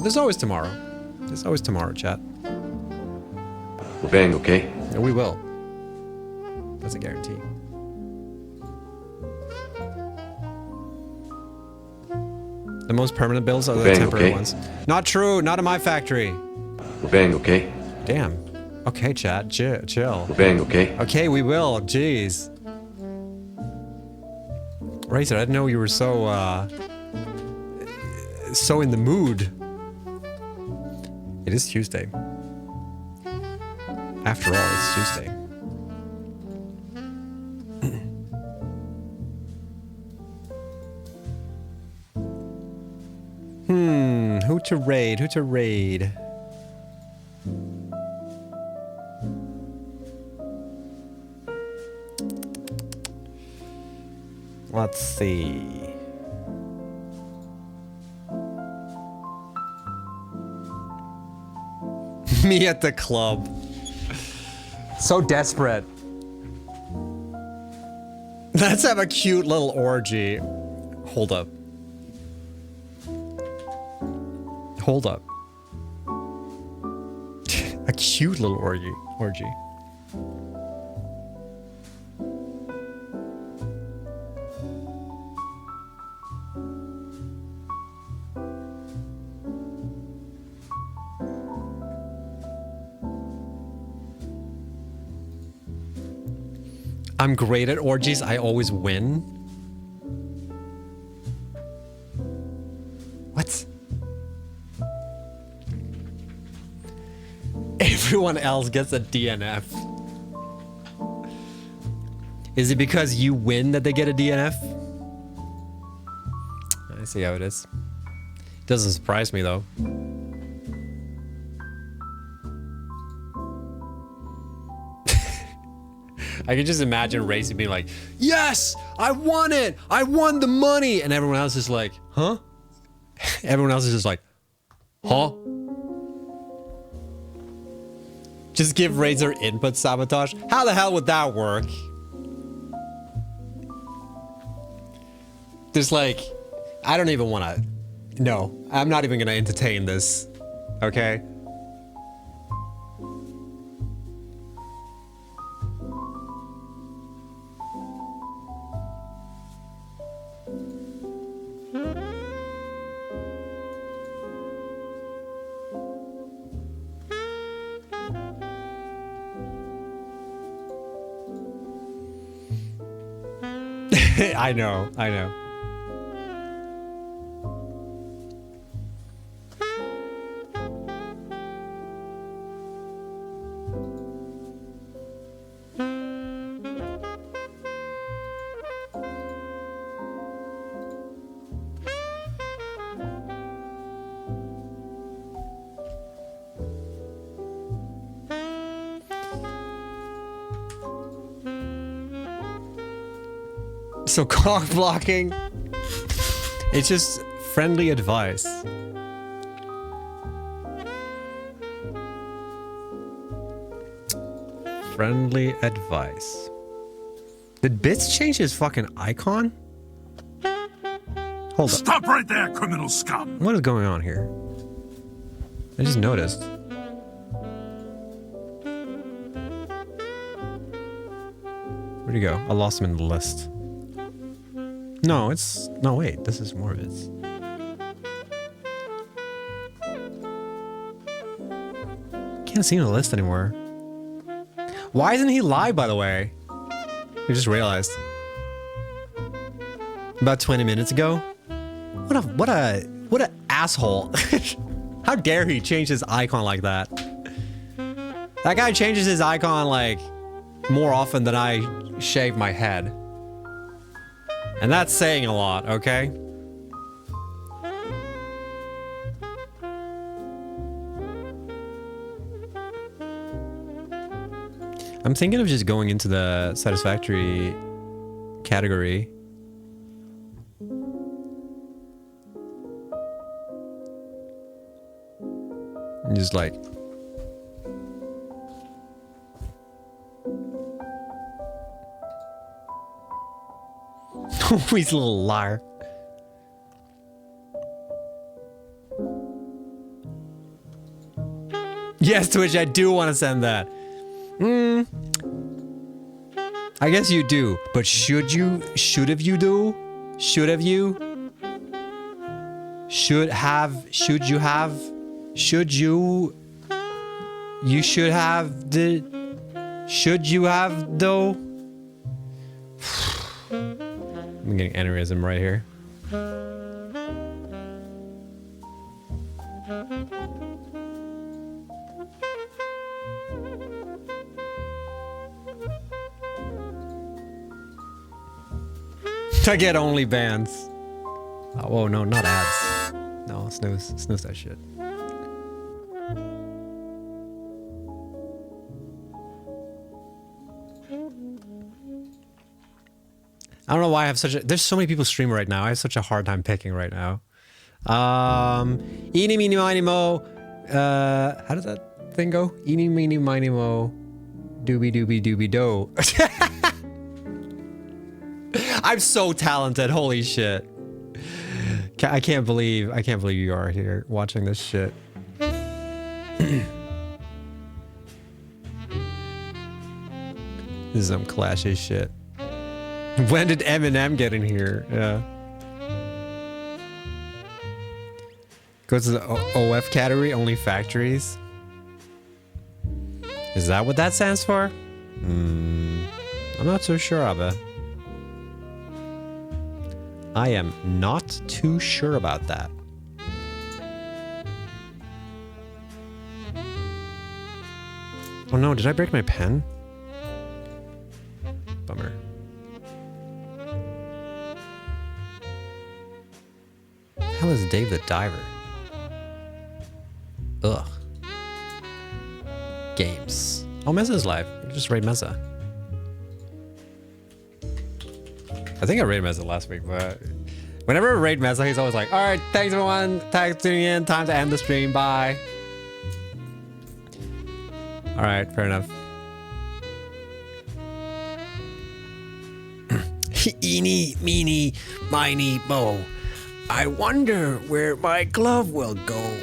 There's always tomorrow. There's always tomorrow, chat. We're bang, okay? And we will. That's a guarantee. The most permanent builds are the temporary ones. Not true, not in my factory. We're bang, okay? Damn. Okay, chat, chill. We're bang, okay? Okay, we will. Jeez. Razor, I didn't know you were so in the mood. It is Tuesday. After all, it's Tuesday. Who to raid? Who to raid? Let's see. Me at the club. So desperate. Let's have a cute little orgy. Hold up. Hold up. A cute little orgy. I'm great at orgies. I always win. What? Everyone else gets a DNF. Is it because you win that they get a DNF? I see how it is. Doesn't surprise me though. I can just imagine Racy being like, yes, I won it. I won the money. And everyone else is like, huh? Everyone else is just like, huh? Just give Razor input sabotage. How the hell would that work? There's like, I don't even want to. No, I'm not even going to entertain this. Okay? I know. So cock blocking, it's just friendly advice. Friendly advice. Did Bits change his fucking icon? Hold up. Stop right there, criminal scum! What is going on here? I just noticed. Where'd he go? I lost him in the list. No, it's... No, wait. This is more of it. Can't see him in the list anymore. Why isn't he live, by the way? I just realized. About 20 minutes ago? What a asshole. How dare he change his icon like that? That guy changes his icon, like, more often than I shave my head. And that's saying a lot, okay? I'm thinking of just going into the Satisfactory category. And just like... He's a little liar. Yes, Twitch, I do want to send that. I guess you do, but should you? Should have you do? Should have you? Should have? Should you have? Should you? You should have the. Should you have though? I'm getting aneurysm right here. I get only bands. Oh, whoa, no, not ads. No, snooze that shit. I don't know why I have such a... There's so many people streaming right now. I have such a hard time picking right now. Eeny, meeny, miny, mo. How does that thing go? Eeny, meeny, miny, mo. Doobie, doobie, doobie, do. I'm so talented. Holy shit. I can't believe you are here watching this shit. This is some clashy shit. When did Eminem get in here? Yeah. Go to the OF category, only factories. Is that what that stands for? I'm not so sure of it. I am not too sure about that. Oh no, did I break my pen? Bummer. Hell is Dave the Diver? Ugh. Games. Oh, Mezza's live. Just raid Mezza. I think I raided Mezza last week, but whenever I raid Mezza, he's always like, all right, thanks everyone. Thanks for tuning in. Time to end the stream. Bye. All right, fair enough. Eeny, meeny, miny, mo. I wonder where my glove will go.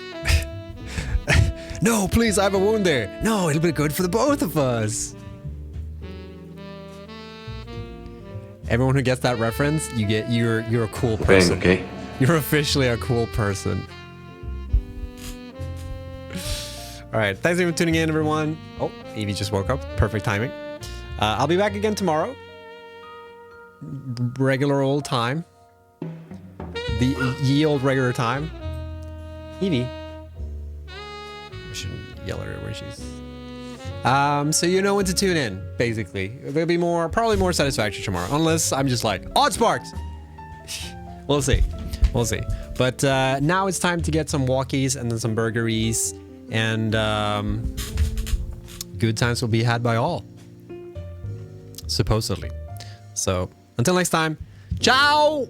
No, please, I have a wound there. No, it'll be good for the both of us. Everyone who gets that reference, you're a cool person. Bang, okay? You're officially a cool person. All right, thanks for tuning in, everyone. Oh, Evie just woke up. Perfect timing. I'll be back again tomorrow. Regular old time. The ye old regular time. Evie. I shouldn't yell at her when she's... so you know when to tune in, basically. There'll be probably more Satisfactory tomorrow, unless I'm just like, Odd Sparks! We'll see. We'll see. But now it's time to get some walkies and then some burgeries, and good times will be had by all. Supposedly. So, until next time, ciao!